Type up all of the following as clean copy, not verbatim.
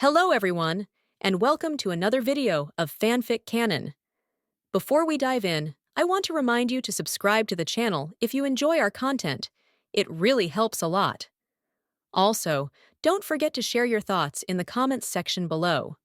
Hello everyone, and welcome to another video of FanFic Canon. Before we dive in, I want to remind you to subscribe to the channel if you enjoy our content. It really helps a lot. Also, don't forget to share your thoughts in the comments section below.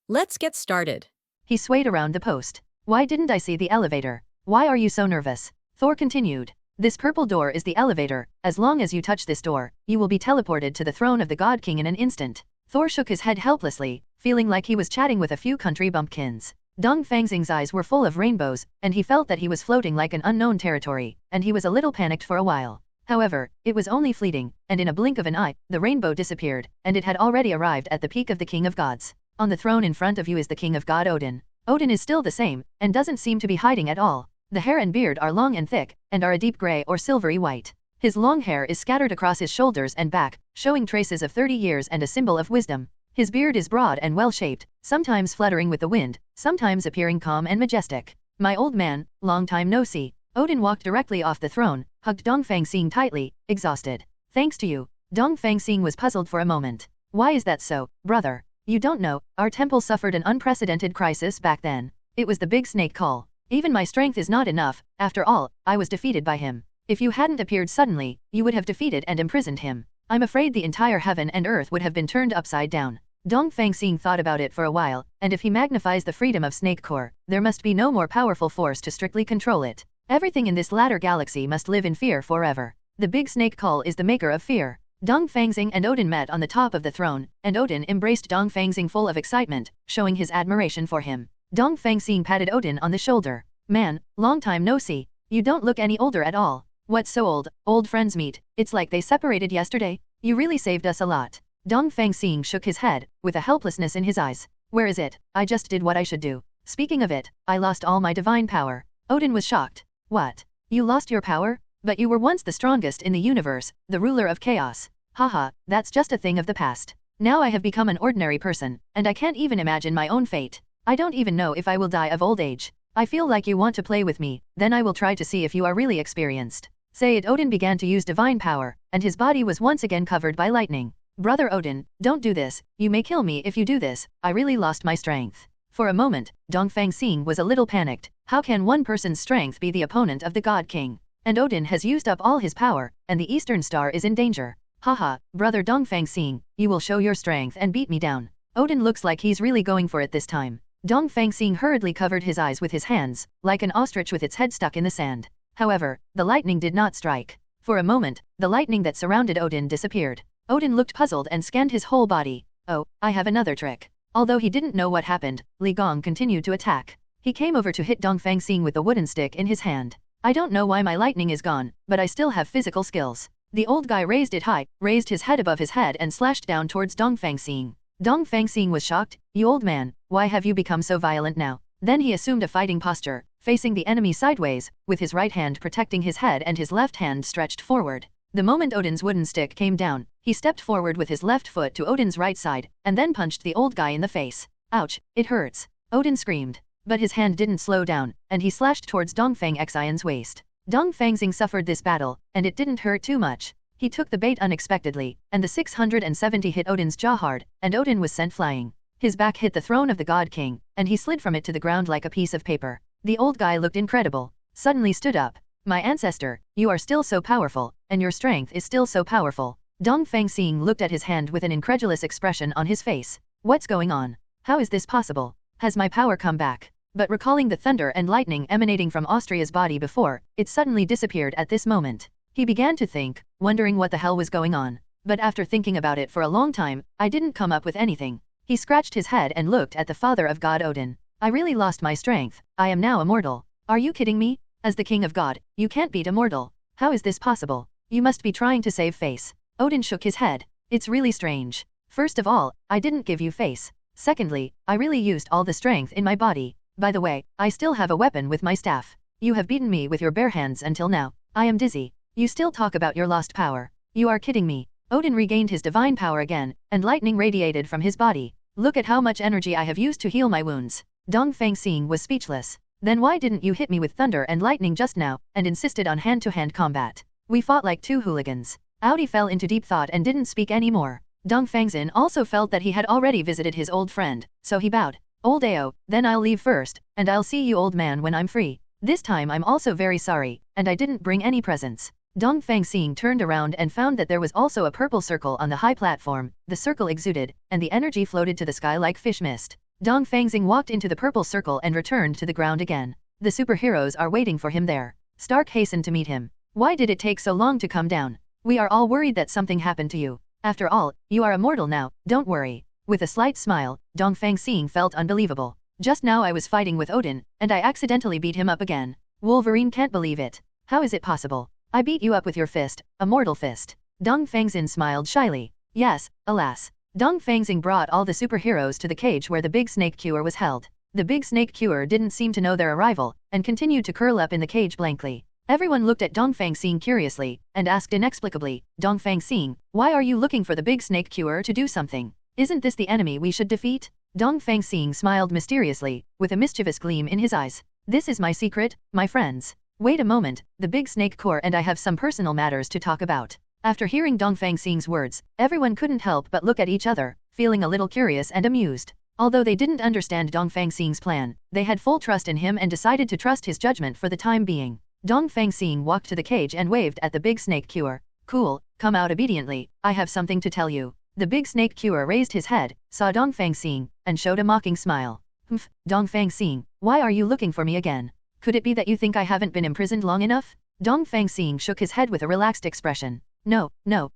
Let's get started. He swayed around the post. Why didn't I see the elevator? Why are you so nervous? Thor continued. This purple door is the elevator. As long as you touch this door, you will be teleported to the throne of the God King in an instant. Thor shook his head helplessly, feeling like he was chatting with a few country bumpkins. Dongfang Xing's eyes were full of rainbows, and he felt that he was floating like an unknown territory, and he was a little panicked for a while. However, it was only fleeting, and in a blink of an eye, the rainbow disappeared, and it had already arrived at the peak of the King of Gods. On the throne in front of you is the King of God Odin. Odin is still the same, and doesn't seem to be hiding at all. The hair and beard are long and thick, and are a deep gray or silvery white. His long hair is scattered across his shoulders and back, showing traces of 30 years and a symbol of wisdom. His beard is broad and well-shaped, sometimes fluttering with the wind, sometimes appearing calm and majestic. My old man, long time no see. Odin walked directly off the throne, hugged Dongfang Xing tightly, exhausted. Thanks to you. Dongfang Xing was puzzled for a moment. Why is that so, brother? You don't know, our temple suffered an unprecedented crisis back then. It was the big snake call. Even my strength is not enough, after all, I was defeated by him. If you hadn't appeared suddenly, you would have defeated and imprisoned him. I'm afraid the entire heaven and earth would have been turned upside down. Dongfang Xing thought about it for a while, and if he magnifies the freedom of Snake Core, there must be no more powerful force to strictly control it. Everything in this latter galaxy must live in fear forever. The big snake call is the maker of fear. Dongfang Xing and Odin met on the top of the throne, and Odin embraced Dongfang Xing full of excitement, showing his admiration for him. Dongfang Xing patted Odin on the shoulder. Man, long time no see. You don't look any older at all. What's so old? Old friends meet. It's like they separated yesterday. You really saved us a lot. Dongfang Xing shook his head, with a helplessness in his eyes. Where is it? I just did what I should do. Speaking of it, I lost all my divine power. Odin was shocked. What? You lost your power? But you were once the strongest in the universe, the ruler of chaos. Haha, that's just a thing of the past. Now I have become an ordinary person, and I can't even imagine my own fate. I don't even know if I will die of old age. I feel like you want to play with me, then I will try to see if you are really experienced. Say it. Odin began to use divine power, and his body was once again covered by lightning. Brother Odin, don't do this, you may kill me if you do this, I really lost my strength. For a moment, Dongfang Xing was a little panicked. How can one person's strength be the opponent of the God King? And Odin has used up all his power, and the Eastern Star is in danger. Haha, brother Dongfang Xing, you will show your strength and beat me down. Odin looks like he's really going for it this time. Dongfang Xing hurriedly covered his eyes with his hands, like an ostrich with its head stuck in the sand. However, the lightning did not strike. For a moment, the lightning that surrounded Odin disappeared. Odin looked puzzled and scanned his whole body. Oh, I have another trick. Although he didn't know what happened, Li Gong continued to attack. He came over to hit Dongfang Xing with a wooden stick in his hand. I don't know why my lightning is gone, but I still have physical skills. The old guy raised it high, raised his head above his head and slashed down towards Dongfang Xing. Dongfang Xing was shocked. You old man, why have you become so violent now? Then he assumed a fighting posture, facing the enemy sideways, with his right hand protecting his head and his left hand stretched forward. The moment Odin's wooden stick came down, he stepped forward with his left foot to Odin's right side, and then punched the old guy in the face. Ouch, it hurts. Odin screamed. But his hand didn't slow down, and he slashed towards Dongfang Xing's waist. Dongfang Xing suffered this battle, and it didn't hurt too much. He took the bait unexpectedly, and the 670 hit Odin's jaw hard, and Odin was sent flying. His back hit the throne of the God King, and he slid from it to the ground like a piece of paper. The old guy looked incredible. Suddenly stood up. My ancestor, you are still so powerful, and your strength is still so powerful. Dongfang Xing looked at his hand with an incredulous expression on his face. What's going on? How is this possible? Has my power come back? But recalling the thunder and lightning emanating from Austria's body before, it suddenly disappeared at this moment. He began to think, wondering what the hell was going on. But after thinking about it for a long time, I didn't come up with anything. He scratched his head and looked at the father of God Odin. I really lost my strength. I am now immortal. Are you kidding me? As the king of God, you can't beat immortal. How is this possible? You must be trying to save face. Odin shook his head. It's really strange. First of all, I didn't give you face. Secondly, I really used all the strength in my body. By the way, I still have a weapon with my staff. You have beaten me with your bare hands until now. I am dizzy. You still talk about your lost power. You are kidding me. Odin regained his divine power again, and lightning radiated from his body. Look at how much energy I have used to heal my wounds. Dongfang Xing was speechless. Then why didn't you hit me with thunder and lightning just now, and insisted on hand-to-hand combat? We fought like two hooligans. Audi fell into deep thought and didn't speak anymore. Dongfang Xing also felt that he had already visited his old friend, so he bowed. Old Ao, then I'll leave first, and I'll see you old man when I'm free. This time I'm also very sorry, and I didn't bring any presents. Dongfang Xing turned around and found that there was also a purple circle on the high platform. The circle exuded, and the energy floated to the sky like fish mist. Dongfang Xing walked into the purple circle and returned to the ground again. The superheroes are waiting for him there. Stark hastened to meet him. Why did it take so long to come down? We are all worried that something happened to you. After all, you are immortal now, don't worry. With a slight smile, Dongfang Xing felt unbelievable. Just now I was fighting with Odin, and I accidentally beat him up again. Wolverine can't believe it. How is it possible? I beat you up with your fist, a mortal fist. Dongfang Xing smiled shyly. Yes, alas. Dongfang Xing brought all the superheroes to the cage where the big snake cure was held. The big snake cure didn't seem to know their arrival, and continued to curl up in the cage blankly. Everyone looked at Dongfang Xing curiously, and asked inexplicably, Dongfang Xing, why are you looking for the big snake cure to do something? Isn't this the enemy we should defeat? Dongfang Xing smiled mysteriously, with a mischievous gleam in his eyes. This is my secret, my friends. Wait a moment, the big snake core and I have some personal matters to talk about. After hearing Dongfang Xing's words, everyone couldn't help but look at each other, feeling a little curious and amused. Although they didn't understand Dongfang Xing's plan, they had full trust in him and decided to trust his judgment for the time being. Dongfang Xing walked to the cage and waved at the big snake cure. Cool, come out obediently, I have something to tell you. The big snake cure raised his head, saw Dongfang Xing, and showed a mocking smile. Humph, Dongfang Xing, why are you looking for me again? Could it be that you think I haven't been imprisoned long enough? Dongfang Xing shook his head with a relaxed expression. No,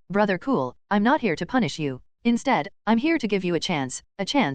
brother cool, I'm not here to punish you. Instead, I'm here to give you a chance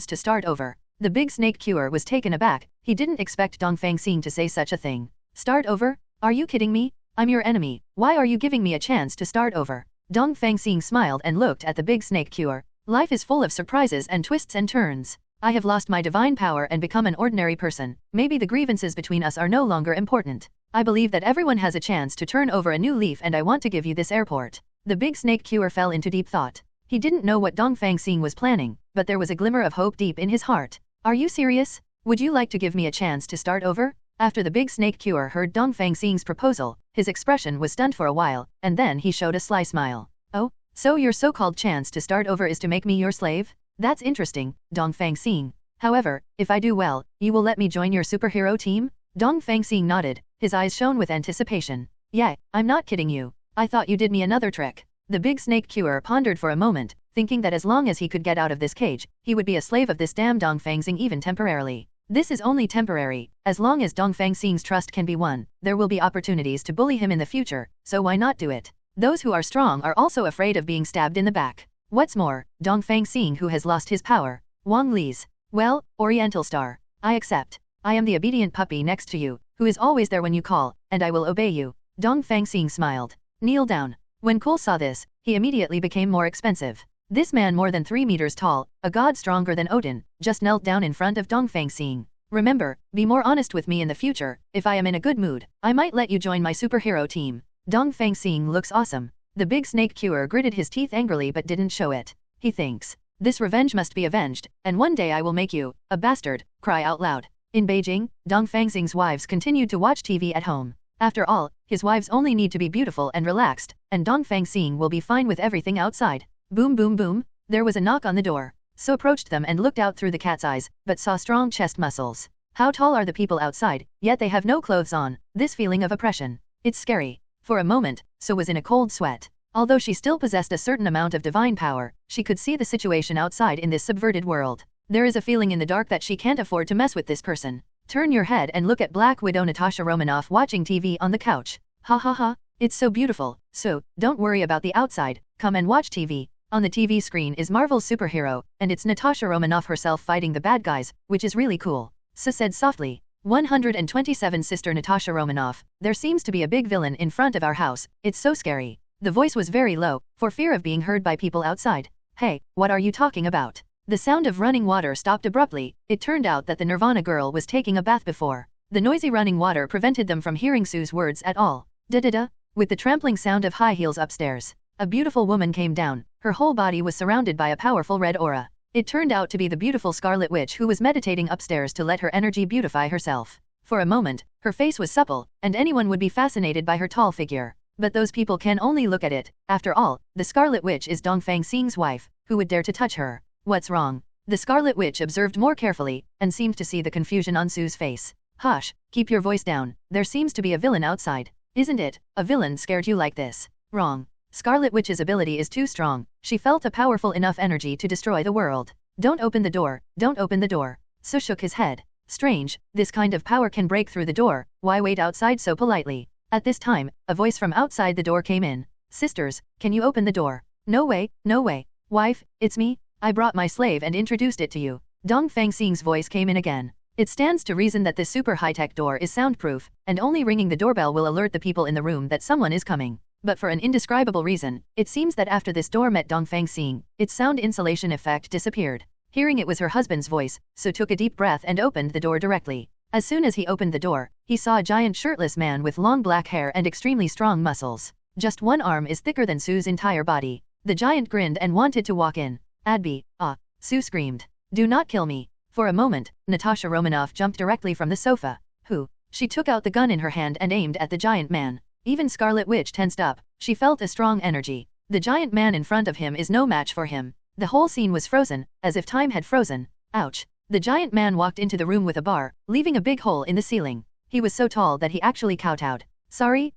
to start over. The big snake cure was taken aback, he didn't expect Dongfang Xing to say such a thing. Start over? Are you kidding me? I'm your enemy, why are you giving me a chance to start over? Dongfang Xing smiled and looked at the big snake cure. Life is full of surprises and twists and turns. I have lost my divine power and become an ordinary person. Maybe the grievances between us are no longer important. I believe that everyone has a chance to turn over a new leaf and I want to give you this airport. The big snake cure fell into deep thought. He didn't know what Dongfang Xing was planning, but there was a glimmer of hope deep in his heart. Are you serious? Would you like to give me a chance to start over? After the big snake cure heard Dongfang Xing's proposal, his expression was stunned for a while, and then he showed a sly smile. Oh, so your so-called chance to start over is to make me your slave? That's interesting, Dongfang Xing. However, if I do well, you will let me join your superhero team? Dongfang Xing nodded, his eyes shone with anticipation. Yeah, I'm not kidding you. I thought you did me another trick. The big snake cure pondered for a moment, thinking that as long as he could get out of this cage, he would be a slave of this damn Dongfang Xing even temporarily. This is only temporary. As long as Dongfang Xing's trust can be won, there will be opportunities to bully him in the future, so why not do it? Those who are strong are also afraid of being stabbed in the back. What's more, Dongfang Xing who has lost his power. Wang Li's. Well, Oriental Star. I accept. I am the obedient puppy next to you, who is always there when you call, and I will obey you. Dongfang Xing smiled. Kneel down. When Cole saw this, he immediately became more expensive. This man more than 3 meters tall, a god stronger than Odin, just knelt down in front of Dongfang Xing. Remember, be more honest with me in the future. If I am in a good mood, I might let you join my superhero team. Dongfang Xing looks awesome. The big snake cure gritted his teeth angrily but didn't show it. He thinks, this revenge must be avenged, and one day I will make you, a bastard, cry out loud. In Beijing, Dongfang Xing's wives continued to watch TV at home. After all, his wives only need to be beautiful and relaxed, and Dongfang Xing will be fine with everything outside. Boom boom boom, there was a knock on the door. So approached them and looked out through the cat's eyes, but saw strong chest muscles. How tall are the people outside, yet they have no clothes on, this feeling of oppression. It's scary. For a moment, So was in a cold sweat. Although she still possessed a certain amount of divine power, she could see the situation outside in this subverted world. There is a feeling in the dark that she can't afford to mess with this person. Turn your head and look at Black Widow Natasha Romanoff watching TV on the couch. Ha ha ha, it's so beautiful. So, don't worry about the outside, come and watch TV. On the TV screen is Marvel's superhero, and it's Natasha Romanoff herself fighting the bad guys, which is really cool. Sa said softly. 127 Sister Natasha Romanoff, there seems to be a big villain in front of our house, it's so scary. The voice was very low, for fear of being heard by people outside. Hey, what are you talking about? The sound of running water stopped abruptly. It turned out that the Nirvana girl was taking a bath before. The noisy running water prevented them from hearing Sue's words at all. Da-da-da, with the trampling sound of high heels upstairs. A beautiful woman came down, her whole body was surrounded by a powerful red aura. It turned out to be the beautiful Scarlet Witch who was meditating upstairs to let her energy beautify herself. For a moment, her face was supple, and anyone would be fascinated by her tall figure. But those people can only look at it. After all, the Scarlet Witch is Dongfang Xing's wife, who would dare to touch her? What's wrong? The Scarlet Witch observed more carefully, and seemed to see the confusion on Sue's face. Hush, keep your voice down, there seems to be a villain outside. Isn't it? A villain scared you like this? Wrong. Scarlet Witch's ability is too strong, she felt a powerful enough energy to destroy the world. Don't open the door, don't open the door. Sue shook his head. Strange, this kind of power can break through the door, why wait outside so politely? At this time, a voice from outside the door came in. Sisters, can you open the door? No way, no way. Wife, it's me, I brought my slave and introduced it to you. Dongfang Xing's voice came in again. It stands to reason that this super high-tech door is soundproof, and only ringing the doorbell will alert the people in the room that someone is coming. But for an indescribable reason, it seems that after this door met Dongfang Xing, its sound insulation effect disappeared. Hearing it was her husband's voice, Sue took a deep breath and opened the door directly. As soon as he opened the door, he saw a giant shirtless man with long black hair and extremely strong muscles. Just one arm is thicker than Sue's entire body. The giant grinned and wanted to walk in. Adby, ah, Sue screamed. Do not kill me. For a moment, Natasha Romanoff jumped directly from the sofa. Who? She took out the gun in her hand and aimed at the giant man. Even Scarlet Witch tensed up, she felt a strong energy. The giant man in front of him is no match for him. The whole scene was frozen, as if time had frozen. Ouch. The giant man walked into the room with a bar, leaving a big hole in the ceiling. He was so tall that he actually kowtowed. Sorry,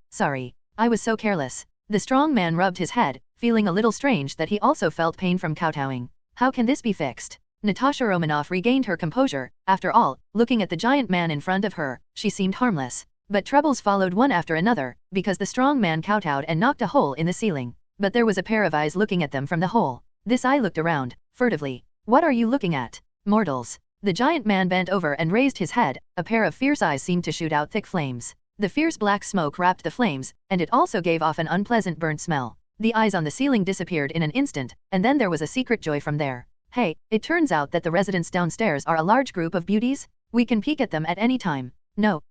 I was so careless. The strong man rubbed his head, feeling a little strange that he also felt pain from kowtowing. How can this be fixed? Natasha Romanoff regained her composure. After all, looking at the giant man in front of her, she seemed harmless. But troubles followed one after another, because the strong man kowtowed and knocked a hole in the ceiling. But there was a pair of eyes looking at them from the hole. This eye looked around, furtively. What are you looking at? Mortals. The giant man bent over and raised his head, a pair of fierce eyes seemed to shoot out thick flames. The fierce black smoke wrapped the flames, and it also gave off an unpleasant burnt smell. The eyes on the ceiling disappeared in an instant, and then there was a secret joy from there. Hey, it turns out that the residents downstairs are a large group of beauties? We can peek at them at any time. No,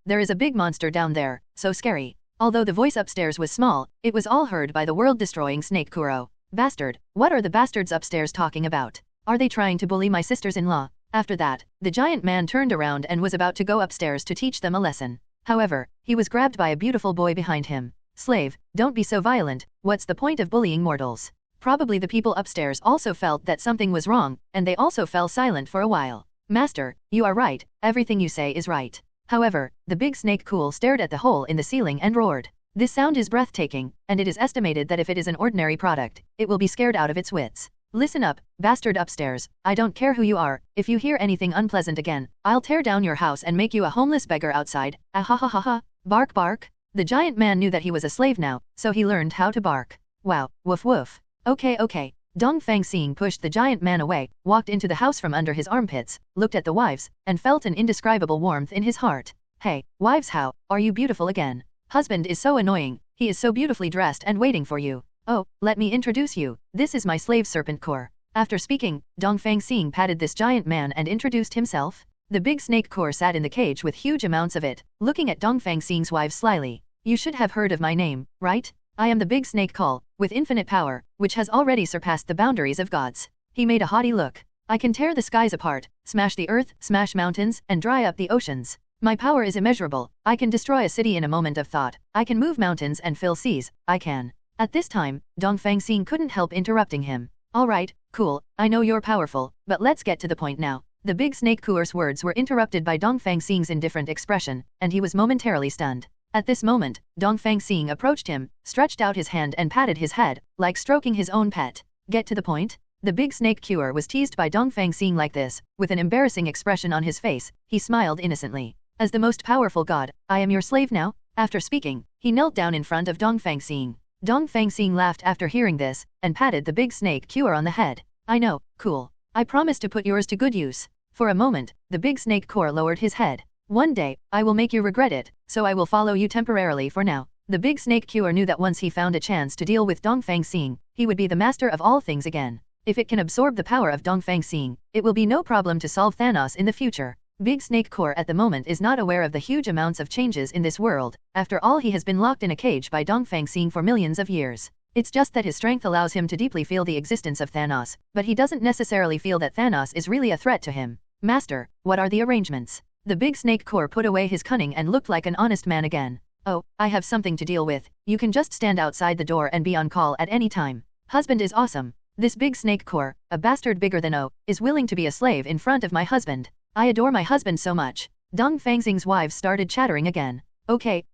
there is a big monster down there, so scary. Although the voice upstairs was small, it was all heard by the world-destroying Snake Kuro. Bastard, what are the bastards upstairs talking about? Are they trying to bully my sisters-in-law? After that, the giant man turned around and was about to go upstairs to teach them a lesson. However, he was grabbed by a beautiful boy behind him. Slave, don't be so violent, what's the point of bullying mortals? Probably the people upstairs also felt that something was wrong, and they also fell silent for a while. Master, you are right, everything you say is right. However, the big snake cool stared at the hole in the ceiling and roared. This sound is breathtaking, and it is estimated that if it is an ordinary product, it will be scared out of its wits. Listen up, bastard upstairs, I don't care who you are, if you hear anything unpleasant again, I'll tear down your house and make you a homeless beggar outside. Ah ha ha ha ha, bark bark. The giant man knew that he was a slave now, so he learned how to bark. Wow, woof woof. Okay. Dongfang Xing pushed the giant man away, walked into the house from under his armpits, looked at the wives, and felt an indescribable warmth in his heart. Hey, wives, how are you beautiful again? Husband is so annoying, he is so beautifully dressed and waiting for you. Oh, let me introduce you, this is my slave Serpent Core. After speaking, Dongfang Xing patted this giant man and introduced himself. The big snake core sat in the cage with huge amounts of it, looking at Dongfang Xing's wives slyly. You should have heard of my name, right? I am the big snake call, with infinite power, which has already surpassed the boundaries of gods. He made a haughty look. I can tear the skies apart, smash the earth, smash mountains, and dry up the oceans. My power is immeasurable, I can destroy a city in a moment of thought, I can move mountains and fill seas, I can. At this time, Dongfang Xing couldn't help interrupting him. Alright, cool, I know you're powerful, but let's get to the point now. The big snake cool's words were interrupted by Dongfang Xing's indifferent expression, and he was momentarily stunned. At this moment, Dongfang Xing approached him, stretched out his hand and patted his head, like stroking his own pet. Get to the point? The big snake cure was teased by Dongfang Xing like this, with an embarrassing expression on his face, he smiled innocently. As the most powerful god, I am your slave now? After speaking, he knelt down in front of Dongfang Xing. Dongfang Xing laughed after hearing this, and patted the big snake cure on the head. I know, cool. I promise to put yours to good use. For a moment, the big snake core lowered his head. One day, I will make you regret it, so I will follow you temporarily for now. The big snake cure knew that once he found a chance to deal with Dongfang Xing, he would be the master of all things again. If it can absorb the power of Dongfang Xing, it will be no problem to solve Thanos in the future. Big Snake Core at the moment is not aware of the huge amounts of changes in this world, after all he has been locked in a cage by Dongfang Xing for millions of years. It's just that his strength allows him to deeply feel the existence of Thanos, but he doesn't necessarily feel that Thanos is really a threat to him. Master, what are the arrangements? The Big Snake Core put away his cunning and looked like an honest man again. Oh, I have something to deal with, you can just stand outside the door and be on call at any time. Husband is awesome, This big snake core, a bastard bigger than O, is willing to be a slave in front of my husband. I adore my husband so much. Dongfang Xing's wives started chattering again. Okay,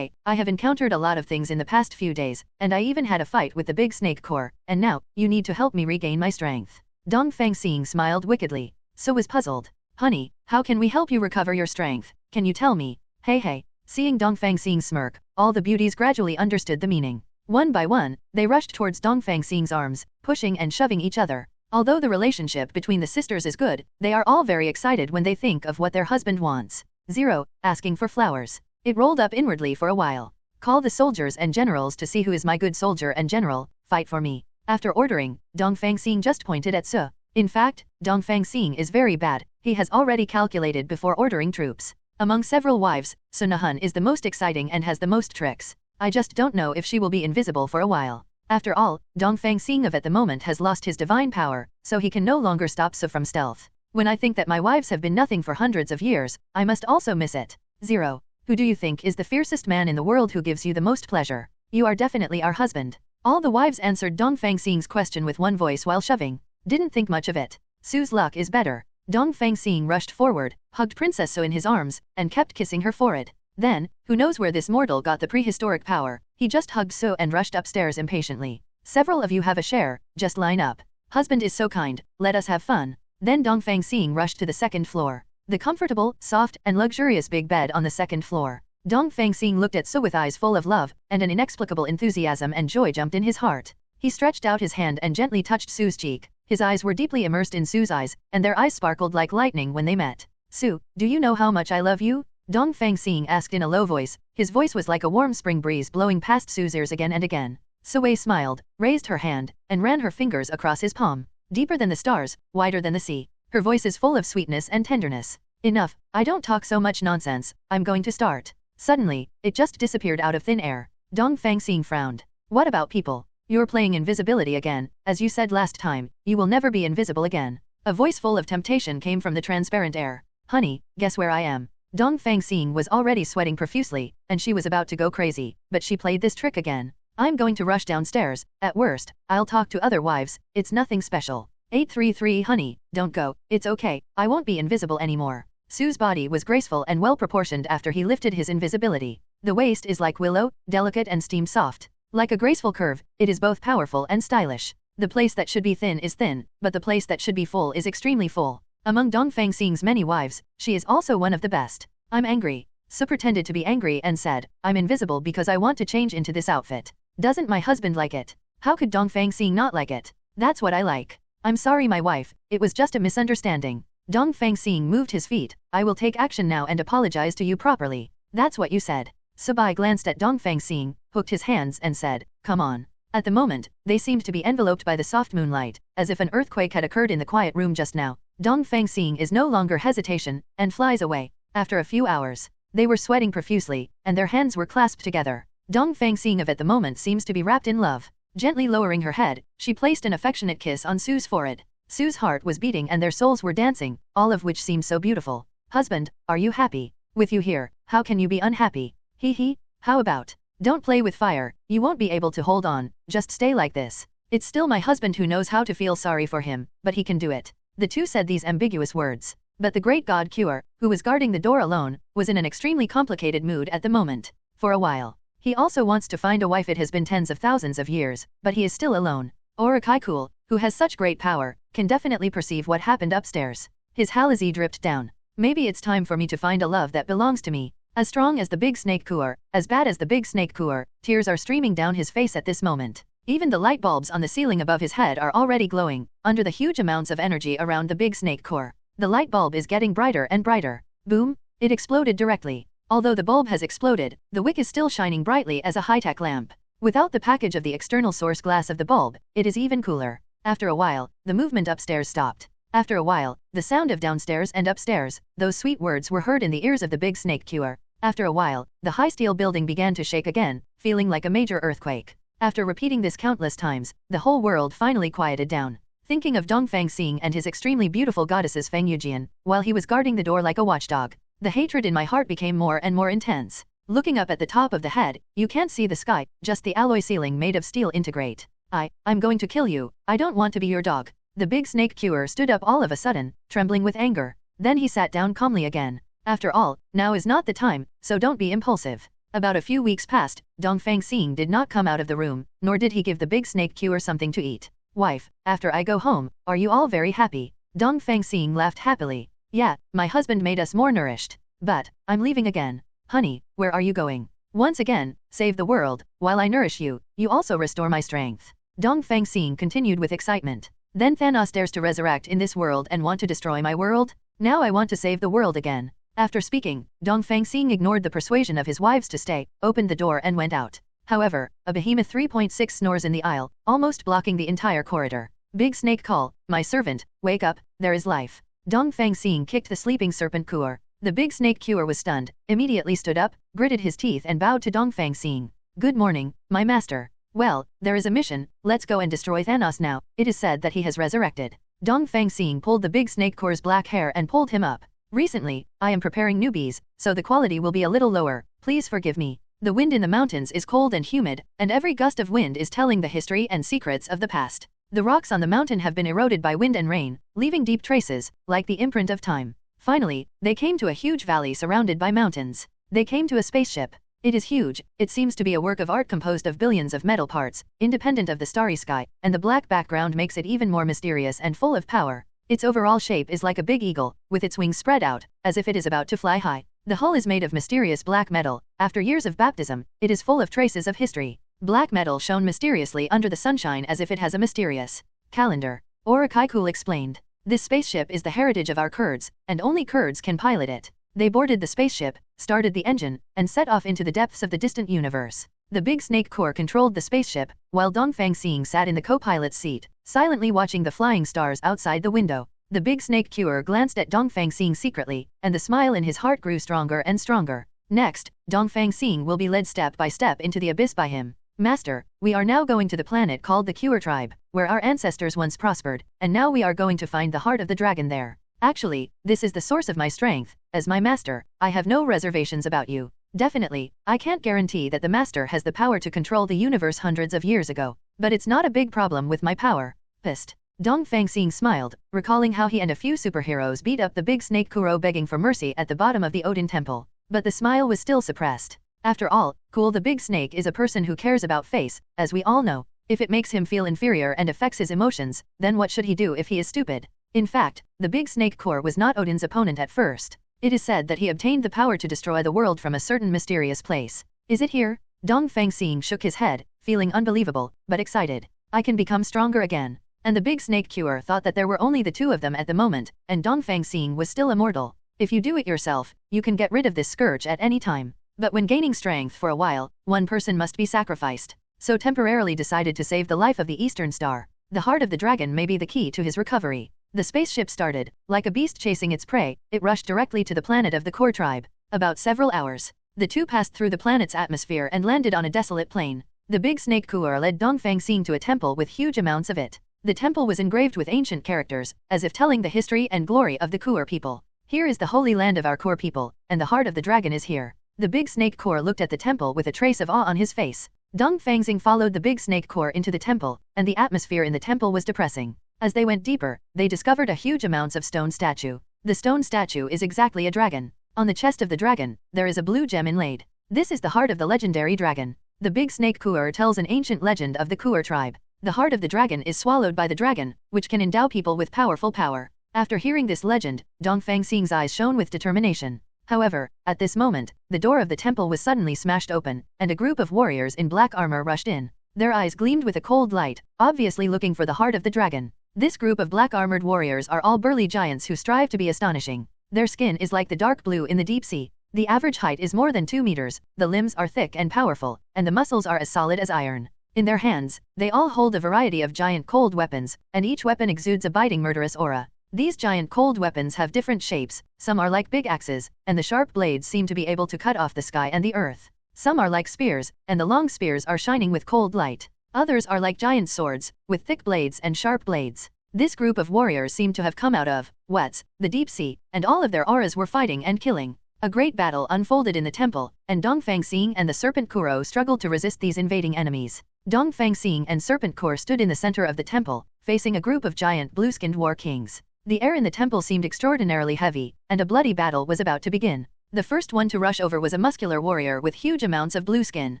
I have encountered a lot of things in the past few days, and I even had a fight with the big snake core, and now, you need to help me regain my strength. Dongfang Xing smiled wickedly. So was puzzled. Honey, how can we help you recover your strength? Can you tell me? Hey. Seeing Dongfang Xing smirk, all the beauties gradually understood the meaning. One by one, they rushed towards Dongfang Xing's arms, pushing and shoving each other. Although the relationship between the sisters is good, they are all very excited when they think of what their husband wants. 0. Asking for flowers. It rolled up inwardly for a while. Call the soldiers and generals to see who is my good soldier and general, fight for me. After ordering, Dongfang Xing just pointed at Su. In fact, Dongfang Xing is very bad, he has already calculated before ordering troops. Among several wives, Su Nahun is the most exciting and has the most tricks. I just don't know if she will be invisible for a while. After all, Dongfang Xing at the moment has lost his divine power, so he can no longer stop Su from stealth. When I think that my wives have been nothing for hundreds of years, I must also miss it. 0. Who do you think is the fiercest man in the world who gives you the most pleasure? You are definitely our husband. All the wives answered Dongfang Xing's question with one voice while shoving. Didn't think much of it. Su's luck is better. Dongfang Xing rushed forward, hugged Princess Su in his arms, and kept kissing her forehead. Then, who knows where this mortal got the prehistoric power, he just hugged Su and rushed upstairs impatiently. Several of you have a share, just line up. Husband is so kind, let us have fun. Then Dongfang Xing rushed to the second floor. The comfortable, soft, and luxurious big bed on the second floor. Dongfang Xing looked at Su with eyes full of love, and an inexplicable enthusiasm and joy jumped in his heart. He stretched out his hand and gently touched Su's cheek. His eyes were deeply immersed in Su's eyes, and their eyes sparkled like lightning when they met. Su, do you know how much I love you? Dongfang Xing asked in a low voice. His voice was like a warm spring breeze blowing past Su's ears again and again. Su smiled, raised her hand, and ran her fingers across his palm. Deeper than the stars, wider than the sea. Her voice is full of sweetness and tenderness. Enough, I don't talk so much nonsense, I'm going to start. Suddenly, it just disappeared out of thin air. Dongfang Xing frowned. What about people? You're playing invisibility again, as you said last time, you will never be invisible again. A voice full of temptation came from the transparent air. Honey, guess where I am? Dongfang Xing was already sweating profusely, and she was about to go crazy, but she played this trick again. I'm going to rush downstairs, at worst, I'll talk to other wives, it's nothing special. 833 Honey, don't go, it's okay, I won't be invisible anymore. Su's body was graceful and well proportioned after he lifted his invisibility. The waist is like willow, delicate and steam soft. Like a graceful curve, it is both powerful and stylish. The place that should be thin is thin, but the place that should be full is extremely full. Among Dongfang Xing's many wives, she is also one of the best. I'm angry. Su pretended to be angry and said, I'm invisible because I want to change into this outfit. Doesn't my husband like it? How could Dongfang Xing not like it? That's what I like. I'm sorry my wife, it was just a misunderstanding. Dongfang Xing moved his feet. I will take action now and apologize to you properly. That's what you said. Subai glanced at Dongfang Xing, hooked his hands and said, come on. At the moment, they seemed to be enveloped by the soft moonlight, as if an earthquake had occurred in the quiet room just now. Dongfang Xing is no longer hesitation, and flies away. After a few hours, they were sweating profusely, and their hands were clasped together. Dongfang Xing at the moment seems to be wrapped in love. Gently lowering her head, she placed an affectionate kiss on Su's forehead. Su's heart was beating and their souls were dancing, all of which seemed so beautiful. Husband, are you happy? With you here, how can you be unhappy? Hee, how about? Don't play with fire, you won't be able to hold on, just stay like this. It's still my husband who knows how to feel sorry for him, but he can do it. The two said these ambiguous words. But the great god Cure, who was guarding the door alone, was in an extremely complicated mood at the moment. For a while. He also wants to find a wife. It has been tens of thousands of years, but he is still alone. Orakaikul, who has such great power, can definitely perceive what happened upstairs. His halazi dripped down. Maybe it's time for me to find a love that belongs to me. As strong as the big snake Kuur, as bad as the big snake Kuur, tears are streaming down his face at this moment. Even the light bulbs on the ceiling above his head are already glowing, under the huge amounts of energy around the big snake Kuur. The light bulb is getting brighter and brighter. Boom! It exploded directly. Although the bulb has exploded, the wick is still shining brightly as a high-tech lamp. Without the package of the external source glass of the bulb, it is even cooler. After a while, the movement upstairs stopped. After a while, the sound of downstairs and upstairs, those sweet words were heard in the ears of the big snake Kuur. After a while, the high steel building began to shake again, feeling like a major earthquake. After repeating this countless times, the whole world finally quieted down. Thinking of Dongfang Xing and his extremely beautiful goddesses Feng Yujian, while he was guarding the door like a watchdog, the hatred in my heart became more and more intense. Looking up at the top of the head, you can't see the sky, just the alloy ceiling made of steel integrate. I'm going to kill you, I don't want to be your dog. The big snake cure stood up all of a sudden, trembling with anger. Then he sat down calmly again. After all, now is not the time, so don't be impulsive. About a few weeks passed, Dongfang Xing did not come out of the room, nor did he give the big snake cure something to eat. Wife, after I go home, are you all very happy? Dongfang Xing laughed happily. Yeah, my husband made us more nourished. But, I'm leaving again. Honey, where are you going? Once again, save the world, while I nourish you, you also restore my strength. Dongfang Xing continued with excitement. Then Thanos dares to resurrect in this world and want to destroy my world? Now I want to save the world again. After speaking, Dongfang Xing ignored the persuasion of his wives to stay, opened the door and went out. However, a behemoth 3.6 snores in the aisle, almost blocking the entire corridor. Big snake call, my servant, wake up, there is life. Dongfang Xing kicked the sleeping serpent Kuer. The big snake Kuer was stunned, immediately stood up, gritted his teeth and bowed to Dongfang Xing. Good morning, my master. Well, there is a mission, let's go and destroy Thanos now, it is said that he has resurrected. Dongfang Xing pulled the big snake Kuer's black hair and pulled him up. Recently, I am preparing newbies, so the quality will be a little lower, please forgive me. The wind in the mountains is cold and humid, and every gust of wind is telling the history and secrets of the past. The rocks on the mountain have been eroded by wind and rain, leaving deep traces, like the imprint of time. Finally, they came to a huge valley surrounded by mountains. They came to a spaceship. It is huge, it seems to be a work of art composed of billions of metal parts, independent of the starry sky, and the black background makes it even more mysterious and full of power. Its overall shape is like a big eagle, with its wings spread out, as if it is about to fly high. The hull is made of mysterious black metal. After years of baptism, it is full of traces of history. Black metal shone mysteriously under the sunshine as if it has a mysterious calendar. Orakaikul explained. This spaceship is the heritage of our Kurds, and only Kurds can pilot it. They boarded the spaceship, started the engine, and set off into the depths of the distant universe. The big snake core controlled the spaceship, while Dongfang Xing sat in the co-pilot's seat, silently watching the flying stars outside the window. The big snake cure glanced at Dongfang Xing secretly, and the smile in his heart grew stronger and stronger. Next, Dongfang Xing will be led step by step into the abyss by him. Master, we are now going to the planet called the Cure Tribe, where our ancestors once prospered, and now we are going to find the heart of the dragon there. Actually, this is the source of my strength. As my master, I have no reservations about you. Definitely, I can't guarantee that the master has the power to control the universe hundreds of years ago, but it's not a big problem with my power. Pissed. Dongfang Xing smiled, recalling how he and a few superheroes beat up the big snake Kuro begging for mercy at the bottom of the Odin temple. But the smile was still suppressed. After all, Cool the big snake is a person who cares about face, as we all know. If it makes him feel inferior and affects his emotions, then what should he do if he is stupid? In fact, the big snake core was not Odin's opponent at first. It is said that he obtained the power to destroy the world from a certain mysterious place. Is it here? Dongfang Xing shook his head, feeling unbelievable, but excited. I can become stronger again. And the big snake cure thought that there were only the two of them at the moment, and Dongfang Xing was still immortal. If you do it yourself, you can get rid of this scourge at any time. But when gaining strength for a while, one person must be sacrificed. So temporarily decided to save the life of the Eastern Star. The heart of the dragon may be the key to his recovery. The spaceship started. Like a beast chasing its prey, it rushed directly to the planet of the Core tribe. About several hours, the two passed through the planet's atmosphere and landed on a desolate plain. The big snake Kuer led Dongfang Xing to a temple with huge amounts of it. The temple was engraved with ancient characters, as if telling the history and glory of the Kuer people. Here is the holy land of our Core people, and the heart of the dragon is here. The big snake Core looked at the temple with a trace of awe on his face. Dongfang Xing followed the big snake Core into the temple, and the atmosphere in the temple was depressing. As they went deeper, they discovered a huge amounts of stone statue. The stone statue is exactly a dragon. On the chest of the dragon, there is a blue gem inlaid. This is the heart of the legendary dragon. The big snake Kuer tells an ancient legend of the Kuer tribe. The heart of the dragon is swallowed by the dragon, which can endow people with powerful power. After hearing this legend, Dongfang Xing's eyes shone with determination. However, at this moment, the door of the temple was suddenly smashed open, and a group of warriors in black armor rushed in. Their eyes gleamed with a cold light, obviously looking for the heart of the dragon. This group of black-armored warriors are all burly giants who strive to be astonishing. Their skin is like the dark blue in the deep sea. The average height is more than 2 meters, the limbs are thick and powerful, and the muscles are as solid as iron. In their hands, they all hold a variety of giant cold weapons, and each weapon exudes a biting murderous aura. These giant cold weapons have different shapes, some are like big axes, and the sharp blades seem to be able to cut off the sky and the earth. Some are like spears, and the long spears are shining with cold light. Others are like giant swords, with thick blades and sharp blades. This group of warriors seemed to have come out of the deep sea, and all of their auras were fighting and killing. A great battle unfolded in the temple, and Dongfang Xing and the serpent Kuro struggled to resist these invading enemies. Dongfang Xing and Serpent Core stood in the center of the temple, facing a group of giant blue-skinned war kings. The air in the temple seemed extraordinarily heavy, and a bloody battle was about to begin. The first one to rush over was a muscular warrior with huge amounts of blue skin.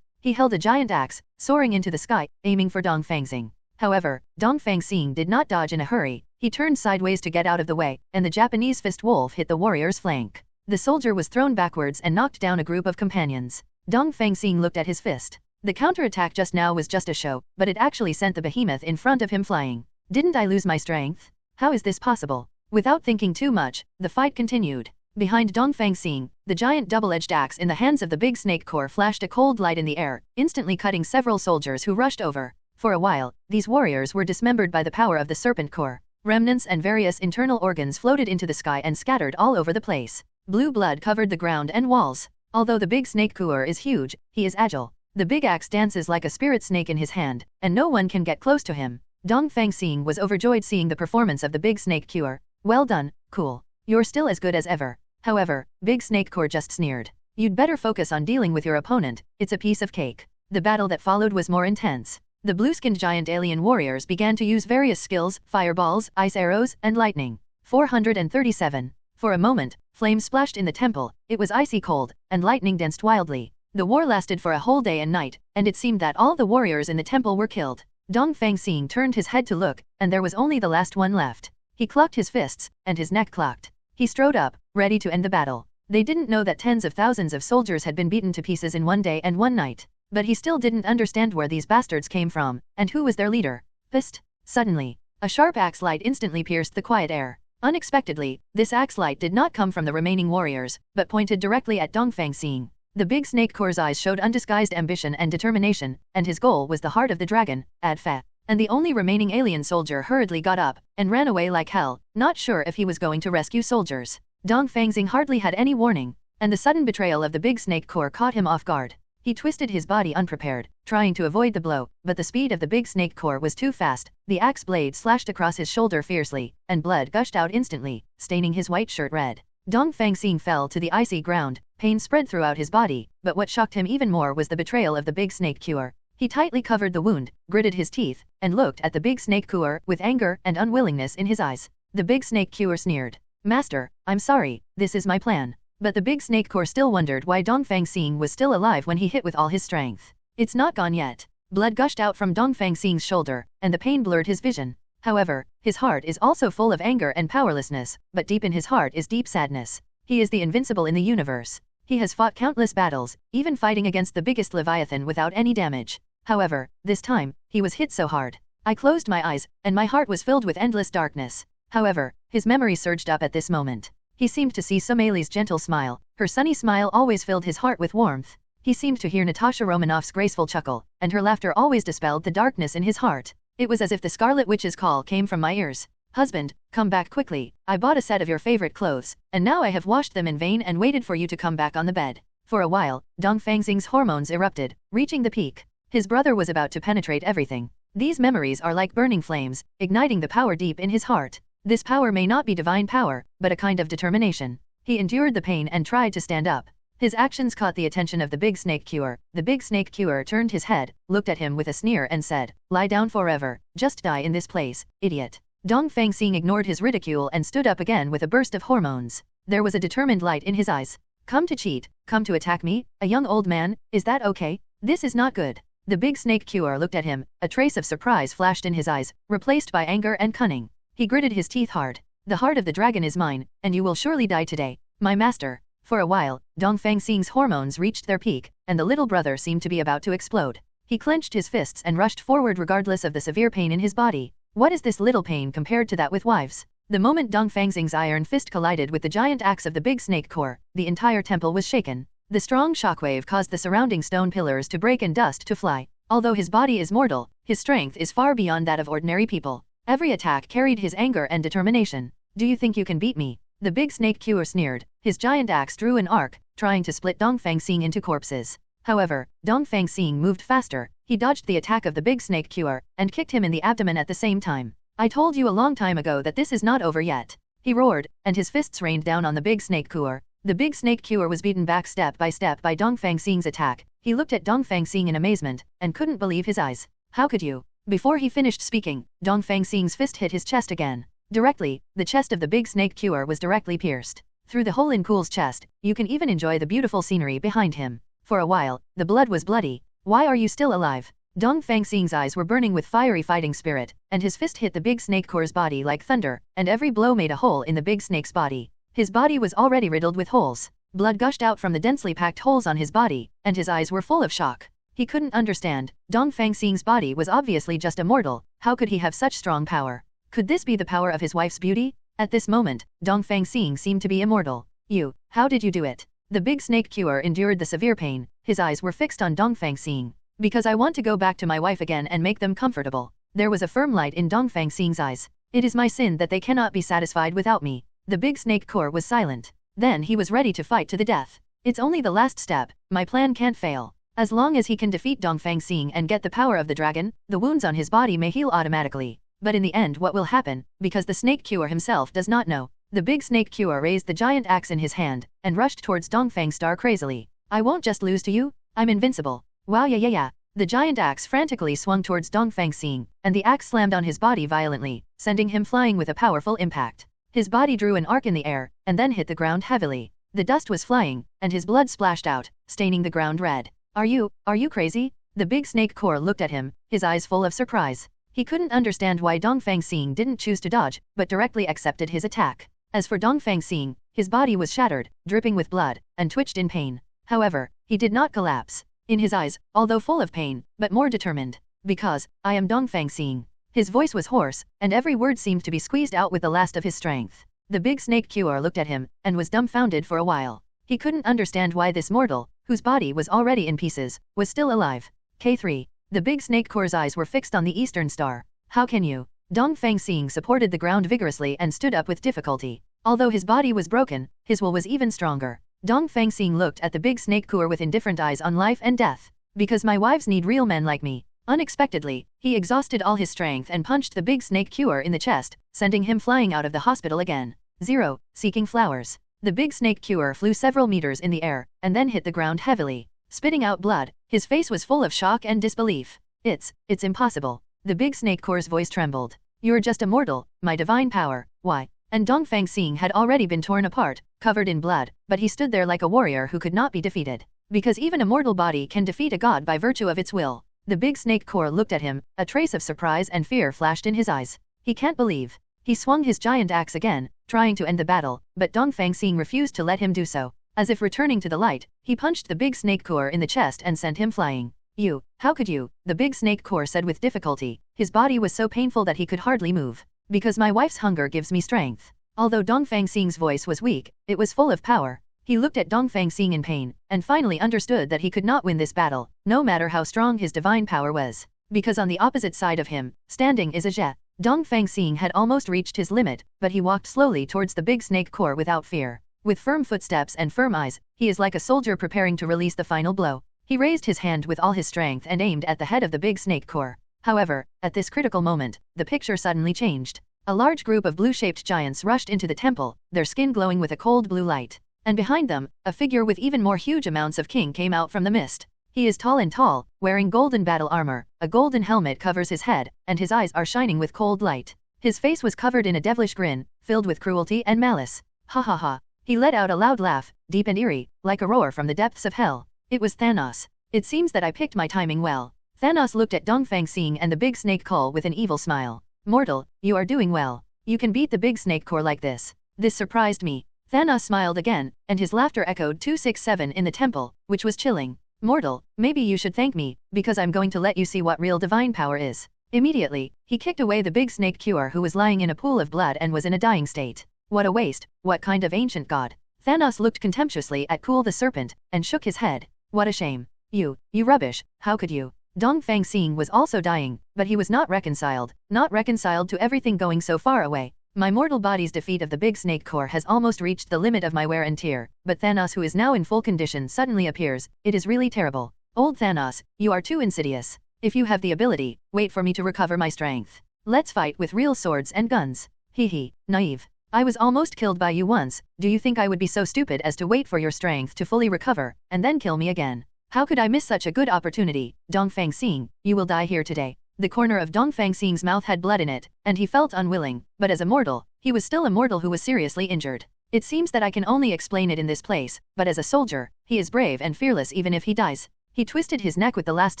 He held a giant axe, soaring into the sky, aiming for Dongfang Xing. However, Dongfang Xing did not dodge in a hurry. He turned sideways to get out of the way, and the Japanese fist wolf hit the warrior's flank. The soldier was thrown backwards and knocked down a group of companions. Dongfang Xing looked at his fist. The counterattack just now was just a show, but it actually sent the behemoth in front of him flying. Didn't I lose my strength? How is this possible? Without thinking too much, the fight continued. Behind Dongfang Xing, the giant double-edged axe in the hands of the big snake core flashed a cold light in the air, instantly cutting several soldiers who rushed over. For a while, these warriors were dismembered by the power of the serpent core. Remnants and various internal organs floated into the sky and scattered all over the place. Blue blood covered the ground and walls. Although the big snake core is huge, he is agile. The big axe dances like a spirit snake in his hand, and no one can get close to him. Dongfang Xing was overjoyed seeing the performance of the big snake core. Well done, cool. You're still as good as ever. However, Big Snake Core just sneered. You'd better focus on dealing with your opponent, it's a piece of cake. The battle that followed was more intense. The blue-skinned giant alien warriors began to use various skills, fireballs, ice arrows, and lightning. 437. For a moment, flames splashed in the temple, it was icy cold, and lightning danced wildly. The war lasted for a whole day and night, and it seemed that all the warriors in the temple were killed. Dongfang Xing turned his head to look, and there was only the last one left. He clocked his fists, and his neck clocked. He strode up, ready to end the battle. They didn't know that tens of thousands of soldiers had been beaten to pieces in one day and one night. But he still didn't understand where these bastards came from, and who was their leader. Psst! Suddenly, a sharp axe light instantly pierced the quiet air. Unexpectedly, this axe light did not come from the remaining warriors, but pointed directly at Dongfang Xing. The big snake core's eyes showed undisguised ambition and determination, and his goal was the heart of the dragon, Adfa. And the only remaining alien soldier hurriedly got up, and ran away like hell, not sure if he was going to rescue soldiers. Dongfang Xing hardly had any warning, and the sudden betrayal of the big snake core caught him off guard. He twisted his body unprepared, trying to avoid the blow, but the speed of the big snake core was too fast. The axe blade slashed across his shoulder fiercely, and blood gushed out instantly, staining his white shirt red. Dongfang Xing fell to the icy ground, pain spread throughout his body, but what shocked him even more was the betrayal of the big snake core. He tightly covered the wound, gritted his teeth, and looked at the big snake core with anger and unwillingness in his eyes. The big snake core sneered. Master, I'm sorry, this is my plan. But the big snake core still wondered why Dongfang Xing was still alive when he hit with all his strength. It's not gone yet. Blood gushed out from Dongfang Xing's shoulder, and the pain blurred his vision. However, his heart is also full of anger and powerlessness, but deep in his heart is deep sadness. He is the invincible in the universe. He has fought countless battles, even fighting against the biggest Leviathan without any damage. However, this time, he was hit so hard. I closed my eyes, and my heart was filled with endless darkness. However, his memory surged up at this moment. He seemed to see Somali's gentle smile. Her sunny smile always filled his heart with warmth. He seemed to hear Natasha Romanoff's graceful chuckle, and her laughter always dispelled the darkness in his heart. It was as if the Scarlet Witch's call came from my ears. Husband, come back quickly. I bought a set of your favorite clothes, and now I have washed them in vain and waited for you to come back on the bed. For a while, Dongfang Xing's hormones erupted, reaching the peak. His brother was about to penetrate everything. These memories are like burning flames, igniting the power deep in his heart. This power may not be divine power, but a kind of determination. He endured the pain and tried to stand up. His actions caught the attention of the big snake cure. The big snake cure turned his head, looked at him with a sneer and said, "Lie down forever, just die in this place, idiot." Dongfang Xing ignored his ridicule and stood up again with a burst of hormones. There was a determined light in his eyes. "Come to cheat, come to attack me, a young old man, is that okay? This is not good." The big snake cure looked at him, a trace of surprise flashed in his eyes, replaced by anger and cunning. He gritted his teeth hard. "The heart of the dragon is mine, and you will surely die today, my master." For a while, Dongfang Xing's hormones reached their peak, and the little brother seemed to be about to explode. He clenched his fists and rushed forward regardless of the severe pain in his body. What is this little pain compared to that with wives? The moment Dongfang Xing's iron fist collided with the giant axe of the big snake core, the entire temple was shaken. The strong shockwave caused the surrounding stone pillars to break and dust to fly. Although his body is mortal, his strength is far beyond that of ordinary people. Every attack carried his anger and determination. "Do you think you can beat me?" The big snake cure sneered. His giant axe drew an arc, trying to split Dongfang Xing into corpses. However, Dongfang Xing moved faster. He dodged the attack of the big snake cure, and kicked him in the abdomen at the same time. "I told you a long time ago that this is not over yet," he roared, and his fists rained down on the big snake cure. The big snake cure was beaten back step by Dongfang Xing's attack. He looked at Dongfang Xing in amazement, and couldn't believe his eyes. How could you? Before he finished speaking, Dongfang Xing's fist hit his chest again. Directly, the chest of the big snake cure was directly pierced. Through the hole in Cool's chest, you can even enjoy the beautiful scenery behind him. For a while, the blood was bloody. Why are you still alive? Dongfang Xing's eyes were burning with fiery fighting spirit, and his fist hit the big snake core's body like thunder, and every blow made a hole in the big snake's body. His body was already riddled with holes. Blood gushed out from the densely packed holes on his body, and his eyes were full of shock. He couldn't understand. Dongfang Xing's body was obviously just a mortal. How could he have such strong power? Could this be the power of his wife's beauty? At this moment, Dongfang Xing seemed to be immortal. You, how did you do it? The big snake cure endured the severe pain. His eyes were fixed on Dongfang Xing. Because I want to go back to my wife again and make them comfortable. There was a firm light in Dongfang Xing's eyes. It is my sin that they cannot be satisfied without me. The big snake core was silent. Then he was ready to fight to the death. It's only the last step. My plan can't fail. As long as he can defeat Dongfang Xing and get the power of the dragon, the wounds on his body may heal automatically. But in the end what will happen, because the snake cure himself does not know. The big snake cure raised the giant axe in his hand, and rushed towards Dongfang Star crazily. I won't just lose to you, I'm invincible. Wow yeah. The giant axe frantically swung towards Dongfang Xing, and the axe slammed on his body violently, sending him flying with a powerful impact. His body drew an arc in the air, and then hit the ground heavily. The dust was flying, and his blood splashed out, staining the ground red. Are you crazy? The big snake core looked at him, his eyes full of surprise. He couldn't understand why Dongfang Xing didn't choose to dodge, but directly accepted his attack. As for Dongfang Xing, his body was shattered, dripping with blood, and twitched in pain. However, he did not collapse. In his eyes, although full of pain, but more determined. Because, I am Dongfang Xing. His voice was hoarse, and every word seemed to be squeezed out with the last of his strength. The big snake cure looked at him, and was dumbfounded for a while. He couldn't understand why this mortal, whose body was already in pieces, was still alive. K3. The big snake core's eyes were fixed on the eastern star. How can you? Dongfang Xing supported the ground vigorously and stood up with difficulty. Although his body was broken, his will was even stronger. Dongfang Xing looked at the big snake core with indifferent eyes on life and death. Because my wives need real men like me. Unexpectedly, he exhausted all his strength and punched the big snake cure in the chest, sending him flying out of the hospital again. 0. Seeking flowers. The big snake cure flew several meters in the air, and then hit the ground heavily. Spitting out blood, his face was full of shock and disbelief. It's impossible. The big snake core's voice trembled. You're just a mortal, my divine power, why? And Dongfang Xing had already been torn apart, covered in blood, but he stood there like a warrior who could not be defeated. Because even a mortal body can defeat a god by virtue of its will. The big snake core looked at him, a trace of surprise and fear flashed in his eyes. He can't believe. He swung his giant axe again, trying to end the battle, but Dongfang Xing refused to let him do so. As if returning to the light, he punched the big snake core in the chest and sent him flying. You, how could you? The big snake core said with difficulty. His body was so painful that he could hardly move. Because my wife's hunger gives me strength. Although Dongfang Xing's voice was weak, it was full of power. He looked at Dongfang Xing in pain, and finally understood that he could not win this battle, no matter how strong his divine power was. Because on the opposite side of him, standing is a Jie. Dongfang Xing had almost reached his limit, but he walked slowly towards the big snake core without fear. With firm footsteps and firm eyes, he is like a soldier preparing to release the final blow. He raised his hand with all his strength and aimed at the head of the big snake core. However, at this critical moment, the picture suddenly changed. A large group of blue-shaped giants rushed into the temple, their skin glowing with a cold blue light. And behind them, a figure with even more huge amounts of king came out from the mist. He is tall, wearing golden battle armor, a golden helmet covers his head, and his eyes are shining with cold light. His face was covered in a devilish grin, filled with cruelty and malice. Ha ha ha. He let out a loud laugh, deep and eerie, like a roar from the depths of hell. It was Thanos. It seems that I picked my timing well. Thanos looked at Dongfang Xing and the big snake core with an evil smile. Mortal, you are doing well. You can beat the big snake core like this. This surprised me. Thanos smiled again, and his laughter echoed 267 in the temple, which was chilling. Mortal, maybe you should thank me, because I'm going to let you see what real divine power is. Immediately, he kicked away the big snake cure who was lying in a pool of blood and was in a dying state. What a waste, what kind of ancient god. Thanos looked contemptuously at Cool the serpent, and shook his head. What a shame. You rubbish, how could you? Dongfang Xing was also dying, but he was not reconciled to everything going so far away. My mortal body's defeat of the big snake core has almost reached the limit of my wear and tear, but Thanos, who is now in full condition, suddenly appears. It is really terrible. Old Thanos, you are too insidious. If you have the ability, wait for me to recover my strength. Let's fight with real swords and guns. Hee, naive. I was almost killed by you once. Do you think I would be so stupid as to wait for your strength to fully recover, and then kill me again? How could I miss such a good opportunity? Dongfang Xing, you will die here today. The corner of Dongfang Xing's mouth had blood in it, and he felt unwilling, but as a mortal, he was still a mortal who was seriously injured. It seems that I can only explain it in this place, but as a soldier, he is brave and fearless even if he dies. He twisted his neck with the last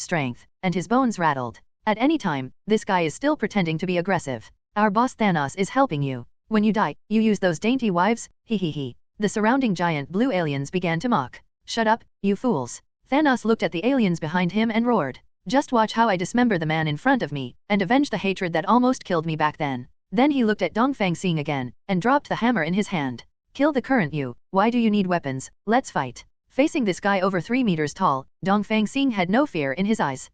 strength, and his bones rattled. At any time, this guy is still pretending to be aggressive. Our boss Thanos is helping you. When you die, you use those dainty wives, he. The surrounding giant blue aliens began to mock. Shut up, you fools. Thanos looked at the aliens behind him and roared. Just watch how I dismember the man in front of me, and avenge the hatred that almost killed me back then. Then he looked at Dongfang Xing again, and dropped the hammer in his hand. Kill the current you, why do you need weapons, let's fight. Facing this guy over 3 meters tall, Dongfang Xing had no fear in his eyes.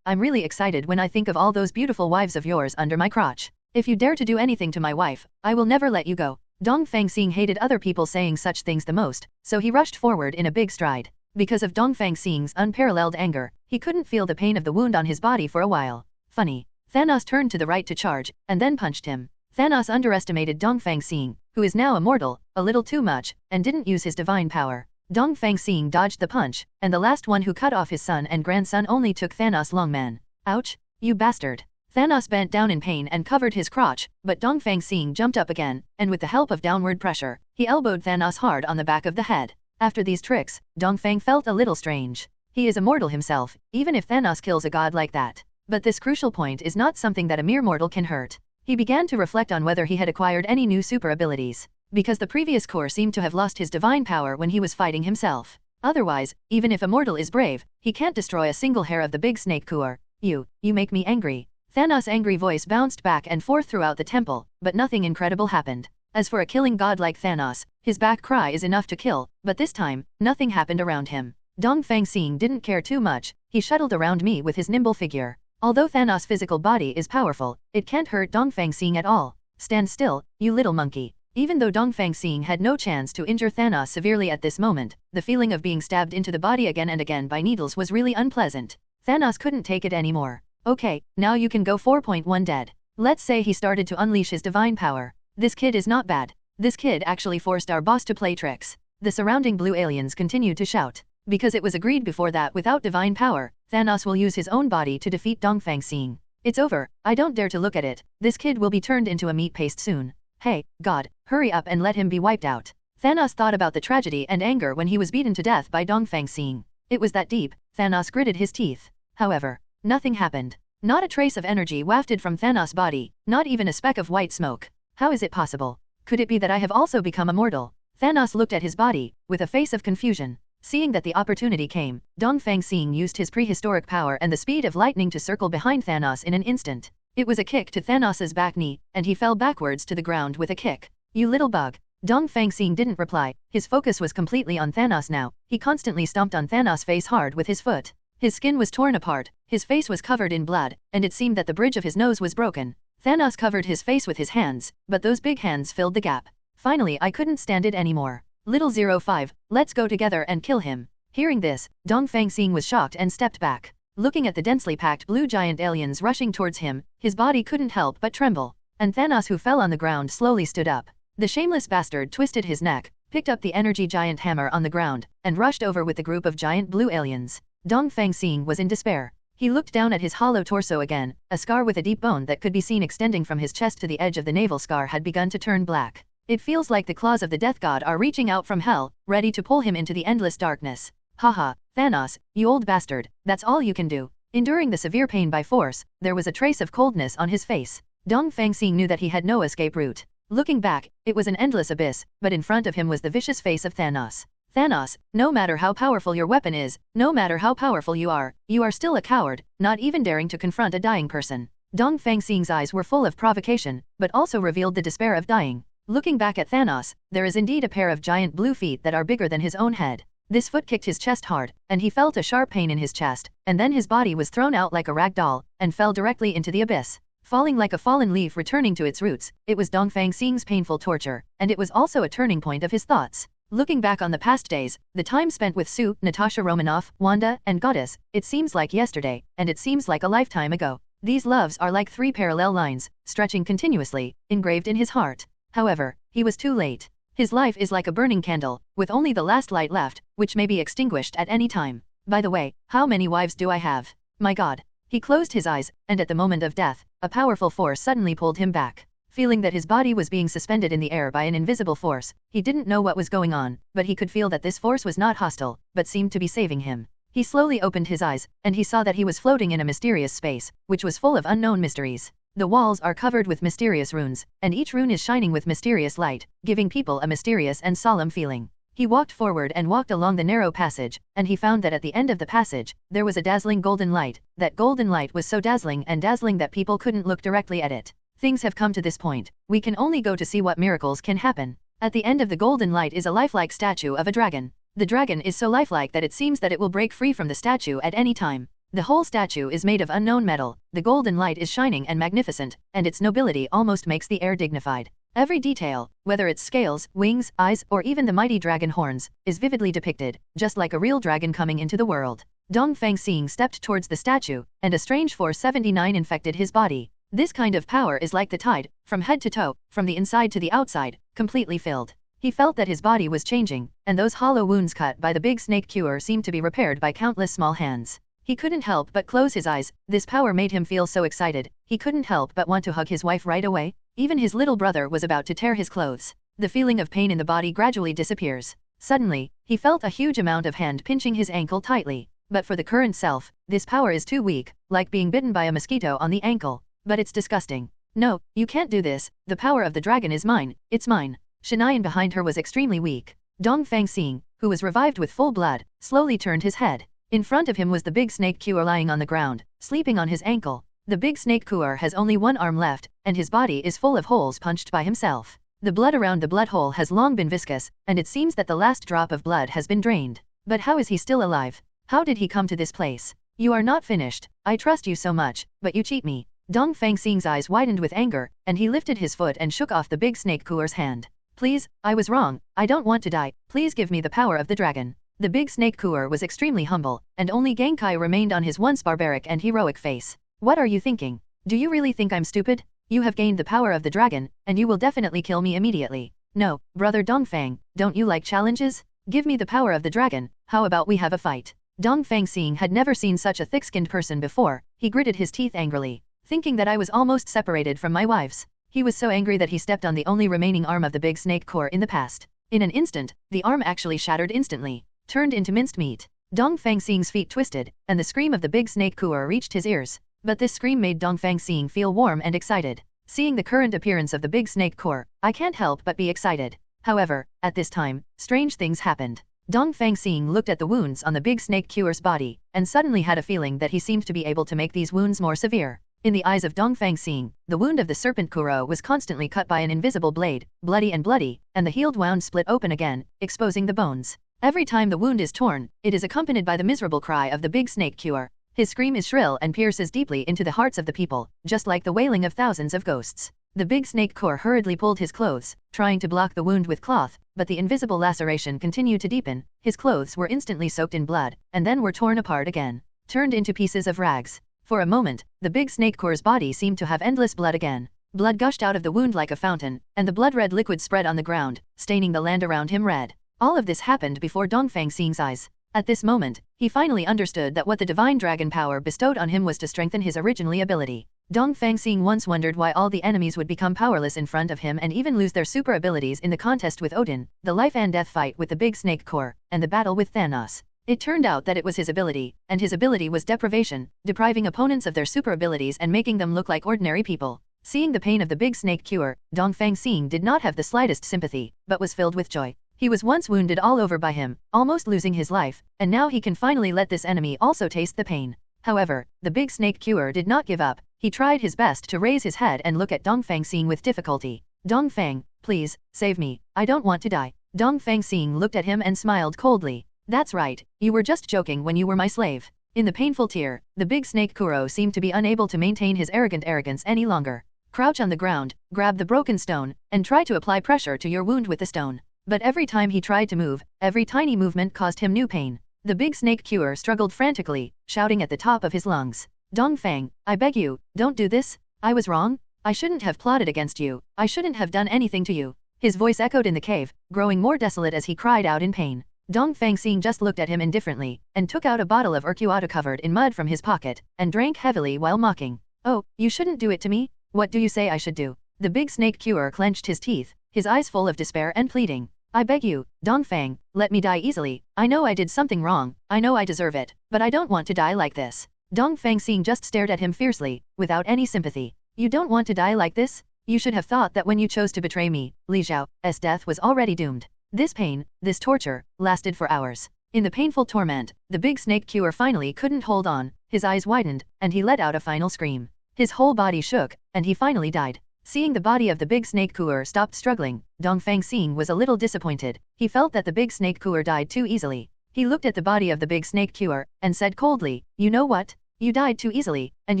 I'm really excited when I think of all those beautiful wives of yours under my crotch. If you dare to do anything to my wife, I will never let you go. Dongfang Xing hated other people saying such things the most, so he rushed forward in a big stride. Because of Dongfang Xing's unparalleled anger, he couldn't feel the pain of the wound on his body for a while. Funny. Thanos turned to the right to charge, and then punched him. Thanos underestimated Dongfang Xing, who is now immortal, a little too much, and didn't use his divine power. Dongfang Xing dodged the punch, and the last one who cut off his son and grandson only took Thanos' longman. Ouch! You bastard! Thanos bent down in pain and covered his crotch, but Dongfang Xing jumped up again, and with the help of downward pressure, he elbowed Thanos hard on the back of the head. After these tricks, Dongfang felt a little strange. He is immortal himself, even if Thanos kills a god like that. But this crucial point is not something that a mere mortal can hurt. He began to reflect on whether he had acquired any new super abilities, because the previous core seemed to have lost his divine power when he was fighting himself. Otherwise, even if a mortal is brave, he can't destroy a single hair of the big snake core. You make me angry. Thanos' angry voice bounced back and forth throughout the temple, but nothing incredible happened. As for a killing god like Thanos, his back cry is enough to kill, but this time, nothing happened around him. Dongfang Xing didn't care too much, he shuttled around me with his nimble figure. Although Thanos' physical body is powerful, it can't hurt Dongfang Xing at all. Stand still, you little monkey. Even though Dongfang Xing had no chance to injure Thanos severely at this moment, the feeling of being stabbed into the body again and again by needles was really unpleasant. Thanos couldn't take it anymore. Okay, now you can go 4.1 dead. Let's say he started to unleash his divine power. This kid is not bad. This kid actually forced our boss to play tricks. The surrounding blue aliens continued to shout. Because it was agreed before that without divine power, Thanos will use his own body to defeat Dongfang Xing. It's over, I don't dare to look at it, this kid will be turned into a meat paste soon. Hey, God, hurry up and let him be wiped out. Thanos thought about the tragedy and anger when he was beaten to death by Dongfang Xing. It was that deep, Thanos gritted his teeth. However, nothing happened. Not a trace of energy wafted from Thanos' body, not even a speck of white smoke. How is it possible? Could it be that I have also become immortal? Thanos looked at his body, with a face of confusion. Seeing that the opportunity came, Dongfang Xing used his prehistoric power and the speed of lightning to circle behind Thanos in an instant. It was a kick to Thanos' back knee, and he fell backwards to the ground with a kick. You little bug. Dongfang Xing didn't reply, his focus was completely on Thanos now. He constantly stomped on Thanos' face hard with his foot. His skin was torn apart, his face was covered in blood, and it seemed that the bridge of his nose was broken. Thanos covered his face with his hands, but those big hands filled the gap. Finally I couldn't stand it anymore. Little 05, let's go together and kill him. Hearing this, Dongfang Xing was shocked and stepped back. Looking at the densely packed blue giant aliens rushing towards him, his body couldn't help but tremble. And Thanos, who fell on the ground, slowly stood up. The shameless bastard twisted his neck, picked up the energy giant hammer on the ground, and rushed over with the group of giant blue aliens. Dongfang Xing was in despair. He looked down at his hollow torso again, a scar with a deep bone that could be seen extending from his chest to the edge of the navel scar had begun to turn black. It feels like the claws of the death god are reaching out from hell, ready to pull him into the endless darkness. Haha, Thanos, you old bastard, that's all you can do. Enduring the severe pain by force, there was a trace of coldness on his face. Dongfang Xing knew that he had no escape route. Looking back, it was an endless abyss, but in front of him was the vicious face of Thanos. Thanos, no matter how powerful your weapon is, no matter how powerful you are still a coward, not even daring to confront a dying person. Dongfang Xing's eyes were full of provocation, but also revealed the despair of dying. Looking back at Thanos, there is indeed a pair of giant blue feet that are bigger than his own head. This foot kicked his chest hard, and he felt a sharp pain in his chest, and then his body was thrown out like a rag doll, and fell directly into the abyss. Falling like a fallen leaf returning to its roots, it was Dongfang Xing's painful torture, and it was also a turning point of his thoughts. Looking back on the past days, the time spent with Sue, Natasha Romanoff, Wanda, and Goddess, it seems like yesterday, and it seems like a lifetime ago. These loves are like 3 parallel lines, stretching continuously, engraved in his heart. However, he was too late. His life is like a burning candle, with only the last light left, which may be extinguished at any time. By the way, how many wives do I have? My God. He closed his eyes, and at the moment of death, a powerful force suddenly pulled him back. Feeling that his body was being suspended in the air by an invisible force, he didn't know what was going on, but he could feel that this force was not hostile, but seemed to be saving him. He slowly opened his eyes, and he saw that he was floating in a mysterious space, which was full of unknown mysteries. The walls are covered with mysterious runes, and each rune is shining with mysterious light, giving people a mysterious and solemn feeling. He walked forward and walked along the narrow passage, and he found that at the end of the passage, there was a dazzling golden light. That golden light was so dazzling that people couldn't look directly at it. Things have come to this point. We can only go to see what miracles can happen. At the end of the golden light is a lifelike statue of a dragon. The dragon is so lifelike that it seems that it will break free from the statue at any time. The whole statue is made of unknown metal, the golden light is shining and magnificent, and its nobility almost makes the air dignified. Every detail, whether its scales, wings, eyes, or even the mighty dragon horns, is vividly depicted, just like a real dragon coming into the world. Dongfang Xing stepped towards the statue, and a strange force 79 infected his body. This kind of power is like the tide, from head to toe, from the inside to the outside, completely filled. He felt that his body was changing, and those hollow wounds cut by the big snake cure seemed to be repaired by countless small hands. He couldn't help but close his eyes. This power made him feel so excited, he couldn't help but want to hug his wife right away. Even his little brother was about to tear his clothes. The feeling of pain in the body gradually disappears. Suddenly, he felt a huge amount of hand pinching his ankle tightly. But for the current self, this power is too weak, like being bitten by a mosquito on the ankle. But it's disgusting. No, you can't do this. The power of the dragon is mine, it's mine. Shanian behind her was extremely weak. Dongfang Xing, who was revived with full blood, slowly turned his head. In front of him was the big snake cure lying on the ground, sleeping on his ankle. The big snake cure has only one arm left, and his body is full of holes punched by himself. The blood around the blood hole has long been viscous, and it seems that the last drop of blood has been drained. But how is he still alive? How did he come to this place? You are not finished. I trust you so much, but you cheat me. Dongfang Xing's eyes widened with anger, and he lifted his foot and shook off the big snake cure's hand. Please, I was wrong. I don't want to die. Please give me the power of the dragon. The big snake cure was extremely humble, and only Genkai remained on his once barbaric and heroic face. What are you thinking? Do you really think I'm stupid? You have gained the power of the dragon, and you will definitely kill me immediately. No, brother Dongfang, don't you like challenges? Give me the power of the dragon, how about we have a fight? Dongfang Xing had never seen such a thick-skinned person before. He gritted his teeth angrily, thinking that I was almost separated from my wives. He was so angry that he stepped on the only remaining arm of the big snake core in the past. In an instant, the arm actually shattered instantly, turned into minced meat. Dongfang Xing's feet twisted, and the scream of the big snake core reached his ears. But this scream made Dongfang Xing feel warm and excited. Seeing the current appearance of the big snake core, I can't help but be excited. However, at this time, strange things happened. Dongfang Xing looked at the wounds on the big snake cure's body, and suddenly had a feeling that he seemed to be able to make these wounds more severe. In the eyes of Dongfang Xing, the wound of the serpent Kuro was constantly cut by an invisible blade, bloody, and the healed wound split open again, exposing the bones. Every time the wound is torn, it is accompanied by the miserable cry of the big snake cure. His scream is shrill and pierces deeply into the hearts of the people, just like the wailing of thousands of ghosts. The big snake core hurriedly pulled his clothes, trying to block the wound with cloth, but the invisible laceration continued to deepen. His clothes were instantly soaked in blood, and then were torn apart again, turned into pieces of rags. For a moment, the big snake core's body seemed to have endless blood again. Blood gushed out of the wound like a fountain, and the blood-red liquid spread on the ground, staining the land around him red. All of this happened before Dongfang Xing's eyes. At this moment, he finally understood that what the divine dragon power bestowed on him was to strengthen his original ability. Dongfang Xing once wondered why all the enemies would become powerless in front of him and even lose their super abilities in the contest with Odin, the life and death fight with the big snake core, and the battle with Thanos. It turned out that it was his ability, and his ability was deprivation, depriving opponents of their super abilities and making them look like ordinary people. Seeing the pain of the big snake cure, Dongfang Xing did not have the slightest sympathy, but was filled with joy. He was once wounded all over by him, almost losing his life, and now he can finally let this enemy also taste the pain. However, the big snake cure did not give up. He tried his best to raise his head and look at Dongfang Xing with difficulty. Dongfang, please, save me. I don't want to die. Dongfang Xing looked at him and smiled coldly. That's right, you were just joking when you were my slave. In the painful tear, the big snake Kuro seemed to be unable to maintain his arrogance any longer. Crouch on the ground, grab the broken stone, and try to apply pressure to your wound with the stone. But every time he tried to move, every tiny movement caused him new pain. The big snake cure struggled frantically, shouting at the top of his lungs. Dongfang, I beg you, don't do this. I was wrong. I shouldn't have plotted against you. I shouldn't have done anything to you. His voice echoed in the cave, growing more desolate as he cried out in pain. Dongfang Xing just looked at him indifferently, and took out a bottle of Urquioto covered in mud from his pocket, and drank heavily while mocking. Oh, you shouldn't do it to me? What do you say I should do? The big snake cure clenched his teeth, his eyes full of despair and pleading. I beg you, Dongfang, let me die easily. I know I did something wrong, I know I deserve it, but I don't want to die like this. Dongfang Xing just stared at him fiercely, without any sympathy. You don't want to die like this? You should have thought that when you chose to betray me, Li Zhao's death was already doomed. This pain, this torture, lasted for hours. In the painful torment, the big snake cure finally couldn't hold on, his eyes widened, and he let out a final scream. His whole body shook, and he finally died. Seeing the body of the big snake cure stopped struggling, Dongfang Xing was a little disappointed. He felt that the big snake cure died too easily. He looked at the body of the big snake cure, and said coldly, you know what? You died too easily, and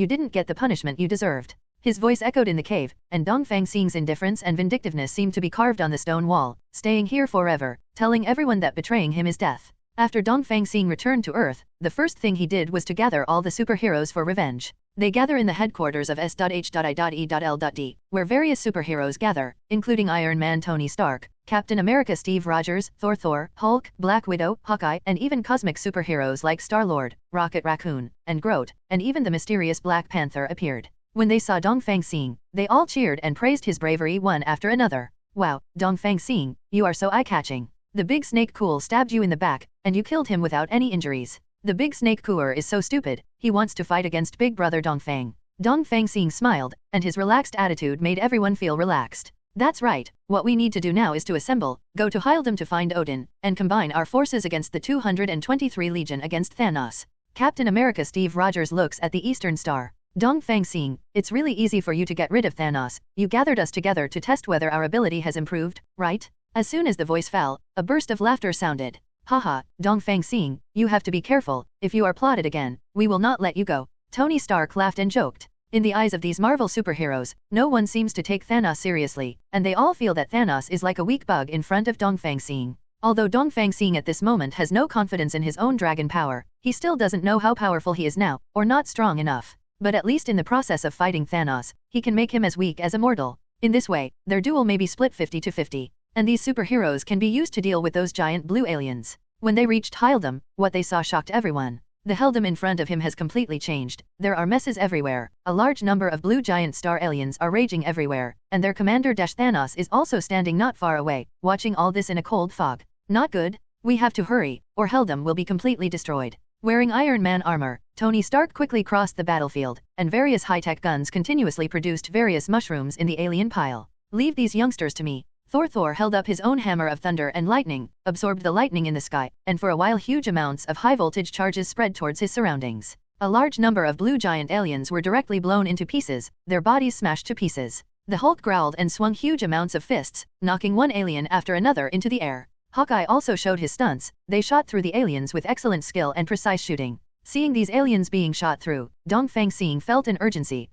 you didn't get the punishment you deserved. His voice echoed in the cave, and Dongfang Xing's indifference and vindictiveness seemed to be carved on the stone wall, staying here forever, telling everyone that betraying him is death. After Dongfang Xing returned to Earth, the first thing he did was to gather all the superheroes for revenge. They gather in the headquarters of S.H.I.E.L.D., where various superheroes gather, including Iron Man Tony Stark, Captain America Steve Rogers, Thor, Hulk, Black Widow, Hawkeye, and even cosmic superheroes like Star-Lord, Rocket Raccoon, and Groot, and even the mysterious Black Panther appeared. When they saw Dongfang Xing, they all cheered and praised his bravery one after another. Wow, Dongfang Xing, you are so eye-catching. The big snake cool stabbed you in the back, and you killed him without any injuries. The big snake cooler is so stupid, he wants to fight against big brother Dongfang. Dongfang Xing smiled, and his relaxed attitude made everyone feel relaxed. That's right, what we need to do now is to assemble, go to Hyldum to find Odin, and combine our forces against the 223 Legion against Thanos. Captain America Steve Rogers looks at the Eastern Star. Dongfang Xing, it's really easy for you to get rid of Thanos. You gathered us together to test whether our ability has improved, right? As soon as the voice fell, a burst of laughter sounded. Haha, Dongfang Xing, you have to be careful. If you are plotted again, we will not let you go. Tony Stark laughed and joked. In the eyes of these Marvel superheroes, no one seems to take Thanos seriously, and they all feel that Thanos is like a weak bug in front of Dongfang Xing. Although Dongfang Xing at this moment has no confidence in his own dragon power, he still doesn't know how powerful he is now, or not strong enough. But at least in the process of fighting Thanos, he can make him as weak as a mortal. In this way, their duel may be split 50-50. And these superheroes can be used to deal with those giant blue aliens. When they reached Hyldum, what they saw shocked everyone. The Hyldum in front of him has completely changed. There are messes everywhere. A large number of blue giant star aliens are raging everywhere, and their commander Thanos is also standing not far away, watching all this in a cold fog. Not good. We have to hurry, or Hyldum will be completely destroyed. Wearing Iron Man armor, Tony Stark quickly crossed the battlefield, and various high-tech guns continuously produced various mushrooms in the alien pile. Leave these youngsters to me. Thor held up his own hammer of thunder and lightning, absorbed the lightning in the sky, and for a while huge amounts of high-voltage charges spread towards his surroundings. A large number of blue giant aliens were directly blown into pieces, their bodies smashed to pieces. The Hulk growled and swung huge amounts of fists, knocking one alien after another into the air. Hawkeye also showed his stunts. They shot through the aliens with excellent skill and precise shooting. Seeing these aliens being shot through, Dongfang Xing felt an urgency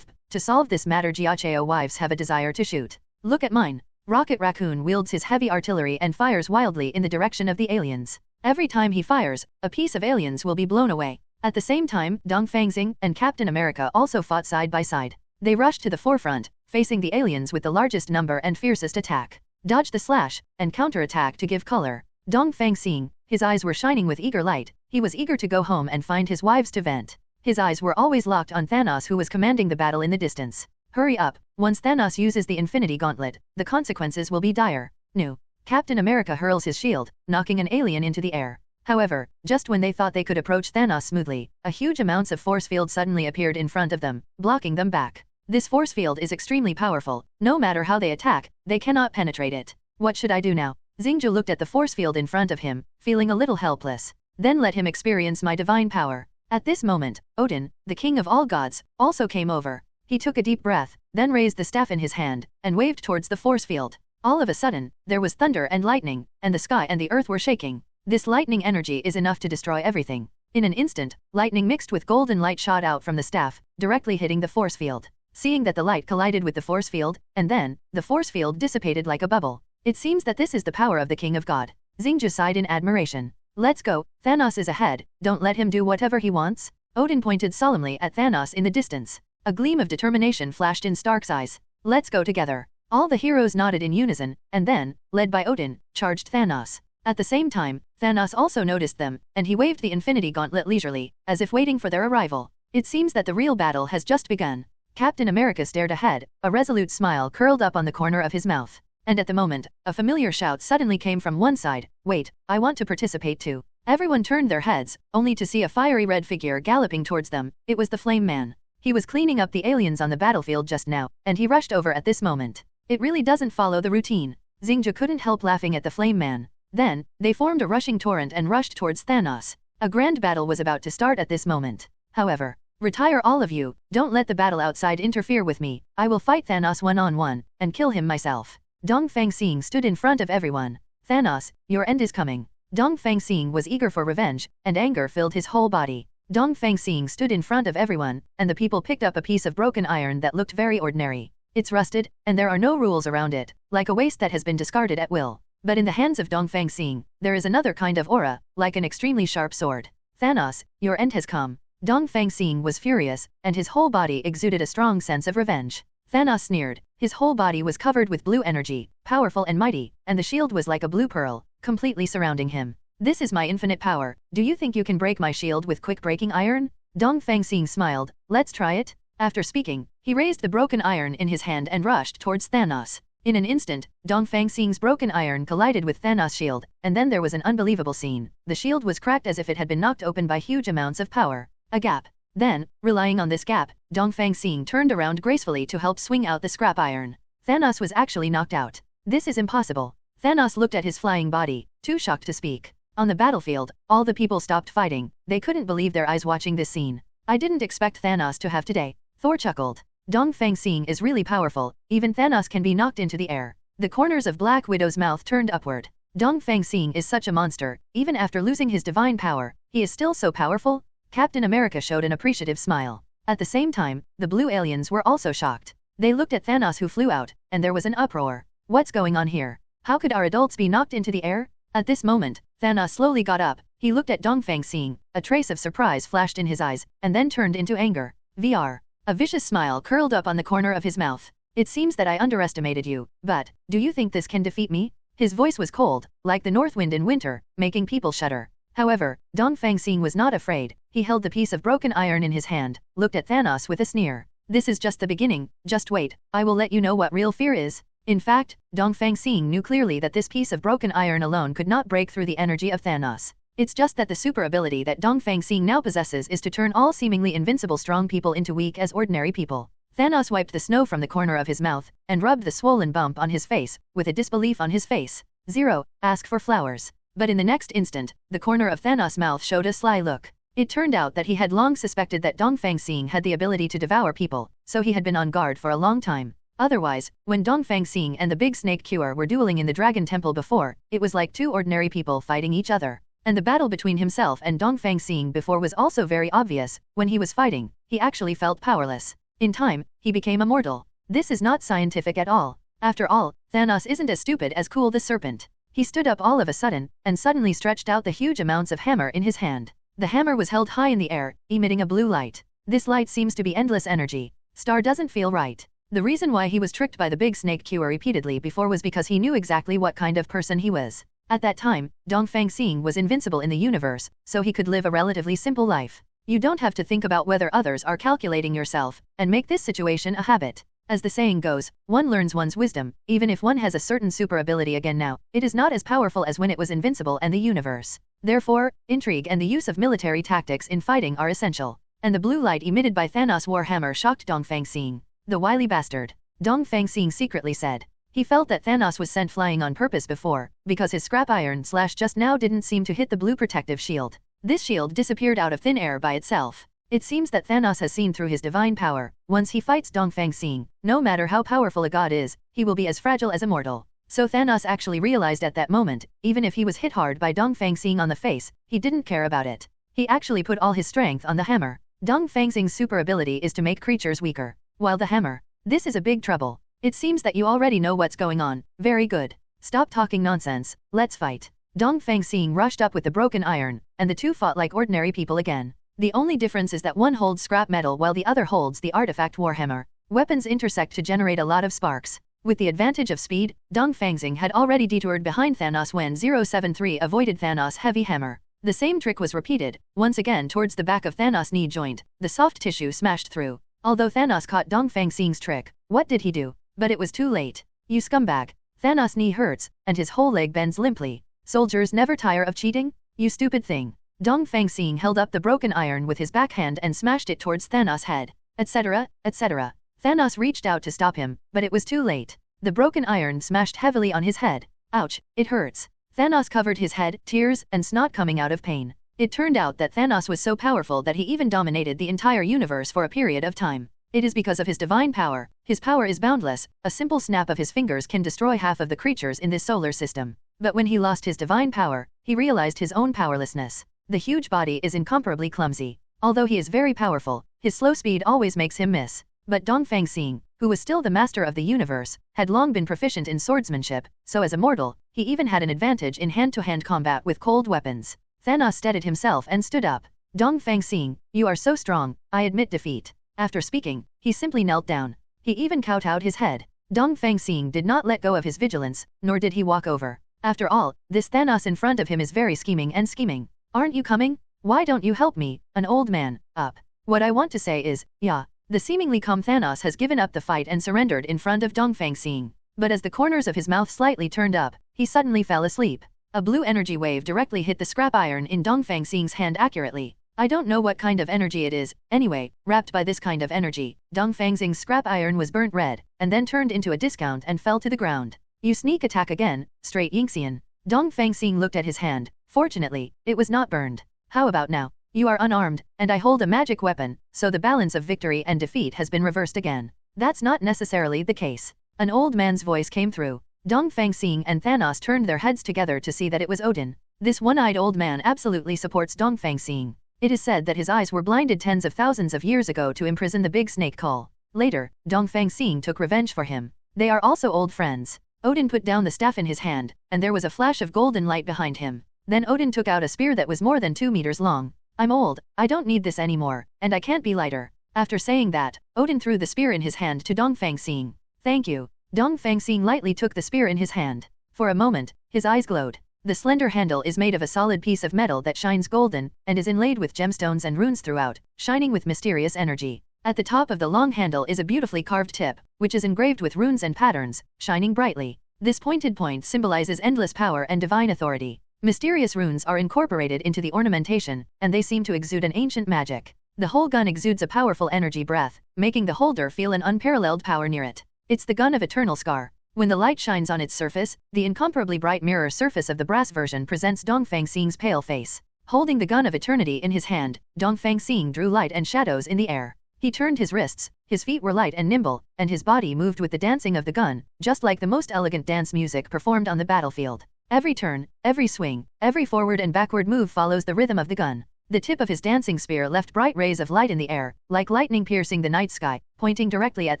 to solve this matter. Jiacheo wives have a desire to shoot. Look at mine. Rocket Raccoon wields his heavy artillery and fires wildly in the direction of the aliens. Every time he fires, a piece of aliens will be blown away. At the same time, Dongfang Xing and Captain America also fought side by side. They rushed to the forefront, facing the aliens with the largest number and fiercest attack. Dodge the slash, and counterattack to give color. Dongfang Xing, his eyes were shining with eager light. He was eager to go home and find his wives to vent. His eyes were always locked on Thanos, who was commanding the battle in the distance. Hurry up, once Thanos uses the Infinity Gauntlet, the consequences will be dire. No. Captain America hurls his shield, knocking an alien into the air. However, just when they thought they could approach Thanos smoothly, a huge amounts of force field suddenly appeared in front of them, blocking them back. This force field is extremely powerful. No matter how they attack, they cannot penetrate it. What should I do now? Xingju looked at the force field in front of him, feeling a little helpless. Then let him experience my divine power. At this moment, Odin, the king of all gods, also came over. He took a deep breath, then raised the staff in his hand, and waved towards the force field. All of a sudden, there was thunder and lightning, and the sky and the earth were shaking. This lightning energy is enough to destroy everything. In an instant, lightning mixed with golden light shot out from the staff, directly hitting the force field. Seeing that the light collided with the force field, and then, the force field dissipated like a bubble. It seems that this is the power of the King of God. Xingju sighed in admiration. Let's go, Thanos is ahead, don't let him do whatever he wants. Odin pointed solemnly at Thanos in the distance. A gleam of determination flashed in Stark's eyes. Let's go together. All the heroes nodded in unison, and then, led by Odin, charged Thanos. At the same time, Thanos also noticed them, and he waved the Infinity Gauntlet leisurely, as if waiting for their arrival. It seems that the real battle has just begun. Captain America stared ahead, a resolute smile curled up on the corner of his mouth. And at the moment, a familiar shout suddenly came from one side, "Wait, I want to participate too." Everyone turned their heads, only to see a fiery red figure galloping towards them. It was the Flame Man. He was cleaning up the aliens on the battlefield just now, and he rushed over at this moment. It really doesn't follow the routine. Xingja couldn't help laughing at the Flame Man. Then, they formed a rushing torrent and rushed towards Thanos. A grand battle was about to start at this moment. However, "Retire all of you, don't let the battle outside interfere with me, I will fight Thanos one-on-one, and kill him myself." Dongfang Xing stood in front of everyone. "Thanos, your end is coming." Dongfang Xing was eager for revenge, and anger filled his whole body. Dongfang Xing stood in front of everyone, and the people picked up a piece of broken iron that looked very ordinary. It's rusted, and there are no rules around it, like a waste that has been discarded at will. But in the hands of Dongfang Xing, there is another kind of aura, like an extremely sharp sword. "Thanos, your end has come." Dongfang Xing was furious, and his whole body exuded a strong sense of revenge. Thanos sneered. His whole body was covered with blue energy, powerful and mighty, and the shield was like a blue pearl, completely surrounding him. "This is my infinite power. Do you think you can break my shield with quick breaking iron?" Dongfang Xing smiled. "Let's try it." After speaking, he raised the broken iron in his hand and rushed towards Thanos. In an instant, Dongfang Xing's broken iron collided with Thanos' shield, and then there was an unbelievable scene. The shield was cracked as if it had been knocked open by huge amounts of power. A gap. Then, relying on this gap, Dongfang Xing turned around gracefully to help swing out the scrap iron. Thanos was actually knocked out. "This is impossible." Thanos looked at his flying body, too shocked to speak. On the battlefield, all the people stopped fighting. They couldn't believe their eyes watching this scene. "I didn't expect Thanos to have today." Thor chuckled. Dongfang Xing is really powerful, even Thanos can be knocked into the air. The corners of Black Widow's mouth turned upward. Dongfang Xing is such a monster, even after losing his divine power, he is still so powerful? Captain America showed an appreciative smile. At the same time, the blue aliens were also shocked. They looked at Thanos who flew out, and there was an uproar. "What's going on here? How could our adults be knocked into the air?" At this moment, Thanos slowly got up. He looked at Dongfang Xing, a trace of surprise flashed in his eyes, and then turned into anger. "VR." A vicious smile curled up on the corner of his mouth. "It seems that I underestimated you, but, do you think this can defeat me?" His voice was cold, like the north wind in winter, making people shudder. However, Dongfang Xing was not afraid. He held the piece of broken iron in his hand, looked at Thanos with a sneer. "This is just the beginning, just wait, I will let you know what real fear is." In fact, Dongfang Xing knew clearly that this piece of broken iron alone could not break through the energy of Thanos. It's just that the super ability that Dongfang Xing now possesses is to turn all seemingly invincible strong people into weak as ordinary people. Thanos wiped the snow from the corner of his mouth, and rubbed the swollen bump on his face, with a disbelief on his face. "Zero, ask for flowers." But in the next instant, the corner of Thanos' mouth showed a sly look. It turned out that he had long suspected that Dongfang Xing had the ability to devour people, so he had been on guard for a long time. Otherwise, when Dongfang Xing and the Big Snake Cure were dueling in the Dragon Temple before, it was like two ordinary people fighting each other. And the battle between himself and Dongfang Xing before was also very obvious. When he was fighting, he actually felt powerless. In time, he became immortal. This is not scientific at all. After all, Thanos isn't as stupid as Cool the Serpent. He stood up all of a sudden, and suddenly stretched out the huge amounts of hammer in his hand. The hammer was held high in the air, emitting a blue light. This light seems to be endless energy. Star doesn't feel right. The reason why he was tricked by the Big Snake Cure repeatedly before was because he knew exactly what kind of person he was. At that time, Dongfang Xing was invincible in the universe, so he could live a relatively simple life. You don't have to think about whether others are calculating yourself, and make this situation a habit. As the saying goes, one learns one's wisdom, even if one has a certain super ability again now, it is not as powerful as when it was invincible and the universe. Therefore, intrigue and the use of military tactics in fighting are essential. And the blue light emitted by Thanos' war hammer shocked Dongfang Xing. "The wily bastard," Dongfang Xing secretly said. He felt that Thanos was sent flying on purpose before, because his scrap iron slash just now didn't seem to hit the blue protective shield. This shield disappeared out of thin air by itself. It seems that Thanos has seen through his divine power. Once he fights Dongfang Xing, no matter how powerful a god is, he will be as fragile as a mortal. So Thanos actually realized at that moment, even if he was hit hard by Dongfang Xing on the face, he didn't care about it. He actually put all his strength on the hammer. Dongfang Xing's super ability is to make creatures weaker, while the hammer. This is a big trouble. It seems that you already know what's going on. Very good. Stop talking nonsense, let's fight. Dongfang Xing rushed up with the broken iron, and the two fought like ordinary people again. The only difference is that one holds scrap metal while the other holds the artifact warhammer. Weapons intersect to generate a lot of sparks. With the advantage of speed, Dongfang Xing had already detoured behind Thanos when 073 avoided Thanos' heavy hammer. The same trick was repeated, once again towards the back of Thanos' knee joint, the soft tissue smashed through. Although Thanos caught Dongfang Xing's trick, what did he do? But it was too late. You scumbag. Thanos' knee hurts, and his whole leg bends limply. Soldiers never tire of cheating? You stupid thing. Dongfang Xing held up the broken iron with his backhand and smashed it towards Thanos' head, etc., etc. Thanos reached out to stop him, but it was too late. The broken iron smashed heavily on his head. Ouch, it hurts. Thanos covered his head, tears and snot coming out of pain. It turned out that Thanos was so powerful that he even dominated the entire universe for a period of time. It is because of his divine power. His power is boundless. A simple snap of his fingers can destroy half of the creatures in this solar system. But when he lost his divine power, he realized his own powerlessness. The huge body is incomparably clumsy. Although he is very powerful, his slow speed always makes him miss. But Dongfang Xing, who was still the master of the universe, had long been proficient in swordsmanship, so as a mortal, he even had an advantage in hand-to-hand combat with cold weapons. Thanos steadied himself and stood up. Dongfang Xing, you are so strong, I admit defeat. After speaking, he simply knelt down. He even kowtowed his head. Dongfang Xing did not let go of his vigilance, nor did he walk over. After all, this Thanos in front of him is very scheming and scheming. Aren't you coming? Why don't you help me, an old man, up? What I want to say is, yeah. The seemingly calm Thanos has given up the fight and surrendered in front of Dongfang Xing. But as the corners of his mouth slightly turned up, he suddenly fell asleep. A blue energy wave directly hit the scrap iron in Dongfang Xing's hand accurately. I don't know what kind of energy it is, anyway, wrapped by this kind of energy, Dongfang Xing's scrap iron was burnt red, and then turned into a discount and fell to the ground. You sneak attack again, straight Yingxian. Dongfang Xing looked at his hand. Fortunately, it was not burned. How about now? You are unarmed, and I hold a magic weapon, so the balance of victory and defeat has been reversed again. That's not necessarily the case. An old man's voice came through. Dongfang Xing and Thanos turned their heads together to see that it was Odin. This one-eyed old man absolutely supports Dongfang Xing. It is said that his eyes were blinded tens of thousands of years ago to imprison the big snake Kull. Later, Dongfang Xing took revenge for him. They are also old friends. Odin put down the staff in his hand, and there was a flash of golden light behind him. Then Odin took out a spear that was more than 2 meters long. I'm old, I don't need this anymore, and I can't be lighter. After saying that, Odin threw the spear in his hand to Dongfang Xing. Thank you. Dongfang Xing lightly took the spear in his hand. For a moment, his eyes glowed. The slender handle is made of a solid piece of metal that shines golden, and is inlaid with gemstones and runes throughout, shining with mysterious energy. At the top of the long handle is a beautifully carved tip, which is engraved with runes and patterns, shining brightly. This pointed point symbolizes endless power and divine authority. Mysterious runes are incorporated into the ornamentation, and they seem to exude an ancient magic. The whole gun exudes a powerful energy breath, making the holder feel an unparalleled power near it. It's the gun of eternal scar. When the light shines on its surface, the incomparably bright mirror surface of the brass version presents Dongfang Xing's pale face. Holding the gun of eternity in his hand, Dongfang Xing drew light and shadows in the air. He turned his wrists, his feet were light and nimble, and his body moved with the dancing of the gun, just like the most elegant dance music performed on the battlefield. Every turn, every swing, every forward and backward move follows the rhythm of the gun. The tip of his dancing spear left bright rays of light in the air, like lightning piercing the night sky, pointing directly at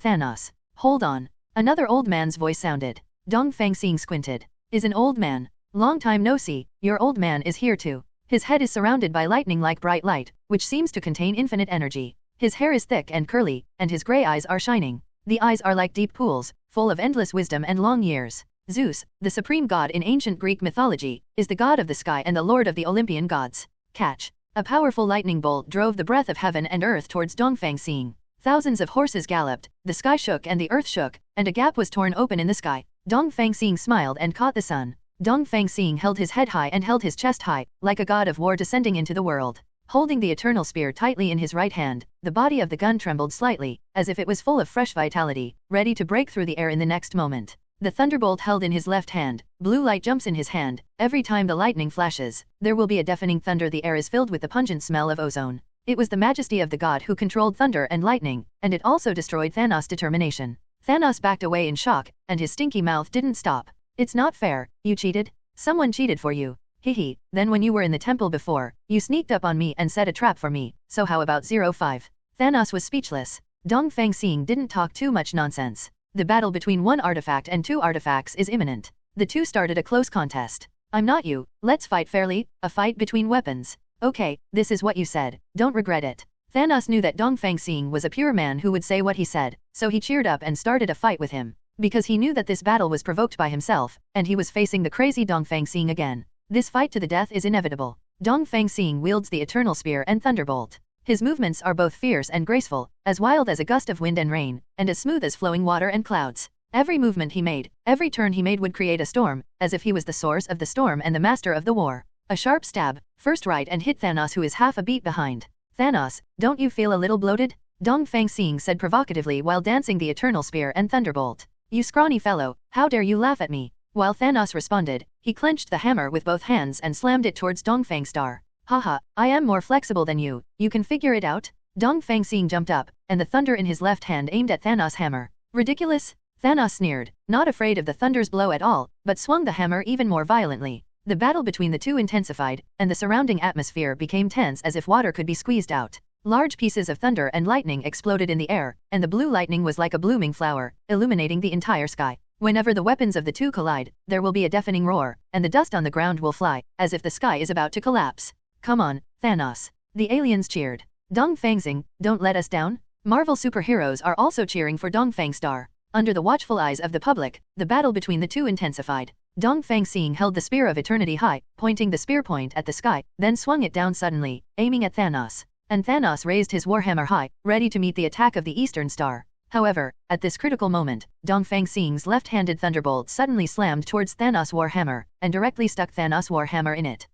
Thanos. Hold on. Another old man's voice sounded. Dongfang Xing squinted. Is an old man. Long time no see, your old man is here too. His head is surrounded by lightning-like bright light, which seems to contain infinite energy. His hair is thick and curly, and his gray eyes are shining. The eyes are like deep pools, full of endless wisdom and long years. Zeus, the supreme god in ancient Greek mythology, is the god of the sky and the lord of the Olympian gods. Catch. A powerful lightning bolt drove the breath of heaven and earth towards Dongfang Xing. Thousands of horses galloped, the sky shook and the earth shook, and a gap was torn open in the sky. Dongfang Xing smiled and caught the sun. Dongfang Xing held his head high and held his chest high, like a god of war descending into the world. Holding the eternal spear tightly in his right hand, the body of the gun trembled slightly, as if it was full of fresh vitality, ready to break through the air in the next moment. The thunderbolt held in his left hand, blue light jumps in his hand. Every time the lightning flashes, there will be a deafening thunder. The air is filled with the pungent smell of ozone. It was the majesty of the god who controlled thunder and lightning, and it also destroyed Thanos' determination. Thanos backed away in shock, and his stinky mouth didn't stop. It's not fair, you cheated? Someone cheated for you. Hehe, then when you were in the temple before, you sneaked up on me and set a trap for me, so how about 05? Thanos was speechless. Dongfang Xing didn't talk too much nonsense. The battle between 1 artifact and 2 artifacts is imminent. The two started a close contest. I'm not you, let's fight fairly, a fight between weapons. Okay, this is what you said, don't regret it. Thanos knew that Dongfang Xing was a pure man who would say what he said, so he cheered up and started a fight with him. because he knew that this battle was provoked by himself, and he was facing the crazy Dongfang Xing again. This fight to the death is inevitable. Dongfang Xing wields the Eternal Spear and Thunderbolt. His movements are both fierce and graceful, as wild as a gust of wind and rain, and as smooth as flowing water and clouds. Every movement he made, every turn he made would create a storm, as if he was the source of the storm and the master of the war. A sharp stab, first right and hit Thanos, who is half a beat behind. Thanos, don't you feel a little bloated? Dongfang Xing said provocatively while dancing the Eternal Spear and Thunderbolt. You scrawny fellow, how dare you laugh at me? While Thanos responded, he clenched the hammer with both hands and slammed it towards Dongfang Star. Haha, I am more flexible than you can figure it out? Dongfang Xing jumped up, and the thunder in his left hand aimed at Thanos' hammer. Ridiculous? Thanos sneered, not afraid of the thunder's blow at all, but swung the hammer even more violently. The battle between the two intensified, and the surrounding atmosphere became tense as if water could be squeezed out. Large pieces of thunder and lightning exploded in the air, and the blue lightning was like a blooming flower, illuminating the entire sky. Whenever the weapons of the two collide, there will be a deafening roar, and the dust on the ground will fly, as if the sky is about to collapse. Come on, Thanos. The aliens cheered. Dongfang Xing, don't let us down? Marvel superheroes are also cheering for Dongfang Star. Under the watchful eyes of the public, the battle between the two intensified. Dongfang Xing held the Spear of Eternity high, pointing the spear point at the sky, then swung it down suddenly, aiming at Thanos. And Thanos raised his warhammer high, ready to meet the attack of the Eastern Star. However, at this critical moment, Dongfang Xing's left-handed thunderbolt suddenly slammed towards Thanos' warhammer, and directly stuck Thanos' warhammer in it.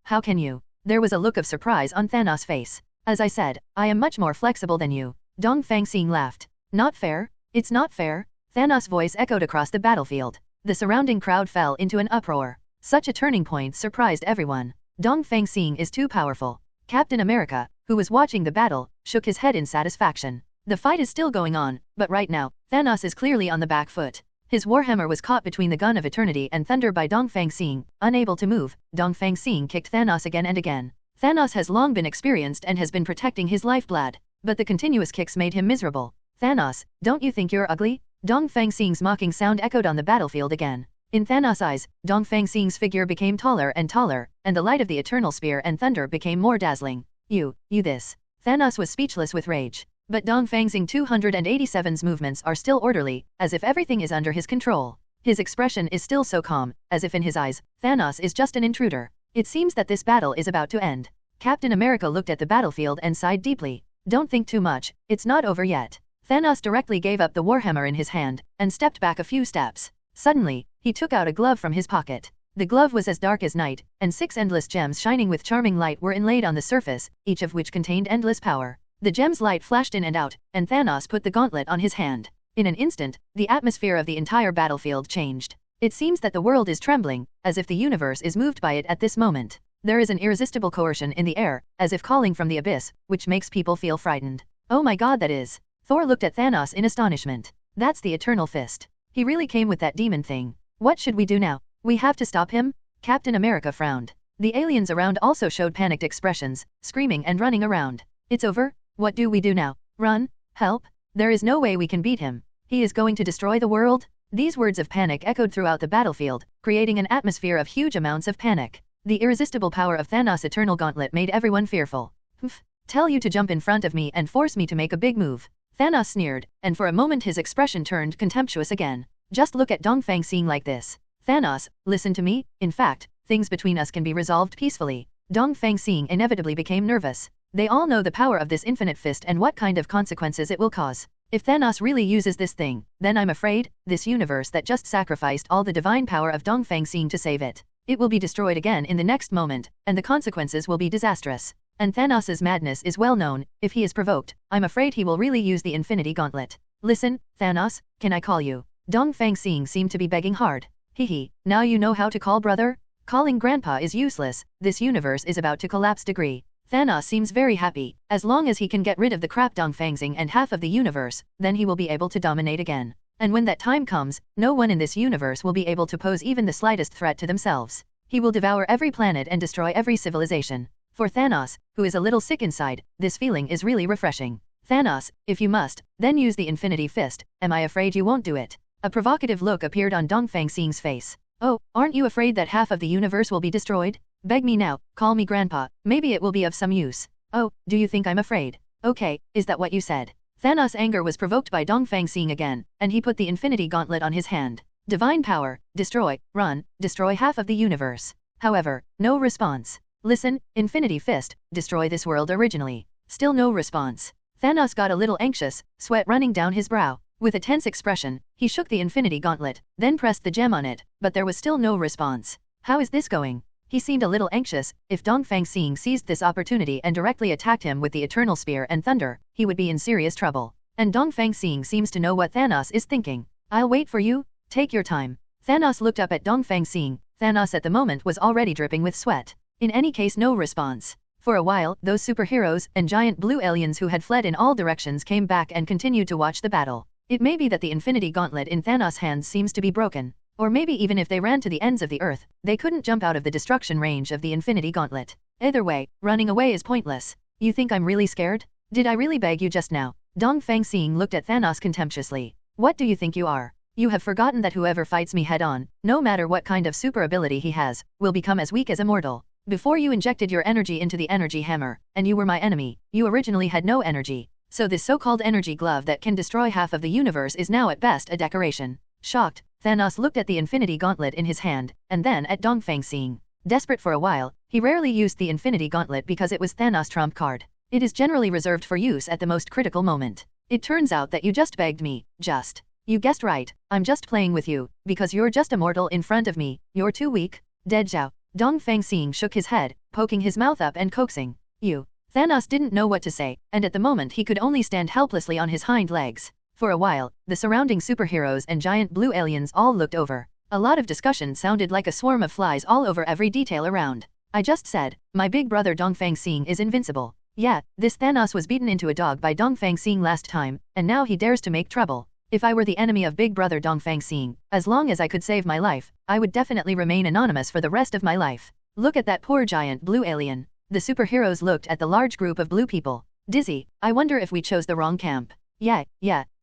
How can you? There was a look of surprise on Thanos' face. As I said, I am much more flexible than you. Dongfang Xing laughed. Not fair? It's not fair? Thanos' voice echoed across the battlefield. The surrounding crowd fell into an uproar. Such a turning point surprised everyone. Dongfang Xing is too powerful. Captain America, who was watching the battle, shook his head in satisfaction. The fight is still going on, but right now, Thanos is clearly on the back foot. His warhammer was caught between the gun of eternity and thunder by Dongfang Xing. Unable to move, Dongfang Xing kicked Thanos again and again. Thanos has long been experienced and has been protecting his lifeblood, but the continuous kicks made him miserable. Thanos, don't you think you're ugly? Dongfang Xing's mocking sound echoed on the battlefield again. In Thanos' eyes, Dongfang Xing's figure became taller and taller, and the light of the Eternal Spear and thunder became more dazzling. You this. Thanos was speechless with rage. But Dongfang Xing 287's movements are still orderly, as if everything is under his control. His expression is still so calm, as if in his eyes, Thanos is just an intruder. It seems that this battle is about to end. Captain America looked at the battlefield and sighed deeply. Don't think too much, it's not over yet. Thanos directly gave up the warhammer in his hand, and stepped back a few steps. Suddenly, he took out a glove from his pocket. The glove was as dark as night, and 6 endless gems shining with charming light were inlaid on the surface, each of which contained endless power. The gem's light flashed in and out, and Thanos put the gauntlet on his hand. In an instant, the atmosphere of the entire battlefield changed. It seems that the world is trembling, as if the universe is moved by it at this moment. There is an irresistible coercion in the air, as if calling from the abyss, which makes people feel frightened. Oh my god, that is. Thor looked at Thanos in astonishment. That's the Eternal Fist. He really came with that demon thing. What should we do now? We have to stop him? Captain America frowned. The aliens around also showed panicked expressions, screaming and running around. It's over? What do we do now? Run? Help? There is no way we can beat him. He is going to destroy the world? These words of panic echoed throughout the battlefield, creating an atmosphere of huge amounts of panic. The irresistible power of Thanos' eternal gauntlet made everyone fearful. Tell you to jump in front of me and force me to make a big move. Thanos sneered, and for a moment his expression turned contemptuous again. Just look at Dongfang Xing like this. Thanos, listen to me, in fact, things between us can be resolved peacefully. Dongfang Xing inevitably became nervous. They all know the power of this infinite fist and what kind of consequences it will cause. If Thanos really uses this thing, then I'm afraid, this universe that just sacrificed all the divine power of Dongfang Xing to save it, it will be destroyed again in the next moment, and the consequences will be disastrous. And Thanos' madness is well known. If he is provoked, I'm afraid he will really use the Infinity Gauntlet. Listen, Thanos, can I call you? Dongfang Xing seemed to be begging hard. Hehe, now you know how to call brother? Calling grandpa is useless, this universe is about to collapse. Degree. Thanos seems very happy. As long as he can get rid of the crap Dongfang Xing and half of the universe, then he will be able to dominate again. And when that time comes, no one in this universe will be able to pose even the slightest threat to themselves. He will devour every planet and destroy every civilization. For Thanos, who is a little sick inside, this feeling is really refreshing. Thanos, if you must, then use the Infinity Fist. Am I afraid you won't do it? A provocative look appeared on Dongfang Xing's face. Oh, aren't you afraid that half of the universe will be destroyed? Beg me now, call me grandpa, maybe it will be of some use. Oh, do you think I'm afraid? Okay, is that what you said? Thanos' anger was provoked by Dongfang Xing again, and he put the Infinity Gauntlet on his hand. Divine power, destroy, run, destroy half of the universe. However, no response. Listen, Infinity Fist, destroy this world originally. Still no response. Thanos got a little anxious, sweat running down his brow. With a tense expression, he shook the Infinity Gauntlet, then pressed the gem on it, but there was still no response. How is this going? He seemed a little anxious. If Dongfang Xing seized this opportunity and directly attacked him with the Eternal Spear and Thunder, he would be in serious trouble. And Dongfang Xing seems to know what Thanos is thinking. I'll wait for you, take your time. Thanos looked up at Dongfang Xing. Thanos at the moment was already dripping with sweat. In any case, no response. For a while, those superheroes and giant blue aliens who had fled in all directions came back and continued to watch the battle. It may be that the Infinity Gauntlet in Thanos' hands seems to be broken. Or maybe even if they ran to the ends of the earth, they couldn't jump out of the destruction range of the Infinity Gauntlet. Either way, running away is pointless. You think I'm really scared? Did I really beg you just now? Dongfang Xing looked at Thanos contemptuously. What do you think you are? You have forgotten that whoever fights me head-on, no matter what kind of super ability he has, will become as weak as a mortal. Before you injected your energy into the energy hammer, and you were my enemy, you originally had no energy. So this so-called energy glove that can destroy half of the universe is now at best a decoration. Shocked, Thanos looked at the Infinity Gauntlet in his hand, and then at Dongfang Xing. Desperate for a while, he rarely used the Infinity Gauntlet because it was Thanos' trump card. It is generally reserved for use at the most critical moment. It turns out that you just begged me, just. You guessed right, I'm just playing with you, because you're just a mortal in front of me, you're too weak. Dead Zhao. Dongfang Xing shook his head, poking his mouth up and coaxing. You. Thanos didn't know what to say, and at the moment he could only stand helplessly on his hind legs. For a while, the surrounding superheroes and giant blue aliens all looked over. A lot of discussion sounded like a swarm of flies all over every detail around. I just said, my big brother Dongfang Xing is invincible. Yeah, this Thanos was beaten into a dog by Dongfang Xing last time, and now he dares to make trouble. If I were the enemy of big brother Dongfang Xing, as long as I could save my life, I would definitely remain anonymous for the rest of my life. Look at that poor giant blue alien. The superheroes looked at the large group of blue people. Dizzy, I wonder if we chose the wrong camp. Yeah,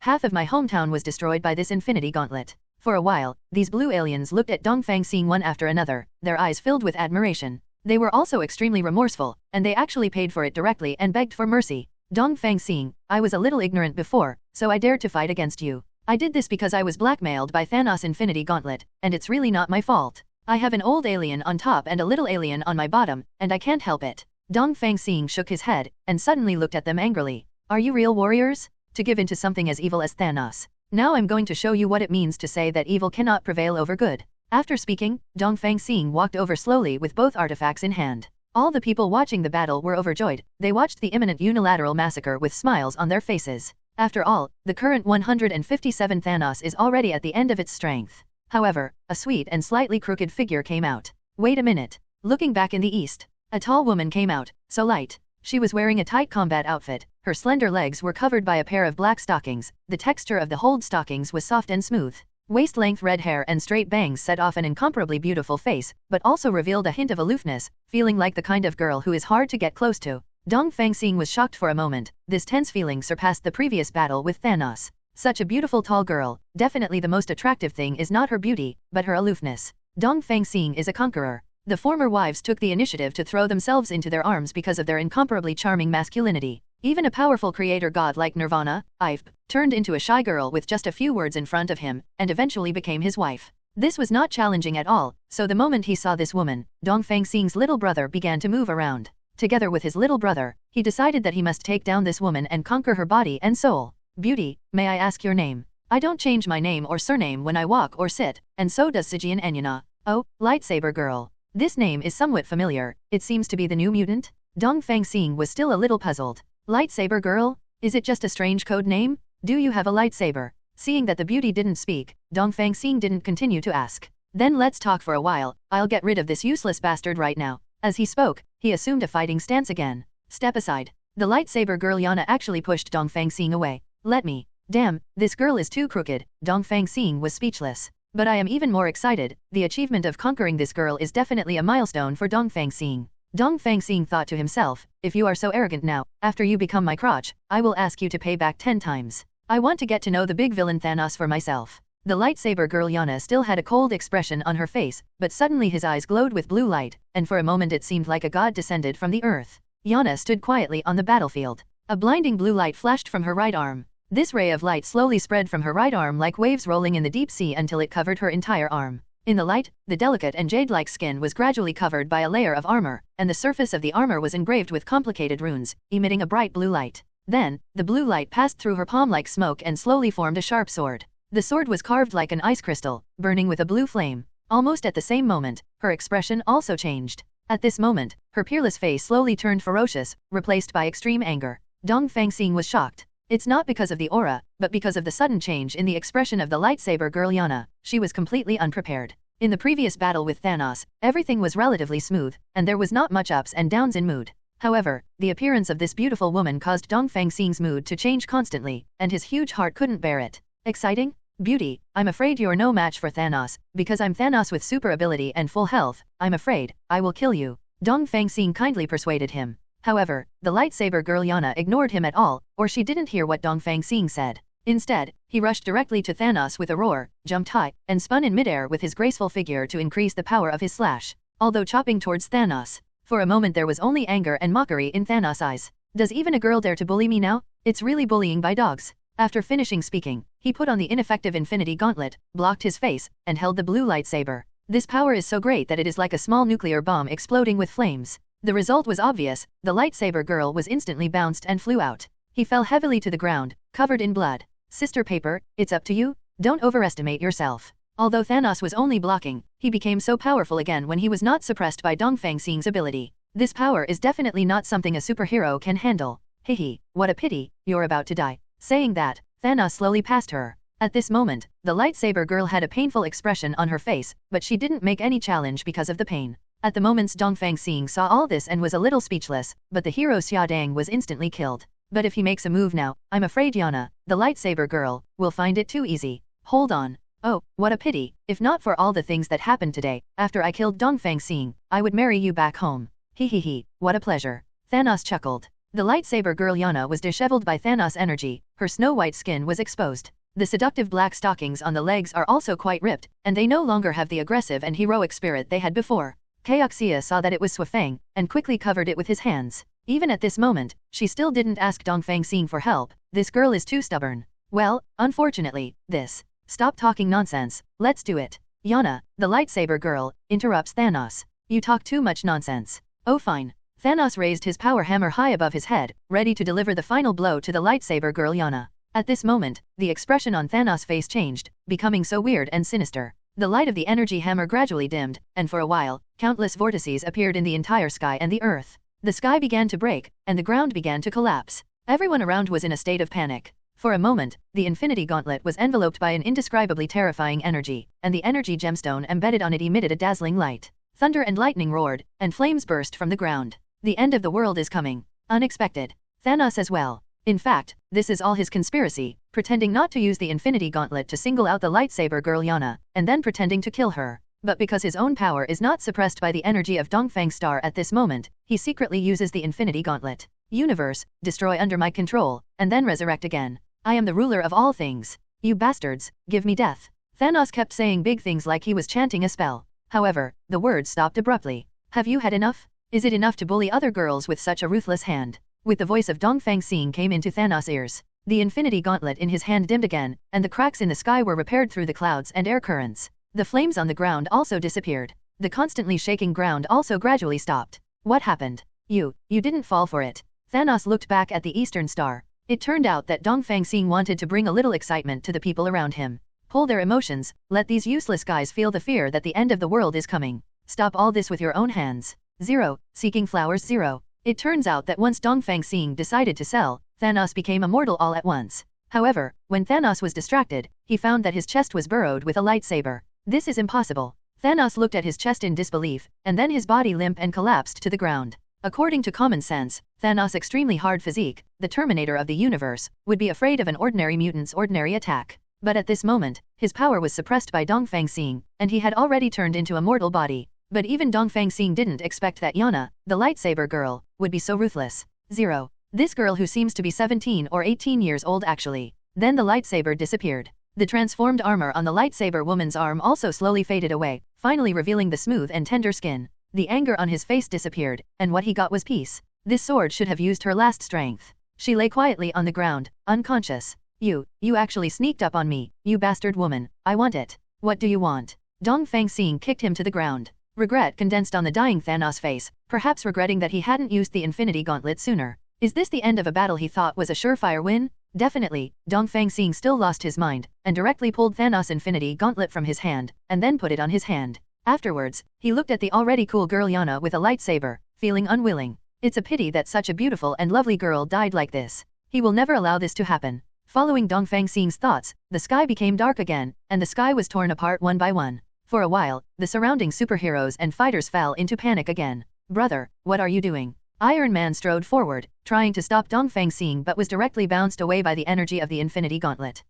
half of my hometown was destroyed by this Infinity Gauntlet. For a while, these blue aliens looked at Dongfang Xing one after another, their eyes filled with admiration. They were also extremely remorseful, and they actually paid for it directly and begged for mercy. Dongfang Xing, I was a little ignorant before, so I dared to fight against you. I did this because I was blackmailed by Thanos' Infinity Gauntlet, and it's really not my fault. I have an old alien on top and a little alien on my bottom, and I can't help it. Dongfang Xing shook his head, and suddenly looked at them angrily. Are you real warriors? To give in to something as evil as Thanos. Now I'm going to show you what it means to say that evil cannot prevail over good. After speaking, Dongfang Xing walked over slowly with both artifacts in hand. All the people watching the battle were overjoyed. They watched the imminent unilateral massacre with smiles on their faces. After all, the current 157 Thanos is already at the end of its strength. However, a sweet and slightly crooked figure came out. Wait a minute. Looking back in the east, a tall woman came out, so light. She was wearing a tight combat outfit. Her slender legs were covered by a pair of black stockings. The texture of the holed stockings was soft and smooth. Waist-length red hair and straight bangs set off an incomparably beautiful face, but also revealed a hint of aloofness, feeling like the kind of girl who is hard to get close to. Dongfang Xing was shocked for a moment. This tense feeling surpassed the previous battle with Thanos. Such a beautiful tall girl, definitely the most attractive thing is not her beauty, but her aloofness. Dongfang Xing is a conqueror. The former wives took the initiative to throw themselves into their arms because of their incomparably charming masculinity. Even a powerful creator god like Nirvana, Ive, turned into a shy girl with just a few words in front of him, and eventually became his wife. This was not challenging at all, so the moment he saw this woman, Dongfang Xing's little brother began to move around. Together with his little brother, he decided that he must take down this woman and conquer her body and soul. Beauty, may I ask your name? I don't change my name or surname when I walk or sit, and so does Sijian Enyana. Oh, lightsaber girl. This name is somewhat familiar, it seems to be the new mutant? Dongfang Xing was still a little puzzled. Lightsaber girl? Is it just a strange code name? Do you have a lightsaber? Seeing that the beauty didn't speak, Dongfang Xing didn't continue to ask. Then let's talk for a while, I'll get rid of this useless bastard right now. As he spoke, he assumed a fighting stance again. Step aside. The lightsaber girl Yana actually pushed Dongfang Xing away. Let me. Damn, this girl is too crooked. Dongfang Xing was speechless. But I am even more excited. The achievement of conquering this girl is definitely a milestone for Dongfang Xing. Dongfang Xing thought to himself, if you are so arrogant now, after you become my crotch, I will ask you to pay back 10 times. I want to get to know the big villain Thanos for myself. The lightsaber girl Yana still had a cold expression on her face, but suddenly his eyes glowed with blue light, and for a moment it seemed like a god descended from the earth. Yana stood quietly on the battlefield. A blinding blue light flashed from her right arm. This ray of light slowly spread from her right arm like waves rolling in the deep sea until it covered her entire arm. In the light, the delicate and jade-like skin was gradually covered by a layer of armor, and the surface of the armor was engraved with complicated runes, emitting a bright blue light. Then, the blue light passed through her palm like smoke and slowly formed a sharp sword. The sword was carved like an ice crystal, burning with a blue flame. Almost at the same moment, her expression also changed. At this moment, her peerless face slowly turned ferocious, replaced by extreme anger. Dongfang Xing was shocked. It's not because of the aura, but because of the sudden change in the expression of the lightsaber girl Yana. She was completely unprepared. In the previous battle with Thanos, everything was relatively smooth, and there was not much ups and downs in mood. However, the appearance of this beautiful woman caused Dongfang Xing's mood to change constantly, and his huge heart couldn't bear it. Exciting? Beauty, I'm afraid you're no match for Thanos, because I'm Thanos with super ability and full health. I'm afraid, I will kill you. Dongfang Xing kindly persuaded him. However, the lightsaber girl Yana ignored him at all, or she didn't hear what Dongfang Xing said. Instead, he rushed directly to Thanos with a roar, jumped high, and spun in midair with his graceful figure to increase the power of his slash. Although chopping towards Thanos, for a moment there was only anger and mockery in Thanos' eyes. Does even a girl dare to bully me now? It's really bullying by dogs. After finishing speaking, he put on the ineffective Infinity Gauntlet, blocked his face, and held the blue lightsaber. This power is so great that it is like a small nuclear bomb exploding with flames. The result was obvious, the lightsaber girl was instantly bounced and flew out. He fell heavily to the ground, covered in blood. Sister Paper, it's up to you? Don't overestimate yourself. Although Thanos was only blocking, he became so powerful again when he was not suppressed by Dongfang Xing's ability. This power is definitely not something a superhero can handle. Hehe, what a pity, you're about to die. Saying that, Thanos slowly passed her. At this moment, the lightsaber girl had a painful expression on her face, but she didn't make any challenge because of the pain. At the moment Dongfang Xing saw all this and was a little speechless, but the hero Xia Dang was instantly killed. But if he makes a move now, I'm afraid Yana, the lightsaber girl, will find it too easy. Hold on. Oh, what a pity. If not for all the things that happened today, after I killed Dongfang Xing, I would marry you back home. Hehehe, what a pleasure. Thanos chuckled. The lightsaber girl Yana was disheveled by Thanos' energy, her snow-white skin was exposed. The seductive black stockings on the legs are also quite ripped, and they no longer have the aggressive and heroic spirit they had before. Kaoxia saw that it was Swafang, and quickly covered it with his hands. Even at this moment, she still didn't ask Dongfang Xing for help. This girl is too stubborn. Well, unfortunately, this. Stop talking nonsense, let's do it. Yana, the lightsaber girl, interrupts Thanos. You talk too much nonsense. Oh fine. Thanos raised his power hammer high above his head, ready to deliver the final blow to the lightsaber girl Yana. At this moment, the expression on Thanos' face changed, becoming so weird and sinister. The light of the energy hammer gradually dimmed, and for a while, countless vortices appeared in the entire sky and the earth. The sky began to break, and the ground began to collapse. Everyone around was in a state of panic. For a moment, the Infinity Gauntlet was enveloped by an indescribably terrifying energy, and the energy gemstone embedded on it emitted a dazzling light. Thunder and lightning roared, and flames burst from the ground. The end of the world is coming. Unexpected. Thanos as well. In fact, this is all his conspiracy, pretending not to use the Infinity Gauntlet to single out the lightsaber girl Yana, and then pretending to kill her. But because his own power is not suppressed by the energy of Dongfang Star at this moment, he secretly uses the Infinity Gauntlet. Universe, destroy under my control, and then resurrect again. I am the ruler of all things. You bastards, give me death. Thanos kept saying big things like he was chanting a spell. However, the words stopped abruptly. Have you had enough? Is it enough to bully other girls with such a ruthless hand? With the voice of Dongfang Xing came into Thanos' ears. The Infinity Gauntlet in his hand dimmed again, and the cracks in the sky were repaired through the clouds and air currents. The flames on the ground also disappeared. The constantly shaking ground also gradually stopped. What happened? You didn't fall for it. Thanos looked back at the Eastern Star. It turned out that Dongfang Xing wanted to bring a little excitement to the people around him. Pull their emotions, let these useless guys feel the fear that the end of the world is coming. Stop all this with your own hands. 0. Seeking flowers 0. It turns out that once Dongfang Xing decided to sell, Thanos became immortal all at once. However, when Thanos was distracted, he found that his chest was burrowed with a lightsaber. This is impossible. Thanos looked at his chest in disbelief, and then his body limp and collapsed to the ground. According to common sense, Thanos' extremely hard physique, the Terminator of the universe, would be afraid of an ordinary mutant's ordinary attack. But at this moment, his power was suppressed by Dongfang Xing, and he had already turned into a mortal body. But even Dongfang Xing didn't expect that Yana, the lightsaber girl, would be so ruthless. 0. This girl who seems to be 17 or 18 years old actually. Then the lightsaber disappeared. The transformed armor on the lightsaber woman's arm also slowly faded away, finally revealing the smooth and tender skin. The anger on his face disappeared, and what he got was peace. This sword should have used her last strength. She lay quietly on the ground, unconscious. You actually sneaked up on me, you bastard woman, I want it. What do you want? Dongfang Xing kicked him to the ground. Regret condensed on the dying Thanos' face, perhaps regretting that he hadn't used the Infinity Gauntlet sooner. Is this the end of a battle he thought was a surefire win? Definitely. Dongfang Xing still lost his mind, and directly pulled Thanos' Infinity Gauntlet from his hand, and then put it on his hand. Afterwards, he looked at the already cool girl Yana with a lightsaber, feeling unwilling. It's a pity that such a beautiful and lovely girl died like this. He will never allow this to happen. Following Dongfang Xing's thoughts, the sky became dark again, and the sky was torn apart one by one. For a while, the surrounding superheroes and fighters fell into panic again. Brother, what are you doing? Iron Man strode forward, trying to stop Dongfang Xing but was directly bounced away by the energy of the Infinity Gauntlet.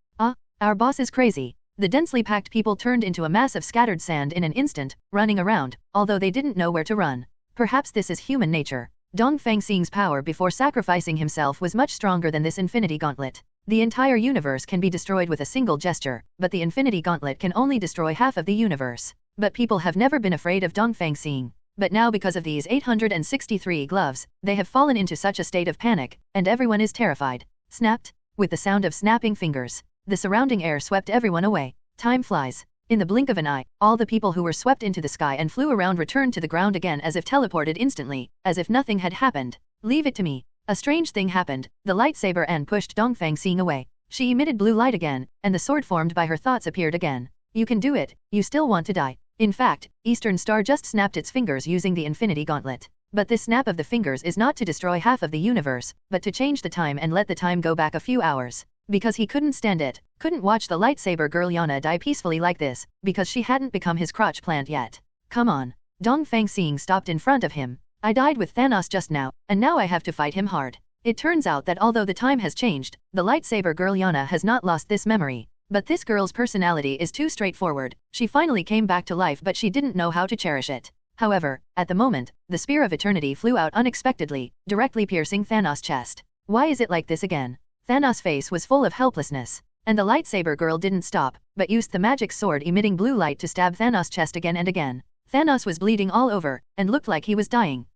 Our boss is crazy. The densely packed people turned into a mass of scattered sand in an instant, running around, although they didn't know where to run. Perhaps this is human nature. Dongfang Xing's power before sacrificing himself was much stronger than this Infinity Gauntlet. The entire universe can be destroyed with a single gesture, but the Infinity Gauntlet can only destroy half of the universe. But people have never been afraid of Dongfang Xing. But now because of these 863 gloves, they have fallen into such a state of panic, and everyone is terrified. Snapped. With the sound of snapping fingers, the surrounding air swept everyone away. Time flies. In the blink of an eye, all the people who were swept into the sky and flew around returned to the ground again as if teleported instantly, as if nothing had happened. Leave it to me. A strange thing happened. The lightsaber end pushed Dongfang Xing away. She emitted blue light again, and the sword formed by her thoughts appeared again. You can do it. You still want to die. In fact, Eastern Star just snapped its fingers using the Infinity Gauntlet. But this snap of the fingers is not to destroy half of the universe, but to change the time and let the time go back a few hours. Because he couldn't stand it, couldn't watch the lightsaber girl Yana die peacefully like this, because she hadn't become his crotch plant yet. Come on. Dongfang Xing stopped in front of him. I died with Thanos just now, and now I have to fight him hard. It turns out that although the time has changed, the lightsaber girl Yana has not lost this memory. But this girl's personality is too straightforward. She finally came back to life but she didn't know how to cherish it. However, at the moment, the Spear of Eternity flew out unexpectedly, directly piercing Thanos' chest. Why is it like this again? Thanos' face was full of helplessness. And the lightsaber girl didn't stop, but used the magic sword emitting blue light to stab Thanos' chest again and again. Thanos was bleeding all over, and looked like he was dying.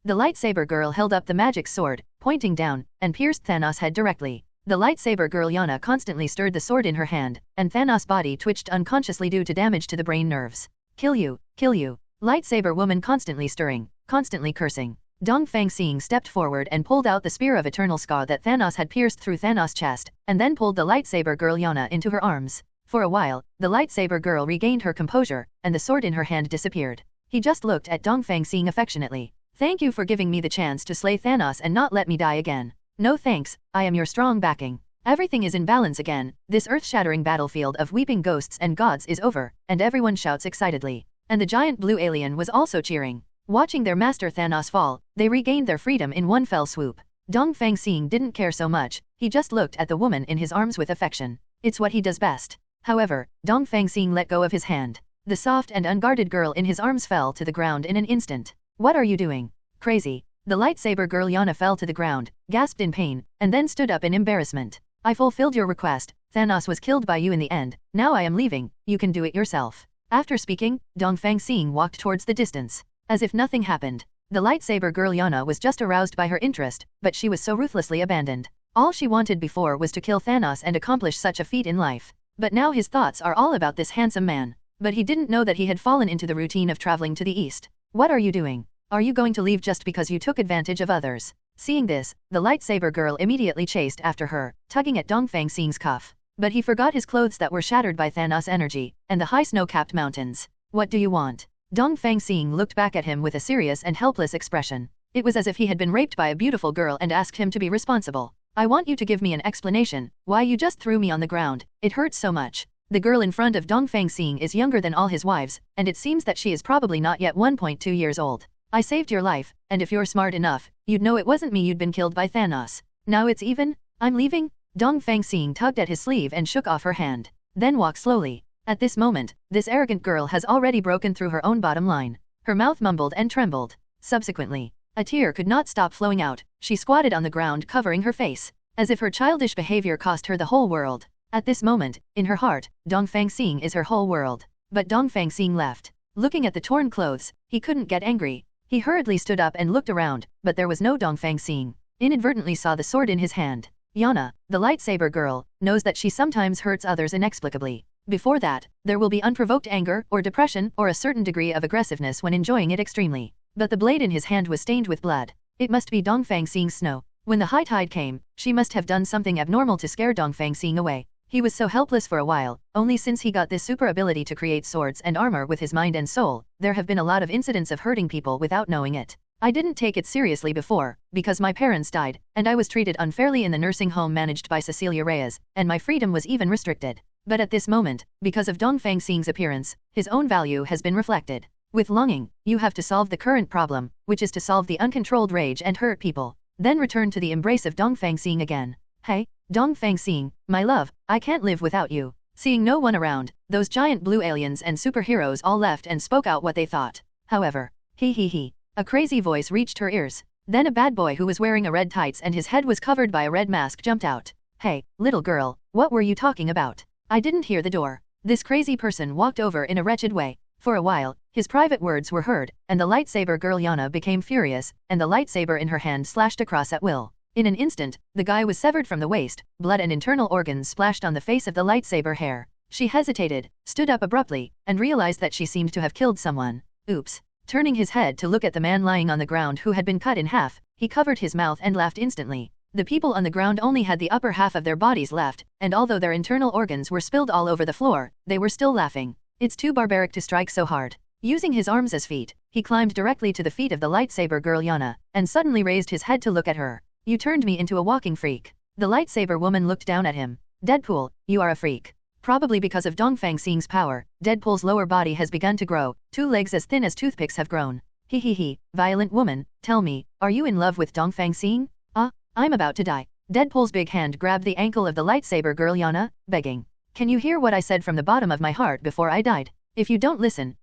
The lightsaber girl held up the magic sword, pointing down, and pierced Thanos' head directly. The lightsaber girl Yana constantly stirred the sword in her hand, and Thanos' body twitched unconsciously due to damage to the brain nerves. Kill you, kill you. Lightsaber woman constantly stirring, constantly cursing. Dongfang Xing stepped forward and pulled out the Spear of Eternal Scar that Thanos had pierced through Thanos' chest, and then pulled the lightsaber girl Yana into her arms. For a while, the lightsaber girl regained her composure, and the sword in her hand disappeared. He just looked at Dongfang Xing affectionately. Thank you for giving me the chance to slay Thanos and not let me die again. No thanks, I am your strong backing. Everything is in balance again. This earth-shattering battlefield of weeping ghosts and gods is over, and everyone shouts excitedly. And the giant blue alien was also cheering. Watching their master Thanos fall, they regained their freedom in one fell swoop. Dongfang Xing didn't care so much, he just looked at the woman in his arms with affection. It's what he does best. However, Dongfang Xing let go of his hand. The soft and unguarded girl in his arms fell to the ground in an instant. What are you doing? Crazy. The lightsaber girl Yana fell to the ground, gasped in pain, and then stood up in embarrassment. I fulfilled your request. Thanos was killed by you in the end. Now I am leaving. You can do it yourself. After speaking, Dongfang Xing walked towards the distance. As if nothing happened. The lightsaber girl Yana was just aroused by her interest, but she was so ruthlessly abandoned. All she wanted before was to kill Thanos and accomplish such a feat in life. But now his thoughts are all about this handsome man. But he didn't know that he had fallen into the routine of traveling to the east. What are you doing? Are you going to leave just because you took advantage of others? Seeing this, the lightsaber girl immediately chased after her, tugging at Dongfang Xing's cuff. But he forgot his clothes that were shattered by Thanos' energy, and the high snow-capped mountains. What do you want? Dongfang Xing looked back at him with a serious and helpless expression. It was as if he had been raped by a beautiful girl and asked him to be responsible. I want you to give me an explanation, why you just threw me on the ground. It hurts so much. The girl in front of Dongfang Xing is younger than all his wives, and it seems that she is probably not yet 1.2 years old. I saved your life, and if you're smart enough, you'd know it wasn't me you'd been killed by Thanos. Now it's even? I'm leaving? Dongfang Xing tugged at his sleeve and shook off her hand. Then walked slowly. At this moment, this arrogant girl has already broken through her own bottom line. Her mouth mumbled and trembled. Subsequently, a tear could not stop flowing out. She squatted on the ground covering her face, as if her childish behavior cost her the whole world. At this moment, in her heart, Dongfang Xing is her whole world. But Dongfang Xing left. Looking at the torn clothes, he couldn't get angry. He hurriedly stood up and looked around, but there was no Dongfang Xing. inadvertently saw the sword in his hand. Yana, the lightsaber girl, knows that she sometimes hurts others inexplicably. Before that, there will be unprovoked anger or depression or a certain degree of aggressiveness when enjoying it extremely. But the blade in his hand was stained with blood. It must be Dongfang Xing's snow. When the high tide came, she must have done something abnormal to scare Dongfang Xing away. He was so helpless for a while, only since he got this super ability to create swords and armor with his mind and soul, there have been a lot of incidents of hurting people without knowing it. I didn't take it seriously before, because my parents died, and I was treated unfairly in the nursing home managed by Cecilia Reyes, and my freedom was even restricted. But at this moment, because of Dongfang Xing's appearance, his own value has been reflected. With longing, you have to solve the current problem, which is to solve the uncontrolled rage and hurt people. Then return to the embrace of Dongfang Xing again. Hey, Dongfang Xing, my love, I can't live without you. Seeing no one around, those giant blue aliens and superheroes all left and spoke out what they thought. However, he. A crazy voice reached her ears. Then a bad boy who was wearing a red tights and his head was covered by a red mask jumped out. Hey, little girl, what were you talking about? I didn't hear the door. This crazy person walked over in a wretched way. For a while, his private words were heard, and the lightsaber girl Yana became furious, and the lightsaber in her hand slashed across at will. In an instant, the guy was severed from the waist, blood and internal organs splashed on the face of the lightsaber hair. She hesitated, stood up abruptly, and realized that she seemed to have killed someone. Oops. Turning his head to look at the man lying on the ground who had been cut in half, he covered his mouth and laughed instantly. The people on the ground only had the upper half of their bodies left, and although their internal organs were spilled all over the floor, they were still laughing. It's too barbaric to strike so hard. Using his arms as feet, he climbed directly to the feet of the lightsaber girl Yana, and suddenly raised his head to look at her. You turned me into a walking freak. The lightsaber woman looked down at him. Deadpool, you are a freak. Probably because of Dongfang Xing's power, Deadpool's lower body has begun to grow, 2 legs as thin as toothpicks have grown. He, violent woman, tell me, are you in love with Dongfang Xing? I'm about to die. Deadpool's big hand grabbed the ankle of the lightsaber girl Yana, begging. Can you hear what I said from the bottom of my heart before I died? If you don't listen,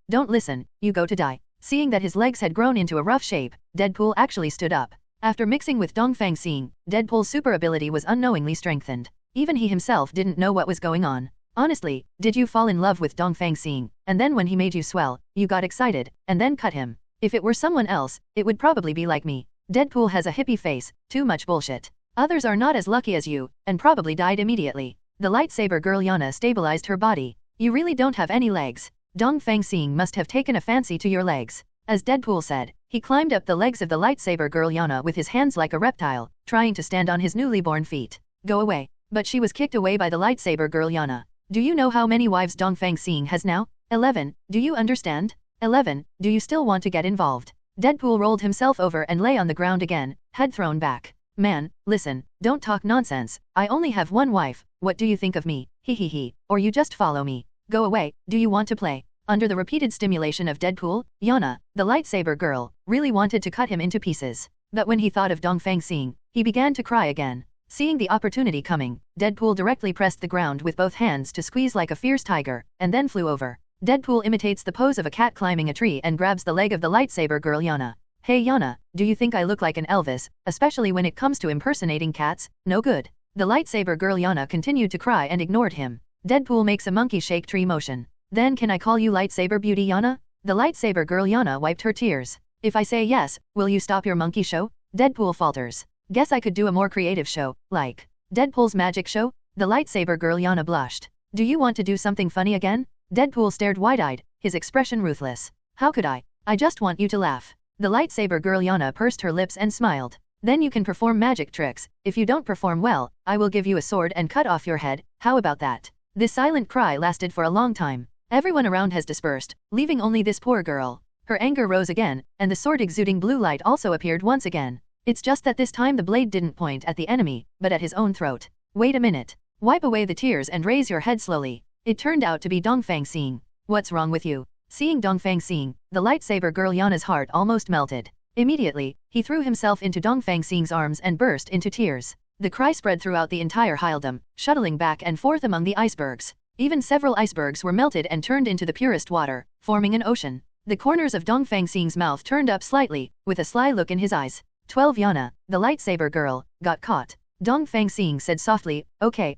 you go to die. Seeing that his legs had grown into a rough shape, Deadpool actually stood up. After mixing with Dongfang Xing, Deadpool's super ability was unknowingly strengthened. Even he himself didn't know what was going on. Honestly, did you fall in love with Dongfang Xing, and then when he made you swell, you got excited, and then cut him? If it were someone else, it would probably be like me. Deadpool has a hippie face, too much bullshit. Others are not as lucky as you, and probably died immediately. The lightsaber girl Yana stabilized her body. You really don't have any legs. Dongfang Xing must have taken a fancy to your legs. As Deadpool said, he climbed up the legs of the lightsaber girl Yana with his hands like a reptile, trying to stand on his newly born feet. Go away. But she was kicked away by the lightsaber girl Yana. Do you know how many wives Dongfang Xing has now? 11. Do you understand? 11. Do you still want to get involved? Deadpool rolled himself over and lay on the ground again, head thrown back. Man, listen, don't talk nonsense. I only have one wife. What do you think of me? He. Or you just follow me. Go away. Do you want to play? Under the repeated stimulation of Deadpool, Yana, the lightsaber girl, really wanted to cut him into pieces. But when he thought of Dongfang Xing, he began to cry again. Seeing the opportunity coming, Deadpool directly pressed the ground with both hands to squeeze like a fierce tiger, and then flew over. Deadpool imitates the pose of a cat climbing a tree and grabs the leg of the lightsaber girl Yana. Hey Yana, do you think I look like an Elvis, especially when it comes to impersonating cats? No good. The lightsaber girl Yana continued to cry and ignored him. Deadpool makes a monkey shake tree motion. Then can I call you lightsaber beauty Yana? The lightsaber girl Yana wiped her tears. If I say yes, will you stop your monkey show? Deadpool falters. Guess I could do a more creative show, like Deadpool's magic show? The lightsaber girl Yana blushed. Do you want to do something funny again? Deadpool stared wide-eyed, his expression ruthless. How could I? I just want you to laugh. The lightsaber girl Yana pursed her lips and smiled. Then you can perform magic tricks. If you don't perform well, I will give you a sword and cut off your head. How about that? This silent cry lasted for a long time. Everyone around has dispersed, leaving only this poor girl. Her anger rose again, and the sword exuding blue light also appeared once again. It's just that this time the blade didn't point at the enemy, but at his own throat. Wait a minute. Wipe away the tears and raise your head slowly. It turned out to be Dongfang Xing. What's wrong with you? Seeing Dongfang Xing, the lightsaber girl Yana's heart almost melted. Immediately, he threw himself into Dongfang Xing's arms and burst into tears. The cry spread throughout the entire Hyldom, shuttling back and forth among the icebergs. Even several icebergs were melted and turned into the purest water, forming an ocean. The corners of Dongfang Xing's mouth turned up slightly, with a sly look in his eyes. 12 Yana, the lightsaber girl, got caught. Dongfang Xing said softly, okay,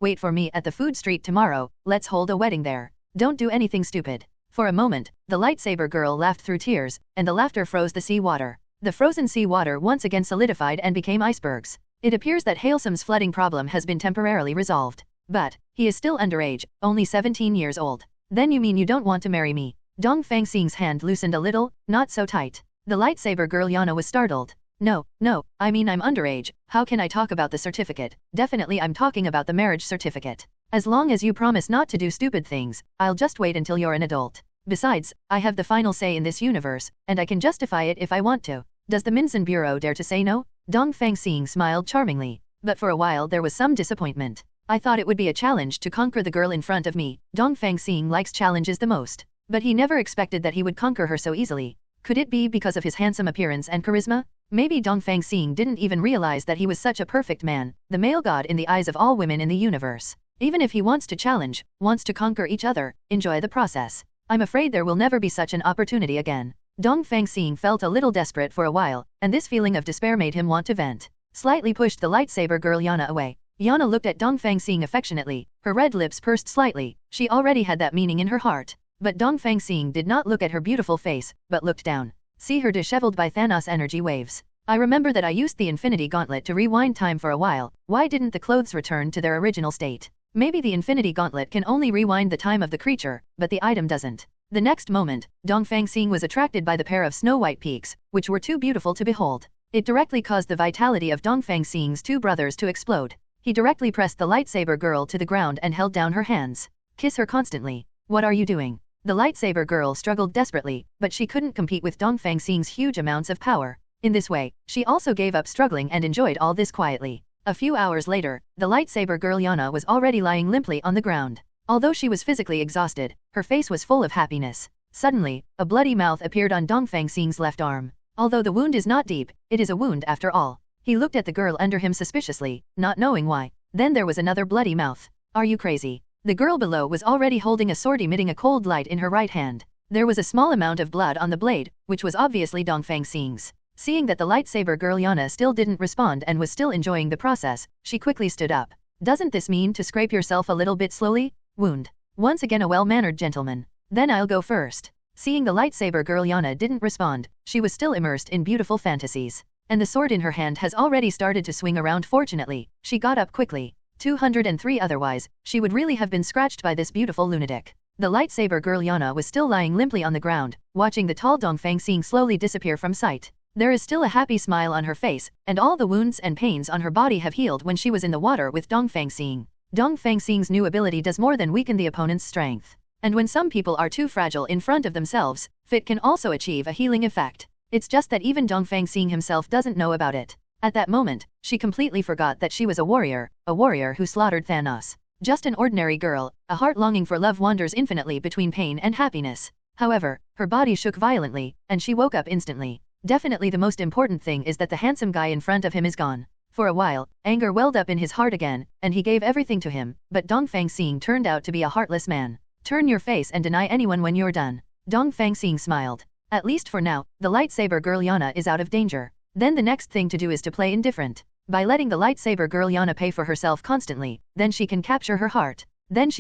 wait for me at the food street tomorrow, let's hold a wedding there. Don't do anything stupid. For a moment, the lightsaber girl laughed through tears, and the laughter froze the sea water. The frozen sea water once again solidified and became icebergs. It appears that Hailsom's flooding problem has been temporarily resolved. But, he is still underage, only 17 years old. Then you mean you don't want to marry me? Dongfang Xing's hand loosened a little, not so tight. The lightsaber girl Yana was startled. No, I mean I'm underage, how can I talk about the certificate? Definitely I'm talking about the marriage certificate. As long as you promise not to do stupid things, I'll just wait until you're an adult. Besides, I have the final say in this universe, and I can justify it if I want to. Does the Minsan Bureau dare to say no? Dongfang Xing smiled charmingly. But for a while there was some disappointment. I thought it would be a challenge to conquer the girl in front of me. Dongfang Xing likes challenges the most. But he never expected that he would conquer her so easily. Could it be because of his handsome appearance and charisma? Maybe Dongfang Xing didn't even realize that he was such a perfect man, the male god in the eyes of all women in the universe. Even if he wants to challenge, wants to conquer each other, enjoy the process. I'm afraid there will never be such an opportunity again. Dongfang Xing felt a little desperate for a while, and this feeling of despair made him want to vent. Slightly pushed the lightsaber girl Yana away. Yana looked at Dongfang Xing affectionately, her red lips pursed slightly. She already had that meaning in her heart. But Dongfang Xing did not look at her beautiful face, but looked down. See her disheveled by Thanos energy waves. I remember that I used the Infinity Gauntlet to rewind time for a while. Why didn't the clothes return to their original state? Maybe the Infinity Gauntlet can only rewind the time of the creature, but the item doesn't. The next moment, Dongfang Xing was attracted by the pair of snow-white peaks, which were too beautiful to behold. It directly caused the vitality of Dongfang Xing's two brothers to explode. He directly pressed the lightsaber girl to the ground and held down her hands. Kiss her constantly. What are you doing? The lightsaber girl struggled desperately, but she couldn't compete with Dongfang Xing's huge amounts of power. In this way, she also gave up struggling and enjoyed all this quietly. A few hours later, the lightsaber girl Yana was already lying limply on the ground. Although she was physically exhausted, her face was full of happiness. Suddenly, a bloody mouth appeared on Dongfang Xing's left arm. Although the wound is not deep, it is a wound after all. He looked at the girl under him suspiciously, not knowing why. Then there was another bloody mouth. Are you crazy? The girl below was already holding a sword emitting a cold light in her right hand. There was a small amount of blood on the blade, which was obviously Dongfang Xing's. Seeing that the lightsaber girl Yana still didn't respond and was still enjoying the process, she quickly stood up. Doesn't this mean to scrape yourself a little bit slowly? Wound. Once again a well-mannered gentleman. Then I'll go first. Seeing the lightsaber girl Yana didn't respond, she was still immersed in beautiful fantasies. And the sword in her hand has already started to swing around. Fortunately, she got up quickly. 203 otherwise, she would really have been scratched by this beautiful lunatic. The lightsaber girl Yana was still lying limply on the ground, watching the tall Dongfang Xing slowly disappear from sight. There is still a happy smile on her face, and all the wounds and pains on her body have healed when she was in the water with Dongfang Xing. Dongfang Xing's new ability does more than weaken the opponent's strength. And when some people are too fragile in front of themselves, fit can also achieve a healing effect. It's just that even Dongfang Xing himself doesn't know about it. At that moment, she completely forgot that she was a warrior who slaughtered Thanos. Just an ordinary girl, a heart longing for love wanders infinitely between pain and happiness. However, her body shook violently, and she woke up instantly. Definitely the most important thing is that the handsome guy in front of him is gone. For a while, anger welled up in his heart again, and he gave everything to him, but Dongfang Xing turned out to be a heartless man. Turn your face and deny anyone when you're done. Dongfang Xing smiled. At least for now, the lightsaber girl Yana is out of danger. Then the next thing to do is to play indifferent. By letting the lightsaber girl Yana pay for herself constantly, then she can capture her heart. Then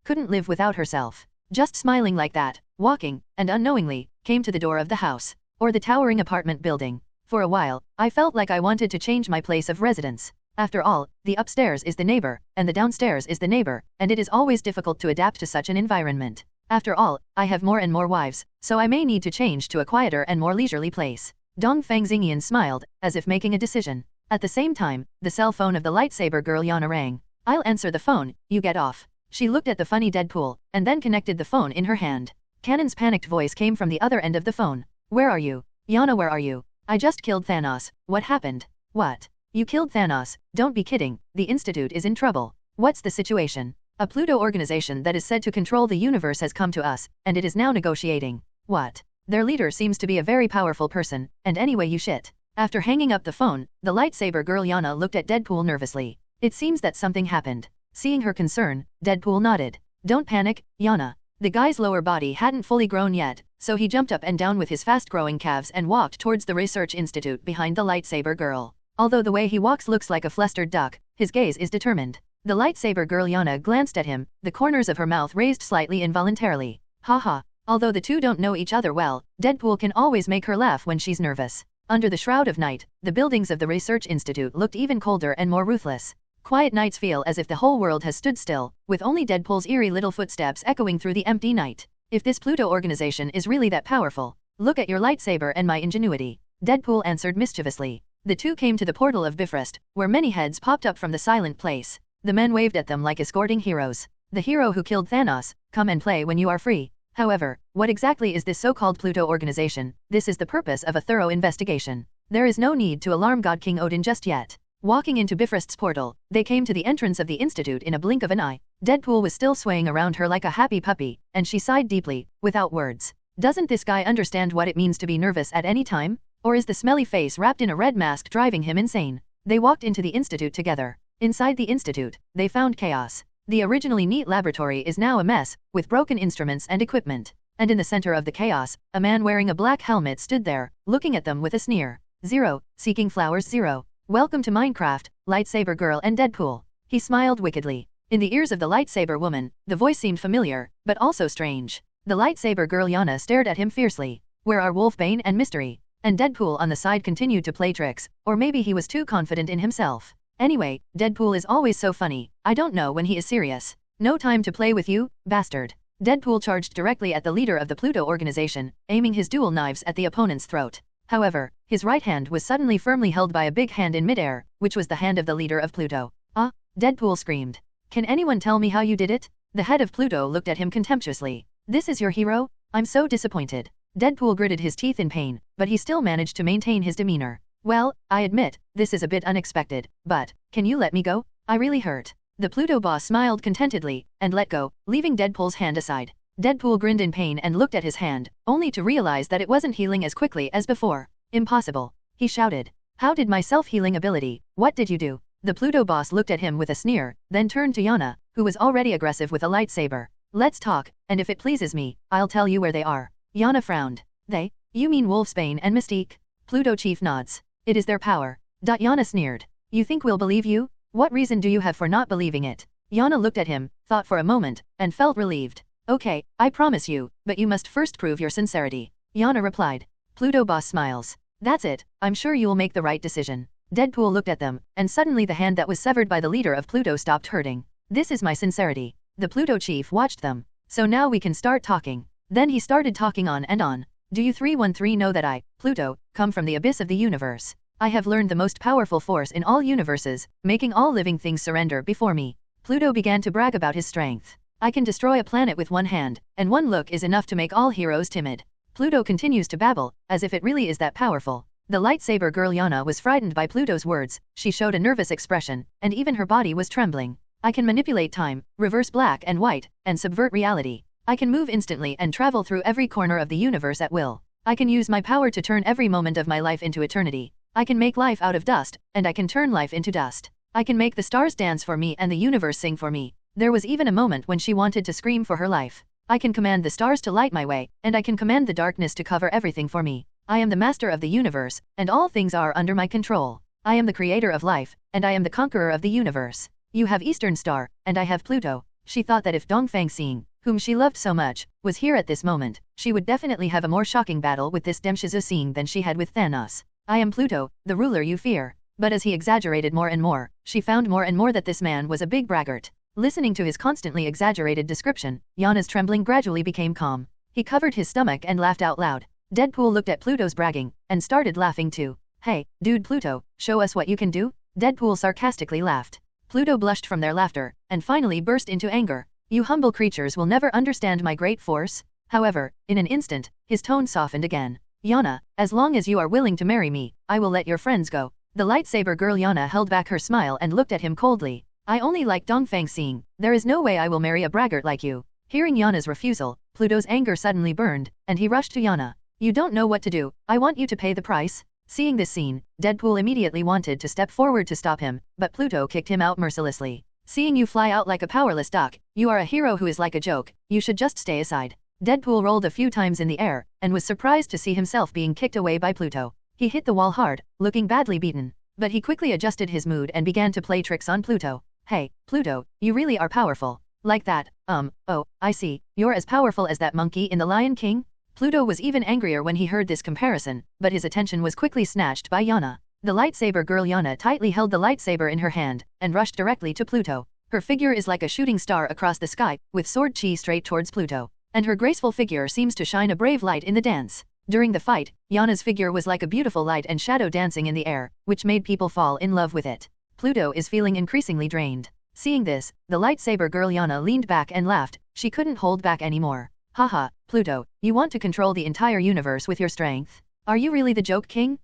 couldn't live without herself. Just smiling like that, walking, and unknowingly, came to the door of the house. Or the towering apartment building. For a while, I felt like I wanted to change my place of residence. After all, the upstairs is the neighbor, and the downstairs is the neighbor, and it is always difficult to adapt to such an environment. After all, I have more and more wives, so I may need to change to a quieter and more leisurely place. Dongfang Xingian smiled, as if making a decision. At the same time, the cell phone of the lightsaber girl Yana rang. I'll answer the phone, you get off. She looked at the funny Deadpool, and then connected the phone in her hand. Cannon's panicked voice came from the other end of the phone. Where are you? Yana, where are you? I just killed Thanos. What happened? What? You killed Thanos? Don't be kidding, the Institute is in trouble. What's the situation? A Pluto organization that is said to control the universe has come to us, and it is now negotiating. What? Their leader seems to be a very powerful person, and anyway you shit. After hanging up the phone, the lightsaber girl Yana looked at Deadpool nervously. It seems that something happened. Seeing her concern, Deadpool nodded. Don't panic, Yana. The guy's lower body hadn't fully grown yet, so he jumped up and down with his fast-growing calves and walked towards the research institute behind the lightsaber girl. Although the way he walks looks like a flustered duck, his gaze is determined. The lightsaber girl Yana glanced at him, the corners of her mouth raised slightly involuntarily. Haha. Although the two don't know each other well, Deadpool can always make her laugh when she's nervous. Under the shroud of night, the buildings of the research institute looked even colder and more ruthless. Quiet nights feel as if the whole world has stood still, with only Deadpool's eerie little footsteps echoing through the empty night. If this Pluto organization is really that powerful, look at your lightsaber and my ingenuity. Deadpool answered mischievously. The two came to the portal of Bifrost, where many heads popped up from the silent place. The men waved at them like escorting heroes. The hero who killed Thanos, come and play when you are free. However, what exactly is this so-called Pluto organization? This is the purpose of a thorough investigation. There is no need to alarm God King Odin just yet. Walking into Bifrost's portal, they came to the entrance of the institute in a blink of an eye. Deadpool was still swaying around her like a happy puppy, and she sighed deeply, without words. Doesn't this guy understand what it means to be nervous at any time? Or is the smelly face wrapped in a red mask driving him insane? They walked into the institute together. Inside the institute, they found chaos. The originally neat laboratory is now a mess, with broken instruments and equipment. And in the center of the chaos, a man wearing a black helmet stood there, looking at them with a sneer. Zero, seeking flowers 0. Welcome to Minecraft, Lightsaber Girl and Deadpool. He smiled wickedly. In the ears of the Lightsaber Woman, the voice seemed familiar, but also strange. The Lightsaber Girl Yana stared at him fiercely. Where are Wolfbane and Mystery? And Deadpool on the side continued to play tricks, or maybe he was too confident in himself. Anyway, Deadpool is always so funny, I don't know when he is serious. No time to play with you, bastard. Deadpool charged directly at the leader of the Pluto organization, aiming his dual knives at the opponent's throat. However, his right hand was suddenly firmly held by a big hand in midair, which was the hand of the leader of Pluto. Ah, Deadpool screamed. Can anyone tell me how you did it? The head of Pluto looked at him contemptuously. This is your hero? I'm so disappointed. Deadpool gritted his teeth in pain, but he still managed to maintain his demeanor. Well, I admit, this is a bit unexpected, but, can you let me go? I really hurt. The Pluto boss smiled contentedly, and let go, leaving Deadpool's hand aside. Deadpool grinned in pain and looked at his hand, only to realize that it wasn't healing as quickly as before. Impossible. He shouted. How did my self-healing ability? What did you do? The Pluto boss looked at him with a sneer, then turned to Yana, who was already aggressive with a lightsaber. Let's talk, and if it pleases me, I'll tell you where they are. Yana frowned. They? You mean Wolfsbane and Mystique? Pluto chief nods. It is their power. Yana sneered. You think we'll believe you? What reason do you have for not believing it? Yana looked at him, thought for a moment, and felt relieved. Okay, I promise you, but you must first prove your sincerity. Yana replied. Pluto boss smiles. That's it, I'm sure you'll make the right decision. Deadpool looked at them, and suddenly the hand that was severed by the leader of Pluto stopped hurting. This is my sincerity. The Pluto chief watched them. So now we can start talking. Then he started talking on and on. Do you 313 know that I, Pluto, come from the abyss of the universe? I have learned the most powerful force in all universes, making all living things surrender before me. Pluto began to brag about his strength. I can destroy a planet with one hand, and one look is enough to make all heroes timid. Pluto continues to babble, as if it really is that powerful. The lightsaber girl Yana was frightened by Pluto's words, she showed a nervous expression, and even her body was trembling. I can manipulate time, reverse black and white, and subvert reality. I can move instantly and travel through every corner of the universe at will. I can use my power to turn every moment of my life into eternity. I can make life out of dust, and I can turn life into dust. I can make the stars dance for me and the universe sing for me. There was even a moment when she wanted to scream for her life. I can command the stars to light my way, and I can command the darkness to cover everything for me. I am the master of the universe, and all things are under my control. I am the creator of life, and I am the conqueror of the universe. You have Eastern Star, and I have Pluto. She thought that if Dongfang Xing, whom she loved so much, was here at this moment, she would definitely have a more shocking battle with this Demshizu Xing than she had with Thanos. I am Pluto, the ruler you fear. But as he exaggerated more and more, she found more and more that this man was a big braggart. Listening to his constantly exaggerated description, Yana's trembling gradually became calm. He covered his stomach and laughed out loud. Deadpool looked at Pluto's bragging, and started laughing too. Hey, dude Pluto, show us what you can do? Deadpool sarcastically laughed. Pluto blushed from their laughter, and finally burst into anger. You humble creatures will never understand my great force. However, in an instant, his tone softened again. Yana, as long as you are willing to marry me, I will let your friends go. The lightsaber girl Yana held back her smile and looked at him coldly. I only like Dongfang Xing, there is no way I will marry a braggart like you. Hearing Yana's refusal, Pluto's anger suddenly burned, and he rushed to Yana. You don't know what to do, I want you to pay the price. Seeing this scene, Deadpool immediately wanted to step forward to stop him, but Pluto kicked him out mercilessly. Seeing you fly out like a powerless duck, you are a hero who is like a joke, you should just stay aside. Deadpool rolled a few times in the air, and was surprised to see himself being kicked away by Pluto. He hit the wall hard, looking badly beaten. But he quickly adjusted his mood and began to play tricks on Pluto. Hey, Pluto, you really are powerful. Like that, oh, I see, you're as powerful as that monkey in The Lion King? Pluto was even angrier when he heard this comparison, but his attention was quickly snatched by Yana. The lightsaber girl Yana tightly held the lightsaber in her hand and rushed directly to Pluto. Her figure is like a shooting star across the sky, with sword chi straight towards Pluto, and her graceful figure seems to shine a brave light in the dance. During the fight, Yana's figure was like a beautiful light and shadow dancing in the air, which made people fall in love with it. Pluto is feeling increasingly drained. Seeing this, the lightsaber girl Yana leaned back and laughed. She couldn't hold back anymore. Haha, Pluto, you want to control the entire universe with your strength? Are you really the joke king?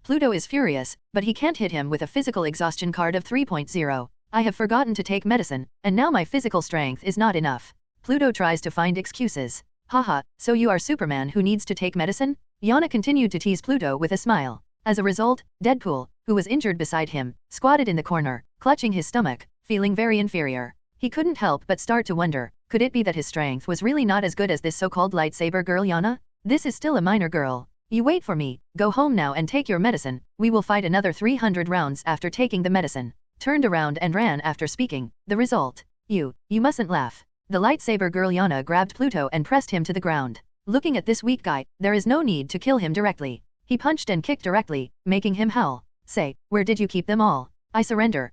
Pluto is furious, but he can't hit him with a physical exhaustion card of 3.0. I have forgotten to take medicine, and now my physical strength is not enough. Pluto tries to find excuses. Haha, so you are Superman who needs to take medicine? Yana continued to tease Pluto with a smile. As a result, Deadpool, who was injured beside him, squatted in the corner, clutching his stomach, feeling very inferior. He couldn't help but start to wonder, could it be that his strength was really not as good as this so-called lightsaber girl Yana? This is still a minor girl. You wait for me, go home now and take your medicine, we will fight another 300 rounds after taking the medicine. Turned around and ran after speaking. The result. You mustn't laugh. The lightsaber girl Yana grabbed Pluto and pressed him to the ground. Looking at this weak guy, there is no need to kill him directly. He punched and kicked directly, making him howl. Say, where did you keep them all? I surrender,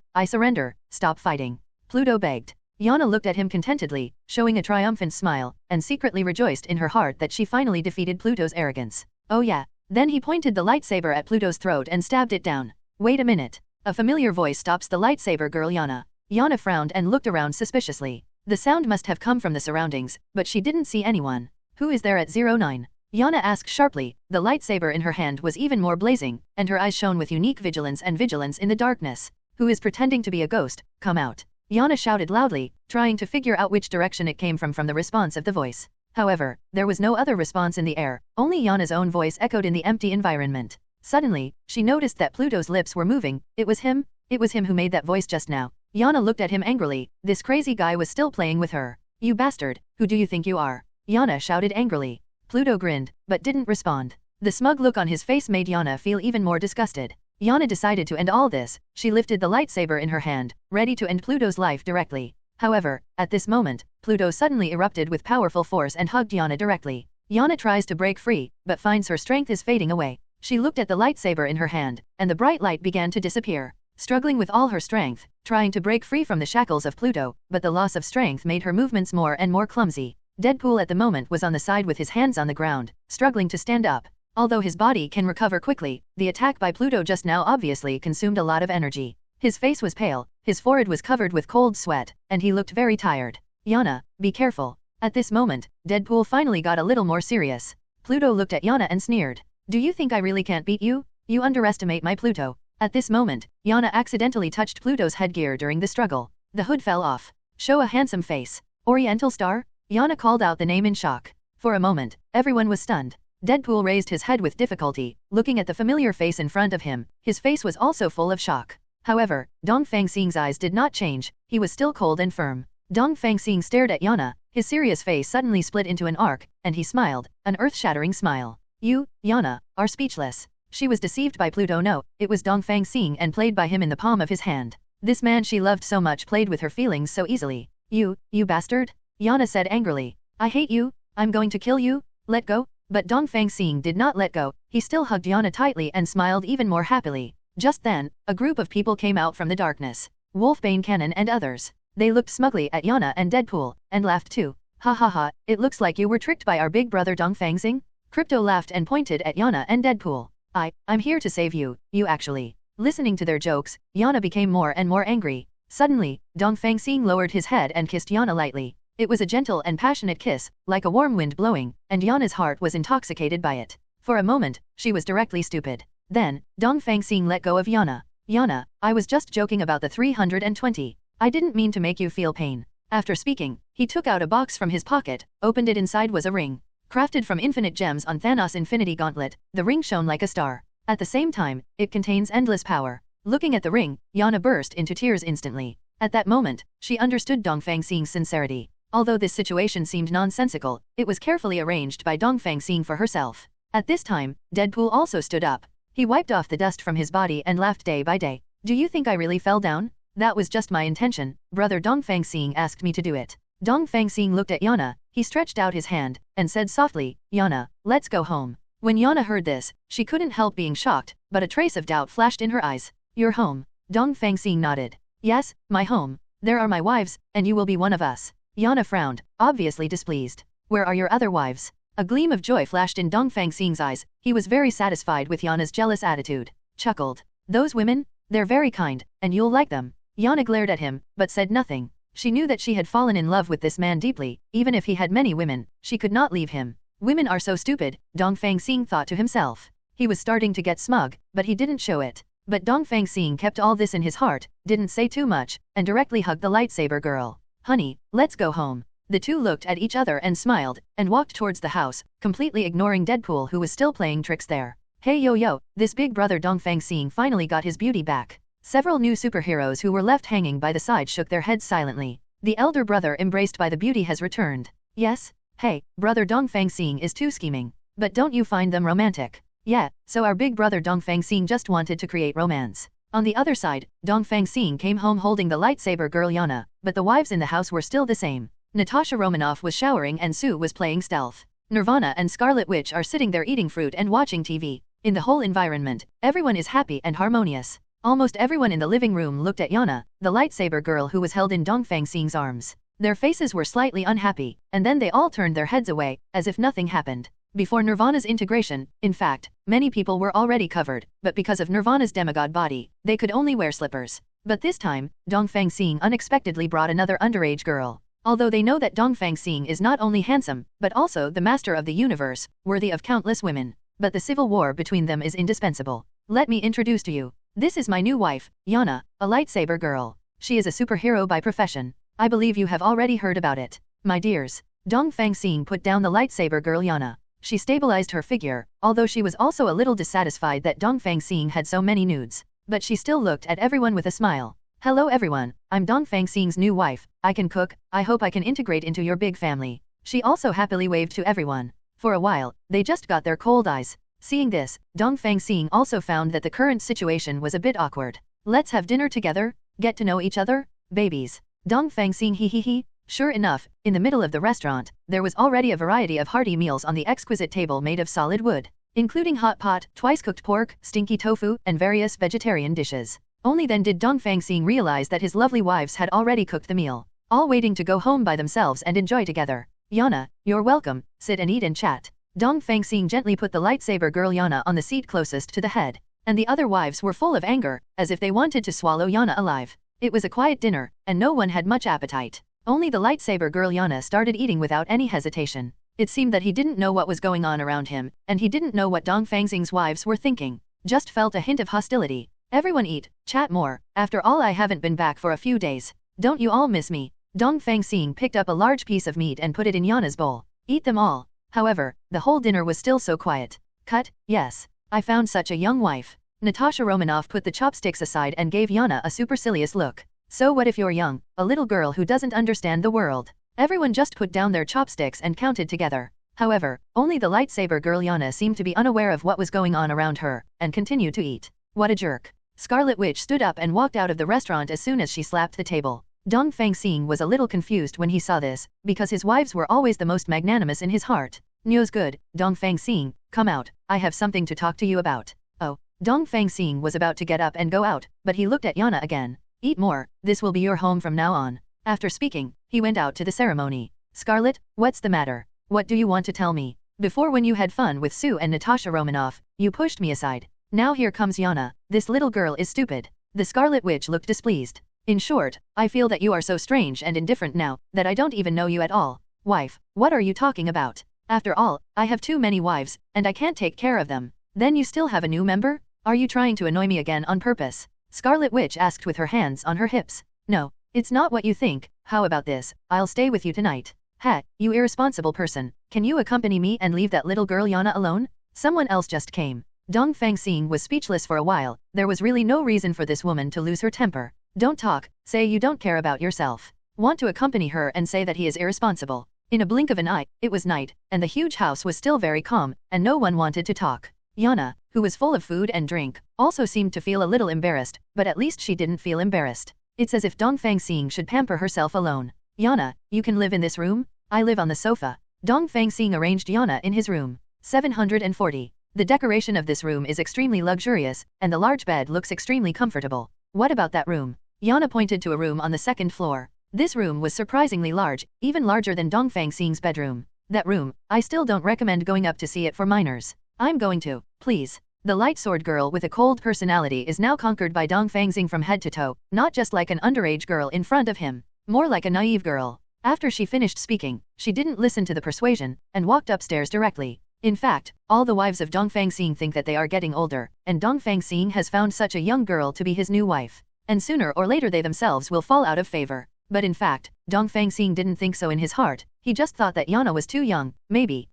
stop fighting. Pluto begged. Yana looked at him contentedly, showing a triumphant smile, and secretly rejoiced in her heart that she finally defeated Pluto's arrogance. Oh yeah. Then he pointed the lightsaber at Pluto's throat and stabbed it down. Wait a minute. A familiar voice stops the lightsaber girl Yana. Yana frowned and looked around suspiciously. The sound must have come from the surroundings, but she didn't see anyone. Who is there at 09? Yana asked sharply. The lightsaber in her hand was even more blazing, and her eyes shone with unique vigilance in the darkness. Who is pretending to be a ghost? Come out. Yana shouted loudly, trying to figure out which direction it came from the response of the voice. However, there was no other response in the air, only Yana's own voice echoed in the empty environment. Suddenly, she noticed that Pluto's lips were moving. It was him who made that voice just now. Yana looked at him angrily. This crazy guy was still playing with her. You bastard, who do you think you are? Yana shouted angrily. Pluto grinned, but didn't respond. The smug look on his face made Yana feel even more disgusted. Yana decided to end all this. She lifted the lightsaber in her hand, ready to end Pluto's life directly. However, at this moment, Pluto suddenly erupted with powerful force and hugged Yana directly. Yana tries to break free, but finds her strength is fading away. She looked at the lightsaber in her hand, and the bright light began to disappear. Struggling with all her strength, trying to break free from the shackles of Pluto, but the loss of strength made her movements more and more clumsy. Deadpool at the moment was on the side with his hands on the ground, struggling to stand up. Although his body can recover quickly, the attack by Pluto just now obviously consumed a lot of energy. His face was pale, his forehead was covered with cold sweat, and he looked very tired. Yana, be careful. At this moment, Deadpool finally got a little more serious. Pluto looked at Yana and sneered. Do you think I really can't beat you? You underestimate my Pluto. At this moment, Yana accidentally touched Pluto's headgear during the struggle. The hood fell off. Show a handsome face. Oriental star? Yana called out the name in shock. For a moment, everyone was stunned. Deadpool raised his head with difficulty, looking at the familiar face in front of him. His face was also full of shock. However, Dongfang Xing's eyes did not change. He was still cold and firm. Dongfang Xing stared at Yana. His serious face suddenly split into an arc, and he smiled, an earth-shattering smile. You, Yana, are speechless. She was deceived by Pluto. No, it was Dongfang Xing and played by him in the palm of his hand. This man she loved so much played with her feelings so easily. You bastard? Yana said angrily. I hate you, I'm going to kill you, let go. But Dongfang Xing did not let go. He still hugged Yana tightly and smiled even more happily. Just then, a group of people came out from the darkness. Wolfbane Cannon and others. They looked smugly at Yana and Deadpool, and laughed too. Ha ha ha, it looks like you were tricked by our big brother Dongfang Xing? Crypto laughed and pointed at Yana and Deadpool. I'm here to save you, you actually. Listening to their jokes, Yana became more and more angry. Suddenly, Dongfang Xing lowered his head and kissed Yana lightly. It was a gentle and passionate kiss, like a warm wind blowing, and Yana's heart was intoxicated by it. For a moment, she was directly stupid. Then, Dongfang Xing let go of Yana. Yana, I was just joking about the 320. I didn't mean to make you feel pain. After speaking, he took out a box from his pocket, opened it. Inside was a ring. Crafted from infinite gems on Thanos' Infinity Gauntlet, the ring shone like a star. At the same time, it contains endless power. Looking at the ring, Yana burst into tears instantly. At that moment, she understood Dongfang Xing's sincerity. Although this situation seemed nonsensical, it was carefully arranged by Dongfang Xing for herself. At this time, Deadpool also stood up. He wiped off the dust from his body and laughed day by day. Do you think I really fell down? That was just my intention, brother Dongfang Xing asked me to do it. Dongfang Xing looked at Yana, He stretched out his hand and said softly, Yana, let's go home. When Yana heard this, she couldn't help being shocked, but a trace of doubt flashed in her eyes. Your home? Dongfang Xing nodded. Yes, my home. There are my wives, and you will be one of us. Yana frowned, obviously displeased. Where are your other wives? A gleam of joy flashed in Dongfang Xing's eyes. He was very satisfied with Yana's jealous attitude. Chuckled. Those women? They're very kind, and you'll like them. Yana glared at him, but said nothing. She knew that she had fallen in love with this man deeply. Even if he had many women, she could not leave him. Women are so stupid, Dongfang Xing thought to himself. He was starting to get smug, but he didn't show it. But Dongfang Xing kept all this in his heart, didn't say too much, and directly hugged the lightsaber girl. Honey, let's go home. The two looked at each other and smiled, and walked towards the house, completely ignoring Deadpool who was still playing tricks there. Hey yo, this big brother Dongfang Xing finally got his beauty back. Several new superheroes who were left hanging by the side shook their heads silently. The elder brother embraced by the beauty has returned. Yes? Hey, brother Dongfang Xing is too scheming. But don't you find them romantic? Yeah, so our big brother Dongfang Xing just wanted to create romance. On the other side, Dongfang Xing came home holding the lightsaber girl Yana, but the wives in the house were still the same. Natasha Romanoff was showering and Sue was playing stealth. Nirvana and Scarlet Witch are sitting there eating fruit and watching TV. In the whole environment, everyone is happy and harmonious. Almost everyone in the living room looked at Yana, the lightsaber girl who was held in Dongfang Xing's arms. Their faces were slightly unhappy, and then they all turned their heads away, as if nothing happened. Before Nirvana's integration, in fact, many people were already covered, but because of Nirvana's demigod body, they could only wear slippers. But this time, Dongfang Xing unexpectedly brought another underage girl. Although they know that Dongfang Xing is not only handsome, but also the master of the universe, worthy of countless women. But the civil war between them is indispensable. Let me introduce to you. This is my new wife, Yana, a lightsaber girl. She is a superhero by profession. I believe you have already heard about it. My dears. Dongfang Xing put down the lightsaber girl Yana. She stabilized her figure, although she was also a little dissatisfied that Dongfang Xing had so many nudes. But she still looked at everyone with a smile. Hello everyone, I'm Dongfang Xing's new wife. I can cook, I hope I can integrate into your big family. She also happily waved to everyone. For a while, they just got their cold eyes. Seeing this, Dongfang Xing also found that the current situation was a bit awkward. Let's have dinner together? Get to know each other? Babies. Dongfang Xing hee. Sure enough, in the middle of the restaurant, there was already a variety of hearty meals on the exquisite table made of solid wood, including hot pot, twice-cooked pork, stinky tofu, and various vegetarian dishes. Only then did Dongfang Xing realize that his lovely wives had already cooked the meal, all waiting to go home by themselves and enjoy together. Yana, you're welcome, sit and eat and chat. Dongfang Xing gently put the lightsaber girl Yana on the seat closest to the head, and the other wives were full of anger, as if they wanted to swallow Yana alive. It was a quiet dinner, and no one had much appetite. Only the lightsaber girl Yana started eating without any hesitation. It seemed that he didn't know what was going on around him, and he didn't know what Dongfang Xing's wives were thinking. Just felt a hint of hostility. Everyone eat, chat more. After all, I haven't been back for a few days. Don't you all miss me? Dongfang Xing picked up a large piece of meat and put it in Yana's bowl. Eat them all. However, the whole dinner was still so quiet. Cut, yes. I found such a young wife. Natasha Romanoff put the chopsticks aside and gave Yana a supercilious look. So what if you're young, a little girl who doesn't understand the world? Everyone just put down their chopsticks and counted together. However, only the lightsaber girl Yana seemed to be unaware of what was going on around her, and continued to eat. What a jerk. Scarlet Witch stood up and walked out of the restaurant as soon as she slapped the table. Dongfang Xing was a little confused when he saw this, because his wives were always the most magnanimous in his heart. News good, Dongfang Xing, come out, I have something to talk to you about. Oh. Dongfang Xing was about to get up and go out, but he looked at Yana again. Eat more, this will be your home from now on. After speaking, he went out to the ceremony. Scarlet, what's the matter? What do you want to tell me? Before, when you had fun with Sue and Natasha Romanoff, you pushed me aside. Now here comes Yana, this little girl is stupid. The Scarlet Witch looked displeased. In short, I feel that you are so strange and indifferent now, that I don't even know you at all. Wife, what are you talking about? After all, I have too many wives, and I can't take care of them. Then you still have a new member? Are you trying to annoy me again on purpose? Scarlet Witch asked with her hands on her hips. No, it's not what you think. How about this? I'll stay with you tonight. Ha, you irresponsible person. Can you accompany me and leave that little girl Yana alone? Someone else just came. Dongfang Xing was speechless for a while. There was really no reason for this woman to lose her temper. Don't talk, say you don't care about yourself. Want to accompany her and say that he is irresponsible. In a blink of an eye, it was night, and the huge house was still very calm, and no one wanted to talk. Yana, who was full of food and drink, also seemed to feel a little embarrassed, but at least she didn't feel embarrassed. It's as if Dongfang Xing should pamper herself alone. Yana, you can live in this room? I live on the sofa. Dongfang Xing arranged Yana in his room. 740. The decoration of this room is extremely luxurious, and the large bed looks extremely comfortable. What about that room? Yana pointed to a room on the second floor. This room was surprisingly large, even larger than Dongfang Xing's bedroom. That room, I still don't recommend going up to see it for minors. I'm going to, please. The light sword girl with a cold personality is now conquered by Dongfang Xing from head to toe, not just like an underage girl in front of him, more like a naive girl. After she finished speaking, she didn't listen to the persuasion, and walked upstairs directly. In fact, all the wives of Dongfang Xing think that they are getting older, and Dongfang Xing has found such a young girl to be his new wife. And sooner or later they themselves will fall out of favor. But in fact, Dongfang Xing didn't think so in his heart, he just thought that Yana was too young, maybe,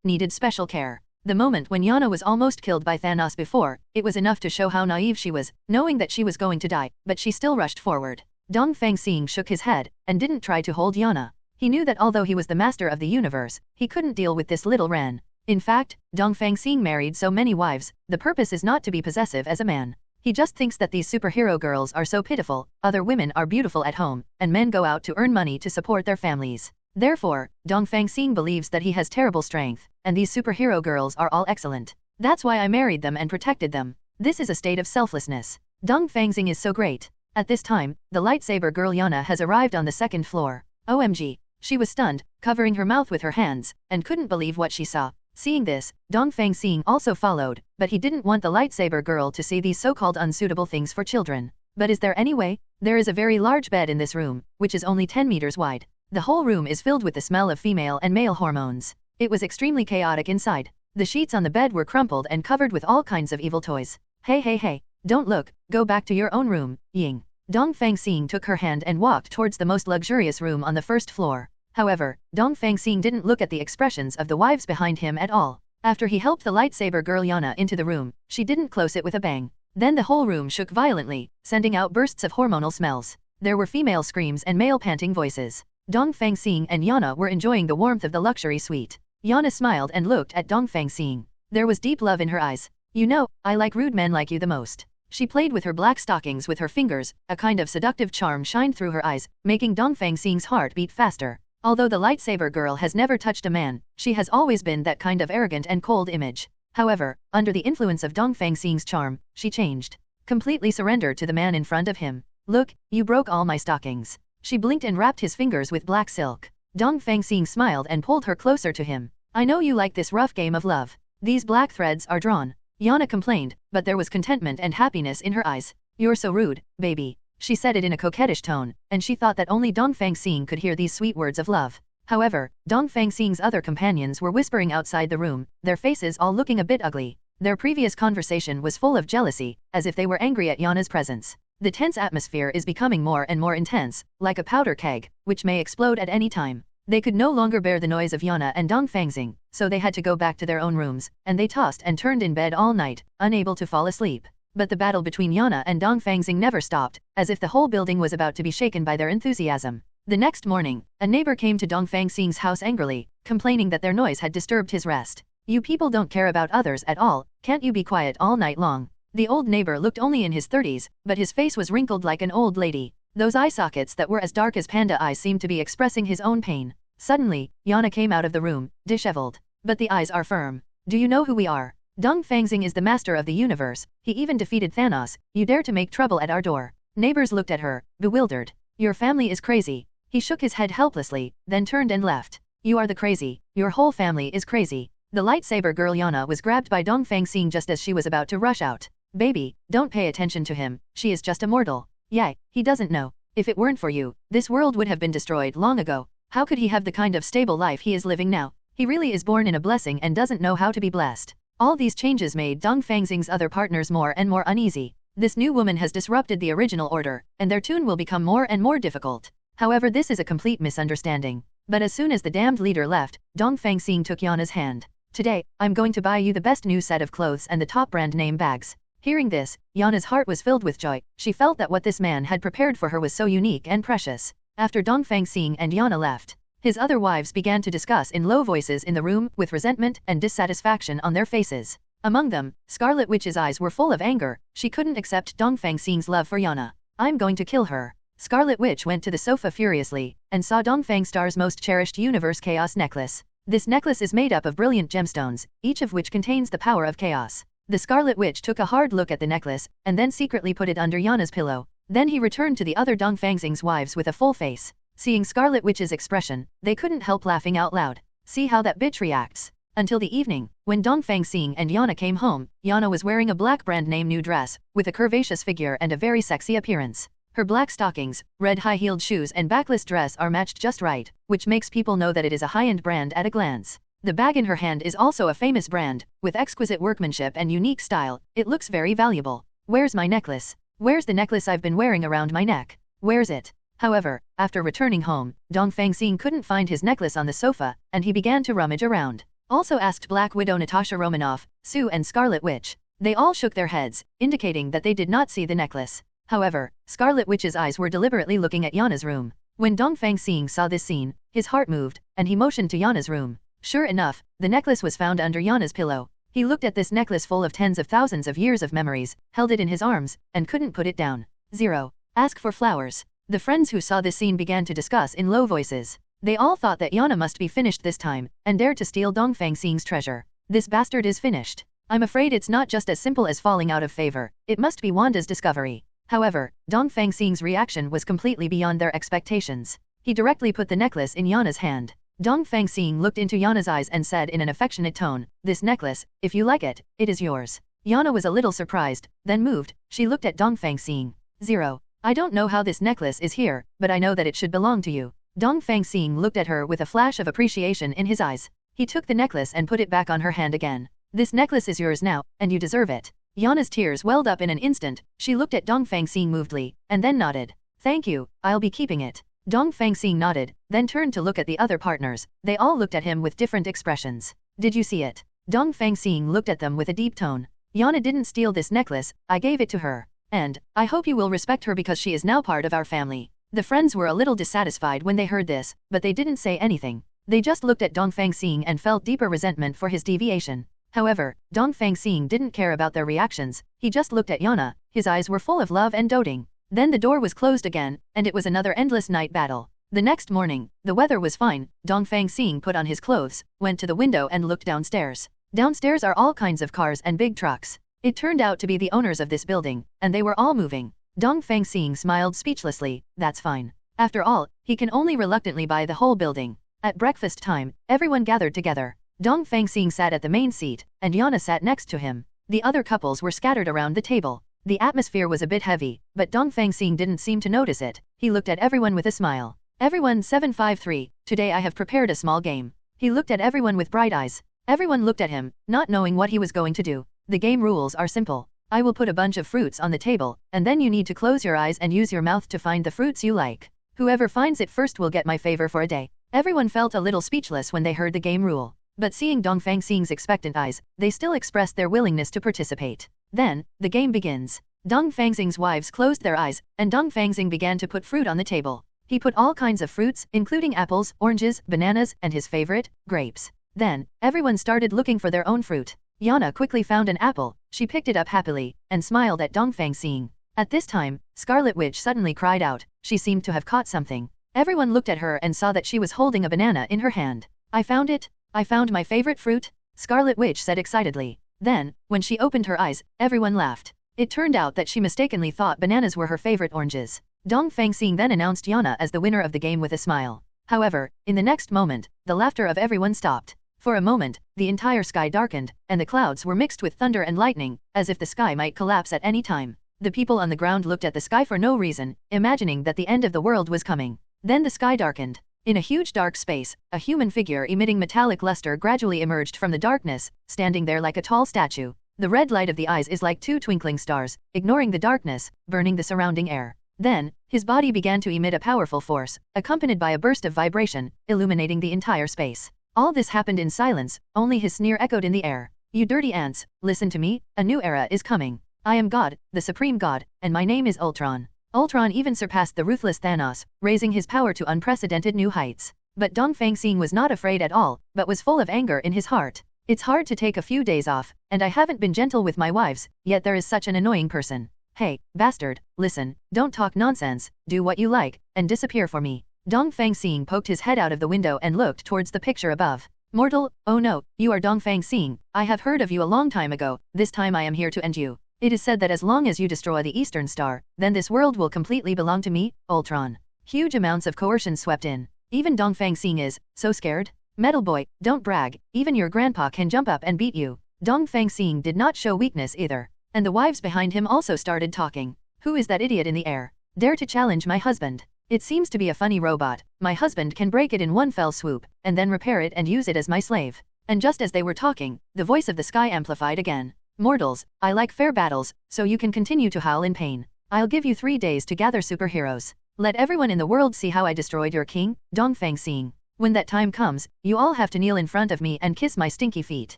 needed special care. The moment when Yana was almost killed by Thanos before, it was enough to show how naive she was, knowing that she was going to die, but she still rushed forward. Dongfang Xing shook his head, and didn't try to hold Yana. He knew that although he was the master of the universe, he couldn't deal with this little Ren. In fact, Dongfang Xing married so many wives, the purpose is not to be possessive as a man. He just thinks that these superhero girls are so pitiful, other women are beautiful at home, and men go out to earn money to support their families. Therefore, Dongfang Xing believes that he has terrible strength, and these superhero girls are all excellent. That's why I married them and protected them. This is a state of selflessness. Dongfang Xing is so great. At this time, the lightsaber girl Yana has arrived on the second floor. OMG. She was stunned, covering her mouth with her hands, and couldn't believe what she saw. Seeing this, Dongfang Xing also followed, but he didn't want the lightsaber girl to see these so-called unsuitable things for children. But is there any way? There is a very large bed in this room, which is only 10 meters wide. The whole room is filled with the smell of female and male hormones. It was extremely chaotic inside. The sheets on the bed were crumpled and covered with all kinds of evil toys. Hey, don't look, go back to your own room, Ying. Dongfang Xing took her hand and walked towards the most luxurious room on the first floor. However, Dongfang Xing didn't look at the expressions of the wives behind him at all. After he helped the lightsaber girl Yana into the room, she didn't close it with a bang. Then the whole room shook violently, sending out bursts of hormonal smells. There were female screams and male panting voices. Dongfang Xing and Yana were enjoying the warmth of the luxury suite. Yana smiled and looked at Dongfang Xing. There was deep love in her eyes. You know, I like rude men like you the most. She played with her black stockings with her fingers, a kind of seductive charm shined through her eyes, making Dongfang Xing's heart beat faster. Although the lightsaber girl has never touched a man, she has always been that kind of arrogant and cold image. However, under the influence of Dongfang Xing's charm, she changed. Completely surrendered to the man in front of him. Look, you broke all my stockings. She blinked and wrapped his fingers with black silk. Dongfang Xing smiled and pulled her closer to him. I know you like this rough game of love. These black threads are drawn. Yana complained, but there was contentment and happiness in her eyes. You're so rude, baby. She said it in a coquettish tone, and she thought that only Dongfang Xing could hear these sweet words of love. However, Dongfang Xing's other companions were whispering outside the room, their faces all looking a bit ugly. Their previous conversation was full of jealousy, as if they were angry at Yana's presence. The tense atmosphere is becoming more and more intense, like a powder keg, which may explode at any time. They could no longer bear the noise of Yana and Dongfang Xing, so they had to go back to their own rooms, and they tossed and turned in bed all night, unable to fall asleep. But the battle between Yana and Dongfang Xing never stopped, as if the whole building was about to be shaken by their enthusiasm. The next morning, a neighbor came to Dongfang Xing's house angrily, complaining that their noise had disturbed his rest. You people don't care about others at all, can't you be quiet all night long? The old neighbor looked only in his 30s, but his face was wrinkled like an old lady. Those eye sockets that were as dark as panda eyes seemed to be expressing his own pain. Suddenly, Yana came out of the room, disheveled. But the eyes are firm. Do you know who we are? Dongfang Xing is the master of the universe, he even defeated Thanos, you dare to make trouble at our door. Neighbors looked at her, bewildered. Your family is crazy. He shook his head helplessly, then turned and left. You are the crazy, your whole family is crazy. The lightsaber girl Yana was grabbed by Dongfang Xing just as she was about to rush out. Baby, don't pay attention to him, she is just a mortal. Yay, he doesn't know. If it weren't for you, this world would have been destroyed long ago. How could he have the kind of stable life he is living now? He really is born in a blessing and doesn't know how to be blessed. All these changes made Dongfang Xing's other partners more and more uneasy. This new woman has disrupted the original order, and their tune will become more and more difficult. However, this is a complete misunderstanding. But as soon as the damned leader left, Dongfang Xing took Yana's hand. Today, I'm going to buy you the best new set of clothes and the top brand name bags. Hearing this, Yana's heart was filled with joy. She felt that what this man had prepared for her was so unique and precious. After Dongfang Xing and Yana left, his other wives began to discuss in low voices in the room with resentment and dissatisfaction on their faces. Among them, Scarlet Witch's eyes were full of anger. She couldn't accept Dongfang Xing's love for Yana. I'm going to kill her. Scarlet Witch went to the sofa furiously, and saw Dongfang Star's most cherished universe chaos necklace. This necklace is made up of brilliant gemstones, each of which contains the power of chaos. The Scarlet Witch took a hard look at the necklace, and then secretly put it under Yana's pillow. Then he returned to the other Dongfang Xing's wives with a full face. Seeing Scarlet Witch's expression, they couldn't help laughing out loud. See how that bitch reacts. Until the evening, when Dongfang Xing and Yana came home, Yana was wearing a black brand name new dress, with a curvaceous figure and a very sexy appearance. Her black stockings, red high-heeled shoes and backless dress are matched just right, which makes people know that it is a high-end brand at a glance. The bag in her hand is also a famous brand, with exquisite workmanship and unique style. It looks very valuable. Where's my necklace? Where's the necklace I've been wearing around my neck? Where's it? However, after returning home, Dongfang Xing couldn't find his necklace on the sofa, and he began to rummage around. Also asked Black Widow Natasha Romanoff, Sue and Scarlet Witch. They all shook their heads, indicating that they did not see the necklace. However, Scarlet Witch's eyes were deliberately looking at Yana's room. When Dongfang Xing saw this scene, his heart moved, and he motioned to Yana's room. Sure enough, the necklace was found under Yana's pillow. He looked at this necklace full of tens of thousands of years of memories, held it in his arms, and couldn't put it down. 0. Ask for flowers. The friends who saw this scene began to discuss in low voices. They all thought that Yana must be finished this time, and dared to steal Dongfang Xing's treasure. This bastard is finished. I'm afraid it's not just as simple as falling out of favor. It must be Wanda's discovery. However, Dongfang Xing's reaction was completely beyond their expectations. He directly put the necklace in Yana's hand. Dongfang Xing looked into Yana's eyes and said in an affectionate tone, "This necklace, if you like it, it is yours." Yana was a little surprised, then moved. She looked at Dongfang Xing. 0. I don't know how this necklace is here, but I know that it should belong to you. Dongfang Xing looked at her with a flash of appreciation in his eyes. He took the necklace and put it back on her hand again. This necklace is yours now, and you deserve it. Yana's tears welled up in an instant. She looked at Dongfang Xing movedly, and then nodded. Thank you, I'll be keeping it. Dongfang Xing nodded, then turned to look at the other partners. They all looked at him with different expressions. Did you see it? Dongfang Xing looked at them with a deep tone. Yana didn't steal this necklace, I gave it to her. And, I hope you will respect her because she is now part of our family. The friends were a little dissatisfied when they heard this, but they didn't say anything. They just looked at Dongfang Xing and felt deeper resentment for his deviation. However, Dongfang Xing didn't care about their reactions. He just looked at Yana. His eyes were full of love and doting. Then the door was closed again, and it was another endless night battle. The next morning, the weather was fine. Dongfang Xing put on his clothes, went to the window and looked downstairs. Downstairs are all kinds of cars and big trucks. It turned out to be the owners of this building, and they were all moving. Dongfang Xing smiled speechlessly. That's fine. After all, he can only reluctantly buy the whole building. At breakfast time, everyone gathered together. Dongfang Xing sat at the main seat, and Yana sat next to him. The other couples were scattered around the table. The atmosphere was a bit heavy, but Dongfang Xing didn't seem to notice it. He looked at everyone with a smile. Everyone 753, today I have prepared a small game. He looked at everyone with bright eyes. Everyone looked at him, not knowing what he was going to do. The game rules are simple. I will put a bunch of fruits on the table, and then you need to close your eyes and use your mouth to find the fruits you like. Whoever finds it first will get my favor for a day. Everyone felt a little speechless when they heard the game rule. But seeing Dongfang Xing's expectant eyes, they still expressed their willingness to participate. Then, the game begins. Dongfang Xing's wives closed their eyes, and Dongfang Xing began to put fruit on the table. He put all kinds of fruits, including apples, oranges, bananas, and his favorite, grapes. Then, everyone started looking for their own fruit. Yana quickly found an apple. She picked it up happily, and smiled at Dongfang Xing. At this time, Scarlet Witch suddenly cried out. She seemed to have caught something. Everyone looked at her and saw that she was holding a banana in her hand. I found it. I found my favorite fruit, Scarlet Witch said excitedly. Then, when she opened her eyes, everyone laughed. It turned out that she mistakenly thought bananas were her favorite oranges. Dongfang Xing then announced Yana as the winner of the game with a smile. However, in the next moment, the laughter of everyone stopped. For a moment, the entire sky darkened, and the clouds were mixed with thunder and lightning, as if the sky might collapse at any time. The people on the ground looked at the sky for no reason, imagining that the end of the world was coming. Then the sky darkened. In a huge dark space, a human figure emitting metallic luster gradually emerged from the darkness, standing there like a tall statue. The red light of the eyes is like two twinkling stars, ignoring the darkness, burning the surrounding air. Then, his body began to emit a powerful force, accompanied by a burst of vibration, illuminating the entire space. All this happened in silence, only his sneer echoed in the air. You dirty ants, listen to me, a new era is coming. I am God, the Supreme God, and my name is Ultron. Ultron even surpassed the ruthless Thanos, raising his power to unprecedented new heights. But Dongfang Xing was not afraid at all, but was full of anger in his heart. It's hard to take a few days off, and I haven't been gentle with my wives, yet there is such an annoying person. Hey, bastard, listen, don't talk nonsense, do what you like, and disappear for me. Dongfang Xing poked his head out of the window and looked towards the picture above. Mortal, oh no, you are Dongfang Xing, I have heard of you a long time ago, this time I am here to end you. It is said that as long as you destroy the Eastern Star, then this world will completely belong to me, Ultron. Huge amounts of coercion swept in. Even Dongfang Xing is so scared. Metal boy, don't brag, even your grandpa can jump up and beat you. Dongfang Xing did not show weakness either. And the wives behind him also started talking. Who is that idiot in the air? Dare to challenge my husband. It seems to be a funny robot. My husband can break it in one fell swoop, and then repair it and use it as my slave. And just as they were talking, the voice of the sky amplified again. Mortals, I like fair battles, so you can continue to howl in pain. I'll give you 3 days to gather superheroes. Let everyone in the world see how I destroyed your king, Dongfang Xing. When that time comes, you all have to kneel in front of me and kiss my stinky feet.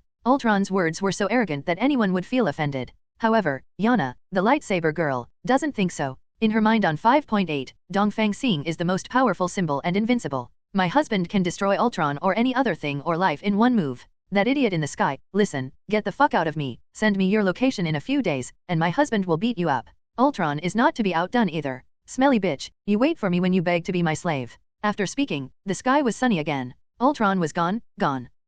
Ultron's words were so arrogant that anyone would feel offended. However, Yana, the lightsaber girl, doesn't think so. In her mind on 5.8, Dongfang Xing is the most powerful symbol and invincible. My husband can destroy Ultron or any other thing or life in one move. That idiot in the sky, listen, get the fuck out of me, send me your location in a few days, and my husband will beat you up. Ultron is not to be outdone either. Smelly bitch, you wait for me when you beg to be my slave. After speaking, the sky was sunny again. Ultron was gone.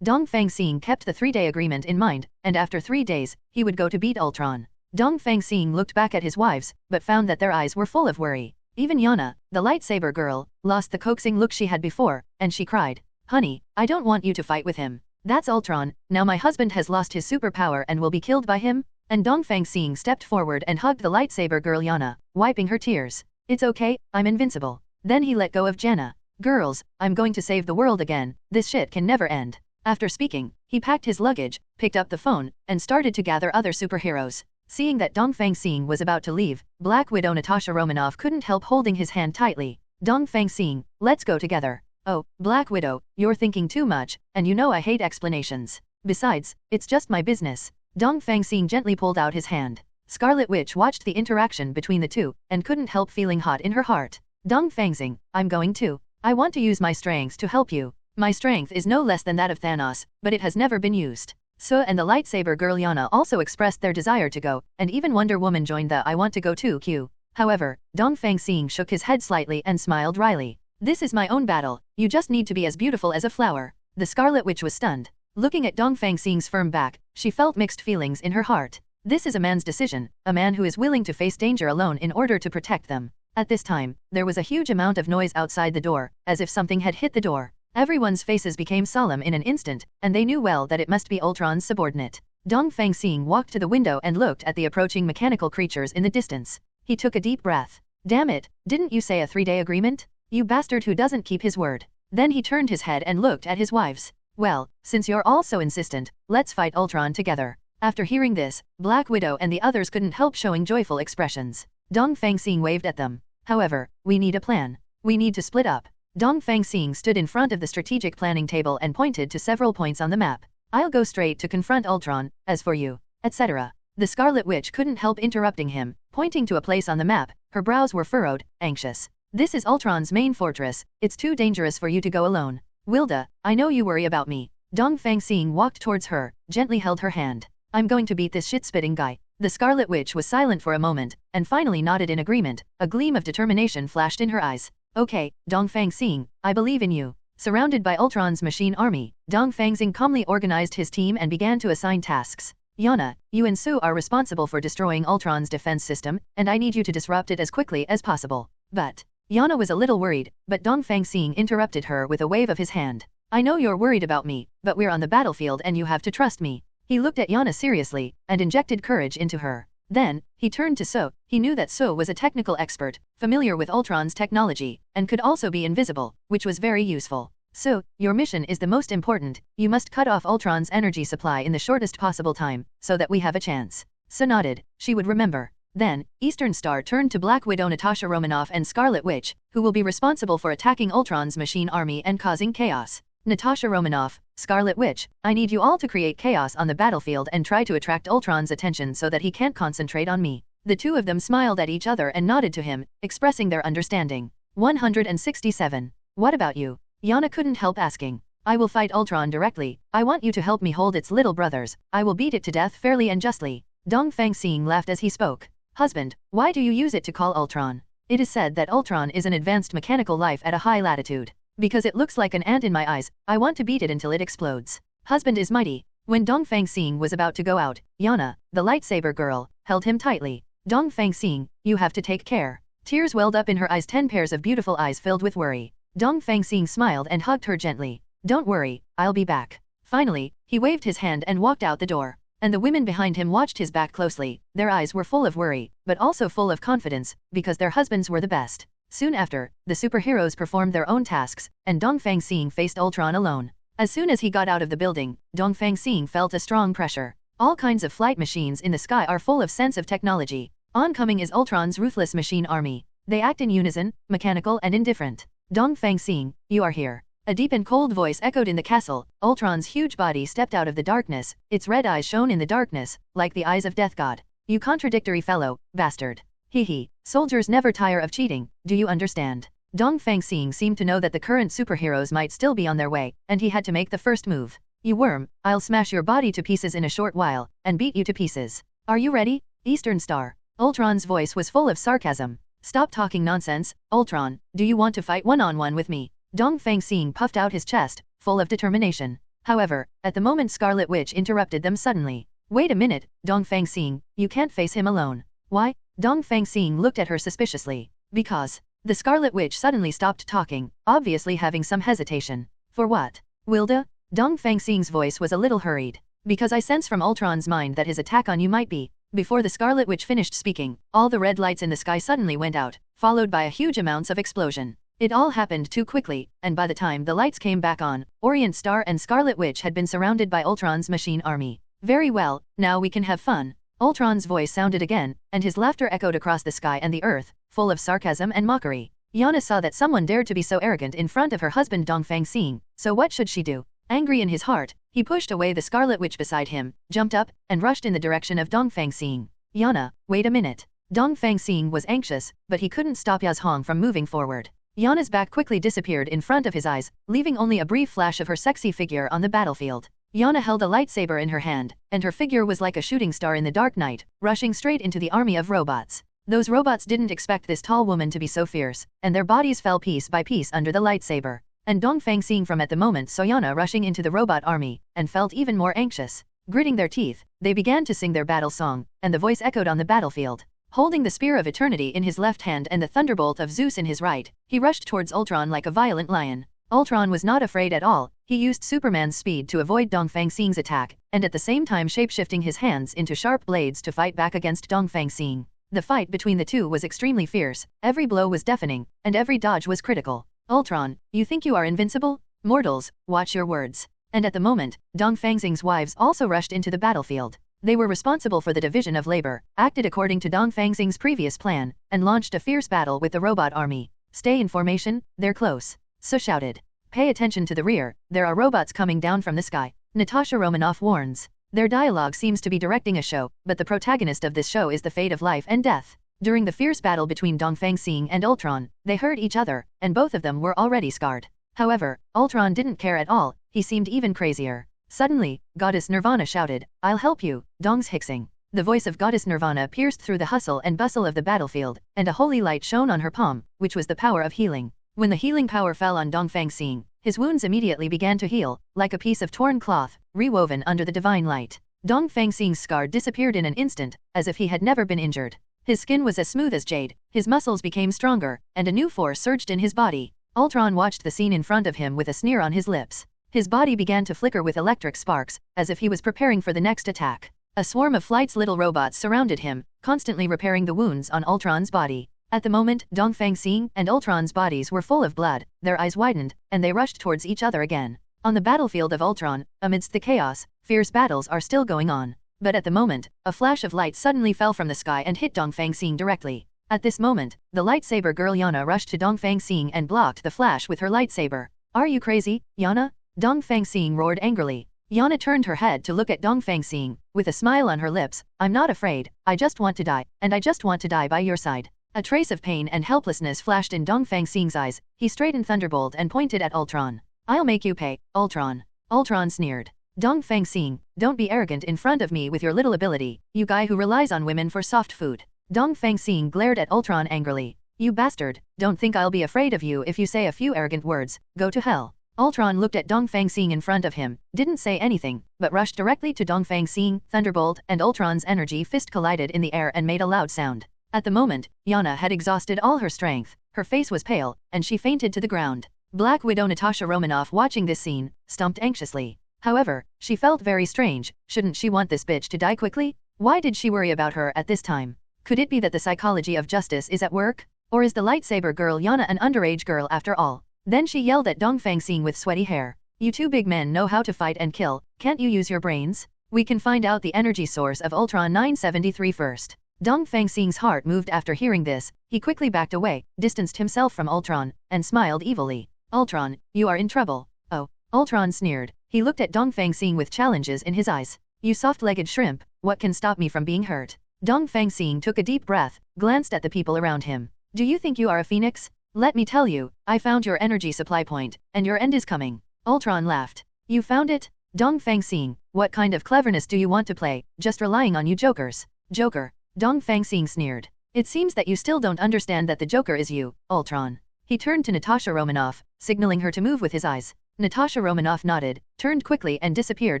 Dongfang Xing kept the 3-day agreement in mind, and after 3 days, he would go to beat Ultron. Dongfang Xing looked back at his wives, but found that their eyes were full of worry. Even Yana, the lightsaber girl, lost the coaxing look she had before, and she cried, Honey, I don't want you to fight with him. That's Ultron, now my husband has lost his superpower and will be killed by him? And Dongfang Xing stepped forward and hugged the lightsaber girl Yana, wiping her tears. It's okay, I'm invincible. Then he let go of Jenna. Girls, I'm going to save the world again, this shit can never end. After speaking, he packed his luggage, picked up the phone, and started to gather other superheroes. Seeing that Dongfang Xing was about to leave, Black Widow Natasha Romanoff couldn't help holding his hand tightly. Dongfang Xing, let's go together. Oh, Black Widow, you're thinking too much, and you know I hate explanations. Besides, it's just my business. Dongfang Xing gently pulled out his hand. Scarlet Witch watched the interaction between the two, and couldn't help feeling hot in her heart. Dongfang Xing, I'm going to. I want to use my strengths to help you. My strength is no less than that of Thanos, but it has never been used. So and the lightsaber girl Yana also expressed their desire to go, and even Wonder Woman joined the I want to go too queue. However, Dongfang Xing shook his head slightly and smiled wryly. This is my own battle, you just need to be as beautiful as a flower. The Scarlet Witch was stunned. Looking at Dongfang Xing's firm back, she felt mixed feelings in her heart. This is a man's decision, a man who is willing to face danger alone in order to protect them. At this time, there was a huge amount of noise outside the door, as if something had hit the door. Everyone's faces became solemn in an instant, and they knew well that it must be Ultron's subordinate. Dongfang Xing walked to the window and looked at the approaching mechanical creatures in the distance. He took a deep breath. Damn it, didn't you say a 3-day agreement? You bastard who doesn't keep his word. Then he turned his head and looked at his wives. Well, since you're all so insistent, let's fight Ultron together. After hearing this, Black Widow and the others couldn't help showing joyful expressions. Dongfang Xing waved at them. However, we need a plan. We need to split up. Dongfang Xing stood in front of the strategic planning table and pointed to several points on the map. I'll go straight to confront Ultron, as for you, etc. The Scarlet Witch couldn't help interrupting him, pointing to a place on the map, her brows were furrowed, anxious. This is Ultron's main fortress, it's too dangerous for you to go alone. Wilda, I know you worry about me. Dongfang Xing walked towards her, gently held her hand. I'm going to beat this shit-spitting guy. The Scarlet Witch was silent for a moment, and finally nodded in agreement, a gleam of determination flashed in her eyes. Okay, Dongfang Xing, I believe in you. Surrounded by Ultron's machine army, Dongfang Xing calmly organized his team and began to assign tasks. Yana, you and Sue are responsible for destroying Ultron's defense system, and I need you to disrupt it as quickly as possible. But Yana was a little worried, but Dongfang Xing interrupted her with a wave of his hand. I know you're worried about me, but we're on the battlefield and you have to trust me. He looked at Yana seriously, and injected courage into her. Then, he turned to So. He knew that So was a technical expert, familiar with Ultron's technology, and could also be invisible, which was very useful. So, your mission is the most important, you must cut off Ultron's energy supply in the shortest possible time, so that we have a chance. So nodded, she would remember. Then, Eastern Star turned to Black Widow Natasha Romanoff and Scarlet Witch, who will be responsible for attacking Ultron's machine army and causing chaos. Natasha Romanoff, Scarlet Witch, I need you all to create chaos on the battlefield and try to attract Ultron's attention so that he can't concentrate on me. The two of them smiled at each other and nodded to him, expressing their understanding. 167. What about you? Yana couldn't help asking. I will fight Ultron directly, I want you to help me hold its little brothers, I will beat it to death fairly and justly. Dongfang Xing laughed as he spoke. Husband, why do you use it to call Ultron? It is said that Ultron is an advanced mechanical life at a high latitude. Because it looks like an ant in my eyes, I want to beat it until it explodes. Husband is mighty. When Dongfang Xing was about to go out, Yana, the lightsaber girl, held him tightly. Dongfang Xing, you have to take care. Tears welled up in her eyes, 10 pairs of beautiful eyes filled with worry. Dongfang Xing smiled and hugged her gently. Don't worry, I'll be back. Finally, he waved his hand and walked out the door. And the women behind him watched his back closely. Their eyes were full of worry, but also full of confidence, because their husbands were the best. Soon after, the superheroes performed their own tasks, and Dongfang Xing faced Ultron alone. As soon as he got out of the building, Dongfang Xing felt a strong pressure. All kinds of flight machines in the sky are full of sense of technology. Oncoming is Ultron's ruthless machine army. They act in unison, mechanical and indifferent. Dongfang Xing, you are here. A deep and cold voice echoed in the castle. Ultron's huge body stepped out of the darkness, its red eyes shone in the darkness, like the eyes of Death God. You contradictory fellow, bastard. Hee. Soldiers never tire of cheating, do you understand? Dongfang Xing seemed to know that the current superheroes might still be on their way, and he had to make the first move. You worm, I'll smash your body to pieces in a short while, and beat you to pieces. Are you ready? Eastern Star. Ultron's voice was full of sarcasm. Stop talking nonsense, Ultron, do you want to fight one-on-one with me? Dongfang Xing puffed out his chest, full of determination. However, at the moment Scarlet Witch interrupted them suddenly. Wait a minute, Dongfang Xing, you can't face him alone. Why? Dongfang Xing looked at her suspiciously. Because. The Scarlet Witch suddenly stopped talking, obviously having some hesitation. For what? Wilda? Dongfang Xing's voice was a little hurried. Because I sense from Ultron's mind that his attack on you might be. Before the Scarlet Witch finished speaking, all the red lights in the sky suddenly went out, followed by a huge amounts of explosion. It all happened too quickly, and by the time the lights came back on, Orient Star and Scarlet Witch had been surrounded by Ultron's machine army. Very well, now we can have fun. Ultron's voice sounded again, and his laughter echoed across the sky and the earth, full of sarcasm and mockery. Yana saw that someone dared to be so arrogant in front of her husband Dongfang Xing, so what should she do? Angry in his heart, he pushed away the Scarlet Witch beside him, jumped up, and rushed in the direction of Dongfang Xing. Yana, wait a minute. Dongfang Xing was anxious, but he couldn't stop Yazhong from moving forward. Yana's back quickly disappeared in front of his eyes, leaving only a brief flash of her sexy figure on the battlefield. Yana held a lightsaber in her hand, and her figure was like a shooting star in the dark night, rushing straight into the army of robots. Those robots didn't expect this tall woman to be so fierce, and their bodies fell piece by piece under the lightsaber. And Dongfang Xing from at the moment saw Yana rushing into the robot army, and felt even more anxious. Gritting their teeth, they began to sing their battle song, and the voice echoed on the battlefield. Holding the Spear of Eternity in his left hand and the Thunderbolt of Zeus in his right, he rushed towards Ultron like a violent lion. Ultron was not afraid at all. He used Superman's speed to avoid Dongfang Xing's attack, and at the same time shapeshifting his hands into sharp blades to fight back against Dongfang Xing. The fight between the two was extremely fierce, every blow was deafening, and every dodge was critical. Ultron, you think you are invincible? Mortals, watch your words. And at the moment, Dongfang Xing's wives also rushed into the battlefield. They were responsible for the division of labor, acted according to Dongfang Xing's previous plan, and launched a fierce battle with the robot army. Stay in formation, they're close. So shouted. Pay attention to the rear, there are robots coming down from the sky. Natasha Romanoff warns. Their dialogue seems to be directing a show, but the protagonist of this show is the fate of life and death. During the fierce battle between Dongfang Xing and Ultron, they hurt each other, and both of them were already scarred. However, Ultron didn't care at all, he seemed even crazier. Suddenly, Goddess Nirvana shouted, I'll help you, Dongfang Xing. The voice of Goddess Nirvana pierced through the hustle and bustle of the battlefield, and a holy light shone on her palm, which was the power of healing. When the healing power fell on Dongfang Xing, his wounds immediately began to heal, like a piece of torn cloth, rewoven under the divine light. Dongfang Xing's scar disappeared in an instant, as if he had never been injured. His skin was as smooth as jade, his muscles became stronger, and a new force surged in his body. Ultron watched the scene in front of him with a sneer on his lips. His body began to flicker with electric sparks, as if he was preparing for the next attack. A swarm of Flight's little robots surrounded him, constantly repairing the wounds on Ultron's body. At the moment, Dongfang Xing and Ultron's bodies were full of blood, their eyes widened, and they rushed towards each other again. On the battlefield of Ultron, amidst the chaos, fierce battles are still going on. But at the moment, a flash of light suddenly fell from the sky and hit Dongfang Xing directly. At this moment, the lightsaber girl Yana rushed to Dongfang Xing and blocked the flash with her lightsaber. Are you crazy, Yana? Dongfang Xing roared angrily. Yana turned her head to look at Dongfang Xing, with a smile on her lips. I'm not afraid, I just want to die, and I just want to die by your side. A trace of pain and helplessness flashed in Dongfang Xing's eyes. He straightened Thunderbolt and pointed at Ultron. I'll make you pay, Ultron. Ultron sneered. Dongfang Xing, don't be arrogant in front of me with your little ability, you guy who relies on women for soft food. Dongfang Xing glared at Ultron angrily. You bastard, don't think I'll be afraid of you if you say a few arrogant words, go to hell. Ultron looked at Dongfang Xing in front of him, didn't say anything, but rushed directly to Dongfang Xing. Thunderbolt and Ultron's energy fist collided in the air and made a loud sound. At the moment, Yana had exhausted all her strength, her face was pale, and she fainted to the ground. Black Widow Natasha Romanoff watching this scene, stumped anxiously. However, she felt very strange, shouldn't she want this bitch to die quickly? Why did she worry about her at this time? Could it be that the psychology of justice is at work? Or is the lightsaber girl Yana an underage girl after all? Then she yelled at Dongfang Xing with sweaty hair. You two big men know how to fight and kill, can't you use your brains? We can find out the energy source of Ultron 973 first. Dongfang Xing's heart moved after hearing this, he quickly backed away, distanced himself from Ultron, and smiled evilly. Ultron, you are in trouble. Oh, Ultron sneered. He looked at Dongfang Xing with challenges in his eyes. You soft-legged shrimp, what can stop me from being hurt? Dongfang Xing took a deep breath, glanced at the people around him. Do you think you are a phoenix? Let me tell you, I found your energy supply point, and your end is coming. Ultron laughed. You found it? Dongfang Xing, what kind of cleverness do you want to play, just relying on you jokers? Joker. Dongfang Xing sneered. It seems that you still don't understand that the Joker is you, Ultron. He turned to Natasha Romanoff, signaling her to move with his eyes. Natasha Romanoff nodded, turned quickly and disappeared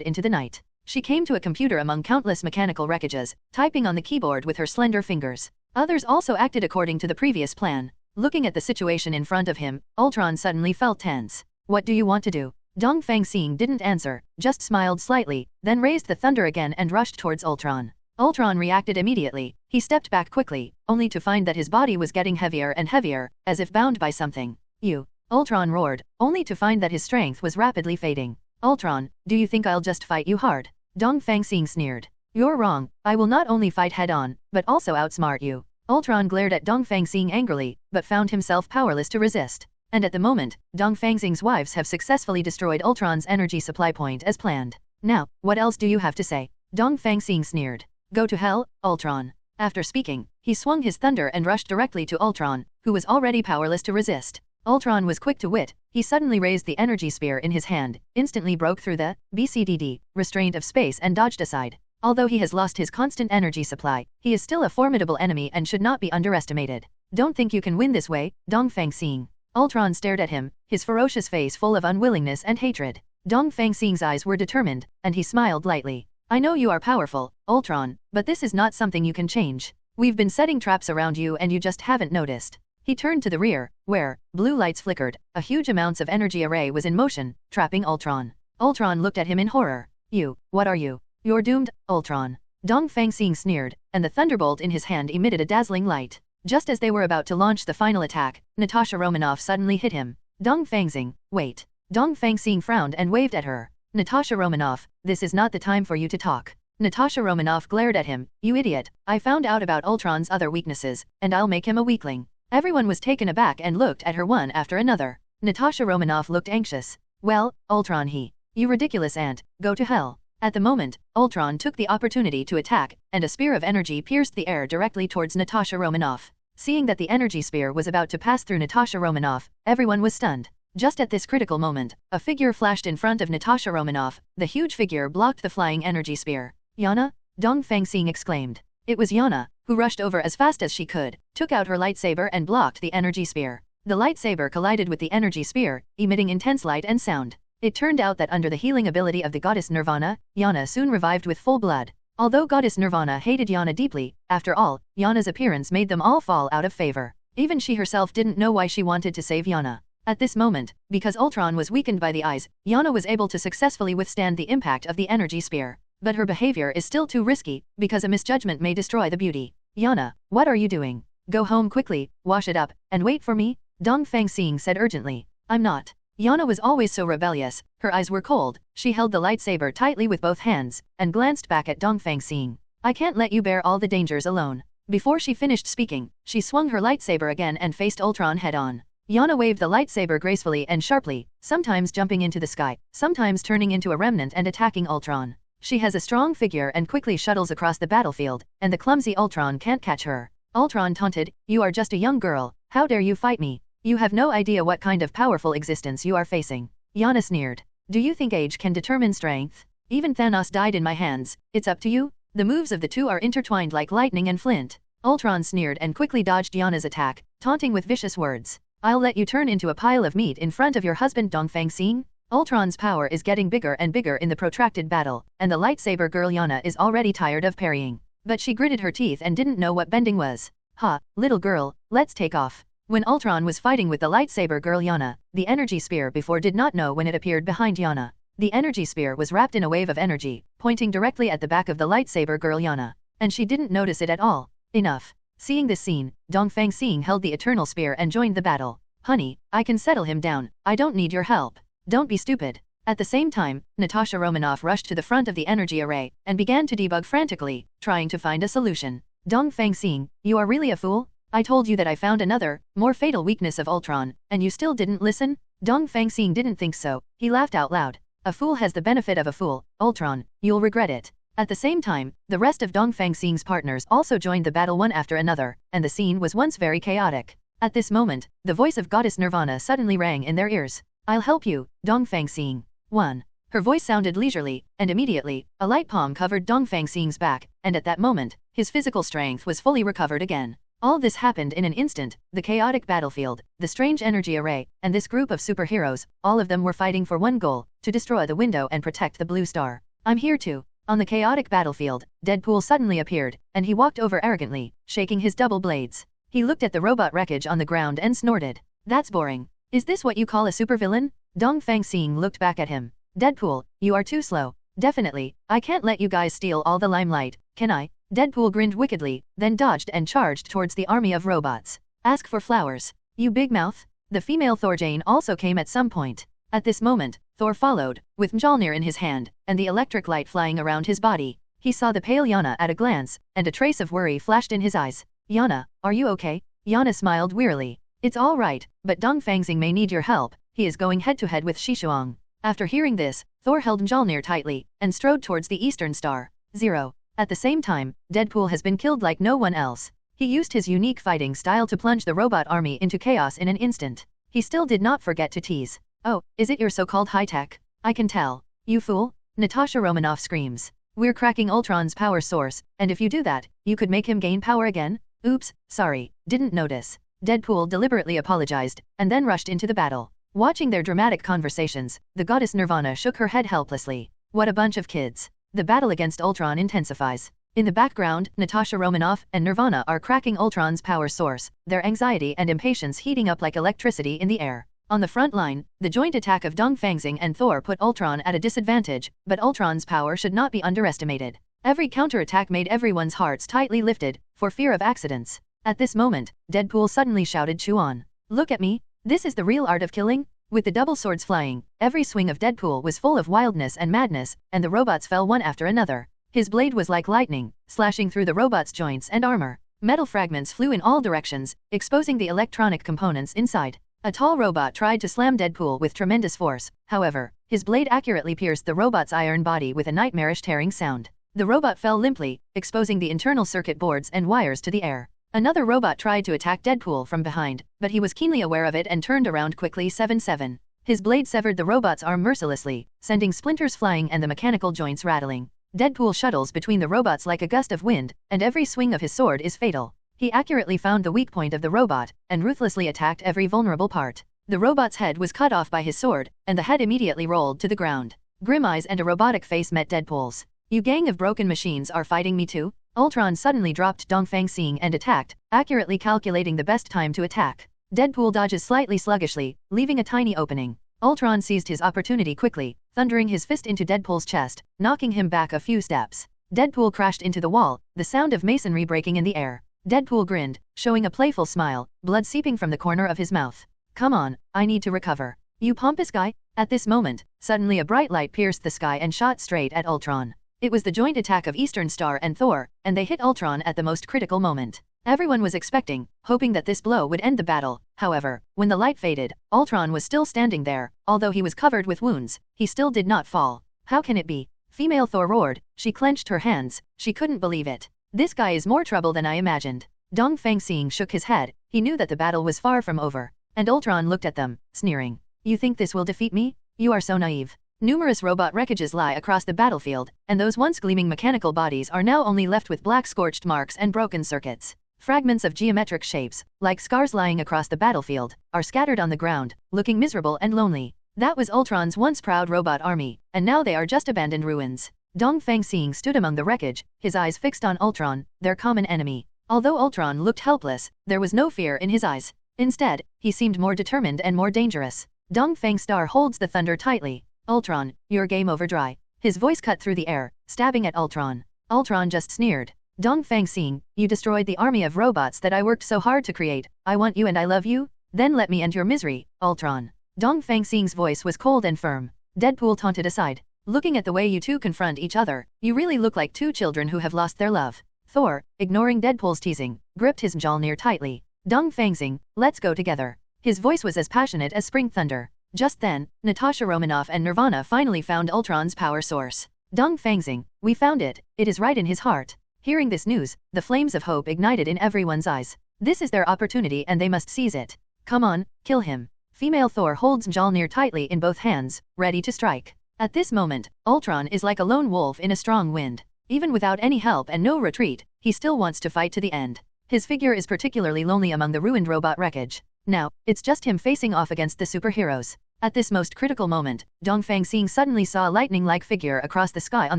into the night. She came to a computer among countless mechanical wreckages, typing on the keyboard with her slender fingers. Others also acted according to the previous plan. Looking at the situation in front of him, Ultron suddenly felt tense. What do you want to do? Dongfang Xing didn't answer, just smiled slightly, then raised the thunder again and rushed towards Ultron. Ultron reacted immediately. He stepped back quickly, only to find that his body was getting heavier and heavier, as if bound by something. You! Ultron roared, only to find that his strength was rapidly fading. Ultron, do you think I'll just fight you hard? Dongfang Xing sneered. You're wrong, I will not only fight head-on, but also outsmart you. Ultron glared at Dongfang Xing angrily, but found himself powerless to resist. And at the moment, Dongfang Xing's wives have successfully destroyed Ultron's energy supply point as planned. Now, what else do you have to say? Dongfang Xing sneered. Go to hell, Ultron. After speaking, he swung his thunder and rushed directly to Ultron, who was already powerless to resist. Ultron was quick to wit, he suddenly raised the energy spear in his hand, instantly broke through the BCDD restraint of space and dodged aside. Although he has lost his constant energy supply, he is still a formidable enemy and should not be underestimated. Don't think you can win this way, Dongfang Xing. Ultron stared at him, his ferocious face full of unwillingness and hatred. Dongfang Xing's eyes were determined, and he smiled lightly. I know you are powerful, Ultron, but this is not something you can change. We've been setting traps around you and you just haven't noticed. He turned to the rear, where blue lights flickered, a huge amounts of energy array was in motion, trapping Ultron. Ultron looked at him in horror. You, what are you? You're doomed, Ultron. Dongfang Xing sneered, and the thunderbolt in his hand emitted a dazzling light. Just as they were about to launch the final attack, Natasha Romanoff suddenly hit him. Dongfang Xing, wait. Dongfang Xing frowned and waved at her. Natasha Romanoff, this is not the time for you to talk. Natasha Romanoff glared at him. You idiot, I found out about Ultron's other weaknesses, and I'll make him a weakling. Everyone was taken aback and looked at her one after another. Natasha Romanoff looked anxious. Well, Ultron you ridiculous ant, go to hell. At the moment, Ultron took the opportunity to attack, and a spear of energy pierced the air directly towards Natasha Romanoff. Seeing that the energy spear was about to pass through Natasha Romanoff, everyone was stunned. Just at this critical moment, a figure flashed in front of Natasha Romanoff. The huge figure blocked the flying energy spear. Yana? Dongfang Xing exclaimed. It was Yana, who rushed over as fast as she could, took out her lightsaber and blocked the energy spear. The lightsaber collided with the energy spear, emitting intense light and sound. It turned out that under the healing ability of the goddess Nirvana, Yana soon revived with full blood. Although goddess Nirvana hated Yana deeply, after all, Yana's appearance made them all fall out of favor. Even she herself didn't know why she wanted to save Yana. At this moment, because Ultron was weakened by the eyes, Yana was able to successfully withstand the impact of the energy spear. But her behavior is still too risky, because a misjudgment may destroy the beauty. Yana, what are you doing? Go home quickly, wash it up, and wait for me? Dongfang Xing said urgently. I'm not. Yana was always so rebellious, her eyes were cold, she held the lightsaber tightly with both hands, and glanced back at Dongfang Xing. I can't let you bear all the dangers alone. Before she finished speaking, she swung her lightsaber again and faced Ultron head-on. Yana waved the lightsaber gracefully and sharply, sometimes jumping into the sky, sometimes turning into a remnant and attacking Ultron. She has a strong figure and quickly shuttles across the battlefield, and the clumsy Ultron can't catch her. Ultron taunted, you are just a young girl, how dare you fight me? You have no idea what kind of powerful existence you are facing. Yana sneered. Do you think age can determine strength? Even Thanos died in my hands, it's up to you? The moves of the two are intertwined like lightning and flint. Ultron sneered and quickly dodged Yana's attack, taunting with vicious words. I'll let you turn into a pile of meat in front of your husband Dongfang Xing? Ultron's power is getting bigger and bigger in the protracted battle, and the lightsaber girl Yana is already tired of parrying. But she gritted her teeth and didn't know what bending was. Ha, little girl, let's take off. When Ultron was fighting with the lightsaber girl Yana, the energy spear before did not know when it appeared behind Yana. The energy spear was wrapped in a wave of energy, pointing directly at the back of the lightsaber girl Yana. And she didn't notice it at all. Enough. Seeing this scene, Dongfang Xing held the eternal spear and joined the battle. Honey, I can settle him down, I don't need your help. Don't be stupid. At the same time, Natasha Romanoff rushed to the front of the energy array, and began to debug frantically, trying to find a solution. Dongfang Xing, you are really a fool? I told you that I found another, more fatal weakness of Ultron, and you still didn't listen? Dongfang Xing didn't think so, he laughed out loud. A fool has the benefit of a fool, Ultron, you'll regret it. At the same time, the rest of Dongfang Xing's partners also joined the battle one after another, and the scene was once very chaotic. At this moment, the voice of Goddess Nirvana suddenly rang in their ears. I'll help you, Dongfang Xing. 1. Her voice sounded leisurely, and immediately, a light palm covered Dongfang Xing's back, and at that moment, his physical strength was fully recovered again. All this happened in an instant, the chaotic battlefield, the strange energy array, and this group of superheroes, all of them were fighting for one goal, to destroy the window and protect the Blue Star. I'm here too. On the chaotic battlefield, Deadpool suddenly appeared, and he walked over arrogantly, shaking his double blades. He looked at the robot wreckage on the ground and snorted. That's boring. Is this what you call a supervillain? Dongfang Xing looked back at him. Deadpool, you are too slow. Definitely, I can't let you guys steal all the limelight, can I? Deadpool grinned wickedly, then dodged and charged towards the army of robots. Ask for flowers. You big mouth. The female Thor Jane also came at some point. At this moment, Thor followed, with Mjolnir in his hand, and the electric light flying around his body. He saw the pale Yana at a glance, and a trace of worry flashed in his eyes. Yana, are you okay? Yana smiled wearily. It's all right, but Dongfang Xing may need your help. He is going head-to-head with Shishuang. After hearing this, Thor held Mjolnir tightly, and strode towards the Eastern Star. 0. At the same time, Deadpool has been killed like no one else. He used his unique fighting style to plunge the robot army into chaos in an instant. He still did not forget to tease. Oh, is it your so-called high-tech? I can tell. You fool. Natasha Romanoff screams. We're cracking Ultron's power source, and if you do that, you could make him gain power again? Oops, sorry, didn't notice. Deadpool deliberately apologized, and then rushed into the battle. Watching their dramatic conversations, the goddess Nirvana shook her head helplessly. What a bunch of kids. The battle against Ultron intensifies. In the background, Natasha Romanoff and Nirvana are cracking Ultron's power source, their anxiety and impatience heating up like electricity in the air. On the front line, the joint attack of Dongfang Xing and Thor put Ultron at a disadvantage, but Ultron's power should not be underestimated. Every counterattack made everyone's hearts tightly lifted, for fear of accidents. At this moment, Deadpool suddenly shouted, "Chew on. Look at me. This is the real art of killing?" With the double swords flying, every swing of Deadpool was full of wildness and madness, and the robots fell one after another. His blade was like lightning, slashing through the robots' joints and armor. Metal fragments flew in all directions, exposing the electronic components inside. A tall robot tried to slam Deadpool with tremendous force, however, his blade accurately pierced the robot's iron body with a nightmarish tearing sound. The robot fell limply, exposing the internal circuit boards and wires to the air. Another robot tried to attack Deadpool from behind, but he was keenly aware of it and turned around quickly. 7-7. His blade severed the robot's arm mercilessly, sending splinters flying and the mechanical joints rattling. Deadpool shuttles between the robots like a gust of wind, and every swing of his sword is fatal. He accurately found the weak point of the robot, and ruthlessly attacked every vulnerable part. The robot's head was cut off by his sword, and the head immediately rolled to the ground. Grim eyes and a robotic face met Deadpool's. "You gang of broken machines are fighting me too?" Ultron suddenly dropped Dongfang Xing and attacked, accurately calculating the best time to attack. Deadpool dodges slightly sluggishly, leaving a tiny opening. Ultron seized his opportunity quickly, thundering his fist into Deadpool's chest, knocking him back a few steps. Deadpool crashed into the wall, the sound of masonry breaking in the air. Deadpool grinned, showing a playful smile, blood seeping from the corner of his mouth. "Come on, I need to recover. You pompous guy." At this moment, suddenly a bright light pierced the sky and shot straight at Ultron. It was the joint attack of Eastern Star and Thor, and they hit Ultron at the most critical moment. Everyone was expecting, hoping that this blow would end the battle. However, when the light faded, Ultron was still standing there. Although he was covered with wounds, he still did not fall. "How can it be?" Female Thor roared. She clenched her hands. She couldn't believe it. "This guy is more trouble than I imagined." Dongfang Xing shook his head. He knew that the battle was far from over. And Ultron looked at them, sneering. "You think this will defeat me? You are so naive." Numerous robot wreckages lie across the battlefield, and those once gleaming mechanical bodies are now only left with black scorched marks and broken circuits. Fragments of geometric shapes, like scars lying across the battlefield, are scattered on the ground, looking miserable and lonely. That was Ultron's once proud robot army, and now they are just abandoned ruins. Dongfang Xing stood among the wreckage, his eyes fixed on Ultron, their common enemy. Although Ultron looked helpless, there was no fear in his eyes. Instead, he seemed more determined and more dangerous. Dongfang Star holds the thunder tightly. Ultron, your game over dry. His voice cut through the air, stabbing at Ultron. Ultron just sneered. Dongfang Xing, you destroyed the army of robots that I worked so hard to create. I want you and I love you? Then let me end your misery, Ultron. Dongfang Xing's voice was cold and firm. Deadpool taunted aside. Looking at the way you two confront each other, you really look like two children who have lost their love. Thor, ignoring Deadpool's teasing, gripped his Mjolnir tightly. Dongfang Xing, let's go together. His voice was as passionate as spring thunder. Just then, Natasha Romanoff and Nirvana finally found Ultron's power source. Dongfang Xing, we found it. It is right in his heart. Hearing this news, the flames of hope ignited in everyone's eyes. This is their opportunity and they must seize it. Come on, kill him. Female Thor holds Mjolnir tightly in both hands, ready to strike. At this moment, Ultron is like a lone wolf in a strong wind. Even without any help and no retreat, he still wants to fight to the end. His figure is particularly lonely among the ruined robot wreckage. Now, it's just him facing off against the superheroes. At this most critical moment, Dongfang Xing suddenly saw a lightning-like figure across the sky on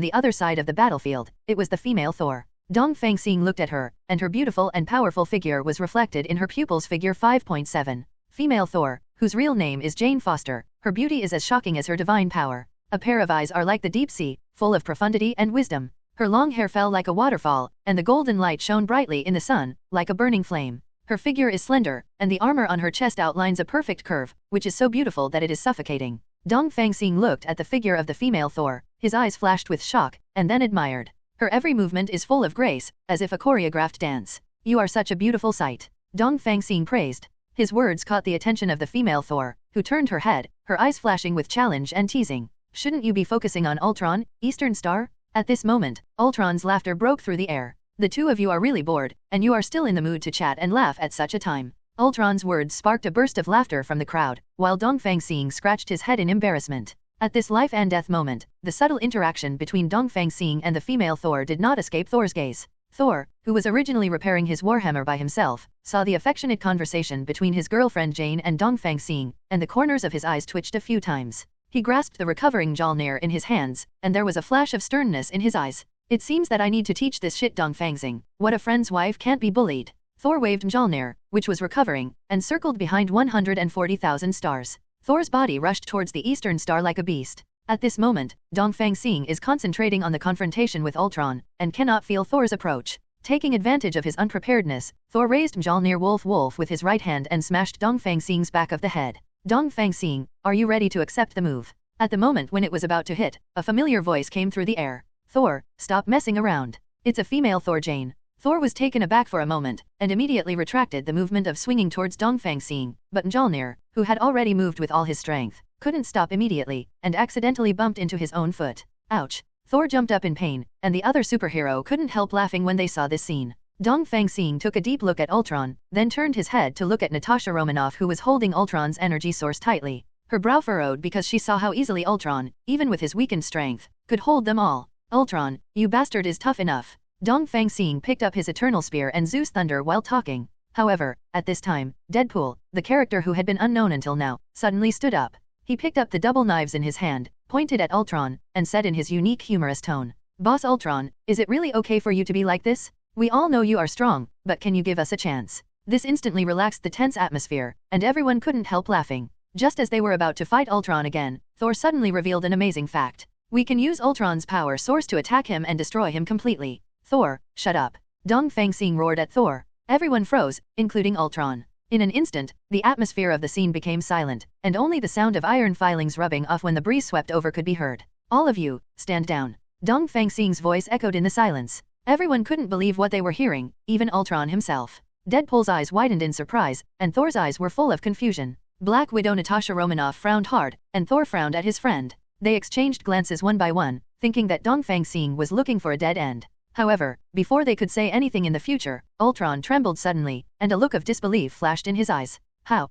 the other side of the battlefield. It was the female Thor. Dongfang Xing looked at her, and her beautiful and powerful figure was reflected in her pupil's figure 5.7. Female Thor, whose real name is Jane Foster, her beauty is as shocking as her divine power. A pair of eyes are like the deep sea, full of profundity and wisdom. Her long hair fell like a waterfall, and the golden light shone brightly in the sun, like a burning flame. Her figure is slender, and the armor on her chest outlines a perfect curve, which is so beautiful that it is suffocating. Dongfang Xing looked at the figure of the female Thor, his eyes flashed with shock, and then admired. Her every movement is full of grace, as if a choreographed dance. You are such a beautiful sight. Dongfang Xing praised. His words caught the attention of the female Thor, who turned her head, her eyes flashing with challenge and teasing. Shouldn't you be focusing on Ultron, Eastern Star? At this moment, Ultron's laughter broke through the air. The two of you are really bored, and you are still in the mood to chat and laugh at such a time. Ultron's words sparked a burst of laughter from the crowd, while Dongfang Xing scratched his head in embarrassment. At this life and death moment, the subtle interaction between Dongfang Xing and the female Thor did not escape Thor's gaze. Thor, who was originally repairing his warhammer by himself, saw the affectionate conversation between his girlfriend Jane and Dongfang Xing, and the corners of his eyes twitched a few times. He grasped the recovering Mjolnir in his hands, and there was a flash of sternness in his eyes. It seems that I need to teach this shit Dongfang Xing. What a friend's wife can't be bullied. Thor waved Mjolnir, which was recovering, and circled behind 140,000 stars. Thor's body rushed towards the Eastern Star like a beast. At this moment, Dongfang Xing is concentrating on the confrontation with Ultron, and cannot feel Thor's approach. Taking advantage of his unpreparedness, Thor raised Mjolnir Wolf with his right hand and smashed Dongfang Xing's back of the head. Dongfang Xing, are you ready to accept the move? At the moment when it was about to hit, a familiar voice came through the air. Thor, stop messing around. It's a female Thor Jane. Thor was taken aback for a moment, and immediately retracted the movement of swinging towards Dongfang Xing, but Mjolnir, who had already moved with all his strength, couldn't stop immediately, and accidentally bumped into his own foot. Ouch! Thor jumped up in pain, and the other superhero couldn't help laughing when they saw this scene. Dongfang Xing took a deep look at Ultron, then turned his head to look at Natasha Romanoff, who was holding Ultron's energy source tightly. Her brow furrowed because she saw how easily Ultron, even with his weakened strength, could hold them all. Ultron, you bastard is tough enough. Dongfang Xing picked up his Eternal Spear and Zeus Thunder while talking. However, at this time, Deadpool, the character who had been unknown until now, suddenly stood up. He picked up the double knives in his hand, pointed at Ultron, and said in his unique humorous tone, "Boss Ultron, is it really okay for you to be like this? We all know you are strong, but can you give us a chance?" This instantly relaxed the tense atmosphere, and everyone couldn't help laughing. Just as they were about to fight Ultron again, Thor suddenly revealed an amazing fact. We can use Ultron's power source to attack him and destroy him completely. Thor, shut up. Dongfang Xing roared at Thor. Everyone froze, including Ultron. In an instant, the atmosphere of the scene became silent, and only the sound of iron filings rubbing off when the breeze swept over could be heard. All of you, stand down. Dongfang Xing's voice echoed in the silence. Everyone couldn't believe what they were hearing, even Ultron himself. Deadpool's eyes widened in surprise, and Thor's eyes were full of confusion. Black Widow Natasha Romanoff frowned hard, and Thor frowned at his friend. They exchanged glances one by one, thinking that Dongfang Xing was looking for a dead end. However, before they could say anything in the future, Ultron trembled suddenly, and a look of disbelief flashed in his eyes. How?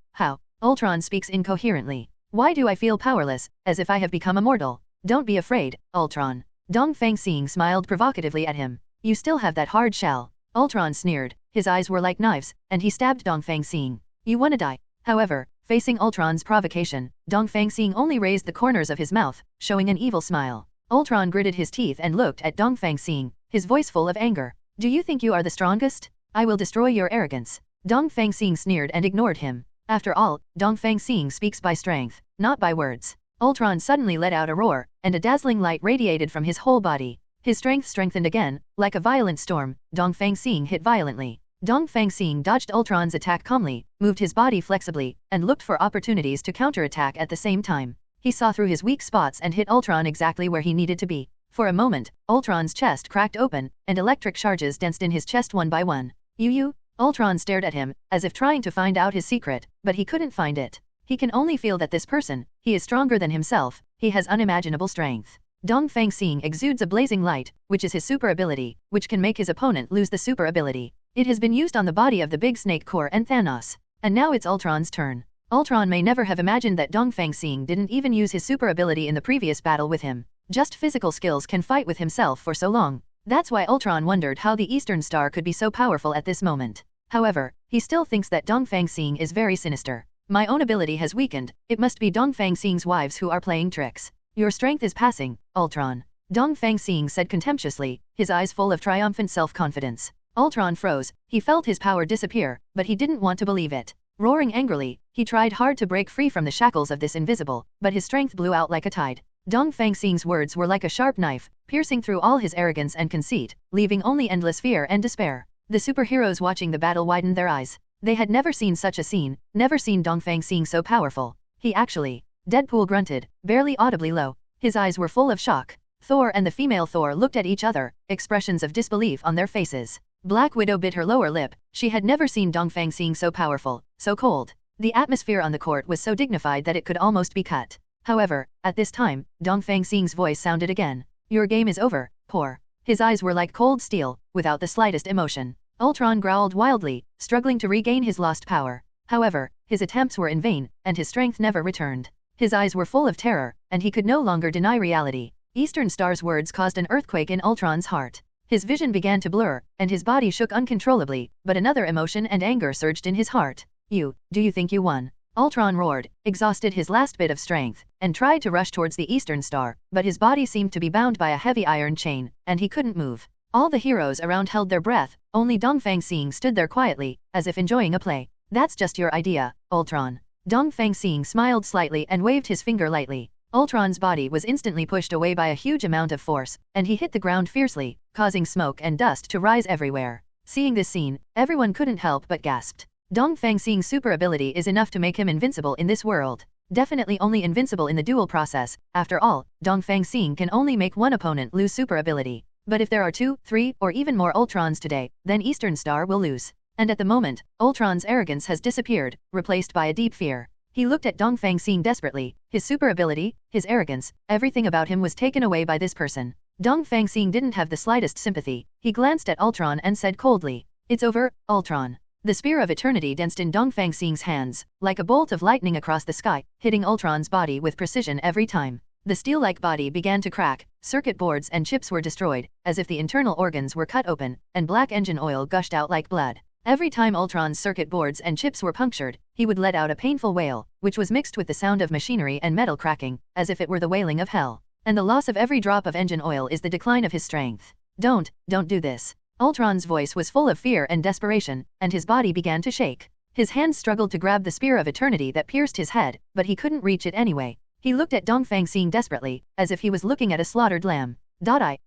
Ultron speaks incoherently. Why do I feel powerless, as if I have become immortal? Don't be afraid, Ultron. Dongfang Xing smiled provocatively at him. You still have that hard shell. Ultron sneered, his eyes were like knives, and he stabbed Dongfang Xing. You wanna die? However, facing Ultron's provocation, Dongfang Xing only raised the corners of his mouth, showing an evil smile. Ultron gritted his teeth and looked at Dongfang Xing, his voice full of anger. Do you think you are the strongest? I will destroy your arrogance. Dongfang Xing sneered and ignored him. After all, Dongfang Xing speaks by strength, not by words. Ultron suddenly let out a roar, and a dazzling light radiated from his whole body. His strength strengthened again, like a violent storm. Dongfang Xing hit violently. Dongfang Xing dodged Ultron's attack calmly, moved his body flexibly, and looked for opportunities to counterattack at the same time. He saw through his weak spots and hit Ultron exactly where he needed to be. For a moment, Ultron's chest cracked open, and electric charges danced in his chest one by one. You? Ultron stared at him, as if trying to find out his secret, but he couldn't find it. He can only feel that this person, he is stronger than himself, he has unimaginable strength. Dongfang Xing exudes a blazing light, which is his super ability, which can make his opponent lose the super ability. It has been used on the body of the Big Snake Core and Thanos. And now it's Ultron's turn. Ultron may never have imagined that Dongfang Xing didn't even use his super ability in the previous battle with him. Just physical skills can fight with himself for so long. That's why Ultron wondered how the Eastern Star could be so powerful at this moment. However, he still thinks that Dongfang Xing is very sinister. My own ability has weakened, it must be Dongfang Xing's wives who are playing tricks. Your strength is passing, Ultron. Dongfang Xing said contemptuously, his eyes full of triumphant self-confidence. Ultron froze, he felt his power disappear, but he didn't want to believe it. Roaring angrily, he tried hard to break free from the shackles of this invisible, but his strength blew out like a tide. Dongfang Xing's words were like a sharp knife, piercing through all his arrogance and conceit, leaving only endless fear and despair. The superheroes watching the battle widened their eyes. They had never seen such a scene, never seen Dongfang Xing so powerful. He actually... Deadpool grunted, barely audibly low. His eyes were full of shock. Thor and the female Thor looked at each other, expressions of disbelief on their faces. Black Widow bit her lower lip, she had never seen Dongfang Xing so powerful, so cold. The atmosphere on the court was so dignified that it could almost be cut. However, at this time, Dongfang Xing's voice sounded again. Your game is over, poor. His eyes were like cold steel, without the slightest emotion. Ultron growled wildly, struggling to regain his lost power. However, his attempts were in vain, and his strength never returned. His eyes were full of terror, and he could no longer deny reality. Eastern Star's words caused an earthquake in Ultron's heart. His vision began to blur, and his body shook uncontrollably, but another emotion and anger surged in his heart. Do you think you won? Ultron roared, exhausted his last bit of strength, and tried to rush towards the Eastern Star, but his body seemed to be bound by a heavy iron chain, and he couldn't move. All the heroes around held their breath, only Dongfang Xing stood there quietly, as if enjoying a play. That's just your idea, Ultron. Dongfang Xing smiled slightly and waved his finger lightly. Ultron's body was instantly pushed away by a huge amount of force, and he hit the ground fiercely, causing smoke and dust to rise everywhere. Seeing this scene, everyone couldn't help but gasped. Dongfang Xing's super ability is enough to make him invincible in this world. Definitely only invincible in the duel process. After all, Dongfang Xing can only make one opponent lose super ability. But if there are 2, 3, or even more Ultrons today, then Eastern Star will lose. And at the moment, Ultron's arrogance has disappeared, replaced by a deep fear. He looked at Dongfang Xing desperately. His super ability, his arrogance, everything about him was taken away by this person. Dongfang Xing didn't have the slightest sympathy. He glanced at Ultron and said coldly, "It's over, Ultron." The spear of eternity danced in Dongfang Xing's hands, like a bolt of lightning across the sky, hitting Ultron's body with precision every time. The steel-like body began to crack, circuit boards and chips were destroyed, as if the internal organs were cut open, and black engine oil gushed out like blood. Every time Ultron's circuit boards and chips were punctured, he would let out a painful wail, which was mixed with the sound of machinery and metal cracking, as if it were the wailing of hell. And the loss of every drop of engine oil is the decline of his strength. Don't do this. Ultron's voice was full of fear and desperation, and his body began to shake. His hands struggled to grab the spear of eternity that pierced his head, but he couldn't reach it anyway. He looked at Dongfang Xing desperately, as if he was looking at a slaughtered lamb.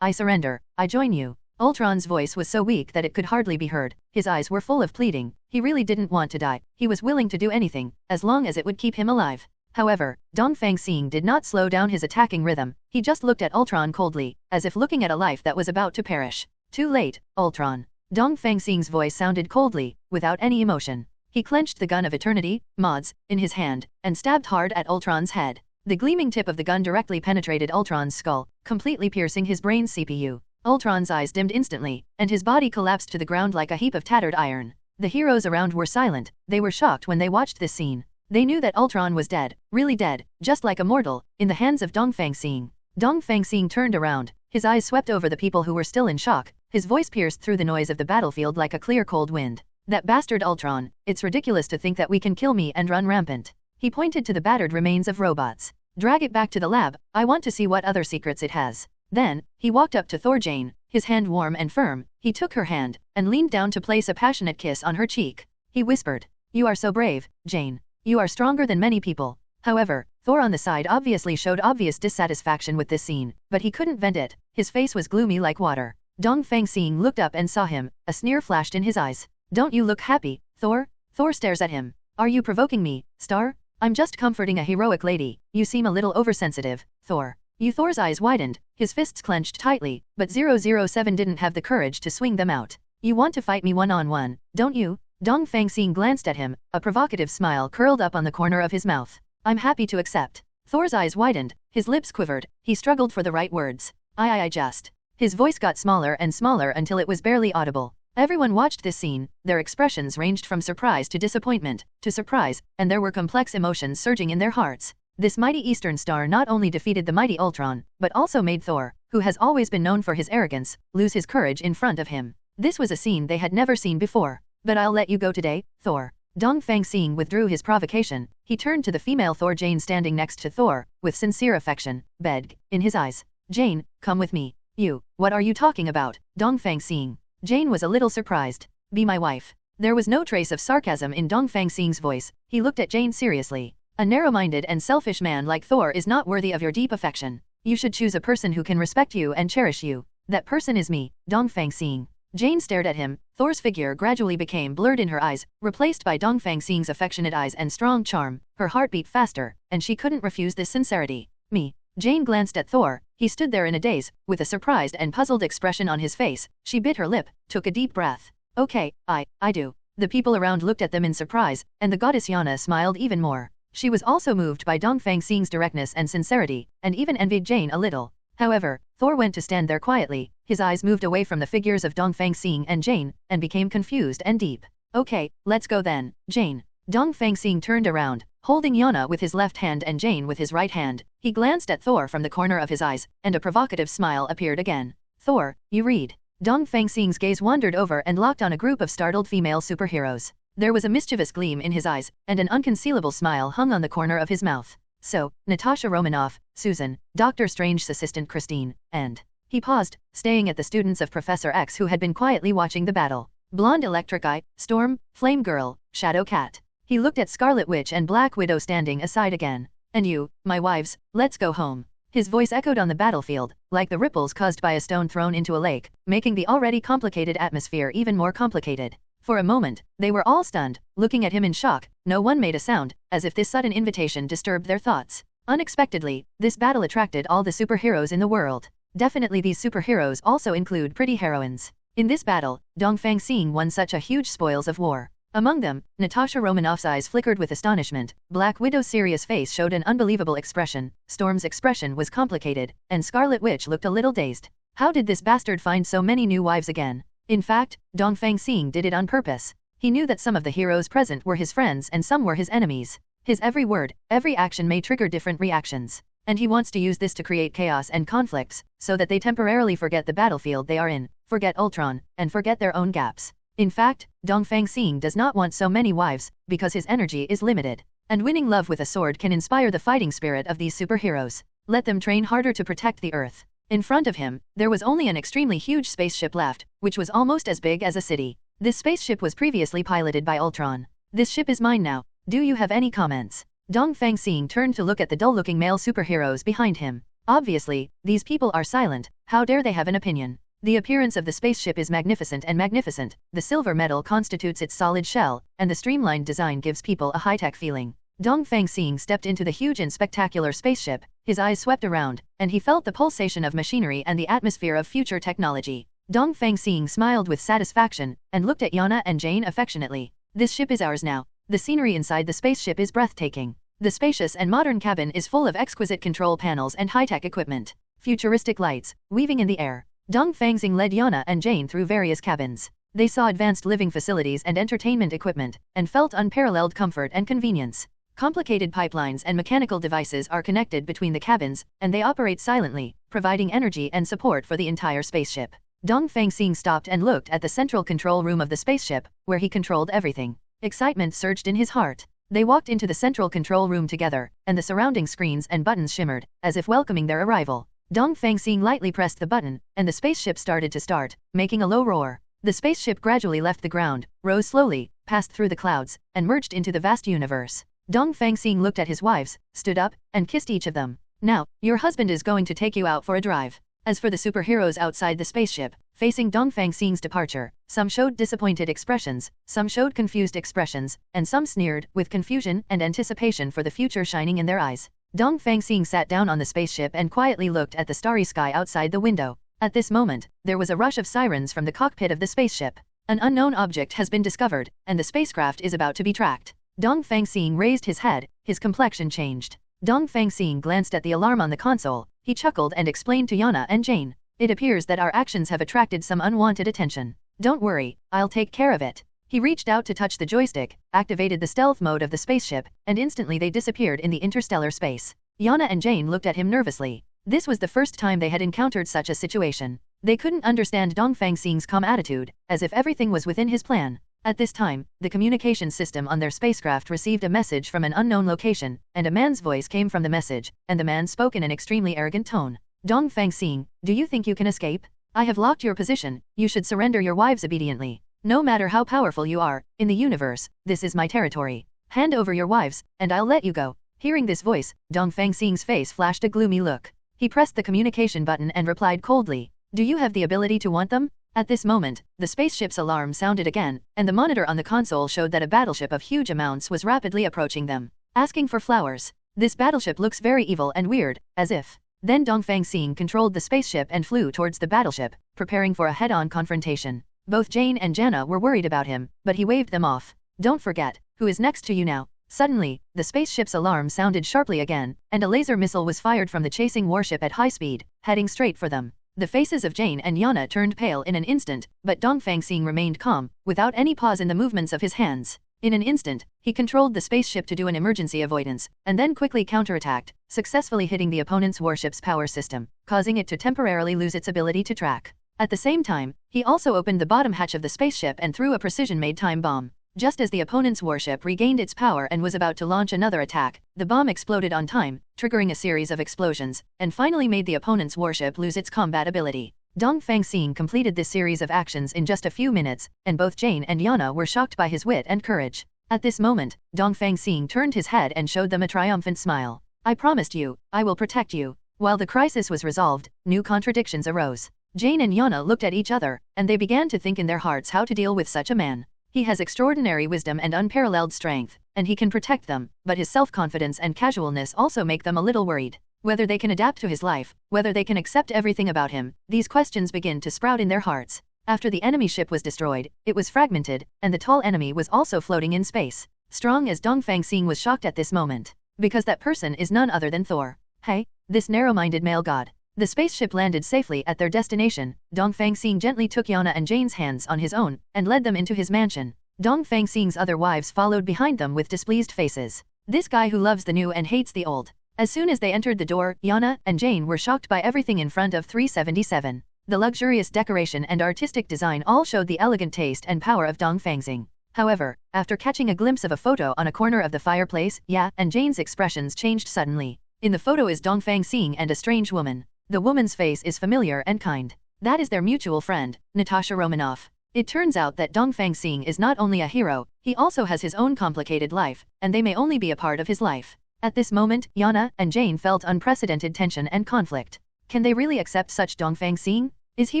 I surrender, I join you. Ultron's voice was so weak that it could hardly be heard. His eyes were full of pleading. He really didn't want to die. He was willing to do anything, as long as it would keep him alive. However, Dongfang Xing did not slow down his attacking rhythm. He just looked at Ultron coldly, as if looking at a life that was about to perish. Too late, Ultron. Dongfang Xing's voice sounded coldly, without any emotion. He clenched the gun of eternity, mods, in his hand, and stabbed hard at Ultron's head. The gleaming tip of the gun directly penetrated Ultron's skull, completely piercing his brain's CPU. Ultron's eyes dimmed instantly, and his body collapsed to the ground like a heap of tattered iron. The heroes around were silent. They were shocked when they watched this scene. They knew that Ultron was dead, really dead, just like a mortal, in the hands of Dongfang Xing. Dongfang Xing turned around. His eyes swept over the people who were still in shock, His voice pierced through the noise of the battlefield like a clear cold wind. That bastard Ultron, it's ridiculous to think that we can kill me and run rampant. He pointed to the battered remains of robots. Drag it back to the lab, I want to see what other secrets it has. Then, he walked up to Thor Jane, his hand warm and firm. He took her hand, and leaned down to place a passionate kiss on her cheek. He whispered, "You are so brave, Jane. You are stronger than many people." However, Thor on the side obviously showed obvious dissatisfaction with this scene, but he couldn't vent it. His face was gloomy like water. Dongfang Xing looked up and saw him. A sneer flashed in his eyes. "Don't you look happy, Thor?" Thor stares at him. "Are you provoking me, Star? I'm just comforting a heroic lady. You seem a little oversensitive, Thor." Thor's eyes widened, his fists clenched tightly, but 007 didn't have the courage to swing them out. "You want to fight me one-on-one, don't you?" Dongfang Xing glanced at him, a provocative smile curled up on the corner of his mouth. "I'm happy to accept." Thor's eyes widened, his lips quivered, he struggled for the right words. I just. His voice got smaller and smaller until it was barely audible. Everyone watched this scene, their expressions ranged from surprise to disappointment, to surprise, and there were complex emotions surging in their hearts. This mighty Eastern star not only defeated the mighty Ultron, but also made Thor, who has always been known for his arrogance, lose his courage in front of him. This was a scene they had never seen before. "But I'll let you go today, Thor." Dongfang Xing withdrew his provocation. He turned to the female Thor Jane standing next to Thor, with sincere affection, begged, in his eyes. "Jane, come with me." "You, what are you talking about?" Dongfang Xing. Jane was a little surprised. "Be my wife." There was no trace of sarcasm in Dongfang Xing's voice. He looked at Jane seriously. "A narrow-minded and selfish man like Thor is not worthy of your deep affection. You should choose a person who can respect you and cherish you. That person is me." Dongfang Xing. Jane stared at him. Thor's figure gradually became blurred in her eyes, replaced by Dongfang Xing's affectionate eyes and strong charm. Her heart beat faster, and she couldn't refuse this sincerity. "Me." Jane glanced at Thor. He stood there in a daze, with a surprised and puzzled expression on his face. She bit her lip, took a deep breath. "Okay, I do." The people around looked at them in surprise, and the goddess Yana smiled even more. She was also moved by Dongfang Xing's directness and sincerity, and even envied Jane a little. However, Thor went to stand there quietly. His eyes moved away from the figures of Dongfang Xing and Jane, and became confused and deep. "Okay, let's go then, Jane." Dongfang Xing turned around, holding Yana with his left hand and Jane with his right hand. He glanced at Thor from the corner of his eyes, and a provocative smile appeared again. "Thor, you read." Dongfang Xing's gaze wandered over and locked on a group of startled female superheroes. There was a mischievous gleam in his eyes, and an unconcealable smile hung on the corner of his mouth. "So, Natasha Romanoff, Susan, Doctor Strange's assistant Christine, and..." He paused, staying at the students of Professor X who had been quietly watching the battle. "Blonde Electric Eye, Storm, Flame Girl, Shadow Cat." He looked at Scarlet Witch and Black Widow standing aside again. "And you, my wives, let's go home." His voice echoed on the battlefield, like the ripples caused by a stone thrown into a lake, making the already complicated atmosphere even more complicated. For a moment, they were all stunned, looking at him in shock. No one made a sound, as if this sudden invitation disturbed their thoughts. Unexpectedly, this battle attracted all the superheroes in the world. Definitely these superheroes also include pretty heroines. In this battle, Dongfang Xing won such a huge spoils of war. Among them, Natasha Romanoff's eyes flickered with astonishment, Black Widow's serious face showed an unbelievable expression, Storm's expression was complicated, and Scarlet Witch looked a little dazed. How did this bastard find so many new wives again? In fact, Dongfang Xing did it on purpose. He knew that some of the heroes present were his friends and some were his enemies. His every word, every action may trigger different reactions. And he wants to use this to create chaos and conflicts, so that they temporarily forget the battlefield they are in, forget Ultron, and forget their own gaps. In fact, Dongfang Xing does not want so many wives, because his energy is limited. And winning love with a sword can inspire the fighting spirit of these superheroes. Let them train harder to protect the Earth. In front of him, there was only an extremely huge spaceship left, which was almost as big as a city. This spaceship was previously piloted by Ultron. "This ship is mine now. Do you have any comments?" Dongfang Xing turned to look at the dull-looking male superheroes behind him. Obviously, these people are silent. How dare they have an opinion? The appearance of the spaceship is magnificent and magnificent. The silver metal constitutes its solid shell, and the streamlined design gives people a high-tech feeling. Dongfang Xing stepped into the huge and spectacular spaceship. His eyes swept around, and he felt the pulsation of machinery and the atmosphere of future technology. Dongfang Xing smiled with satisfaction, and looked at Yana and Jane affectionately. "This ship is ours now." The scenery inside the spaceship is breathtaking. The spacious and modern cabin is full of exquisite control panels and high-tech equipment. Futuristic lights, weaving in the air. Dongfang Xing led Yana and Jane through various cabins. They saw advanced living facilities and entertainment equipment, and felt unparalleled comfort and convenience. Complicated pipelines and mechanical devices are connected between the cabins, and they operate silently, providing energy and support for the entire spaceship. Dongfang Xing stopped and looked at the central control room of the spaceship, where he controlled everything. Excitement surged in his heart. They walked into the central control room together, and the surrounding screens and buttons shimmered, as if welcoming their arrival. Dongfang Xing lightly pressed the button, and the spaceship started to start, making a low roar. The spaceship gradually left the ground, rose slowly, passed through the clouds, and merged into the vast universe. Dongfang Xing looked at his wives, stood up, and kissed each of them. Now, your husband is going to take you out for a drive. As for the superheroes outside the spaceship, facing Dongfang Xing's departure, some showed disappointed expressions, some showed confused expressions, and some sneered, with confusion and anticipation for the future shining in their eyes. Dongfang Xing sat down on the spaceship and quietly looked at the starry sky outside the window. At this moment, there was a rush of sirens from the cockpit of the spaceship. An unknown object has been discovered, and the spacecraft is about to be tracked. Dongfang Xing raised his head, his complexion changed. Dongfang Xing glanced at the alarm on the console. He chuckled and explained to Yana and Jane. It appears that our actions have attracted some unwanted attention. Don't worry, I'll take care of it. He reached out to touch the joystick, activated the stealth mode of the spaceship, and instantly they disappeared in the interstellar space. Yana and Jane looked at him nervously. This was the first time they had encountered such a situation. They couldn't understand Dongfang Xing's calm attitude, as if everything was within his plan. At this time, the communication system on their spacecraft received a message from an unknown location, and a man's voice came from the message, and the man spoke in an extremely arrogant tone. Dongfang Xing, do you think you can escape? I have locked your position, you should surrender your wives obediently. No matter how powerful you are, in the universe, this is my territory. Hand over your wives, and I'll let you go. Hearing this voice, Dongfang Xing's face flashed a gloomy look. He pressed the communication button and replied coldly, do you have the ability to want them? At this moment, the spaceship's alarm sounded again, and the monitor on the console showed that a battleship of huge amounts was rapidly approaching them, asking for flowers. This battleship looks very evil and weird, as if. Then Dongfang Xing controlled the spaceship and flew towards the battleship, preparing for a head-on confrontation. Both Jane and Jana were worried about him, but he waved them off. Don't forget, who is next to you now? Suddenly, the spaceship's alarm sounded sharply again, and a laser missile was fired from the chasing warship at high speed, heading straight for them. The faces of Jane and Yana turned pale in an instant, but Dongfang Xing remained calm, without any pause in the movements of his hands. In an instant, he controlled the spaceship to do an emergency avoidance, and then quickly counterattacked, successfully hitting the opponent's warship's power system, causing it to temporarily lose its ability to track. At the same time, he also opened the bottom hatch of the spaceship and threw a precision-made time bomb. Just as the opponent's warship regained its power and was about to launch another attack, the bomb exploded on time, triggering a series of explosions, and finally made the opponent's warship lose its combat ability. Dongfang Xing completed this series of actions in just a few minutes, and both Jane and Yana were shocked by his wit and courage. At this moment, Dongfang Xing turned his head and showed them a triumphant smile. I promised you, I will protect you. While the crisis was resolved, new contradictions arose. Jane and Yana looked at each other, and they began to think in their hearts how to deal with such a man. He has extraordinary wisdom and unparalleled strength, and he can protect them, but his self-confidence and casualness also make them a little worried. Whether they can adapt to his life, whether they can accept everything about him, these questions begin to sprout in their hearts. After the enemy ship was destroyed, it was fragmented, and the tall enemy was also floating in space. Strong as Dongfang Xing was shocked at this moment. Because that person is none other than Thor. Hey, this narrow-minded male god. The spaceship landed safely at their destination. Dongfang Xing gently took Yana and Jane's hands on his own, and led them into his mansion. Dongfang Xing's other wives followed behind them with displeased faces. This guy who loves the new and hates the old. As soon as they entered the door, Yana and Jane were shocked by everything in front of 377. The luxurious decoration and artistic design all showed the elegant taste and power of Dongfang Xing. However, after catching a glimpse of a photo on a corner of the fireplace, Ya and Jane's expressions changed suddenly. In the photo is Dongfang Xing and a strange woman. The woman's face is familiar and kind. That is their mutual friend, Natasha Romanoff. It turns out that Dongfang Xing is not only a hero, he also has his own complicated life, and they may only be a part of his life. At this moment, Yana and Jane felt unprecedented tension and conflict. Can they really accept such Dongfang Xing? Is he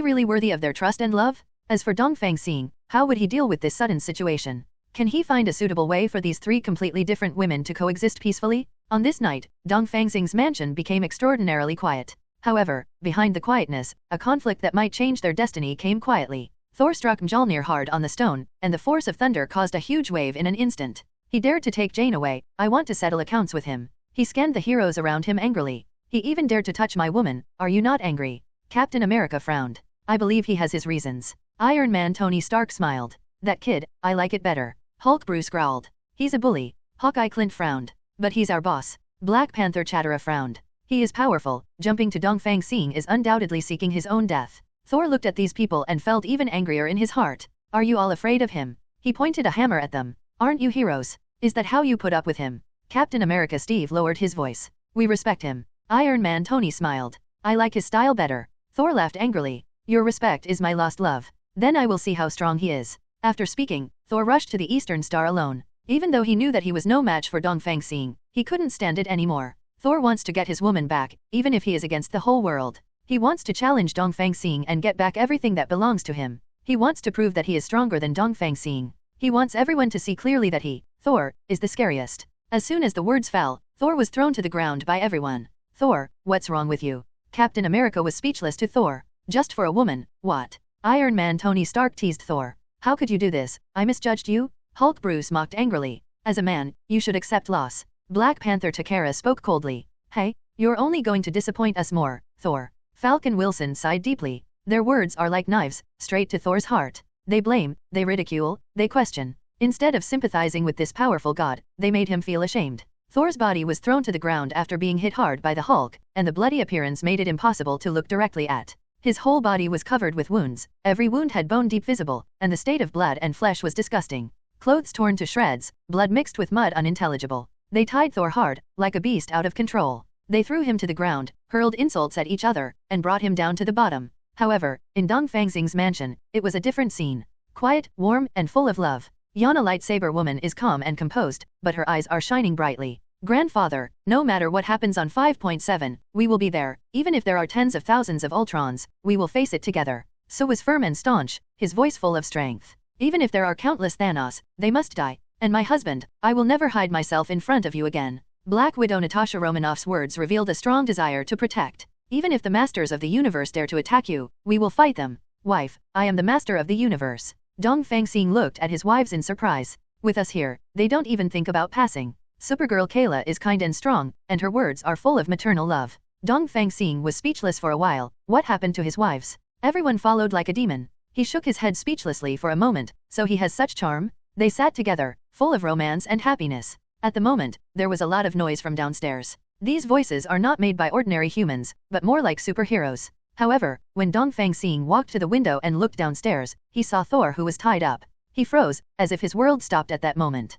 really worthy of their trust and love? As for Dongfang Xing, how would he deal with this sudden situation? Can he find a suitable way for these three completely different women to coexist peacefully? On this night, Dongfang Xing's mansion became extraordinarily quiet. However, behind the quietness, a conflict that might change their destiny came quietly. Thor struck Mjolnir hard on the stone, and the force of thunder caused a huge wave in an instant. He dared to take Jane away. I want to settle accounts with him. He scanned the heroes around him angrily. He even dared to touch my woman. Are you not angry? Captain America frowned. I believe he has his reasons. Iron Man Tony Stark smiled. That kid, I like it better. Hulk Bruce growled. He's a bully. Hawkeye Clint frowned. But he's our boss. Black Panther Chatara frowned. He is powerful. Jumping to Dongfang Xing is undoubtedly seeking his own death. Thor looked at these people and felt even angrier in his heart. Are you all afraid of him? He pointed a hammer at them. Aren't you heroes? Is that how you put up with him? Captain America Steve lowered his voice. We respect him. Iron Man Tony smiled. I like his style better. Thor laughed angrily. Your respect is my lost love. Then I will see how strong he is. After speaking, Thor rushed to the Eastern Star alone. Even though he knew that he was no match for Dongfang Xing, he couldn't stand it anymore. Thor wants to get his woman back, even if he is against the whole world. He wants to challenge Dongfang Xing and get back everything that belongs to him. He wants to prove that he is stronger than Dongfang Xing. He wants everyone to see clearly that he, Thor, is the scariest. As soon as the words fell, Thor was thrown to the ground by everyone. Thor, what's wrong with you? Captain America was speechless to Thor. Just for a woman, what? Iron Man Tony Stark teased Thor. How could you do this? I misjudged you? Hulk Bruce mocked angrily. As a man, you should accept loss. Black Panther Takara spoke coldly. Hey, you're only going to disappoint us more, Thor. Falcon Wilson sighed deeply. Their words are like knives, straight to Thor's heart. They blame, they ridicule, they question. Instead of sympathizing with this powerful god, they made him feel ashamed. Thor's body was thrown to the ground after being hit hard by the Hulk, and the bloody appearance made it impossible to look directly at. His whole body was covered with wounds, every wound had bone deep visible, and the state of blood and flesh was disgusting. Clothes torn to shreds, blood mixed with mud unintelligible. They tied Thor hard, like a beast out of control. They threw him to the ground, hurled insults at each other, and brought him down to the bottom. However, in Dongfang Xing's mansion, it was a different scene. Quiet, warm, and full of love. Yana Lightsaber Woman is calm and composed, but her eyes are shining brightly. Grandfather, no matter what happens on 5.7, we will be there, even if there are tens of thousands of Ultrons, we will face it together. So was firm and staunch, his voice full of strength. Even if there are countless Thanos, they must die. And my husband, I will never hide myself in front of you again. Black Widow Natasha Romanoff's words revealed a strong desire to protect. Even if the masters of the universe dare to attack you, we will fight them. Wife, I am the master of the universe. Dongfang Xing looked at his wives in surprise. With us here, they don't even think about passing. Supergirl Kayla is kind and strong, and her words are full of maternal love. Dongfang Xing was speechless for a while. What happened to his wives? Everyone followed like a demon. He shook his head speechlessly for a moment. So he has such charm? They sat together, full of romance and happiness. At the moment, there was a lot of noise from downstairs. These voices are not made by ordinary humans, but more like superheroes. However, when Dongfang Xing walked to the window and looked downstairs, he saw Thor who was tied up. He froze, as if his world stopped at that moment.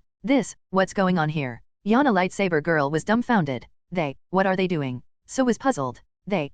What's going on here? Yana Lightsaber Girl was dumbfounded. What are they doing? So was puzzled.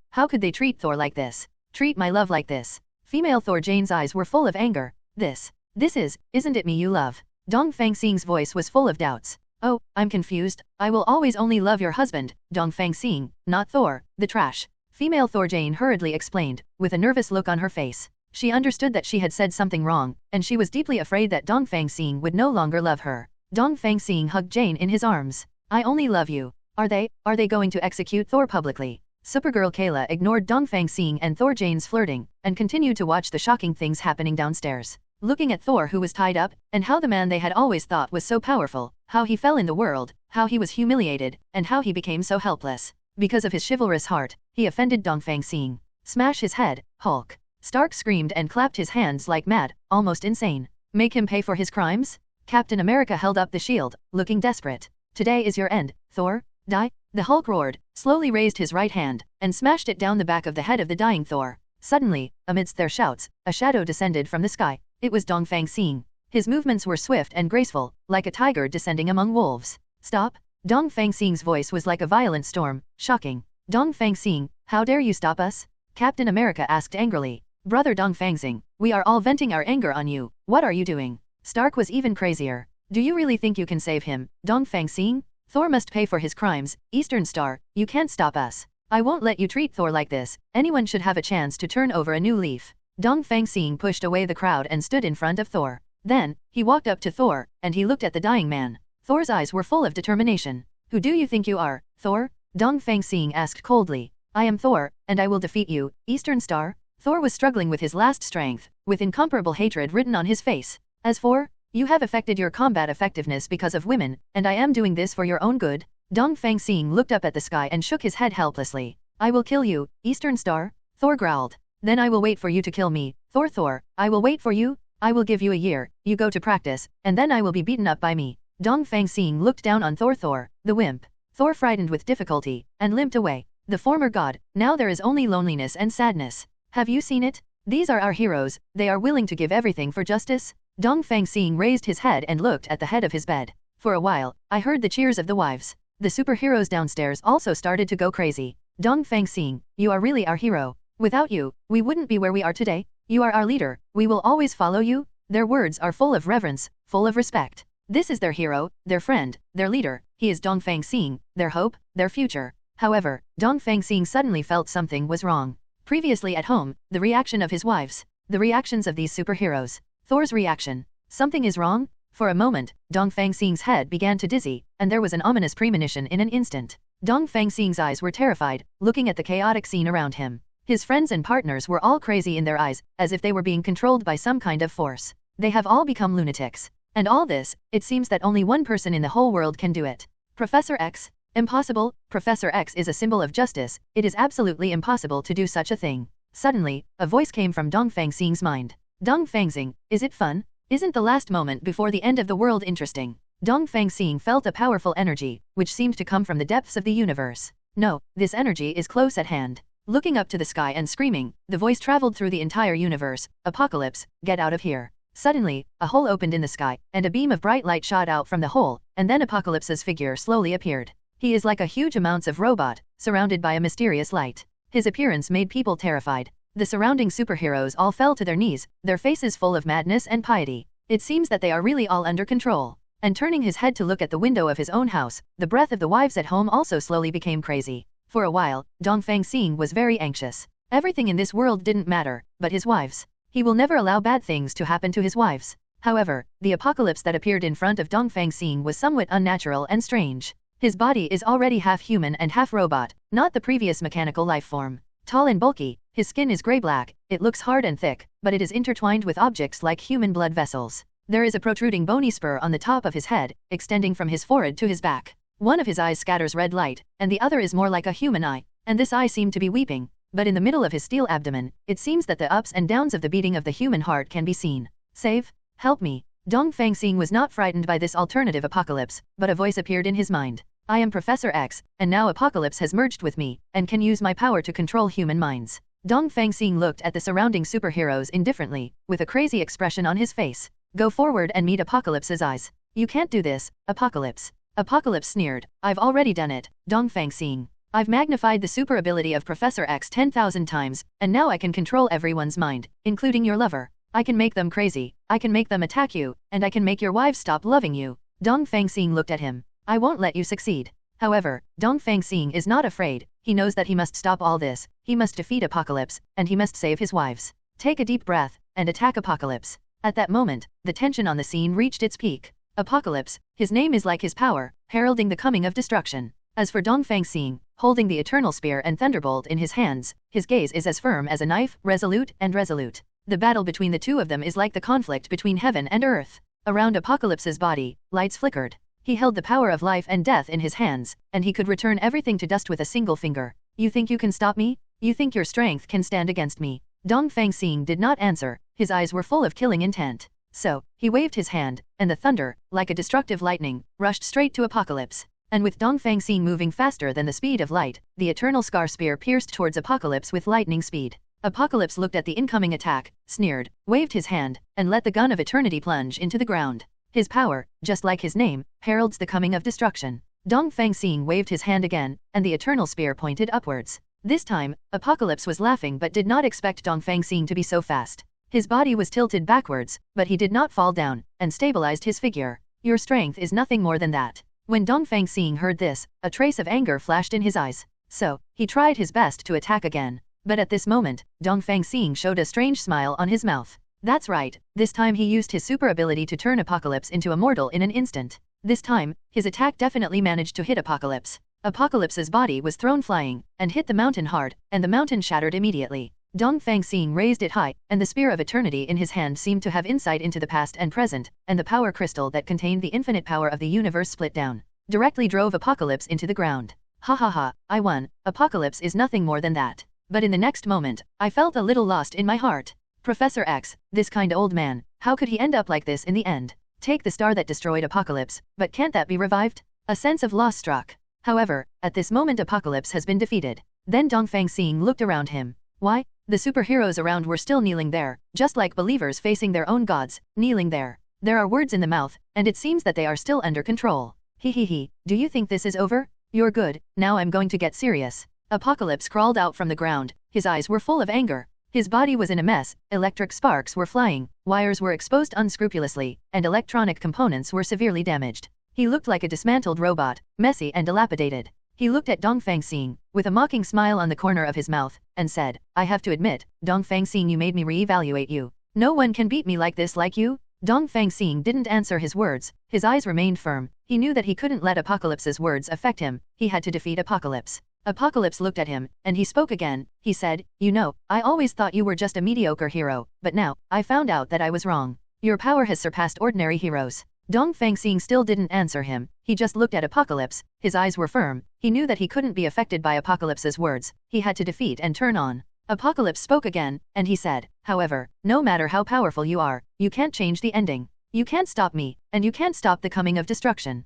How could they treat Thor like this? Treat my love like this? Female Thor Jane's eyes were full of anger. Isn't it me you love? Dongfang Xing's voice was full of doubts. Oh, I'm confused. I will always only love your husband, Dongfang Xing, not Thor, the trash. Female Thor Jane hurriedly explained, with a nervous look on her face. She understood that she had said something wrong, and she was deeply afraid that Dongfang Xing would no longer love her. Dongfang Xing hugged Jane in his arms. I only love you. Are they going to execute Thor publicly? Supergirl Kayla ignored Dongfang Xing and Thor Jane's flirting, and continued to watch the shocking things happening downstairs. Looking at Thor who was tied up, and how the man they had always thought was so powerful, how he fell in the world, how he was humiliated, and how he became so helpless. Because of his chivalrous heart, he offended Dongfang Xing. Smash his head, Hulk. Stark screamed and clapped his hands like mad, almost insane. Make him pay for his crimes? Captain America held up the shield, looking desperate. Today is your end, Thor. Die? The Hulk roared, slowly raised his right hand, and smashed it down the back of the head of the dying Thor. Suddenly, amidst their shouts, a shadow descended from the sky. It was Dongfang Xing. His movements were swift and graceful, like a tiger descending among wolves. Stop! Dongfang Xing's voice was like a violent storm, shocking. Dongfang Xing, how dare you stop us? Captain America asked angrily. Brother Dongfang Xing, we are all venting our anger on you. What are you doing? Stark was even crazier. Do you really think you can save him, Dongfang Xing? Thor must pay for his crimes. Eastern Star, you can't stop us. I won't let you treat Thor like this. Anyone should have a chance to turn over a new leaf. Dongfang Xing pushed away the crowd and stood in front of Thor. Then, he walked up to Thor, and he looked at the dying man. Thor's eyes were full of determination. Who do you think you are, Thor? Dongfang Xing asked coldly. I am Thor, and I will defeat you, Eastern Star. Thor was struggling with his last strength, with incomparable hatred written on his face. As for, you have affected your combat effectiveness because of women, and I am doing this for your own good. Dongfang Xing looked up at the sky and shook his head helplessly. I will kill you, Eastern Star, Thor growled. Then I will wait for you to kill me, Thor, I will wait for you. I will give you a year, you go to practice, and then I will be beaten up by me. Dongfang Xing looked down on Thor, the wimp. Thor frightened with difficulty, and limped away. The former god, now there is only loneliness and sadness. Have you seen it? These are our heroes, they are willing to give everything for justice? Dongfang Xing raised his head and looked at the head of his bed. For a while, I heard the cheers of the wives. The superheroes downstairs also started to go crazy. Dongfang Xing, you are really our hero. Without you, we wouldn't be where we are today. You are our leader, we will always follow you. Their words are full of reverence, full of respect. This is their hero, their friend, their leader. He is Dongfang Xing, their hope, their future. However, Dongfang Xing suddenly felt something was wrong. Previously at home, the reaction of his wives, the reactions of these superheroes, Thor's reaction. Something is wrong? For a moment, Dongfang Xing's head began to dizzy, and there was an ominous premonition in an instant. Dongfang Xing's eyes were terrified, looking at the chaotic scene around him. His friends and partners were all crazy in their eyes, as if they were being controlled by some kind of force. They have all become lunatics. And all this, it seems that only one person in the whole world can do it. Professor X? Impossible. Professor X is a symbol of justice, it is absolutely impossible to do such a thing. Suddenly, a voice came from Dongfang Xing's mind. Dongfang Xing, is it fun? Isn't the last moment before the end of the world interesting? Dongfang Xing felt a powerful energy, which seemed to come from the depths of the universe. No, this energy is close at hand. Looking up to the sky and screaming, the voice traveled through the entire universe. Apocalypse, get out of here. Suddenly, a hole opened in the sky, and a beam of bright light shot out from the hole, and then Apocalypse's figure slowly appeared. He is like a huge amounts of robot, surrounded by a mysterious light. His appearance made people terrified. The surrounding superheroes all fell to their knees, their faces full of madness and piety. It seems that they are really all under control. And turning his head to look at the window of his own house, the breath of the wives at home also slowly became crazy. For a while, Dongfang Xing was very anxious. Everything in this world didn't matter, but his wives. He will never allow bad things to happen to his wives. However, the apocalypse that appeared in front of Dongfang Xing was somewhat unnatural and strange. His body is already half human and half robot, not the previous mechanical life form. Tall and bulky, his skin is gray-black, it looks hard and thick, but it is intertwined with objects like human blood vessels. There is a protruding bony spur on the top of his head, extending from his forehead to his back. One of his eyes scatters red light, and the other is more like a human eye, and this eye seemed to be weeping. But in the middle of his steel abdomen, it seems that the ups and downs of the beating of the human heart can be seen. Save? Help me. Dongfang Xing was not frightened by this alternative apocalypse, but a voice appeared in his mind. I am Professor X, and now Apocalypse has merged with me, and can use my power to control human minds. Dongfang Xing looked at the surrounding superheroes indifferently, with a crazy expression on his face. Go forward and meet Apocalypse's eyes. You can't do this, Apocalypse. Apocalypse sneered. I've already done it, Dongfang Xing. I've magnified the super ability of Professor X 10,000 times, and now I can control everyone's mind, including your lover. I can make them crazy, I can make them attack you, and I can make your wives stop loving you. Dongfang Xing looked at him. I won't let you succeed. However, Dongfang Xing is not afraid, he knows that he must stop all this, he must defeat Apocalypse, and he must save his wives. Take a deep breath, and attack Apocalypse. At that moment, the tension on the scene reached its peak. Apocalypse, his name is like his power, heralding the coming of destruction. As for Dongfang Xing, holding the eternal spear and thunderbolt in his hands, his gaze is as firm as a knife, resolute and resolute. The battle between the two of them is like the conflict between heaven and earth. Around Apocalypse's body, lights flickered. He held the power of life and death in his hands, and he could return everything to dust with a single finger. You think you can stop me? You think your strength can stand against me? Dongfang Xing did not answer, his eyes were full of killing intent. So, he waved his hand, and the thunder, like a destructive lightning, rushed straight to Apocalypse. And with Dongfang Xing moving faster than the speed of light, the eternal scar spear pierced towards Apocalypse with lightning speed. Apocalypse looked at the incoming attack, sneered, waved his hand, and let the gun of eternity plunge into the ground. His power, just like his name, heralds the coming of destruction. Dongfang Xing waved his hand again, and the eternal spear pointed upwards. This time, Apocalypse was laughing but did not expect Dongfang Xing to be so fast. His body was tilted backwards, but he did not fall down, and stabilized his figure. Your strength is nothing more than that. When Dongfang Xing heard this, a trace of anger flashed in his eyes. So, he tried his best to attack again. But at this moment, Dongfang Xing showed a strange smile on his mouth. That's right, this time he used his super ability to turn Apocalypse into a mortal in an instant. This time, his attack definitely managed to hit Apocalypse. Apocalypse's body was thrown flying, and hit the mountain hard, and the mountain shattered immediately. Dongfang Xing raised it high, and the spear of eternity in his hand seemed to have insight into the past and present, and the power crystal that contained the infinite power of the universe split down. Directly drove Apocalypse into the ground. Ha ha ha, I won, Apocalypse is nothing more than that. But in the next moment, I felt a little lost in my heart. Professor X, this kind old man, how could he end up like this in the end? Take the star that destroyed Apocalypse, but can't that be revived? A sense of loss struck. However, at this moment Apocalypse has been defeated. Then Dongfang Xing looked around him. Why? The superheroes around were still kneeling there, just like believers facing their own gods, kneeling there. There are words in the mouth, and it seems that they are still under control. He, do you think this is over? You're good, now I'm going to get serious. Apocalypse crawled out from the ground, his eyes were full of anger. His body was in a mess, electric sparks were flying, wires were exposed unscrupulously, and electronic components were severely damaged. He looked like a dismantled robot, messy and dilapidated. He looked at Dongfang Xing, with a mocking smile on the corner of his mouth, and said, I have to admit, Dongfang Xing, you made me re-evaluate you. No one can beat me like this like you? Dongfang Xing didn't answer his words, his eyes remained firm. He knew that he couldn't let Apocalypse's words affect him, he had to defeat Apocalypse. Apocalypse looked at him, and he spoke again. He said, you know, I always thought you were just a mediocre hero, but now, I found out that I was wrong. Your power has surpassed ordinary heroes. Dongfang Xing still didn't answer him, he just looked at Apocalypse, his eyes were firm, he knew that he couldn't be affected by Apocalypse's words, he had to defeat and turn on. Apocalypse spoke again, and he said, however, no matter how powerful you are, you can't change the ending. You can't stop me, and you can't stop the coming of destruction.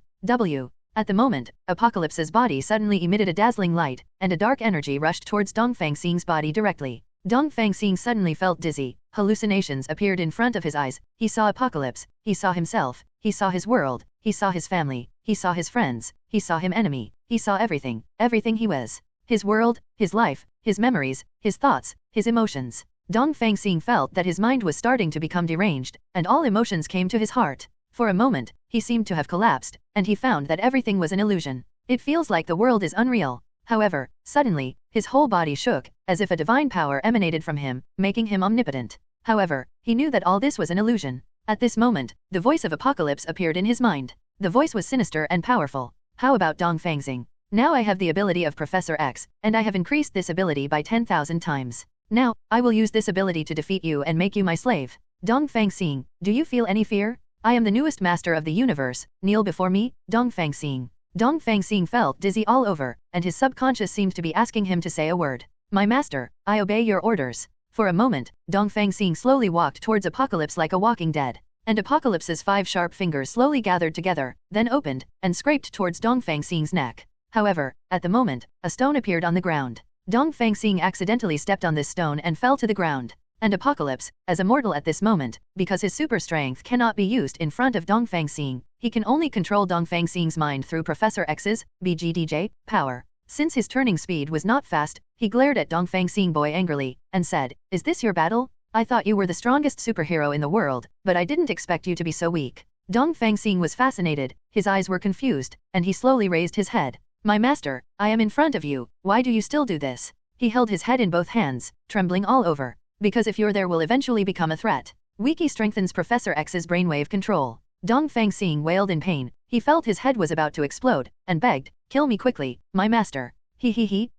At the moment, Apocalypse's body suddenly emitted a dazzling light, and a dark energy rushed towards Dongfang Xing's body directly. Dongfang Xing suddenly felt dizzy, hallucinations appeared in front of his eyes, he saw Apocalypse, he saw himself, he saw his world, he saw his family, he saw his friends, he saw him enemy, he saw everything, everything he was. His world, his life, his memories, his thoughts, his emotions. Dongfang Xing felt that his mind was starting to become deranged, and all emotions came to his heart. For a moment, he seemed to have collapsed, and he found that everything was an illusion. It feels like the world is unreal. However, suddenly, his whole body shook, as if a divine power emanated from him, making him omnipotent. However, he knew that all this was an illusion. At this moment, the voice of Apocalypse appeared in his mind. The voice was sinister and powerful. How about Dongfang Xing? Now I have the ability of Professor X, and I have increased this ability by 10,000 times. Now, I will use this ability to defeat you and make you my slave. Dongfang Xing, do you feel any fear? I am the newest master of the universe, kneel before me, Dongfang Xing. Dongfang Xing felt dizzy all over, and his subconscious seemed to be asking him to say a word. My master, I obey your orders. For a moment, Dongfang Xing slowly walked towards Apocalypse like a walking dead, and Apocalypse's 5 sharp fingers slowly gathered together, then opened, and scraped towards Dongfang Xing's neck. However, at the moment, a stone appeared on the ground. Dongfang Xing accidentally stepped on this stone and fell to the ground. And Apocalypse, as a mortal at this moment, because his super strength cannot be used in front of Dongfang Xing, he can only control Dongfang Xing's mind through Professor X's, BGDJ, power. Since his turning speed was not fast, he glared at Dongfang Xing boy angrily, and said, is this your battle? I thought you were the strongest superhero in the world, but I didn't expect you to be so weak. Dongfang Xing was fascinated, his eyes were confused, and he slowly raised his head. My master, I am in front of you, why do you still do this? He held his head in both hands, trembling all over. Because if you're there will eventually become a threat. Wiki strengthens Professor X's brainwave control. Dongfang Xing wailed in pain, he felt his head was about to explode, and begged, kill me quickly, my master.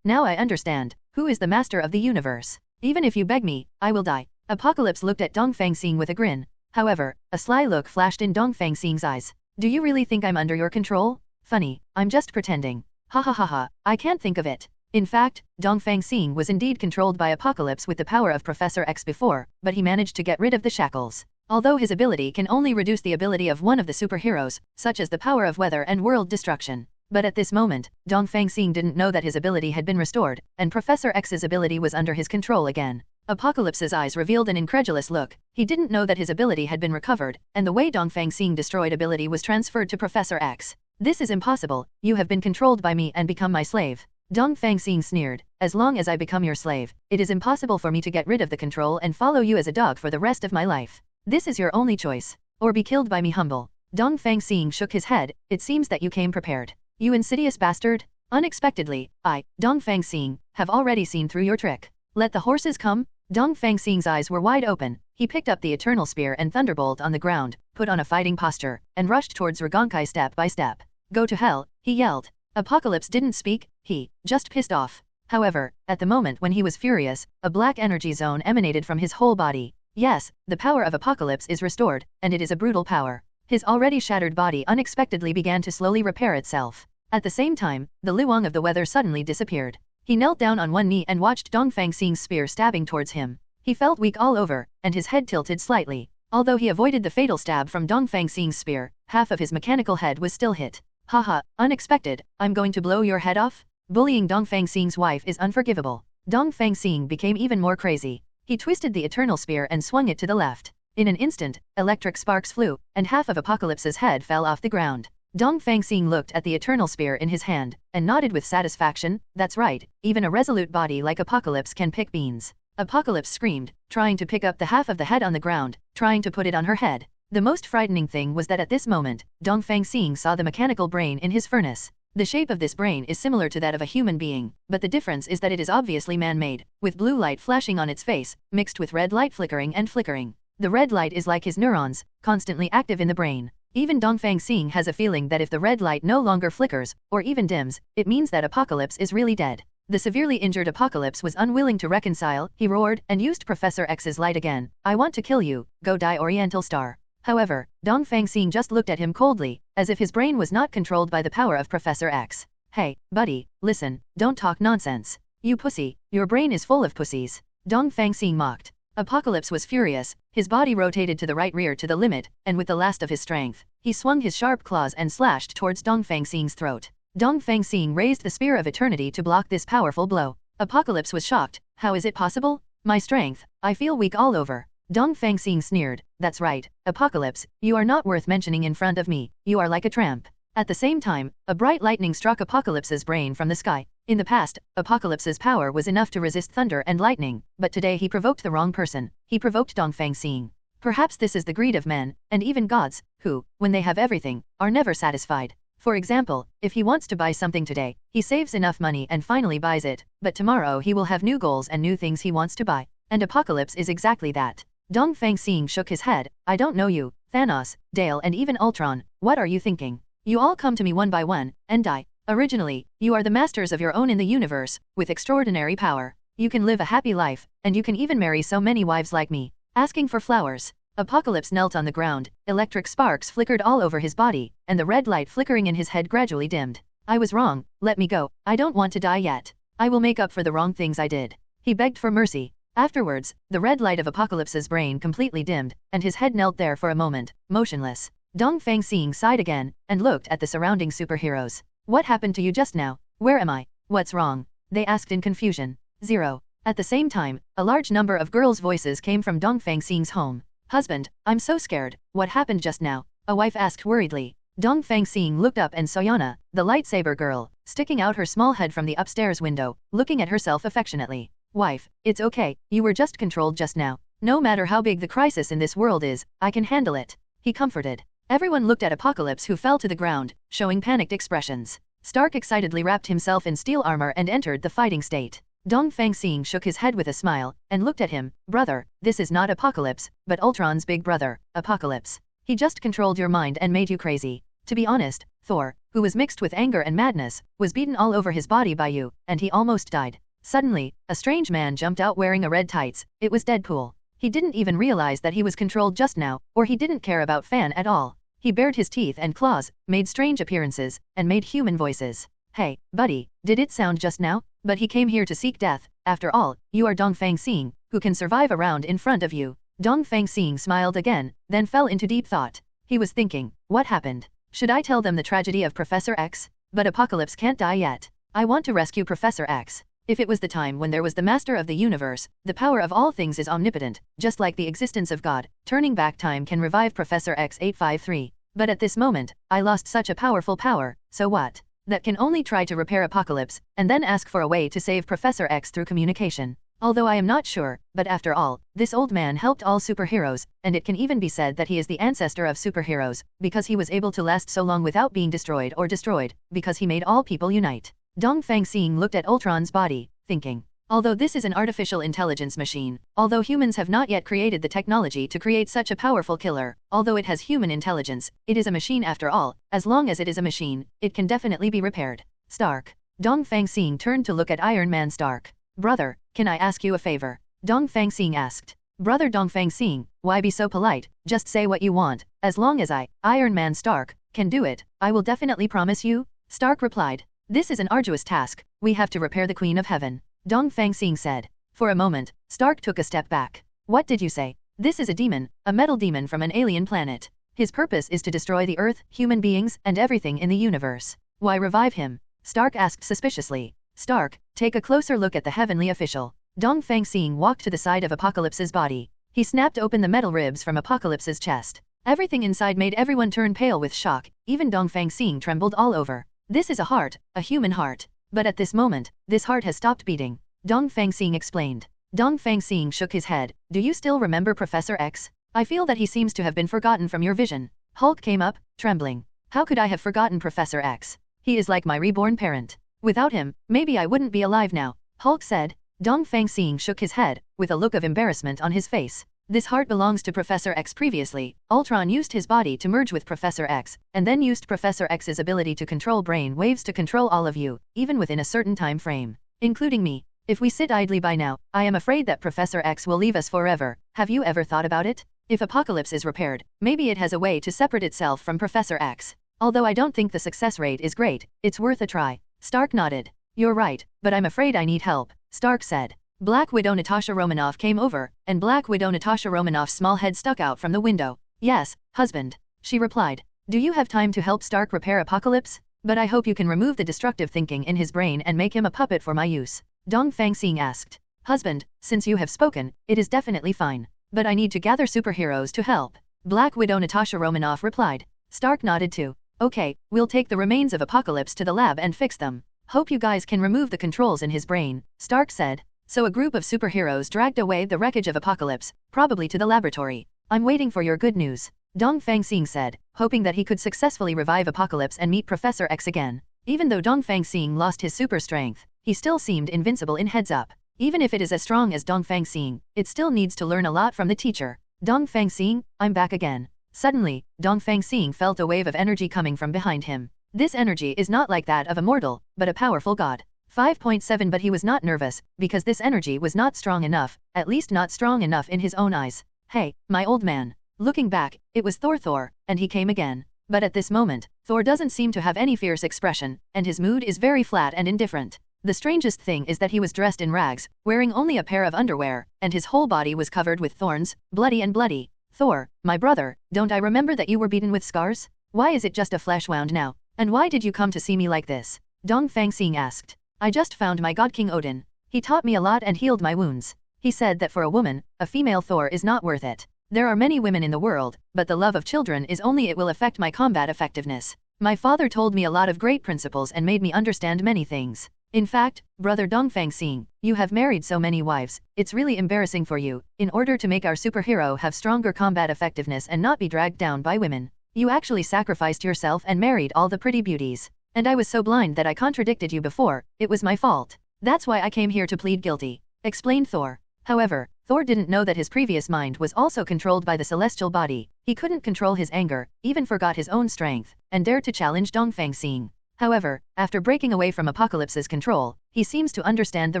Now I understand, who is the master of the universe? Even if you beg me, I will die. Apocalypse looked at Dongfang Xing with a grin. However, a sly look flashed in Dongfang Xing's eyes. Do you really think I'm under your control? Funny, I'm just pretending. Ha, I can't think of it. In fact, Dongfang Xing was indeed controlled by Apocalypse with the power of Professor X before, but he managed to get rid of the shackles. Although his ability can only reduce the ability of one of the superheroes, such as the power of weather and world destruction. But at this moment, Dongfang Xing didn't know that his ability had been restored, and Professor X's ability was under his control again. Apocalypse's eyes revealed an incredulous look. He didn't know that his ability had been recovered, and the way Dongfang Xing destroyed ability was transferred to Professor X. This is impossible, you have been controlled by me and become my slave. Dongfang Xing sneered, as long as I become your slave, it is impossible for me to get rid of the control and follow you as a dog for the rest of my life. This is your only choice. Or be killed by me humble. Dongfang Xing shook his head, it seems that you came prepared. You insidious bastard. Unexpectedly, I, Dongfang Xing, have already seen through your trick. Let the horses come. Dongfang Xing's eyes were wide open, he picked up the Eternal Spear and Thunderbolt on the ground, put on a fighting posture, and rushed towards Ragonkai step by step. Go to hell, he yelled. Apocalypse didn't speak, he just pissed off. However, at the moment when he was furious, a black energy zone emanated from his whole body. Yes, the power of Apocalypse is restored, and it is a brutal power. His already shattered body unexpectedly began to slowly repair itself. At the same time, the Luong of the weather suddenly disappeared. He knelt down on one knee and watched Dongfang Xing's spear stabbing towards him. He felt weak all over, and his head tilted slightly. Although he avoided the fatal stab from Dongfang Xing's spear, half of his mechanical head was still hit. Haha, unexpected, I'm going to blow your head off? Bullying Dongfang Xing's wife is unforgivable. Dongfang Xing became even more crazy. He twisted the eternal spear and swung it to the left. In an instant, electric sparks flew, and half of Apocalypse's head fell off the ground. Dongfang Xing looked at the eternal spear in his hand, and nodded with satisfaction. That's right, even a resolute body like Apocalypse can pick beans. Apocalypse screamed, trying to pick up the half of the head on the ground, trying to put it on her head. The most frightening thing was that at this moment, Dongfang Xing saw the mechanical brain in his furnace. The shape of this brain is similar to that of a human being, but the difference is that it is obviously man-made, with blue light flashing on its face, mixed with red light flickering and flickering. The red light is like his neurons, constantly active in the brain. Even Dongfang Xing has a feeling that if the red light no longer flickers, or even dims, it means that Apocalypse is really dead. The severely injured Apocalypse was unwilling to reconcile. He roared, and used Professor X's light again. I want to kill you, go die Oriental Star. However, Dongfang Xing just looked at him coldly, as if his brain was not controlled by the power of Professor X. Hey, buddy, listen, don't talk nonsense. You pussy, your brain is full of pussies. Dongfang Xing mocked. Apocalypse was furious, his body rotated to the right rear to the limit, and with the last of his strength, he swung his sharp claws and slashed towards Dongfang Xing's throat. Dongfang Xing raised the Spear of Eternity to block this powerful blow. Apocalypse was shocked. How is it possible? My strength, I feel weak all over. Dongfang Xing sneered. That's right, Apocalypse, you are not worth mentioning in front of me, you are like a tramp. At the same time, a bright lightning struck Apocalypse's brain from the sky. In the past, Apocalypse's power was enough to resist thunder and lightning, but today he provoked the wrong person. He provoked Dongfang Xing. Perhaps this is the greed of men, and even gods, who, when they have everything, are never satisfied. For example, if he wants to buy something today, he saves enough money and finally buys it, but tomorrow he will have new goals and new things he wants to buy. And Apocalypse is exactly that. Dongfang Xing shook his head. I don't know you, Thanos, Dale and even Ultron, what are you thinking? You all come to me one by one, and die. Originally, you are the masters of your own in the universe, with extraordinary power. You can live a happy life, and you can even marry so many wives like me. Asking for flowers. Apocalypse knelt on the ground, electric sparks flickered all over his body, and the red light flickering in his head gradually dimmed. I was wrong, let me go, I don't want to die yet. I will make up for the wrong things I did. He begged for mercy. Afterwards, the red light of Apocalypse's brain completely dimmed, and his head knelt there for a moment, motionless. Dongfang Xing sighed again, and looked at the surrounding superheroes. What happened to you just now? Where am I? What's wrong? They asked in confusion. 0. At the same time, a large number of girls' voices came from Dongfang Xing's home. Husband, I'm so scared, what happened just now? A wife asked worriedly. Dongfang Xing looked up and saw Yana, the lightsaber girl, sticking out her small head from the upstairs window, looking at herself affectionately. Wife, it's okay, you were just controlled just now. No matter how big the crisis in this world is, I can handle it. He comforted. Everyone looked at Apocalypse, who fell to the ground, showing panicked expressions. Stark excitedly wrapped himself in steel armor and entered the fighting state. Dongfang Xing shook his head with a smile, and looked at him. Brother, this is not Apocalypse, but Ultron's big brother, Apocalypse. He just controlled your mind and made you crazy. To be honest, Thor, who was mixed with anger and madness, was beaten all over his body by you, and he almost died. Suddenly, a strange man jumped out wearing a red tights. It was Deadpool. He didn't even realize that he was controlled just now, or he didn't care about Fan at all. He bared his teeth and claws, made strange appearances, and made human voices. Hey, buddy, did it sound just now? But he came here to seek death. After all, you are Dongfang Xing, who can survive a round in front of you. Dongfang Xing smiled again, then fell into deep thought. He was thinking, what happened? Should I tell them the tragedy of Professor X? But Apocalypse can't die yet. I want to rescue Professor X. If it was the time when there was the master of the universe, the power of all things is omnipotent, just like the existence of God, turning back time can revive Professor X-853. But at this moment, I lost such a powerful power, so what? That can only try to repair Apocalypse, and then ask for a way to save Professor X through communication. Although I am not sure, but after all, this old man helped all superheroes, and it can even be said that he is the ancestor of superheroes, because he was able to last so long without being destroyed, because he made all people unite. Dongfang Xing looked at Ultron's body, thinking, although this is an artificial intelligence machine, although humans have not yet created the technology to create such a powerful killer, although it has human intelligence, it is a machine after all. As long as it is a machine, it can definitely be repaired. Stark. Dongfang Xing turned to look at Iron Man Stark. Brother, can I ask you a favor? Dongfang Xing asked. Brother Dongfang Xing, why be so polite? Just say what you want. As long as Iron Man Stark, can do it, I will definitely promise you. Stark replied. This is an arduous task. We have to repair the Queen of Heaven. Dongfang Xing said. For a moment, Stark took a step back. What did you say? This is a demon, a metal demon from an alien planet. His purpose is to destroy the Earth, human beings, and everything in the universe. Why revive him? Stark asked suspiciously. Stark, take a closer look at the heavenly official. Dongfang Xing walked to the side of Apocalypse's body. He snapped open the metal ribs from Apocalypse's chest. Everything inside made everyone turn pale with shock, even Dongfang Xing trembled all over. This is a heart, a human heart. But at this moment, this heart has stopped beating. Dongfang Xing explained. Dongfang Xing shook his head. Do you still remember Professor X? I feel that he seems to have been forgotten from your vision. Hulk came up, trembling. How could I have forgotten Professor X? He is like my reborn parent. Without him, maybe I wouldn't be alive now, Hulk said. Dongfang Xing shook his head, with a look of embarrassment on his face. This heart belongs to Professor X previously. Ultron used his body to merge with Professor X, and then used Professor X's ability to control brain waves to control all of you, even within a certain time frame, including me. If we sit idly by now, I am afraid that Professor X will leave us forever. Have you ever thought about it? If Apocalypse is repaired, maybe it has a way to separate itself from Professor X. Although I don't think the success rate is great, it's worth a try. Stark nodded. You're right, but I'm afraid I need help, Stark said. Black Widow Natasha Romanoff came over, and Black Widow Natasha Romanoff's small head stuck out from the window. Yes, husband, she replied. Do you have time to help Stark repair Apocalypse? But I hope you can remove the destructive thinking in his brain and make him a puppet for my use. Dongfang Xing asked. Husband, since you have spoken, it is definitely fine. But I need to gather superheroes to help. Black Widow Natasha Romanoff replied. Stark nodded too. Okay, we'll take the remains of Apocalypse to the lab and fix them. Hope you guys can remove the controls in his brain, Stark said. So a group of superheroes dragged away the wreckage of Apocalypse, probably to the laboratory. I'm waiting for your good news, Dongfang Xing said, hoping that he could successfully revive Apocalypse and meet Professor X again. Even though Dongfang Xing lost his super strength, he still seemed invincible in heads up. Even if it is as strong as Dongfang Xing, it still needs to learn a lot from the teacher. Dongfang Xing, I'm back again. Suddenly, Dongfang Xing felt a wave of energy coming from behind him. This energy is not like that of a mortal, but a powerful god. 5.7 But he was not nervous, because this energy was not strong enough, at least not strong enough in his own eyes. Hey, my old man. Looking back, it was Thor, and he came again. But at this moment, Thor doesn't seem to have any fierce expression, and his mood is very flat and indifferent. The strangest thing is that he was dressed in rags, wearing only a pair of underwear, and his whole body was covered with thorns, bloody. Thor, my brother, don't I remember that you were beaten with scars? Why is it just a flesh wound now? And why did you come to see me like this? Dongfang Xing asked. I just found my god King Odin. He taught me a lot and healed my wounds. He said that for a woman, a female Thor is not worth it. There are many women in the world, but the love of children is only it will affect my combat effectiveness. My father told me a lot of great principles and made me understand many things. In fact, brother Dongfang Xing, you have married so many wives, it's really embarrassing for you. In order to make our superhero have stronger combat effectiveness and not be dragged down by women, you actually sacrificed yourself and married all the pretty beauties. And I was so blind that I contradicted you before, it was my fault. That's why I came here to plead guilty, explained Thor. However, Thor didn't know that his previous mind was also controlled by the celestial body. He couldn't control his anger, even forgot his own strength, and dared to challenge Dongfang Xing. However, after breaking away from Apocalypse's control, he seems to understand the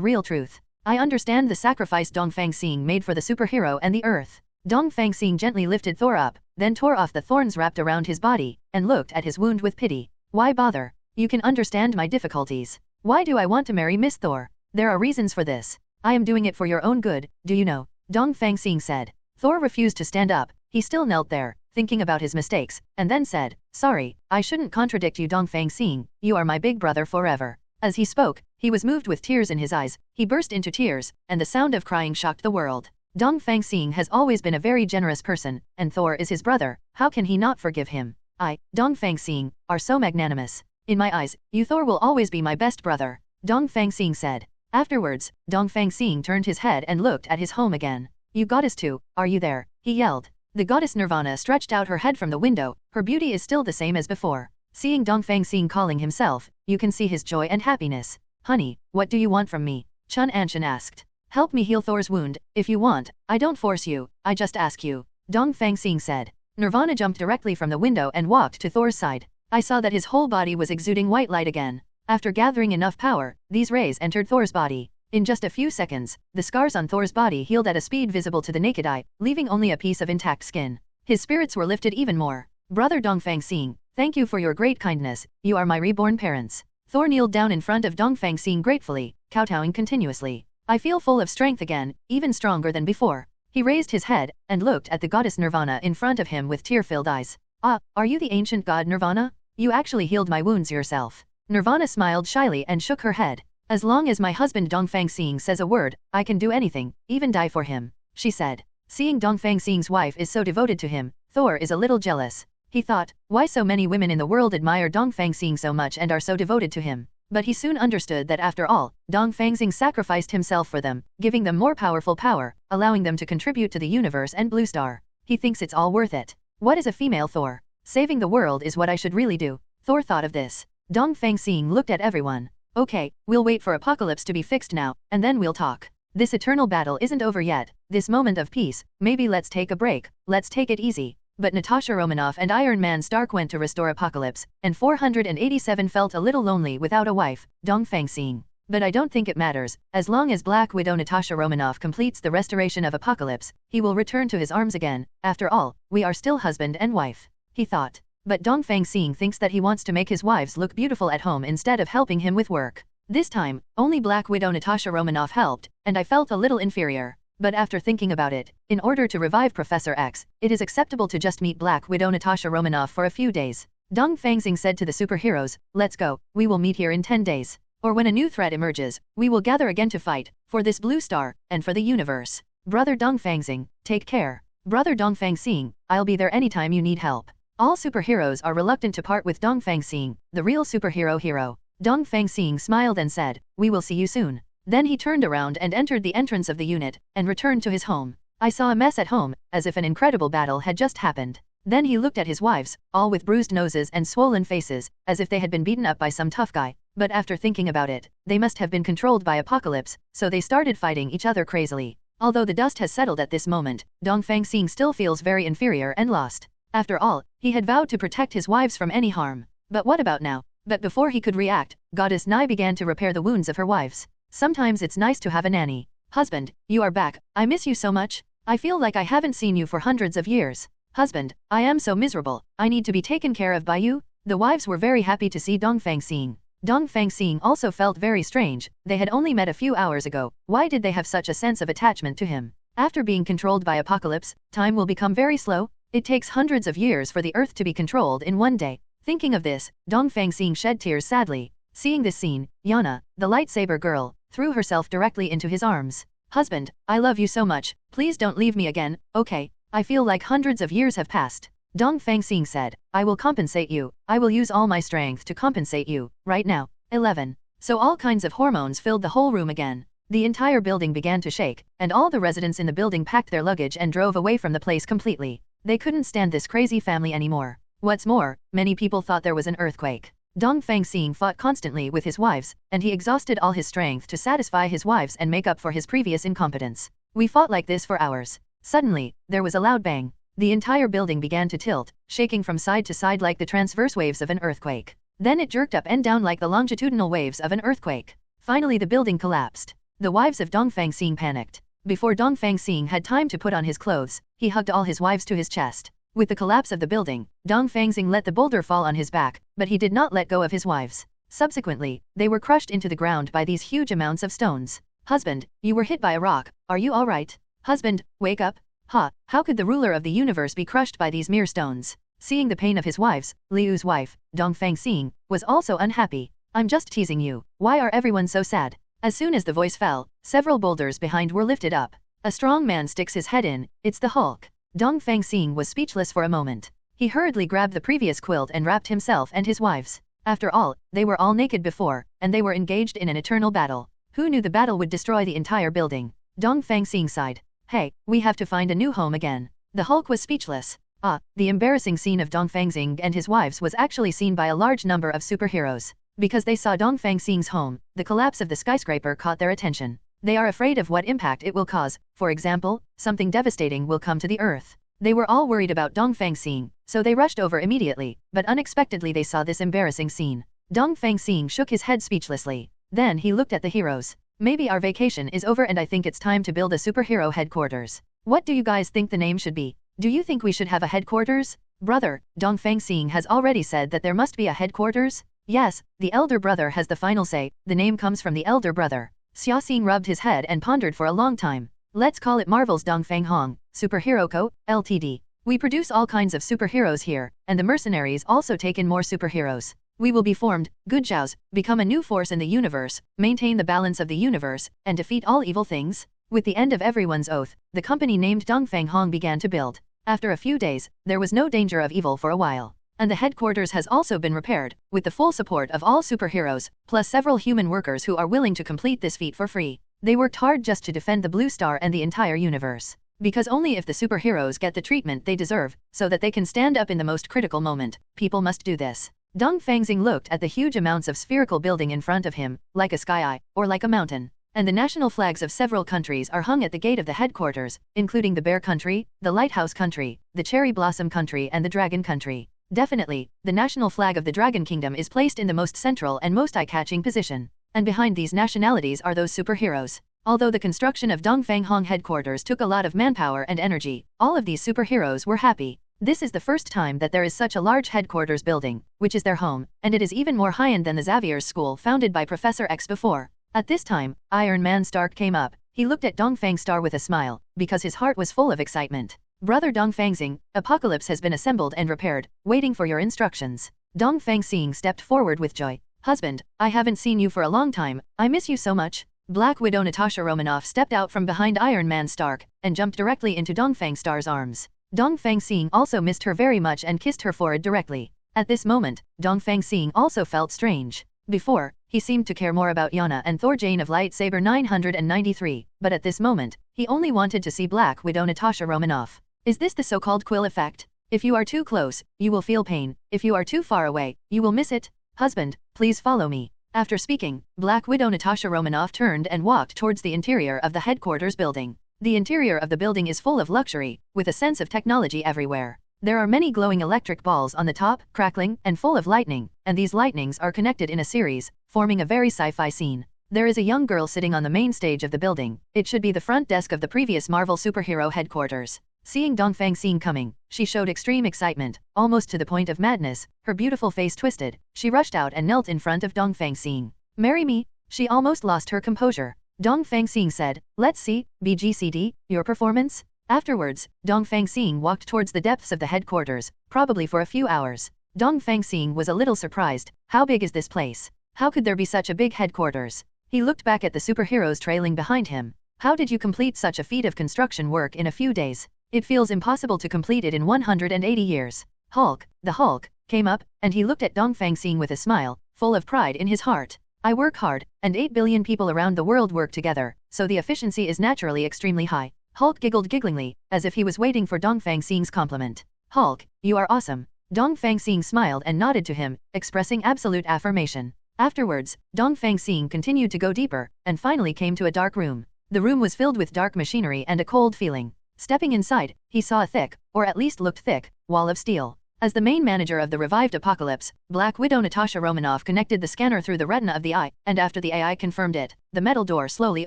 real truth. I understand the sacrifice Dongfang Xing made for the superhero and the Earth. Dongfang Xing gently lifted Thor up, then tore off the thorns wrapped around his body, and looked at his wound with pity. Why bother? You can understand my difficulties. Why do I want to marry Miss Thor? There are reasons for this. I am doing it for your own good, do you know? Dongfang Xing said. Thor refused to stand up. He still knelt there, thinking about his mistakes, and then said, Sorry, I shouldn't contradict you Dongfang Xing, you are my big brother forever. As he spoke, he was moved with tears in his eyes. He burst into tears, and the sound of crying shocked the world. Dongfang Xing has always been a very generous person, and Thor is his brother. How can he not forgive him? I, Dongfang Xing, are so magnanimous. In my eyes, you Thor will always be my best brother, Dongfang Xing said. Afterwards, Dongfang Xing turned his head and looked at his home again. You goddess too, are you there? He yelled. The goddess Nirvana stretched out her head from the window. Her beauty is still the same as before. Seeing Dongfang Xing calling himself, you can see his joy and happiness. Honey, what do you want from me? Chun Anshan asked. Help me heal Thor's wound, if you want. I don't force you, I just ask you, Dongfang Xing said. Nirvana jumped directly from the window and walked to Thor's side. I saw that his whole body was exuding white light again. After gathering enough power, these rays entered Thor's body. In just a few seconds, the scars on Thor's body healed at a speed visible to the naked eye, leaving only a piece of intact skin. His spirits were lifted even more. Brother Dongfang Xing, thank you for your great kindness, you are my reborn parents. Thor kneeled down in front of Dongfang Xing gratefully, kowtowing continuously. I feel full of strength again, even stronger than before. He raised his head, and looked at the goddess Nirvana in front of him with tear-filled eyes. Ah, are you the ancient god Nirvana? You actually healed my wounds yourself. Nirvana smiled shyly and shook her head. As long as my husband Dongfang Xing says a word, I can do anything, even die for him, she said. Seeing Dongfang Xing's wife is so devoted to him, Thor is a little jealous. He thought, why so many women in the world admire Dongfang Xing so much and are so devoted to him? But he soon understood that after all, Dongfang Xing sacrificed himself for them, giving them more powerful power, allowing them to contribute to the universe and Blue Star. He thinks it's all worth it. What is a female Thor? Saving the world is what I should really do. Thor thought of this. Dongfang Xing looked at everyone. Okay, we'll wait for apocalypse to be fixed now, and then we'll talk. This eternal battle isn't over yet, this moment of peace, maybe let's take a break, let's take it easy. But Natasha Romanoff and Iron Man Stark went to restore Apocalypse, and 487 felt a little lonely without a wife, Dongfang Xing. But I don't think it matters, as long as Black Widow Natasha Romanoff completes the restoration of Apocalypse, he will return to his arms again. After all, we are still husband and wife, he thought. But Dongfang Xing thinks that he wants to make his wives look beautiful at home instead of helping him with work. This time, only Black Widow Natasha Romanoff helped, and I felt a little inferior. But after thinking about it, in order to revive Professor X, it is acceptable to just meet Black Widow Natasha Romanoff for a few days. Dongfang Xing said to the superheroes, let's go, we will meet here in 10 days. Or when a new threat emerges, we will gather again to fight, for this Blue Star, and for the universe. Brother Dongfang Xing, take care. Brother Dongfang Xing, I'll be there anytime you need help. All superheroes are reluctant to part with Dongfang Xing, the real superhero hero. Dongfang Xing smiled and said, we will see you soon. Then he turned around and entered the entrance of the unit, and returned to his home. I saw a mess at home, as if an incredible battle had just happened. Then he looked at his wives, all with bruised noses and swollen faces, as if they had been beaten up by some tough guy. But after thinking about it, they must have been controlled by Apocalypse, so they started fighting each other crazily. Although the dust has settled at this moment, Dongfang Xing still feels very inferior and lost. After all, he had vowed to protect his wives from any harm. But what about now? But before he could react, Goddess Nai began to repair the wounds of her wives. Sometimes it's nice to have a nanny. Husband, you are back, I miss you so much. I feel like I haven't seen you for hundreds of years. Husband, I am so miserable, I need to be taken care of by you. The wives were very happy to see Dongfang Xing. Dongfang Xing also felt very strange, they had only met a few hours ago, why did they have such a sense of attachment to him? After being controlled by Apocalypse, time will become very slow. It takes hundreds of years for the earth to be controlled in one day. Thinking of this, Dongfang Xing shed tears sadly. Seeing this scene, Yana, the lightsaber girl, threw herself directly into his arms. Husband, I love you so much, please don't leave me again, okay? I feel like hundreds of years have passed. Dongfang Xing said, I will compensate you, I will use all my strength to compensate you, right now. 11. So all kinds of hormones filled the whole room again. The entire building began to shake, and all the residents in the building packed their luggage and drove away from the place completely. They couldn't stand this crazy family anymore. What's more, many people thought there was an earthquake. Dongfang Xing fought constantly with his wives, and he exhausted all his strength to satisfy his wives and make up for his previous incompetence. We fought like this for hours. Suddenly, there was a loud bang. The entire building began to tilt, shaking from side to side like the transverse waves of an earthquake. Then it jerked up and down like the longitudinal waves of an earthquake. Finally the building collapsed. The wives of Dongfang Xing panicked. Before Dongfang Xing had time to put on his clothes, he hugged all his wives to his chest. With the collapse of the building, Dongfang Xing let the boulder fall on his back, but he did not let go of his wives. Subsequently, they were crushed into the ground by these huge amounts of stones. Husband, you were hit by a rock, are you alright? Husband, wake up. How could the ruler of the universe be crushed by these mere stones? Seeing the pain of his wives, Liu's wife, Dongfang Xing, was also unhappy. I'm just teasing you, why are everyone so sad? As soon as the voice fell, several boulders behind were lifted up. A strong man sticks his head in, it's the Hulk. Dongfang Xing was speechless for a moment. He hurriedly grabbed the previous quilt and wrapped himself and his wives. After all, they were all naked before, and they were engaged in an eternal battle. Who knew the battle would destroy the entire building? Dongfang Xing sighed. Hey, we have to find a new home again. The Hulk was speechless. The embarrassing scene of Dongfang Xing and his wives was actually seen by a large number of superheroes. Because they saw Dongfang Xing's home, the collapse of the skyscraper caught their attention. They are afraid of what impact it will cause. For example, something devastating will come to the earth. They were all worried about Dongfang Xing, so they rushed over immediately, but unexpectedly they saw this embarrassing scene. Dongfang Xing shook his head speechlessly. Then he looked at the heroes. Maybe our vacation is over and I think it's time to build a superhero headquarters. What do you guys think the name should be? Do you think we should have a headquarters? Brother, Dongfang Xing has already said that there must be a headquarters? Yes, the elder brother has the final say, the name comes from the elder brother. Xia Xing rubbed his head and pondered for a long time. Let's call it Marvel's Dongfang Hong, Superhero Co., Ltd. We produce all kinds of superheroes here, and the mercenaries also take in more superheroes. We will be formed, good Zhaos, become a new force in the universe, maintain the balance of the universe, and defeat all evil things. With the end of everyone's oath, the company named Dongfang Xing began to build. After a few days, there was no danger of evil for a while. And the headquarters has also been repaired, with the full support of all superheroes, plus several human workers who are willing to complete this feat for free. They worked hard just to defend the Blue Star and the entire universe. Because only if the superheroes get the treatment they deserve, so that they can stand up in the most critical moment, people must do this. Dongfang Xing looked at the huge amounts of spherical building in front of him, like a sky eye, or like a mountain. And the national flags of several countries are hung at the gate of the headquarters, including the Bear Country, the Lighthouse Country, the Cherry Blossom Country and the Dragon Country. Definitely, the national flag of the Dragon Kingdom is placed in the most central and most eye-catching position. And behind these nationalities are those superheroes. Although the construction of Dongfang Xing headquarters took a lot of manpower and energy, all of these superheroes were happy. This is the first time that there is such a large headquarters building, which is their home, and it is even more high-end than the Xavier's school founded by Professor X before. At this time, Iron Man Stark came up. He looked at Dongfang Star with a smile, because his heart was full of excitement. Brother Dongfang Xing, Apocalypse has been assembled and repaired, waiting for your instructions. Dongfang Xing stepped forward with joy. Husband, I haven't seen you for a long time, I miss you so much. Black Widow Natasha Romanoff stepped out from behind Iron Man Stark, and jumped directly into Dongfang Star's arms. Dongfang Xing also missed her very much and kissed her forehead directly. At this moment, Dongfang Xing also felt strange. Before, he seemed to care more about Yana and Thor Jane of Lightsaber 993, but at this moment, he only wanted to see Black Widow Natasha Romanoff. Is this the so-called quill effect? If you are too close, you will feel pain. If you are too far away, you will miss it. Husband, please follow me. After speaking, Black Widow Natasha Romanoff turned and walked towards the interior of the headquarters building. The interior of the building is full of luxury, with a sense of technology everywhere. There are many glowing electric balls on the top, crackling, and full of lightning, and these lightnings are connected in a series, forming a very sci-fi scene. There is a young girl sitting on the main stage of the building. It should be the front desk of the previous Marvel superhero headquarters. Seeing Dongfang Xing coming, she showed extreme excitement, almost to the point of madness. Her beautiful face twisted. She rushed out and knelt in front of Dongfang Xing. Marry me? She almost lost her composure. Dongfang Xing said, let's see, BGCD, your performance? Afterwards, Dongfang Xing walked towards the depths of the headquarters, probably for a few hours. Dongfang Xing was a little surprised. How big is this place? How could there be such a big headquarters? He looked back at the superheroes trailing behind him. How did you complete such a feat of construction work in a few days? It feels impossible to complete it in 180 years. The Hulk, came up, and he looked at Dongfang Xing with a smile, full of pride in his heart. I work hard, and 8 billion people around the world work together, so the efficiency is naturally extremely high. Hulk giggled gigglingly, as if he was waiting for Dongfang Xing's compliment. Hulk, you are awesome. Dongfang Xing smiled and nodded to him, expressing absolute affirmation. Afterwards, Dongfang Xing continued to go deeper, and finally came to a dark room. The room was filled with dark machinery and a cold feeling. Stepping inside, he saw a thick, or at least looked thick, wall of steel. As the main manager of the revived Apocalypse, Black Widow Natasha Romanoff connected the scanner through the retina of the eye, and after the AI confirmed it, the metal door slowly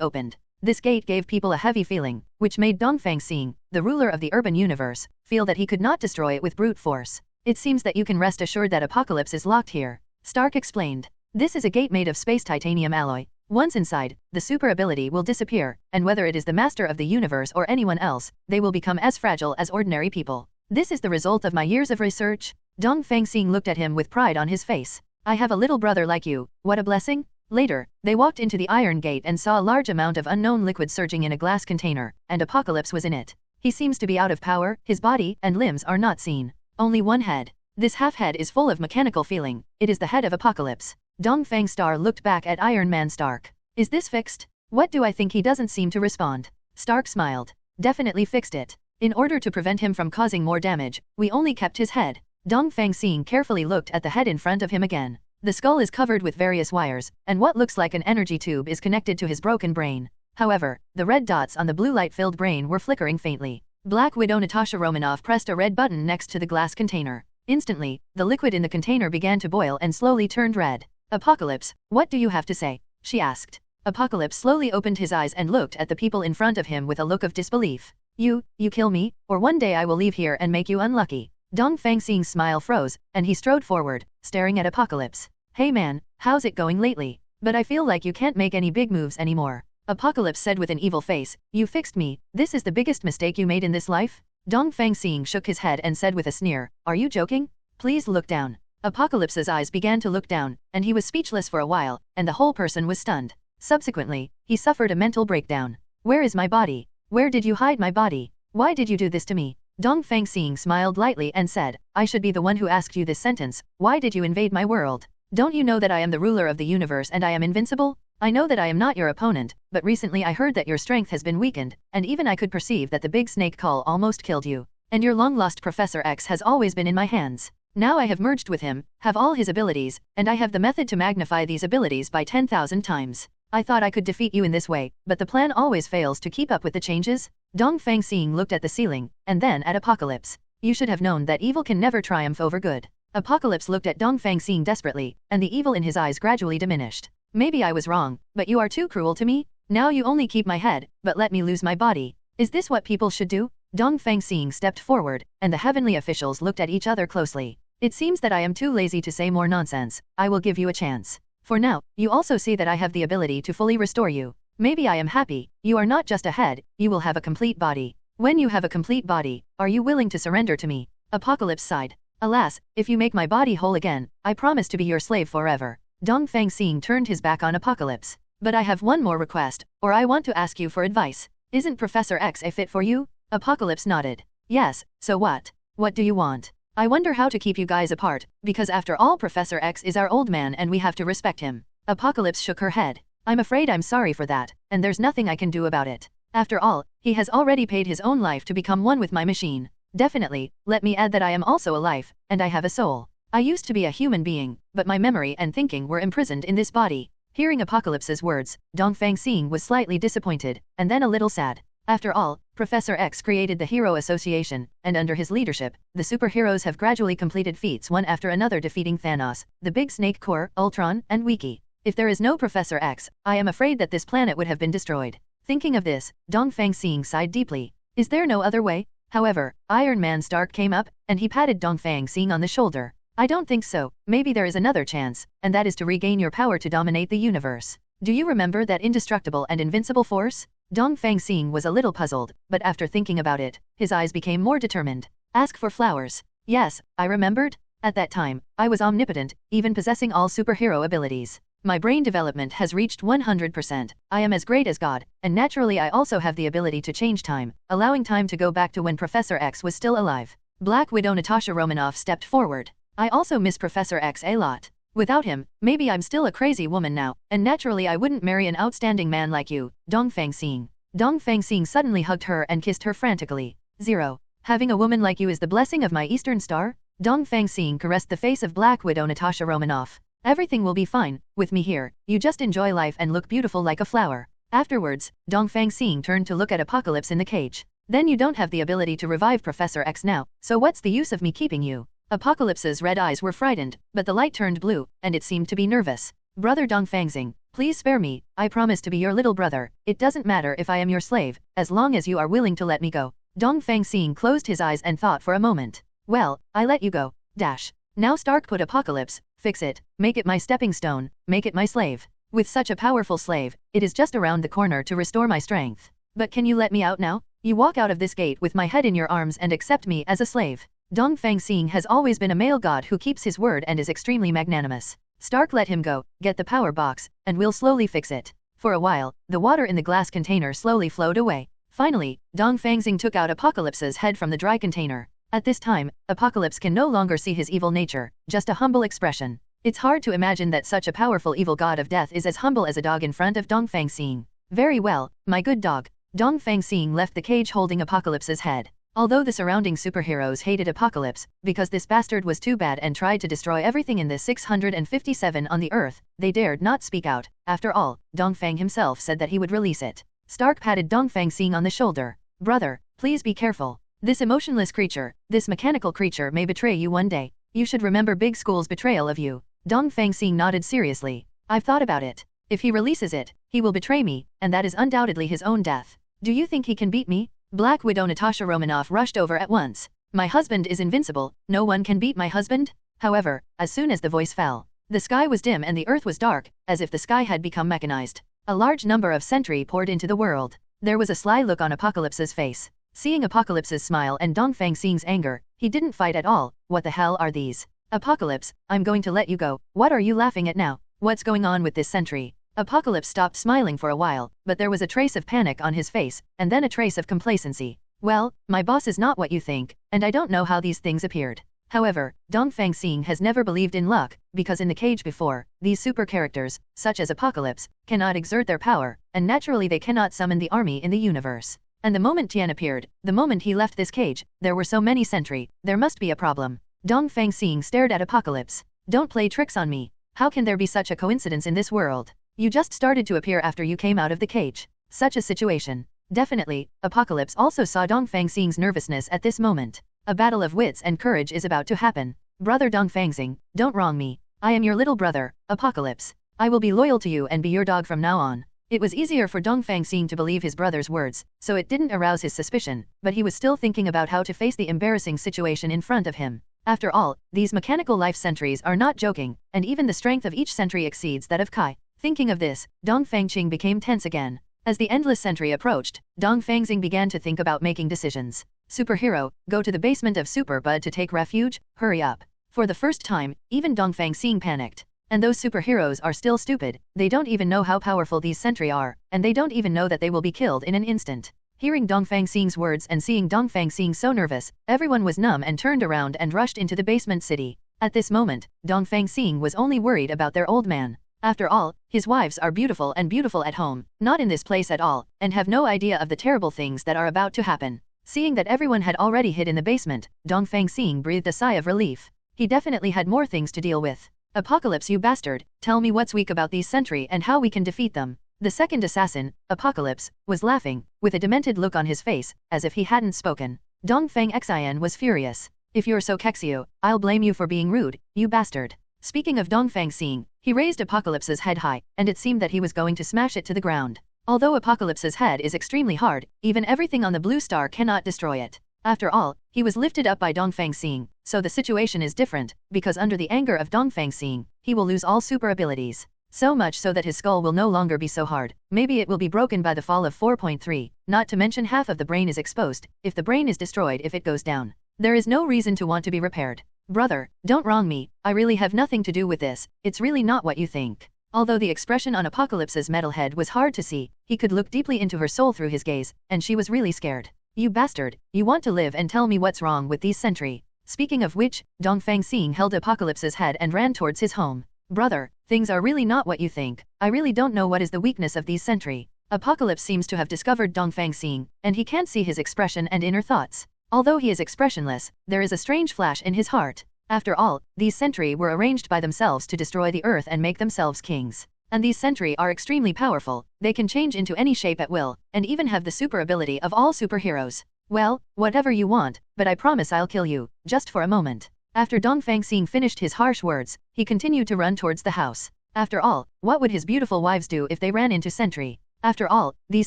opened. This gate gave people a heavy feeling, which made Dongfang Xing, the ruler of the urban universe, feel that he could not destroy it with brute force. It seems that you can rest assured that Apocalypse is locked here. Stark explained. This is a gate made of space titanium alloy. Once inside, the super ability will disappear, and whether it is the master of the universe or anyone else, they will become as fragile as ordinary people. This is the result of my years of research. Dongfang Xing looked at him with pride on his face. I have a little brother like you, what a blessing. Later, they walked into the iron gate and saw a large amount of unknown liquid surging in a glass container, and Apocalypse was in it. He seems to be out of power, his body and limbs are not seen. Only one head. This half-head is full of mechanical feeling. It is the head of Apocalypse. Dongfang Star looked back at Iron Man Stark. Is this fixed? What do I think? He doesn't seem to respond. Stark smiled. Definitely fixed it. In order to prevent him from causing more damage, we only kept his head. Dongfang Xing carefully looked at the head in front of him again. The skull is covered with various wires, and what looks like an energy tube is connected to his broken brain. However, the red dots on the blue light-filled brain were flickering faintly. Black Widow Natasha Romanoff pressed a red button next to the glass container. Instantly, the liquid in the container began to boil and slowly turned red. Apocalypse, what do you have to say? She asked. Apocalypse slowly opened his eyes and looked at the people in front of him with a look of disbelief. You kill me, or one day I will leave here and make you unlucky. Dongfang Xing's smile froze, and he strode forward, staring at Apocalypse. Hey man, how's it going lately? But I feel like you can't make any big moves anymore. Apocalypse said with an evil face, you fixed me, this is the biggest mistake you made in this life? Dongfang Xing shook his head and said with a sneer, are you joking? Please look down. Apocalypse's eyes began to look down, and he was speechless for a while, and the whole person was stunned. Subsequently, he suffered a mental breakdown. Where is my body? Where did you hide my body? Why did you do this to me? Dongfang Xing smiled lightly and said, I should be the one who asked you this sentence. Why did you invade my world? Don't you know that I am the ruler of the universe and I am invincible? I know that I am not your opponent, but recently I heard that your strength has been weakened, and even I could perceive that the big snake call almost killed you. And your long-lost Professor X has always been in my hands. Now I have merged with him, have all his abilities, and I have the method to magnify these abilities by 10,000 times. I thought I could defeat you in this way, but the plan always fails to keep up with the changes. Dongfang Xing looked at the ceiling, and then at Apocalypse. You should have known that evil can never triumph over good. Apocalypse looked at Dongfang Xing desperately, and the evil in his eyes gradually diminished. Maybe I was wrong, but you are too cruel to me. Now you only keep my head, but let me lose my body. Is this what people should do? Dongfang Xing stepped forward, and the heavenly officials looked at each other closely. It seems that I am too lazy to say more nonsense. I will give you a chance. For now, you also see that I have the ability to fully restore you. Maybe I am happy. You are not just a head, you will have a complete body. When you have a complete body, are you willing to surrender to me? Apocalypse sighed. Alas, if you make my body whole again, I promise to be your slave forever. Dongfang Xing turned his back on Apocalypse. But I have one more request, or I want to ask you for advice. Isn't Professor X a fit for you? Apocalypse nodded. Yes, so what? What do you want? I wonder how to keep you guys apart, because after all Professor X is our old man and we have to respect him. Apocalypse shook her head. I'm afraid I'm sorry for that, and there's nothing I can do about it. After all, he has already paid his own life to become one with my machine. Definitely, let me add that I am also alive, and I have a soul. I used to be a human being, but my memory and thinking were imprisoned in this body. Hearing Apocalypse's words, Dongfang Xing was slightly disappointed, and then a little sad. After all, Professor X created the Hero Association, and under his leadership, the superheroes have gradually completed feats one after another, defeating Thanos, the Big Snake Corps, Ultron, and Wiki. If there is no Professor X, I am afraid that this planet would have been destroyed. Thinking of this, Dongfang Xing sighed deeply. Is there no other way? However, Iron Man Stark came up, and he patted Dongfang Xing on the shoulder. I don't think so. Maybe there is another chance, and that is to regain your power to dominate the universe. Do you remember that indestructible and invincible force? Dongfang Xing was a little puzzled, but after thinking about it, his eyes became more determined. Ask for flowers. Yes, I remembered. At that time, I was omnipotent, even possessing all superhero abilities. My brain development has reached 100%. I am as great as God, and naturally I also have the ability to change time, allowing time to go back to when Professor X was still alive. Black Widow Natasha Romanoff stepped forward. I also miss Professor X a lot. Without him, maybe I'm still a crazy woman now, and naturally I wouldn't marry an outstanding man like you, Dongfang Xing. Dongfang Xing suddenly hugged her and kissed her frantically. 0. Having a woman like you is the blessing of my Eastern Star? Dongfang Xing caressed the face of Black Widow Natasha Romanoff. Everything will be fine, with me here, you just enjoy life and look beautiful like a flower. Afterwards, Dongfang Xing turned to look at Apocalypse in the cage. Then you don't have the ability to revive Professor X now, so what's the use of me keeping you? Apocalypse's red eyes were frightened, but the light turned blue, and it seemed to be nervous. Brother Dongfang Xing, please spare me, I promise to be your little brother. It doesn't matter if I am your slave, as long as you are willing to let me go. Dongfang Xing closed his eyes and thought for a moment. Well, I let you go. Dash. Now Stark put Apocalypse, fix it, make it my stepping stone, make it my slave. With such a powerful slave, it is just around the corner to restore my strength. But can you let me out now? You walk out of this gate with my head in your arms and accept me as a slave. Dongfang Xing has always been a male god who keeps his word and is extremely magnanimous. Stark let him go, get the power box, and we'll slowly fix it. For a while, the water in the glass container slowly flowed away. Finally, Dongfang Xing took out Apocalypse's head from the dry container. At this time, Apocalypse can no longer see his evil nature, just a humble expression. It's hard to imagine that such a powerful evil god of death is as humble as a dog in front of Dongfang Xing. Very well, my good dog. Dongfang Xing left the cage holding Apocalypse's head. Although the surrounding superheroes hated Apocalypse, because this bastard was too bad and tried to destroy everything in the 657 on the Earth, they dared not speak out. After all, Dongfang himself said that he would release it. Stark patted Dongfang Xing on the shoulder. Brother, please be careful. This emotionless creature, this mechanical creature may betray you one day. You should remember Big School's betrayal of you. Dongfang Xing nodded seriously. I've thought about it. If he releases it, he will betray me, and that is undoubtedly his own death. Do you think he can beat me? Black Widow Natasha Romanoff rushed over at once. My husband is invincible, no one can beat my husband? However, as soon as the voice fell, the sky was dim and the earth was dark, as if the sky had become mechanized. A large number of Sentry poured into the world. There was a sly look on Apocalypse's face. Seeing Apocalypse's smile and Dongfang Xing's anger, he didn't fight at all. What the hell are these? Apocalypse, I'm going to let you go. What are you laughing at now? What's going on with this Sentry? Apocalypse stopped smiling for a while, but there was a trace of panic on his face, and then a trace of complacency. Well, my boss is not what you think, and I don't know how these things appeared. However, Dongfang Xing has never believed in luck, because in the cage before, these super characters, such as Apocalypse, cannot exert their power, and naturally they cannot summon the army in the universe. And the moment Tian appeared, the moment he left this cage, there were so many Sentry, there must be a problem. Dongfang Xing stared at Apocalypse. Don't play tricks on me. How can there be such a coincidence in this world? You just started to appear after you came out of the cage. Such a situation. Definitely, Apocalypse also saw Dongfang Xing's nervousness at this moment. A battle of wits and courage is about to happen. Brother Dongfang Xing, don't wrong me. I am your little brother, Apocalypse. I will be loyal to you and be your dog from now on. It was easier for Dongfang Xing to believe his brother's words, so it didn't arouse his suspicion, but he was still thinking about how to face the embarrassing situation in front of him. After all, these mechanical life sentries are not joking, and even the strength of each sentry exceeds that of Kai. Thinking of this, Dongfang Xing became tense again. As the endless sentry approached, Dongfang Xing began to think about making decisions. Superhero, go to the basement of Super Bud to take refuge, hurry up. For the first time, even Dongfang Xing panicked. And those superheroes are still stupid, they don't even know how powerful these sentry are, and they don't even know that they will be killed in an instant. Hearing Dongfang Xing's words and seeing Dongfang Xing so nervous, everyone was numb and turned around and rushed into the basement city. At this moment, Dongfang Xing was only worried about their old man. After all, his wives are beautiful and beautiful at home, not in this place at all, and have no idea of the terrible things that are about to happen. Seeing that everyone had already hid in the basement, Dongfang Xing breathed a sigh of relief. He definitely had more things to deal with. Apocalypse, you bastard, tell me what's weak about these Sentry and how we can defeat them. The second assassin, Apocalypse, was laughing, with a demented look on his face, as if he hadn't spoken. Dongfang Xing was furious. If you're so Kexio, I'll blame you for being rude, you bastard. Speaking of Dongfang Xing, he raised Apocalypse's head high, and it seemed that he was going to smash it to the ground. Although Apocalypse's head is extremely hard, even everything on the blue star cannot destroy it. After all, he was lifted up by Dongfang Xing, so the situation is different, because under the anger of Dongfang Xing, he will lose all super abilities. So much so that his skull will no longer be so hard, maybe it will be broken by the fall of 4.3, not to mention half of the brain is exposed, if the brain is destroyed if it goes down. There is no reason to want to be repaired. Brother, don't wrong me, I really have nothing to do with this, it's really not what you think. Although the expression on Apocalypse's metal head was hard to see, he could look deeply into her soul through his gaze, and she was really scared. You bastard, you want to live and tell me what's wrong with these Sentry. Speaking of which, Dongfang Xing held Apocalypse's head and ran towards his home. Brother, things are really not what you think, I really don't know what is the weakness of these Sentry. Apocalypse seems to have discovered Dongfang Xing, and he can't see his expression and inner thoughts. Although he is expressionless, there is a strange flash in his heart. After all, these Sentry were arranged by themselves to destroy the earth and make themselves kings. And these Sentry are extremely powerful, they can change into any shape at will, and even have the super ability of all superheroes. Well, whatever you want, but I promise I'll kill you, just for a moment. After Dongfang Xing finished his harsh words, he continued to run towards the house. After all, what would his beautiful wives do if they ran into Sentry? After all, these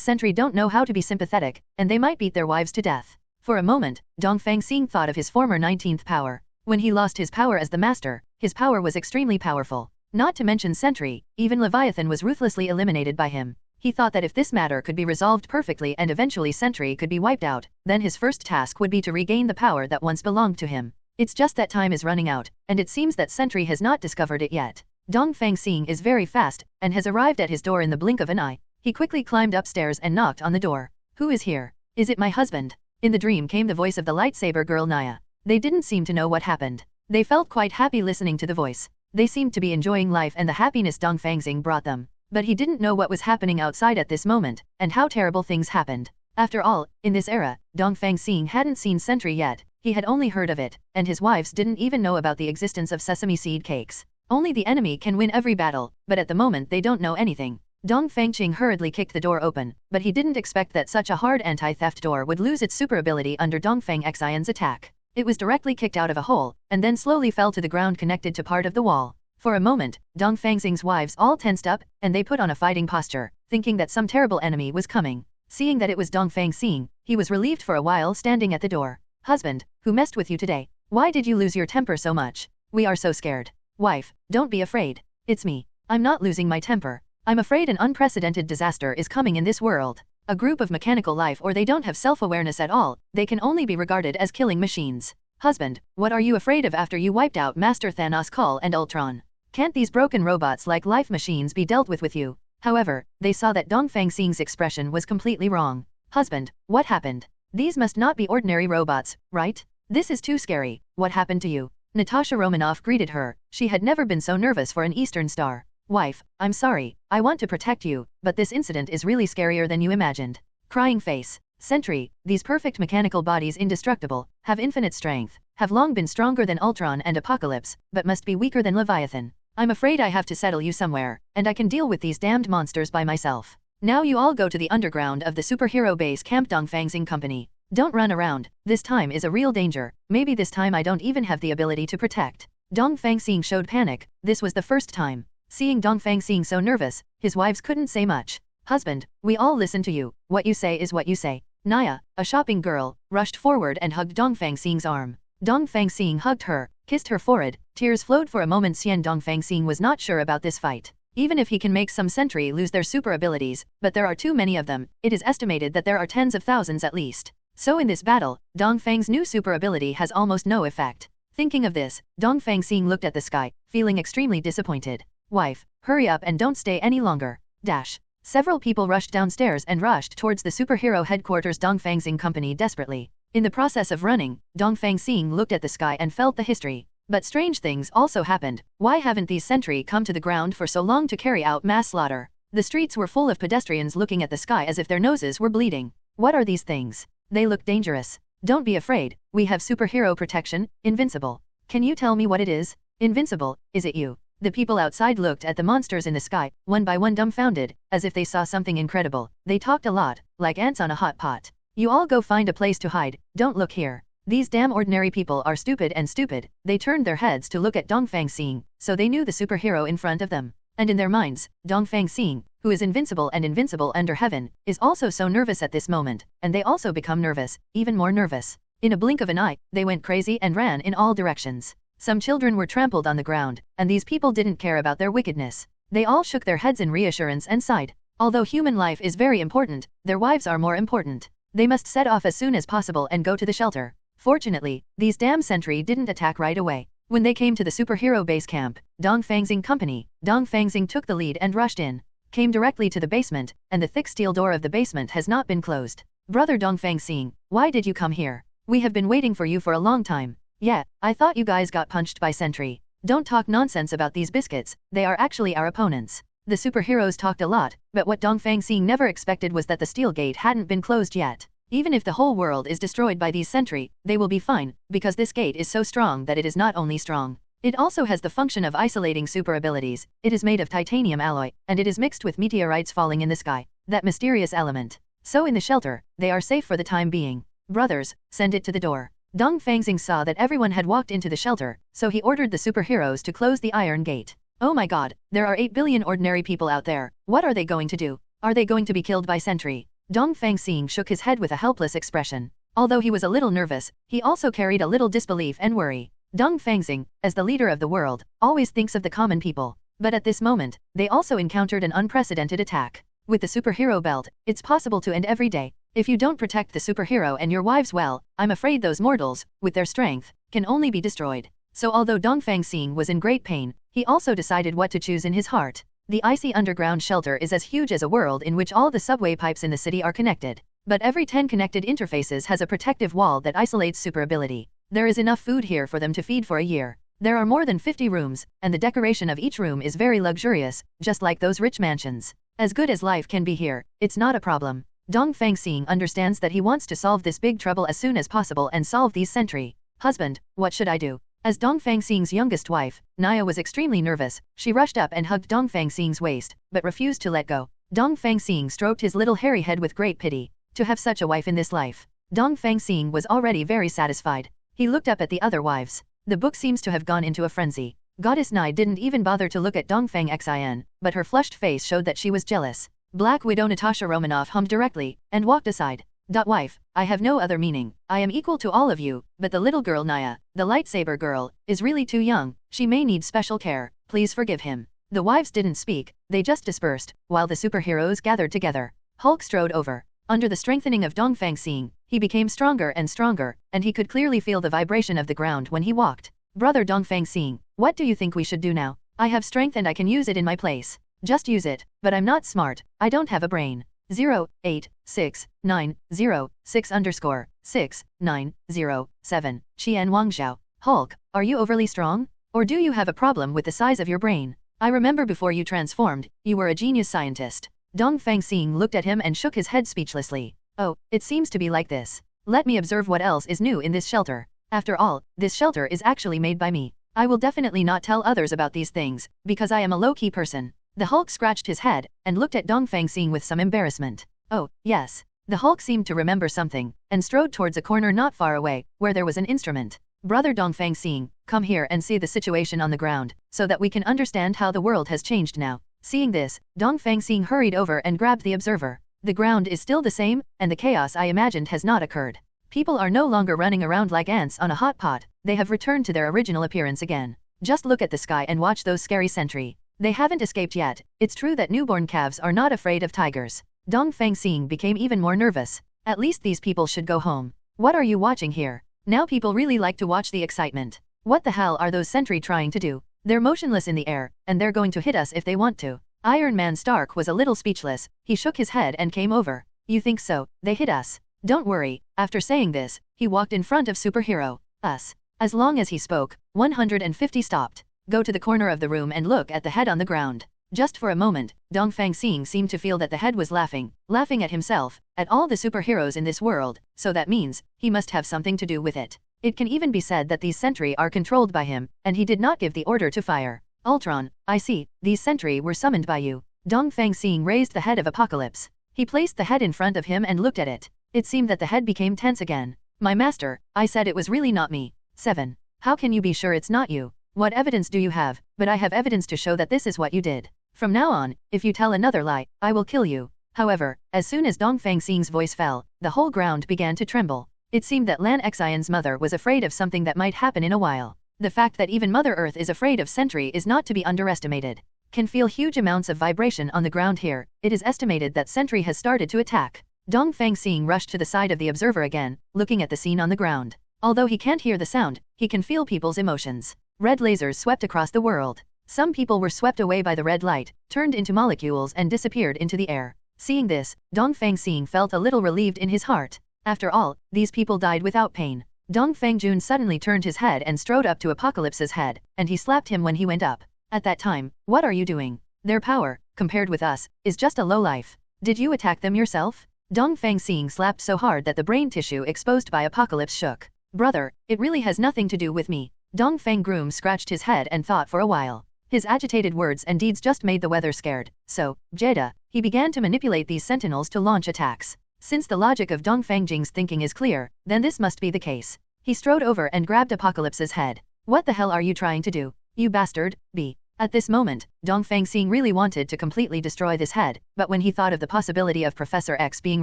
Sentry don't know how to be sympathetic, and they might beat their wives to death. For a moment, Dongfang Xing thought of his former 19th power. When he lost his power as the master, his power was extremely powerful. Not to mention Sentry, even Leviathan was ruthlessly eliminated by him. He thought that if this matter could be resolved perfectly and eventually Sentry could be wiped out, then his first task would be to regain the power that once belonged to him. It's just that time is running out, and it seems that Sentry has not discovered it yet. Dongfang Xing is very fast, and has arrived at his door in the blink of an eye. He quickly climbed upstairs and knocked on the door. Who is here? Is it my husband? In the dream came the voice of the lightsaber girl Naya. They didn't seem to know what happened. They felt quite happy listening to the voice. They seemed to be enjoying life and the happiness Dongfang Xing brought them. But he didn't know what was happening outside at this moment, and how terrible things happened. After all, in this era, Dongfang Xing hadn't seen Sentry yet, he had only heard of it, and his wives didn't even know about the existence of sesame seed cakes. Only the enemy can win every battle, but at the moment they don't know anything. Dongfang Xing hurriedly kicked the door open, but he didn't expect that such a hard anti-theft door would lose its super ability under Dongfang Xing's attack. It was directly kicked out of a hole, and then slowly fell to the ground connected to part of the wall. For a moment, Dongfang Xing's wives all tensed up, and they put on a fighting posture, thinking that some terrible enemy was coming. Seeing that it was Dongfang Xing, he was relieved for a while standing at the door. Husband, who messed with you today? Why did you lose your temper so much? We are so scared. Wife, don't be afraid. It's me. I'm not losing my temper. I'm afraid an unprecedented disaster is coming in this world. A group of mechanical life or they don't have self-awareness at all, they can only be regarded as killing machines. Husband, what are you afraid of after you wiped out Master Thanos Call and Ultron? Can't these broken robots like life machines be dealt with you? However, they saw that Dongfang Xing's expression was completely wrong. Husband, what happened? These must not be ordinary robots, right? This is too scary. What happened to you? Natasha Romanoff greeted her. She had never been so nervous for an Eastern star. Wife, I'm sorry. I want to protect you, but this incident is really scarier than you imagined. Crying face. Sentry, these perfect mechanical bodies indestructible, have infinite strength, have long been stronger than Ultron and Apocalypse, but must be weaker than Leviathan. I'm afraid I have to settle you somewhere, and I can deal with these damned monsters by myself. Now you all go to the underground of the superhero base Camp Dongfang Xing Company. Don't run around, this time is a real danger, maybe this time I don't even have the ability to protect. Dongfang Xing showed panic, this was the first time. Seeing Dongfang Xing so nervous, his wives couldn't say much. Husband, we all listen to you, what you say is what you say. Naya, a shopping girl, rushed forward and hugged Dongfang Xing's arm. Dongfang Xing hugged her, kissed her forehead, tears flowed for a moment. Dongfang Xing was not sure about this fight. Even if he can make some Sentry lose their super abilities, but there are too many of them, it is estimated that there are tens of thousands at least. So in this battle, Dongfang's new super ability has almost no effect. Thinking of this, Dongfang Xing looked at the sky, feeling extremely disappointed. Wife, hurry up and don't stay any longer. Dash. Several people rushed downstairs and rushed towards the superhero headquarters Dongfang Xing Company desperately. In the process of running, Dongfang Xing looked at the sky and felt the history. But strange things also happened. Why haven't these Sentry come to the ground for so long to carry out mass slaughter? The streets were full of pedestrians looking at the sky as if their noses were bleeding. What are these things? They look dangerous. Don't be afraid, we have superhero protection, invincible. Can you tell me what it is? Invincible, is it you? The people outside looked at the monsters in the sky, one by one dumbfounded, as if they saw something incredible. They talked a lot, like ants on a hot pot. You all go find a place to hide, don't look here. These damn ordinary people are stupid and stupid. They turned their heads to look at Dongfang Xing, so they knew the superhero in front of them. And in their minds, Dongfang Xing, who is invincible and invincible under heaven, is also so nervous at this moment, and they also become nervous, even more nervous. In a blink of an eye, they went crazy and ran in all directions. Some children were trampled on the ground, and these people didn't care about their wickedness. They all shook their heads in reassurance and sighed. Although human life is very important, their wives are more important. They must set off as soon as possible and go to the shelter. Fortunately, these damn Sentry didn't attack right away. When they came to the superhero base camp, Dongfang Xing Company, Dongfang Xing took the lead and rushed in. Came directly to the basement, and the thick steel door of the basement has not been closed. Brother Dongfang Xing, why did you come here? We have been waiting for you for a long time. Yeah, I thought you guys got punched by Sentry. Don't talk nonsense about these biscuits, they are actually our opponents. The superheroes talked a lot, but what Dongfang Xing never expected was that the steel gate hadn't been closed yet. Even if the whole world is destroyed by these Sentry, they will be fine, because this gate is so strong that it is not only strong. It also has the function of isolating super abilities. It is made of titanium alloy, and it is mixed with meteorites falling in the sky, that mysterious element. So in the shelter, they are safe for the time being. Brothers, send it to the door. Dongfang Xing saw that everyone had walked into the shelter, so he ordered the superheroes to close the iron gate. Oh my god, there are 8 billion ordinary people out there, what are they going to do? Are they going to be killed by Sentry? Dongfang Xing shook his head with a helpless expression. Although he was a little nervous, he also carried a little disbelief and worry. Dongfang Xing, as the leader of the world, always thinks of the common people. But at this moment, they also encountered an unprecedented attack. With the superhero belt, it's possible to end every day. If you don't protect the superhero and your wives well, I'm afraid those mortals, with their strength, can only be destroyed. So although Dongfang Xing was in great pain, he also decided what to choose in his heart. The icy underground shelter is as huge as a world in which all the subway pipes in the city are connected. But every 10 connected interfaces has a protective wall that isolates super ability. There is enough food here for them to feed for a year. There are more than 50 rooms, and the decoration of each room is very luxurious, just like those rich mansions. As good as life can be here, it's not a problem. Dongfang Xing understands that he wants to solve this big trouble as soon as possible and solve these Sentry. Husband, what should I do? As Dongfang Xing's youngest wife, Naya was extremely nervous. She rushed up and hugged Dongfang Xing's waist, but refused to let go. Dongfang Xing stroked his little hairy head with great pity. To have such a wife in this life. Dongfang Xing was already very satisfied. He looked up at the other wives. The book seems to have gone into a frenzy. Goddess Nai didn't even bother to look at Dongfang Xin, but her flushed face showed that she was jealous. Black Widow Natasha Romanoff hummed directly, and walked aside. Wife, I have no other meaning. I am equal to all of you, but the little girl Naya, the lightsaber girl, is really too young. She may need special care. Please forgive him. The wives didn't speak, they just dispersed, while the superheroes gathered together. Hulk strode over. Under the strengthening of Dongfang Xing, He became stronger and stronger, and he could clearly feel the vibration of the ground when he walked. Brother Dongfang Xing, what do you think we should do now? I have strength and I can use it in my place. Just use it, but I'm not smart, I don't have a brain. 0869006_6907 Qian Wangzhao. Hulk, are you overly strong? Or do you have a problem with the size of your brain? I remember before you transformed, you were a genius scientist. Dongfang Xing looked at him and shook his head speechlessly. Oh, it seems to be like this. Let me observe what else is new in this shelter. After all, this shelter is actually made by me. I will definitely not tell others about these things, because I am a low-key person. The Hulk scratched his head, and looked at Dongfang Xing with some embarrassment. Oh, yes. The Hulk seemed to remember something, and strode towards a corner not far away, where there was an instrument. Brother Dongfang Xing, come here and see the situation on the ground, so that we can understand how the world has changed now. Seeing this, Dongfang Xing hurried over and grabbed the observer. The ground is still the same, and the chaos I imagined has not occurred. People are no longer running around like ants on a hot pot, they have returned to their original appearance again. Just look at the sky and watch those scary sentry. They haven't escaped yet. It's true that newborn calves are not afraid of tigers. Dongfang Xing became even more nervous. At least these people should go home. What are you watching here? Now people really like to watch the excitement. What the hell are those sentry trying to do? They're motionless in the air, and they're going to hit us if they want to. Iron Man Stark was a little speechless. He shook his head and came over. You think so? They hit us. Don't worry. After saying this, he walked in front of superhero. Us. As long as he spoke, 150 stopped. Go to the corner of the room and look at the head on the ground. Just for a moment, Dongfang Xing seemed to feel that the head was laughing at himself, at all the superheroes in this world, so that means, he must have something to do with it. It can even be said that these sentry are controlled by him, and he did not give the order to fire. Ultron, I see, these sentry were summoned by you. Dongfang Xing raised the head of Apocalypse. He placed the head in front of him and looked at it. It seemed that the head became tense again. My master, I said it was really not me. 7. How can you be sure it's not you? What evidence do you have? But I have evidence to show that this is what you did. From now on, if you tell another lie, I will kill you. However, as soon as Dongfang Xing's voice fell, the whole ground began to tremble. It seemed that Lan Xian's mother was afraid of something that might happen in a while. The fact that even Mother Earth is afraid of Sentry is not to be underestimated. Can feel huge amounts of vibration on the ground here. It is estimated that Sentry has started to attack. Dongfang Xing rushed to the side of the observer again, looking at the scene on the ground. Although he can't hear the sound, he can feel people's emotions. Red lasers swept across the world. Some people were swept away by the red light, turned into molecules and disappeared into the air. Seeing this, Dongfang Xing felt a little relieved in his heart. After all, these people died without pain. Dongfang Jun suddenly turned his head and strode up to Apocalypse's head, and he slapped him when he went up. At that time, what are you doing? Their power, compared with us, is just a lowlife. Did you attack them yourself? Dongfang Xing slapped so hard that the brain tissue exposed by Apocalypse shook. Brother, it really has nothing to do with me. Dongfang Groom scratched his head and thought for a while. His agitated words and deeds just made the weather scared. So, Jada, he began to manipulate these sentinels to launch attacks. Since the logic of Dongfang Jing's thinking is clear, then this must be the case. He strode over and grabbed Apocalypse's head. What the hell are you trying to do? You bastard, B. At this moment, Dongfang Xing really wanted to completely destroy this head, but when he thought of the possibility of Professor X being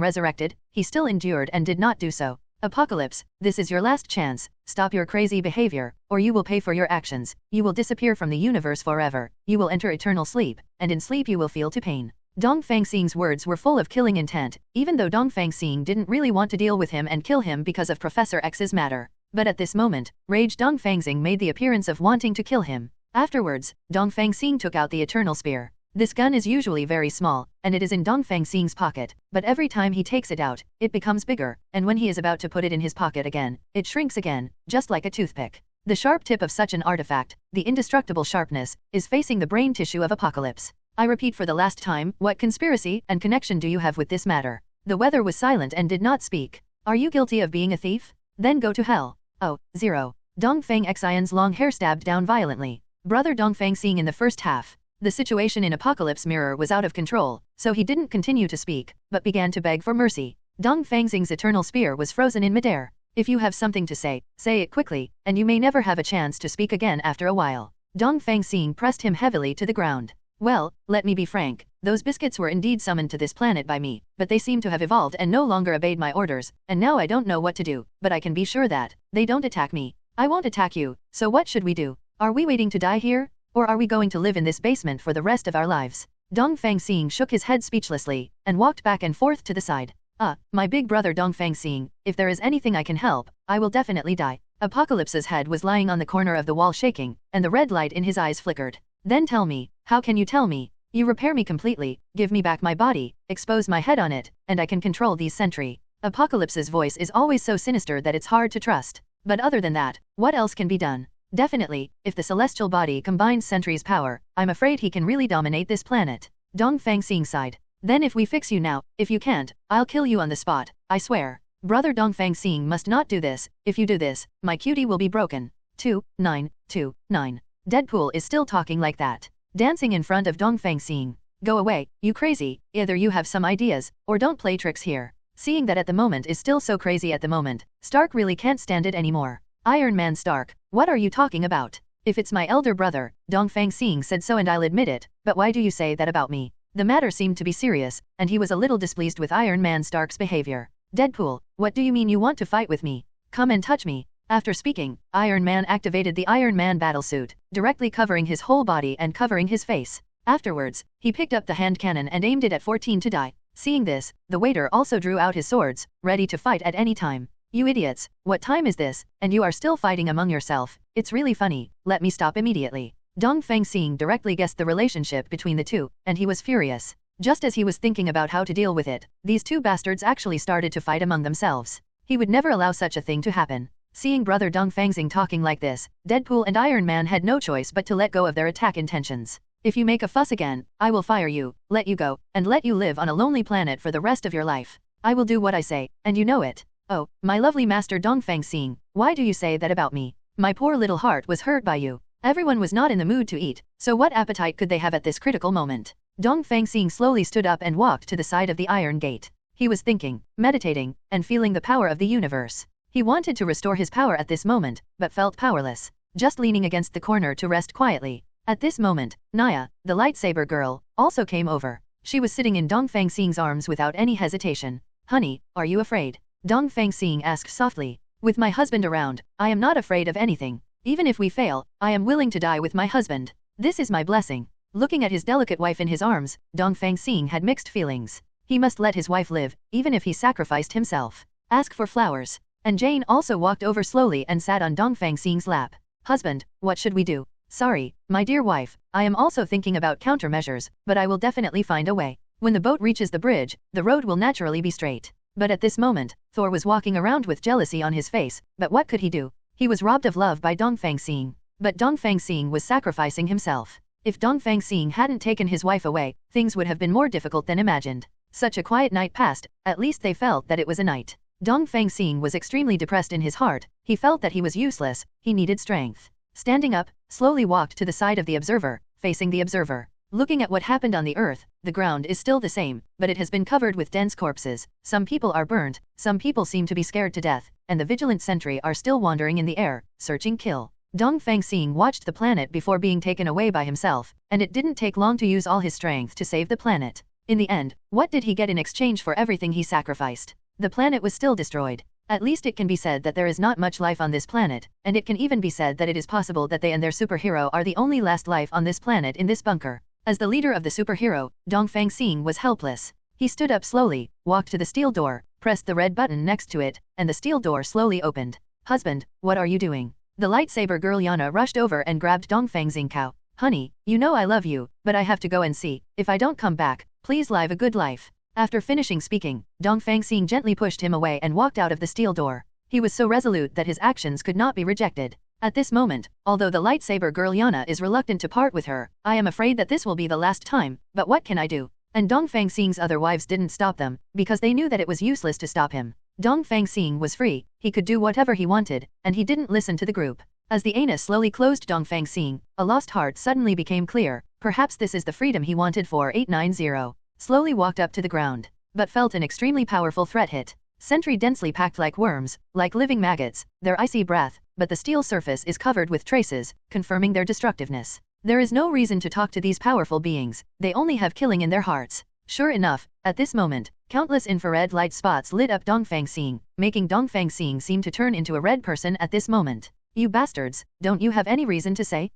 resurrected, he still endured and did not do so. Apocalypse, this is your last chance. Stop your crazy behavior, or you will pay for your actions. You will disappear from the universe forever. You will enter eternal sleep, and in sleep you will feel to pain. Dongfang Xing's words were full of killing intent, even though Dongfang Xing didn't really want to deal with him and kill him because of Professor X's matter. But at this moment, rage Dongfang Xing made the appearance of wanting to kill him. Afterwards, Dongfang Xing took out the Eternal Spear. This gun is usually very small, and it is in Dongfang Xing's pocket, but every time he takes it out, it becomes bigger, and when he is about to put it in his pocket again, it shrinks again, just like a toothpick. The sharp tip of such an artifact, the indestructible sharpness, is facing the brain tissue of Apocalypse. I repeat for the last time, what conspiracy and connection do you have with this matter? The weather was silent and did not speak. Are you guilty of being a thief? Then go to hell. Oh, 0. Dongfang Xian's long hair stabbed down violently. Brother Dongfang Xing in the first half. The situation in Apocalypse Mirror was out of control, so he didn't continue to speak, but began to beg for mercy. Dongfang Xing's eternal spear was frozen in midair. If you have something to say it quickly, and you may never have a chance to speak again after a while. Dongfang Xing pressed him heavily to the ground. Well, let me be frank, those biscuits were indeed summoned to this planet by me, but they seem to have evolved and no longer obeyed my orders, and now I don't know what to do, but I can be sure that they don't attack me. I won't attack you, so what should we do? Are we waiting to die here? Or are we going to live in this basement for the rest of our lives? Dongfang Xing shook his head speechlessly, and walked back and forth to the side. My big brother Dongfang Xing, if there is anything I can help, I will definitely die. Apocalypse's head was lying on the corner of the wall shaking, and the red light in his eyes flickered. Then tell me, how can you tell me? You repair me completely, give me back my body, expose my head on it, and I can control these Sentry. Apocalypse's voice is always so sinister that it's hard to trust. But other than that, what else can be done? Definitely, if the celestial body combines Sentry's power, I'm afraid he can really dominate this planet. Dongfang Xing sighed. Then if we fix you now, if you can't, I'll kill you on the spot, I swear. Brother Dongfang Xing must not do this, if you do this, my cutie will be broken. 2929. Deadpool is still talking like that. Dancing in front of Dongfang Xing. Go away, you crazy, either you have some ideas, or don't play tricks here. Seeing that at the moment is still so crazy at the moment, Stark really can't stand it anymore. Iron Man Stark, what are you talking about? If it's my elder brother, Dongfang Xing said so and I'll admit it, but why do you say that about me? The matter seemed to be serious, and he was a little displeased with Iron Man Stark's behavior. Deadpool, what do you mean you want to fight with me? Come and touch me. After speaking, Iron Man activated the Iron Man battlesuit, directly covering his whole body and covering his face. Afterwards, he picked up the hand cannon and aimed it at 14 to die. Seeing this, the waiter also drew out his swords, ready to fight at any time. You idiots, what time is this, and you are still fighting among yourself? It's really funny, let me stop immediately. Dongfang Xing directly guessed the relationship between the two, and he was furious. Just as he was thinking about how to deal with it, these two bastards actually started to fight among themselves. He would never allow such a thing to happen. Seeing brother Dongfang Xing talking like this, Deadpool and Iron Man had no choice but to let go of their attack intentions. If you make a fuss again, I will fire you, let you go, and let you live on a lonely planet for the rest of your life. I will do what I say, and you know it. Oh, my lovely master Dongfang Xing, why do you say that about me? My poor little heart was hurt by you. Everyone was not in the mood to eat, so what appetite could they have at this critical moment? Dongfang Xing slowly stood up and walked to the side of the iron gate. He was thinking, meditating, and feeling the power of the universe. He wanted to restore his power at this moment, but felt powerless, just leaning against the corner to rest quietly. At this moment, Naya, the lightsaber girl, also came over. She was sitting in Dongfang Xing's arms without any hesitation. Honey, are you afraid? Dongfang Xing asked softly. With my husband around, I am not afraid of anything. Even if we fail, I am willing to die with my husband. This is my blessing. Looking at his delicate wife in his arms, Dongfang Xing had mixed feelings. He must let his wife live, even if he sacrificed himself. Ask for flowers. And Jane also walked over slowly and sat on Dongfang Xing's lap. Husband, what should we do? Sorry, my dear wife, I am also thinking about countermeasures, but I will definitely find a way. When the boat reaches the bridge, the road will naturally be straight. But at this moment, Thor was walking around with jealousy on his face, but what could he do? He was robbed of love by Dongfang Xing. But Dongfang Xing was sacrificing himself. If Dongfang Xing hadn't taken his wife away, things would have been more difficult than imagined. Such a quiet night passed, at least they felt that it was a night. Dongfang Xing was extremely depressed in his heart, he felt that he was useless, he needed strength. Standing up, slowly walked to the side of the observer, facing the observer. Looking at what happened on the earth, the ground is still the same, but it has been covered with dense corpses. Some people are burnt, some people seem to be scared to death, and the vigilant sentry are still wandering in the air, searching kill. Dongfang Xing watched the planet before being taken away by himself, and it didn't take long to use all his strength to save the planet. In the end, what did he get in exchange for everything he sacrificed? The planet was still destroyed. At least it can be said that there is not much life on this planet, and it can even be said that it is possible that they and their superhero are the only last life on this planet in this bunker. As the leader of the superhero, Dongfang Xing was helpless. He stood up slowly, walked to the steel door, pressed the red button next to it, and the steel door slowly opened. Husband, what are you doing? The lightsaber girl Yana rushed over and grabbed Dongfang Xing cow. Honey, you know I love you, but I have to go and see. If I don't come back, please live a good life. After finishing speaking, Dongfang Xing gently pushed him away and walked out of the steel door. He was so resolute that his actions could not be rejected. At this moment, although the lightsaber girl Yana is reluctant to part with her, I am afraid that this will be the last time, but what can I do? And Dongfang Xing's other wives didn't stop them, because they knew that it was useless to stop him. Dongfang Xing was free, he could do whatever he wanted, and he didn't listen to the group. As the anus slowly closed Dongfang Xing, a lost heart suddenly became clear. Perhaps this is the freedom he wanted for 890. Slowly walked up to the ground, but felt an extremely powerful threat hit. Sentry densely packed like worms, like living maggots, their icy breath, but the steel surface is covered with traces, confirming their destructiveness. There is no reason to talk to these powerful beings, they only have killing in their hearts. Sure enough, at this moment, countless infrared light spots lit up Dongfang Xing, making Dongfang Xing seem to turn into a red person at this moment. You bastards, don't you have any reason to say?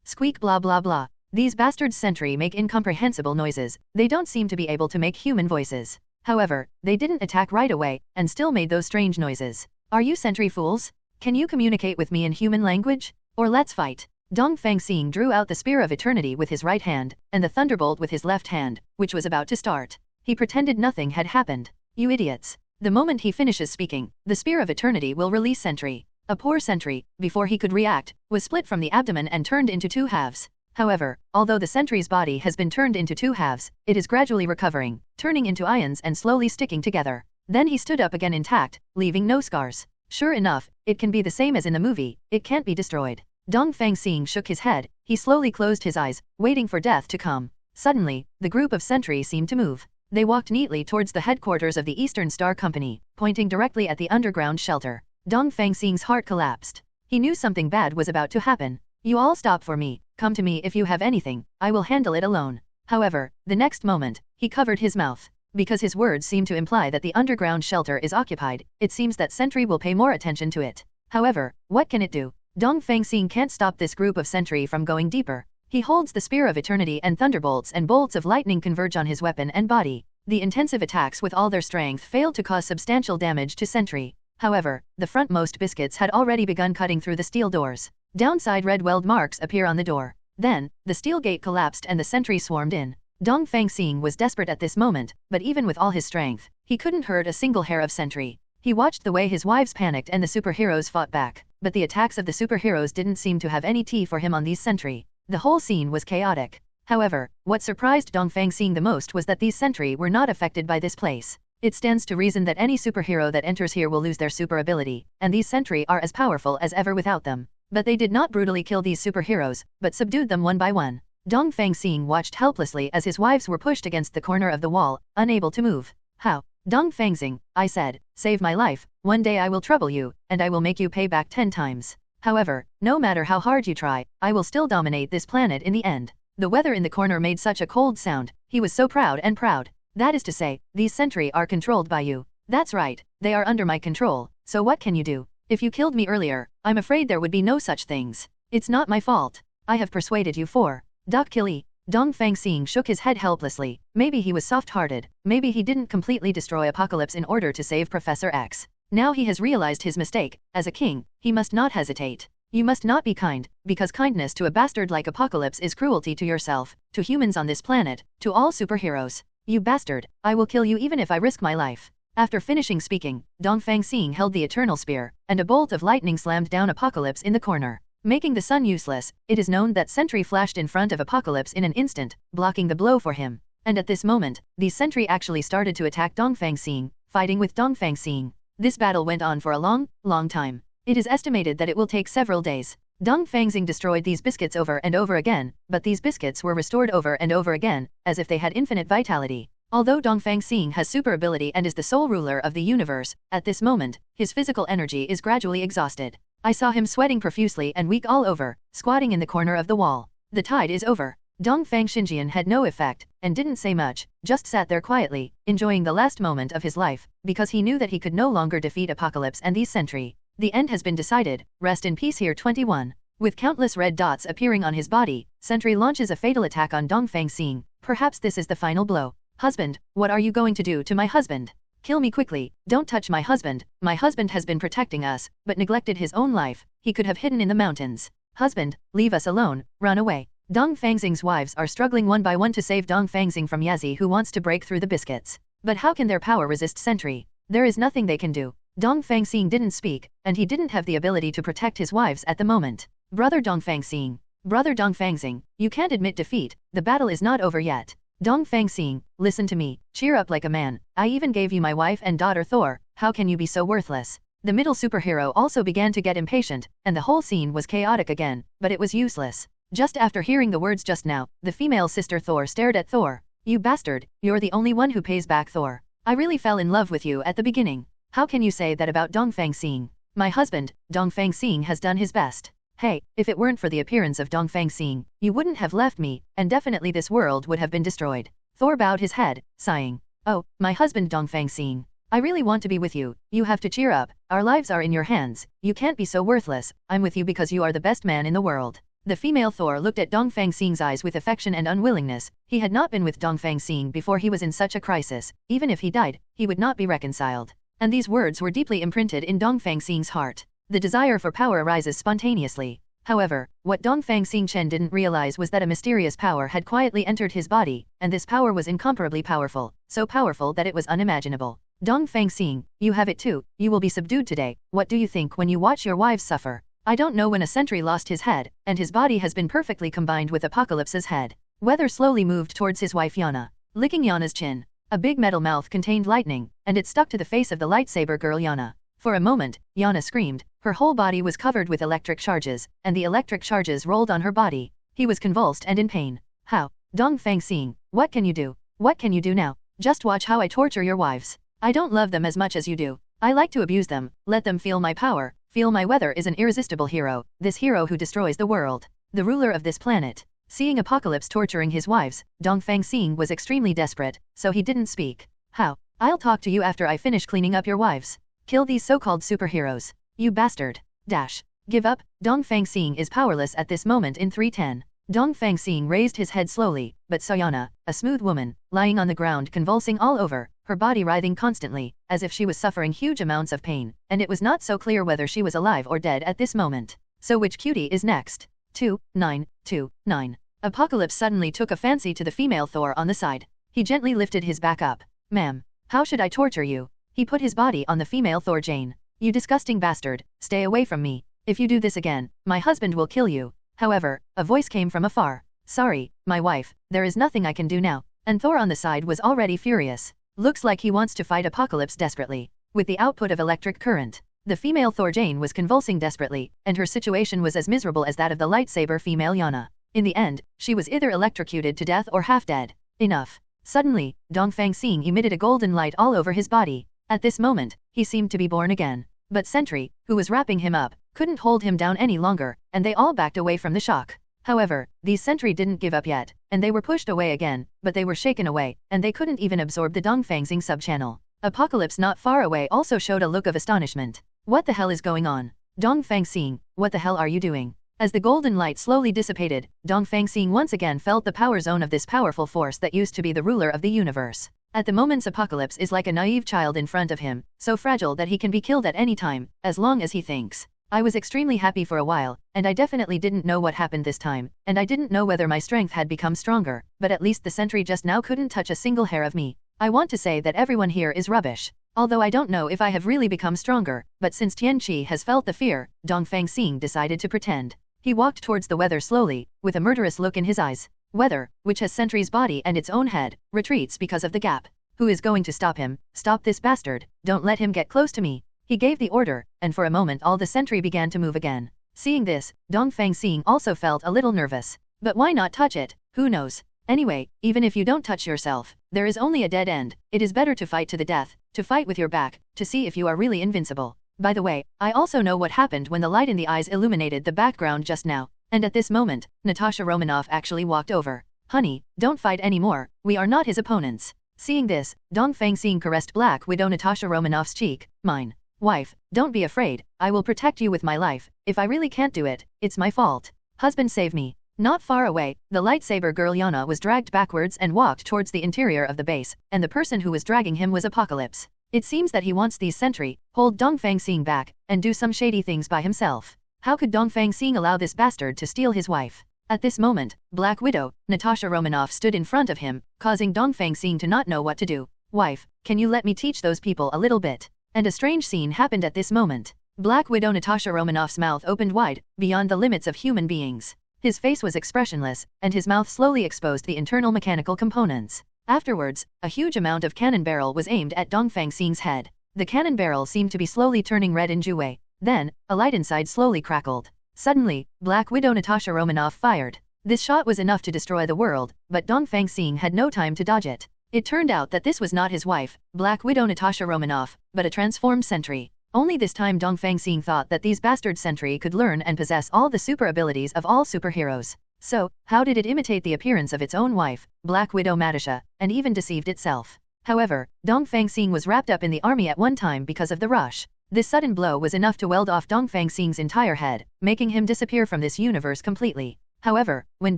Squeak blah blah blah. These bastards Sentry make incomprehensible noises, they don't seem to be able to make human voices. However, they didn't attack right away, and still made those strange noises. Are you Sentry fools? Can you communicate with me in human language? Or let's fight. Dongfang Xing drew out the Spear of Eternity with his right hand, and the Thunderbolt with his left hand, which was about to start. He pretended nothing had happened. You idiots. The moment he finishes speaking, the Spear of Eternity will release Sentry. A poor Sentry, before he could react, was split from the abdomen and turned into 2 halves. However, although the Sentry's body has been turned into 2 halves, it is gradually recovering, turning into ions and slowly sticking together. Then he stood up again intact, leaving no scars. Sure enough, it can be the same as in the movie, it can't be destroyed. Dongfang Xing shook his head, he slowly closed his eyes, waiting for death to come. Suddenly, the group of Sentry seemed to move. They walked neatly towards the headquarters of the Eastern Star Company, pointing directly at the underground shelter. Dongfang Xing's heart collapsed. He knew something bad was about to happen. You all stop for me, come to me if you have anything, I will handle it alone. However, the next moment, he covered his mouth. Because his words seem to imply that the underground shelter is occupied, it seems that Sentry will pay more attention to it. However, what can it do? Dongfang Xing can't stop this group of Sentry from going deeper. He holds the Spear of Eternity and thunderbolts and bolts of lightning converge on his weapon and body. The intensive attacks with all their strength failed to cause substantial damage to Sentry. However, the frontmost biscuits had already begun cutting through the steel doors. Downside red weld marks appear on the door. Then, the steel gate collapsed and the Sentry swarmed in. Dongfang Xing was desperate at this moment, but even with all his strength, he couldn't hurt a single hair of Sentry. He watched the way his wives panicked and the superheroes fought back, but the attacks of the superheroes didn't seem to have any tea for him on these Sentry. The whole scene was chaotic. However, what surprised Dongfang Xing the most was that these Sentry were not affected by this place. It stands to reason that any superhero that enters here will lose their super ability, and these Sentry are as powerful as ever without them. But they did not brutally kill these superheroes, but subdued them one by one. Dongfang Xing watched helplessly as his wives were pushed against the corner of the wall, unable to move. How? Dongfang Xing, I said, save my life, one day I will trouble you, and I will make you pay back 10 times. However, no matter how hard you try, I will still dominate this planet in the end. The weather in the corner made such a cold sound, he was so proud and proud. That is to say, these Sentry are controlled by you. That's right, they are under my control, so what can you do? If you killed me earlier, I'm afraid there would be no such things. It's not my fault. I have persuaded you for. Doc Killy. Dongfang Xing shook his head helplessly. Maybe he was soft-hearted. Maybe he didn't completely destroy Apocalypse in order to save Professor X. Now he has realized his mistake. As a king, he must not hesitate. You must not be kind, because kindness to a bastard like Apocalypse is cruelty to yourself, to humans on this planet, to all superheroes. You bastard, I will kill you even if I risk my life. After finishing speaking, Dongfang Xing held the Eternal Spear, and a bolt of lightning slammed down Apocalypse in the corner. Making the sun useless, it is known that Sentry flashed in front of Apocalypse in an instant, blocking the blow for him. And at this moment, these Sentry actually started to attack Dongfang Xing, fighting with Dongfang Xing. This battle went on for a long time. It is estimated that it will take several days. Dongfang Xing destroyed these biscuits over and over again, but these biscuits were restored over and over again, as if they had infinite vitality. Although Dongfang Xing has super ability and is the sole ruler of the universe, at this moment, his physical energy is gradually exhausted. I saw him sweating profusely and weak all over, squatting in the corner of the wall. The tide is over. Dongfang Xinjian had no effect, and didn't say much, just sat there quietly, enjoying the last moment of his life, because he knew that he could no longer defeat Apocalypse and these Sentry. The end has been decided, rest in peace here 21. With countless red dots appearing on his body, Sentry launches a fatal attack on Dongfang Xing. Perhaps this is the final blow. Husband, what are you going to do to my husband? Kill me quickly, don't touch my husband. My husband has been protecting us, but neglected his own life. He could have hidden in the mountains. Husband, leave us alone, run away. Dongfang Xing's wives are struggling one by one to save Dongfang Xing from Yazi, who wants to break through the biscuits. But how can their power resist Sentry? There is nothing they can do. Dongfang Xing didn't speak, and he didn't have the ability to protect his wives at the moment. Brother Dongfang Xing. Brother Dongfang Xing, you can't admit defeat, the battle is not over yet. Dongfang Xing, listen to me, cheer up like a man, I even gave you my wife and daughter Thor, how can you be so worthless? The middle superhero also began to get impatient, and the whole scene was chaotic again, but it was useless. Just after hearing the words just now, the female sister Thor stared at Thor. You bastard, you're the only one who pays back Thor. I really fell in love with you at the beginning. How can you say that about Dongfang Xing? My husband, Dongfang Xing has done his best. Hey, if it weren't for the appearance of Dongfang Xing, you wouldn't have left me, and definitely this world would have been destroyed. Thor bowed his head, sighing. Oh, my husband Dongfang Xing. I really want to be with you, you have to cheer up, our lives are in your hands, you can't be so worthless, I'm with you because you are the best man in the world. The female Thor looked at Dongfang Xing's eyes with affection and unwillingness. He had not been with Dongfang Xing before he was in such a crisis. Even if he died, he would not be reconciled. And these words were deeply imprinted in Dongfang Xing's heart. The desire for power arises spontaneously. However, what Dongfang Xing Chen didn't realize was that a mysterious power had quietly entered his body, and this power was incomparably powerful, so powerful that it was unimaginable. Dongfang Xing, you have it too, you will be subdued today. What do you think when you watch your wives suffer? I don't know when a sentry lost his head, and his body has been perfectly combined with Apocalypse's head. Weather slowly moved towards his wife Yana, licking Yana's chin. A big metal mouth contained lightning, and it stuck to the face of the lightsaber girl Yana. For a moment, Yana screamed. Her whole body was covered with electric charges, and the electric charges rolled on her body. He was convulsed and in pain. How? Dongfang Xing, what can you do? What can you do now? Just watch how I torture your wives. I don't love them as much as you do. I like to abuse them, let them feel my power. Feel my weather is an irresistible hero, this hero who destroys the world. The ruler of this planet. Seeing Apocalypse torturing his wives, Dongfang Xing was extremely desperate, so he didn't speak. How? I'll talk to you after I finish cleaning up your wives. Kill these so-called superheroes. You bastard. Dash. Give up. Dongfang Xing is powerless at this moment in 310. Dongfang Xing raised his head slowly, but saw Yana, a smooth woman, lying on the ground convulsing all over, her body writhing constantly, as if she was suffering huge amounts of pain, and it was not so clear whether she was alive or dead at this moment. So which cutie is next? 2929. Apocalypse suddenly took a fancy to the female Thor on the side. He gently lifted his back up. Ma'am, how should I torture you? He put his body on the female Thor Jane. You disgusting bastard, stay away from me. If you do this again, my husband will kill you. However, a voice came from afar. Sorry, my wife, there is nothing I can do now. And Thor on the side was already furious. Looks like he wants to fight Apocalypse desperately. With the output of electric current, the female Thor Jane was convulsing desperately, and her situation was as miserable as that of the lightsaber female Yana. In the end, she was either electrocuted to death or half dead. Enough. Suddenly, Dongfang Xing emitted a golden light all over his body. At this moment, he seemed to be born again. But Sentry, who was wrapping him up, couldn't hold him down any longer, and they all backed away from the shock. However, these Sentry didn't give up yet, and they were pushed away again, but they were shaken away, and they couldn't even absorb the Dongfang Xing sub-channel. Apocalypse not far away also showed a look of astonishment. What the hell is going on? Dongfang Xing, what the hell are you doing? As the golden light slowly dissipated, Dongfang Xing once again felt the power zone of this powerful force that used to be the ruler of the universe. At the moment's Apocalypse is like a naive child in front of him, so fragile that he can be killed at any time, as long as he thinks. I was extremely happy for a while, and I definitely didn't know what happened this time, and I didn't know whether my strength had become stronger, but at least the Sentry just now couldn't touch a single hair of me. I want to say that everyone here is rubbish. Although I don't know if I have really become stronger, but since Tianqi has felt the fear, Dongfang Xing decided to pretend. He walked towards the Weather slowly, with a murderous look in his eyes. Weather, which has Sentry's body and its own head, retreats because of the gap. Who is going to stop him? Stop this bastard, don't let him get close to me. He gave the order, and for a moment all the Sentry began to move again. Seeing this, Dongfang Xing also felt a little nervous. But why not touch it? Who knows? Anyway, even if you don't touch yourself, there is only a dead end. It is better to fight to the death, to fight with your back, to see if you are really invincible. By the way, I also know what happened when the light in the eyes illuminated the background just now. And at this moment, Natasha Romanoff actually walked over. Honey, don't fight anymore, we are not his opponents. Seeing this, Dongfang Xing caressed Black Widow Natasha Romanoff's cheek. Mine. Wife, don't be afraid, I will protect you with my life. If I really can't do it, it's my fault. Husband, save me. Not far away, the lightsaber girl Yana was dragged backwards and walked towards the interior of the base, and the person who was dragging him was Apocalypse. It seems that he wants these Sentry, hold Dongfang Xing back, and do some shady things by himself. How could Dongfang Xing allow this bastard to steal his wife? At this moment, Black Widow, Natasha Romanoff stood in front of him, causing Dongfang Xing to not know what to do. Wife, can you let me teach those people a little bit? And a strange scene happened at this moment. Black Widow Natasha Romanoff's mouth opened wide, beyond the limits of human beings. His face was expressionless, and his mouth slowly exposed the internal mechanical components. Afterwards, a huge amount of cannon barrel was aimed at Dongfang Xing's head. The cannon barrel seemed to be slowly turning red in Juwei. Then, a light inside slowly crackled. Suddenly, Black Widow Natasha Romanoff fired. This shot was enough to destroy the world, but Dongfang Xing had no time to dodge it. It turned out that this was not his wife, Black Widow Natasha Romanoff, but a transformed Sentry. Only this time Dongfang Xing thought that these bastard Sentry could learn and possess all the super abilities of all superheroes. So, how did it imitate the appearance of its own wife, Black Widow Natasha, and even deceived itself? However, Dongfang Xing was wrapped up in the army at one time because of the rush. This sudden blow was enough to weld off Dongfang Xing's entire head, making him disappear from this universe completely. However, when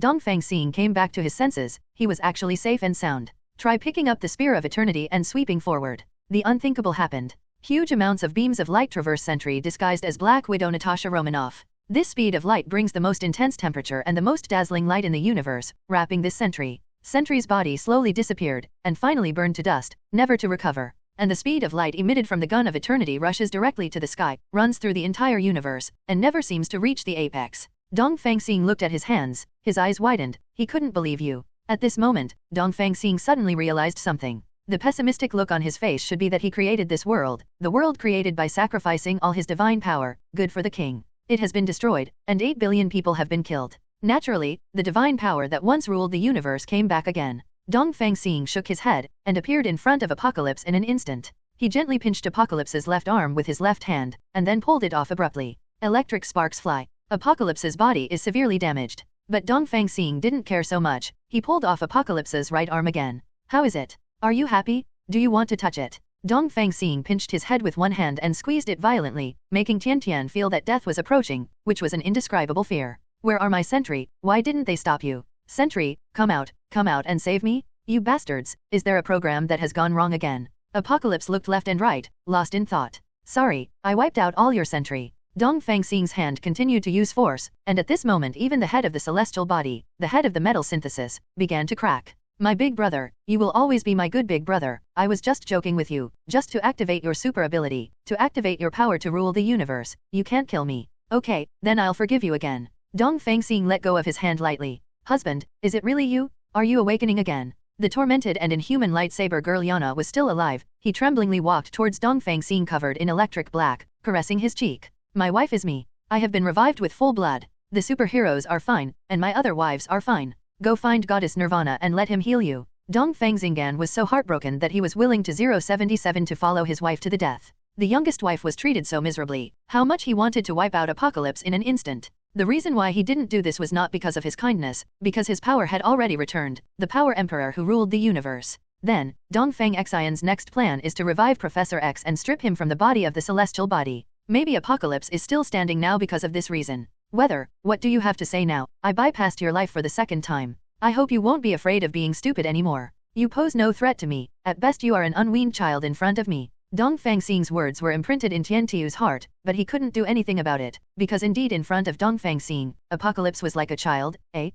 Dongfang Xing came back to his senses, he was actually safe and sound. Try picking up the Spear of Eternity and sweeping forward. The unthinkable happened. Huge amounts of beams of light traverse Sentry disguised as Black Widow Natasha Romanoff. This speed of light brings the most intense temperature and the most dazzling light in the universe, wrapping this Sentry. Sentry's body slowly disappeared, and finally burned to dust, never to recover. And the speed of light emitted from the gun of eternity rushes directly to the sky, runs through the entire universe, and never seems to reach the apex. Dongfang Xing looked at his hands, his eyes widened, he couldn't believe you. At this moment, Dongfang Xing suddenly realized something. The pessimistic look on his face should be that he created this world, the world created by sacrificing all his divine power, good for the king. It has been destroyed, and 8 billion people have been killed. Naturally, the divine power that once ruled the universe came back again. Dongfang Xing shook his head, and appeared in front of Apocalypse in an instant. He gently pinched Apocalypse's left arm with his left hand, and then pulled it off abruptly. Electric sparks fly. Apocalypse's body is severely damaged. But Dongfang Xing didn't care so much, he pulled off Apocalypse's right arm again. How is it? Are you happy? Do you want to touch it? Dongfang Xing pinched his head with one hand and squeezed it violently, making Tian feel that death was approaching, which was an indescribable fear. Where are my Sentry? Why didn't they stop you? Sentry, come out and save me? You bastards, is there a program that has gone wrong again? Apocalypse looked left and right, lost in thought. Sorry, I wiped out all your Sentry. Dongfang Xing's hand continued to use force, and at this moment even the head of the celestial body, the head of the metal synthesis, began to crack. My big brother, you will always be my good big brother, I was just joking with you, just to activate your super ability, to activate your power to rule the universe, you can't kill me. Okay, then I'll forgive you again. Dongfang Xing let go of his hand lightly. Husband, is it really you? Are you awakening again? The tormented and inhuman lightsaber girl Yana was still alive, he tremblingly walked towards Dongfang Xing covered in electric black, caressing his cheek. My wife is me. I have been revived with full blood. The superheroes are fine, and my other wives are fine. Go find Goddess Nirvana and let him heal you. Dongfang Xing was so heartbroken that he was willing to 077 to follow his wife to the death. The youngest wife was treated so miserably, how much he wanted to wipe out Apocalypse in an instant. The reason why he didn't do this was not because of his kindness, because his power had already returned, the power emperor who ruled the universe. Then, Dongfang Xing's next plan is to revive Professor X and strip him from the body of the celestial body. Maybe Apocalypse is still standing now because of this reason. Weather, what do you have to say now? I bypassed your life for the second time. I hope you won't be afraid of being stupid anymore. You pose no threat to me, at best you are an unweaned child in front of me. Dongfang Xing's words were imprinted in Tiantiu's heart, but he couldn't do anything about it, because indeed in front of Dongfang Xing, Apocalypse was like a child, a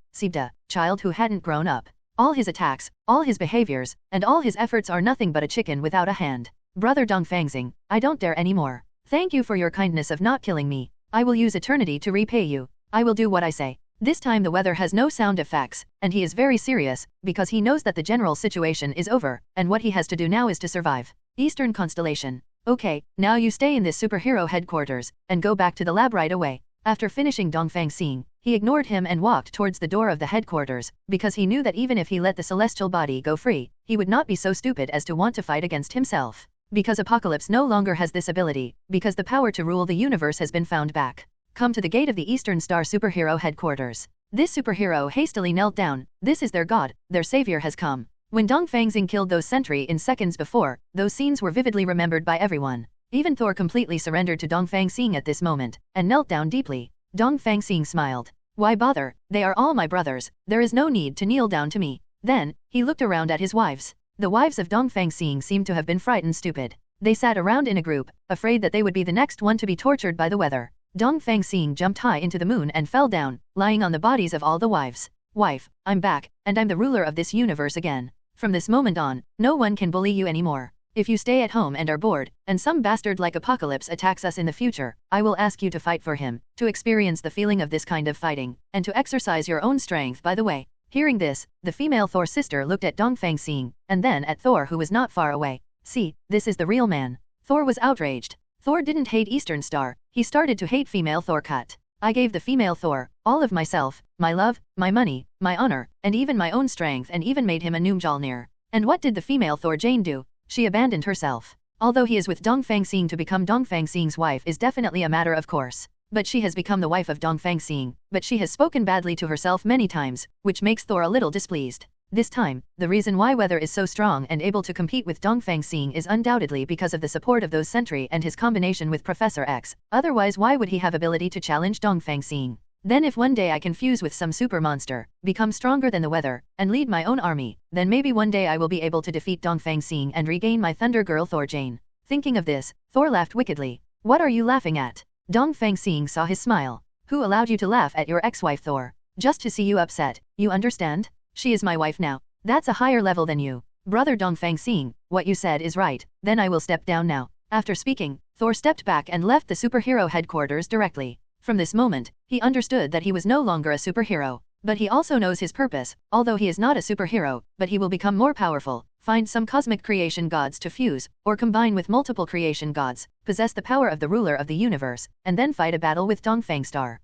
child who hadn't grown up. All his attacks, all his behaviors, and all his efforts are nothing but a chicken without a hand. Brother Dongfang Xing, I don't dare anymore. Thank you for your kindness of not killing me. I will use eternity to repay you. I will do what I say. This time the weather has no sound effects, and he is very serious, because he knows that the general situation is over, and what he has to do now is to survive. Eastern Constellation. Okay, now you stay in this superhero headquarters, and go back to the lab right away. After finishing Dongfang Xing, he ignored him and walked towards the door of the headquarters, because he knew that even if he let the celestial body go free, he would not be so stupid as to want to fight against himself. Because Apocalypse no longer has this ability, because the power to rule the universe has been found back. Come to the gate of the Eastern Star superhero headquarters. This superhero hastily knelt down, this is their god, their savior has come. When Dongfang Xing killed those Sentry in seconds before, those scenes were vividly remembered by everyone. Even Thor completely surrendered to Dongfang Xing at this moment, and knelt down deeply. Dongfang Xing smiled. Why bother, they are all my brothers, there is no need to kneel down to me. Then, he looked around at his wives. The wives of Dongfang Xing seemed to have been frightened stupid. They sat around in a group, afraid that they would be the next one to be tortured by the weather. Dongfang Xing jumped high into the moon and fell down, lying on the bodies of all the wives. Wife, I'm back, and I'm the ruler of this universe again. From this moment on, no one can bully you anymore. If you stay at home and are bored, and some bastard like Apocalypse attacks us in the future, I will ask you to fight for him, to experience the feeling of this kind of fighting, and to exercise your own strength by the way. Hearing this, the female Thor sister looked at Dongfang Xing, and then at Thor who was not far away. See, this is the real man. Thor was outraged. Thor didn't hate Eastern Star, he started to hate female Thor cut. I gave the female Thor, all of myself, my love, my money, my honor, and even my own strength and even made him a Noomjalnir. And what did the female Thor Jane do? She abandoned herself. Although he is with Dongfang Xing to become Dongfang Xing's wife is definitely a matter of course. But she has become the wife of Dongfang Xing, but she has spoken badly to herself many times, which makes Thor a little displeased. This time, the reason why Weather is so strong and able to compete with Dongfang Xing is undoubtedly because of the support of those Sentry and his combination with Professor X, otherwise why would he have ability to challenge Dongfang Xing? Then if one day I can fuse with some super monster, become stronger than the Weather, and lead my own army, then maybe one day I will be able to defeat Dongfang Xing and regain my Thunder Girl Thor Jane. Thinking of this, Thor laughed wickedly. What are you laughing at? Dongfang Xing saw his smile. Who allowed you to laugh at your ex-wife Thor? Just to see you upset, you understand? She is my wife now. That's a higher level than you. Brother Dongfang Xing, what you said is right, then I will step down now. After speaking, Thor stepped back and left the superhero headquarters directly. From this moment, he understood that he was no longer a superhero. But he also knows his purpose, although he is not a superhero, but he will become more powerful, find some cosmic creation gods to fuse, or combine with multiple creation gods, possess the power of the ruler of the universe, and then fight a battle with Dongfang Star.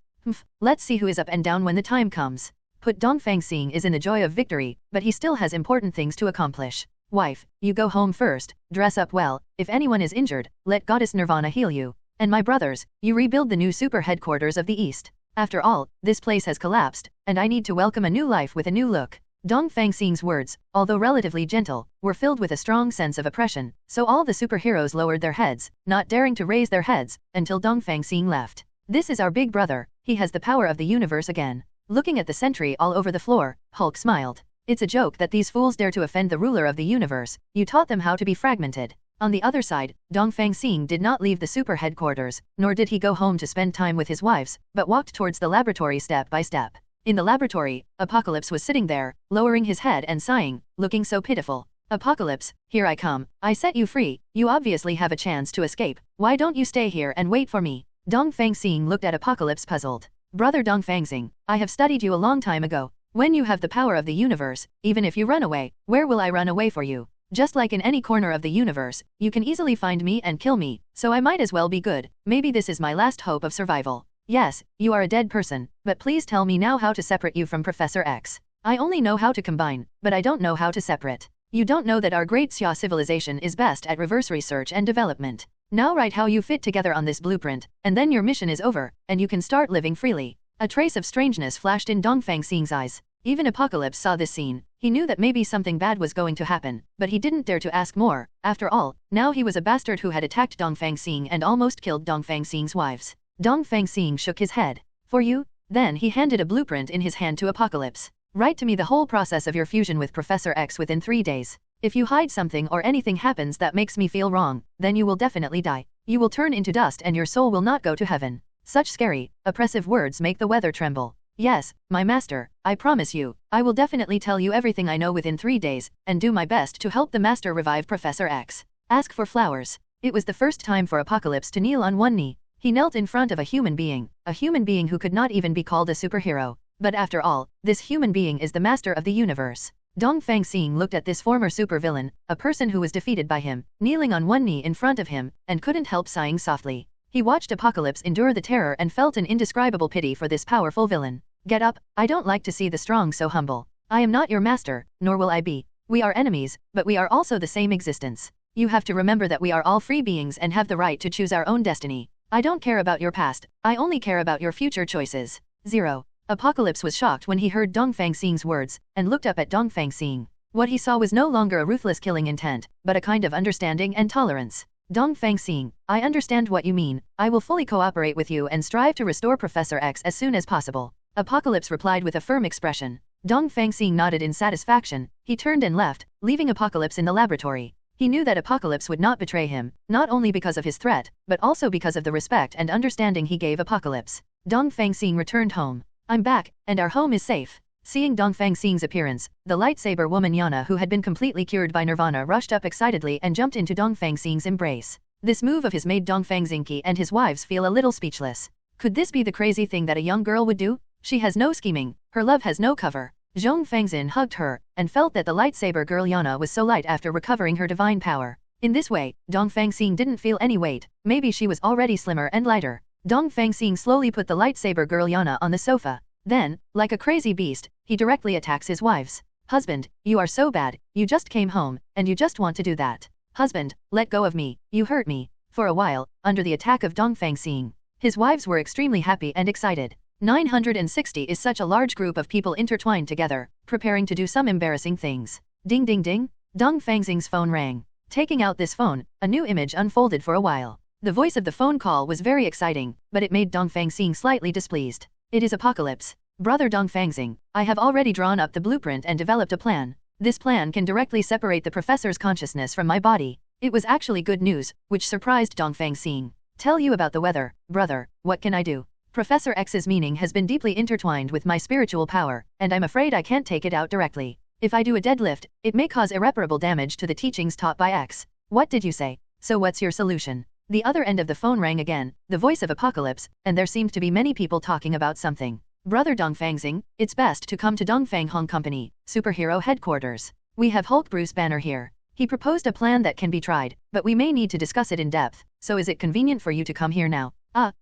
Let's see who is up and down when the time comes. Put Dongfang Xing is in the joy of victory, but he still has important things to accomplish. Wife, you go home first, dress up well, if anyone is injured, let Goddess Nirvana heal you. And my brothers, you rebuild the new super headquarters of the East. After all, this place has collapsed, and I need to welcome a new life with a new look. Dongfang Xing's words, although relatively gentle, were filled with a strong sense of oppression, so all the superheroes lowered their heads, not daring to raise their heads, until Dongfang Xing left. This is our big brother, he has the power of the universe again. Looking at the Sentry all over the floor, Hulk smiled. It's a joke that these fools dare to offend the ruler of the universe, you taught them how to be fragmented. On the other side, Dongfang Xing did not leave the super headquarters, nor did he go home to spend time with his wives, but walked towards the laboratory step by step. In the laboratory, Apocalypse was sitting there, lowering his head and sighing, looking so pitiful. Apocalypse, here I come. I set you free, you obviously have a chance to escape. Why don't you stay here and wait for me? Dongfang Xing looked at Apocalypse puzzled. Brother Dongfang Xing, I have studied you a long time ago. When you have the power of the universe, even if you run away, where will I run away for you? Just like in any corner of the universe, you can easily find me and kill me, so I might as well be good. Maybe this is my last hope of survival. Yes, you are a dead person, but please tell me now how to separate you from Professor X. I only know how to combine, but I don't know how to separate. You don't know that our great Xia civilization is best at reverse research and development. Now write how you fit together on this blueprint, and then your mission is over, and you can start living freely. A trace of strangeness flashed in Dongfang Xing's eyes. Even Apocalypse saw this scene. He knew that maybe something bad was going to happen, but he didn't dare to ask more. After all, now he was a bastard who had attacked Dongfang Xing and almost killed Dongfang Xing's wives. Dongfang Xing shook his head. For you? Then he handed a blueprint in his hand to Apocalypse. Write to me the whole process of your fusion with Professor X within 3 days. If you hide something or anything happens that makes me feel wrong, then you will definitely die. You will turn into dust and your soul will not go to heaven. Such scary, oppressive words make the weather tremble. Yes, my master, I promise you, I will definitely tell you everything I know within 3 days, and do my best to help the master revive Professor X. Ask for flowers. It was the first time for Apocalypse to kneel on one knee. He knelt in front of a human being who could not even be called a superhero. But after all, this human being is the master of the universe. Dongfang Xing looked at this former supervillain, a person who was defeated by him, kneeling on one knee in front of him, and couldn't help sighing softly. He watched Apocalypse endure the terror and felt an indescribable pity for this powerful villain. Get up, I don't like to see the strong so humble. I am not your master, nor will I be. We are enemies, but we are also the same existence. You have to remember that we are all free beings and have the right to choose our own destiny. I don't care about your past, I only care about your future choices. 0. Apocalypse was shocked when he heard Dongfang Xing's words, and looked up at Dongfang Xing. What he saw was no longer a ruthless killing intent, but a kind of understanding and tolerance. Dongfang Xing, I understand what you mean, I will fully cooperate with you and strive to restore Professor X as soon as possible. Apocalypse replied with a firm expression. Dongfang Xing nodded in satisfaction. He turned and left, leaving Apocalypse in the laboratory. He knew that Apocalypse would not betray him, not only because of his threat, but also because of the respect and understanding he gave Apocalypse. Dongfang Xing returned home. I'm back, and our home is safe. Seeing Dongfang Xing's appearance, the lightsaber woman Yana, who had been completely cured by Nirvana, rushed up excitedly and jumped into Dongfang Xing's embrace. This move of his made Dongfang Xingqi and his wives feel a little speechless. Could this be the crazy thing that a young girl would do? She has no scheming, her love has no cover. Zhong Fangzin hugged her, and felt that the lightsaber girl Yana was so light after recovering her divine power. In this way, Dongfang Xing didn't feel any weight, maybe she was already slimmer and lighter. Dongfang Xing slowly put the lightsaber girl Yana on the sofa. Then, like a crazy beast, he directly attacks his wives. Husband, you are so bad, you just came home, and you just want to do that. Husband, let go of me, you hurt me. For a while, under the attack of Dongfang Xing, his wives were extremely happy and excited. 960 is such a large group of people intertwined together, preparing to do some embarrassing things. Ding ding ding, Dongfang Xing's phone rang. Taking out this phone, a new image unfolded for a while. The voice of the phone call was very exciting, but it made Dongfang Xing slightly displeased. It is Apocalypse. Brother Dongfang Xing, I have already drawn up the blueprint and developed a plan. This plan can directly separate the professor's consciousness from my body. It was actually good news, which surprised Dongfang Xing. Tell you about the weather, brother, what can I do? Professor X's meaning has been deeply intertwined with my spiritual power, and I'm afraid I can't take it out directly. If I do a deadlift, it may cause irreparable damage to the teachings taught by X. What did you say? So what's your solution? The other end of the phone rang again, the voice of Apocalypse, and there seemed to be many people talking about something. Brother Dongfang Xing, it's best to come to Dongfang Hong Company, superhero headquarters. We have Hulk Bruce Banner here. He proposed a plan that can be tried, but we may need to discuss it in depth, so is it convenient for you to come here now?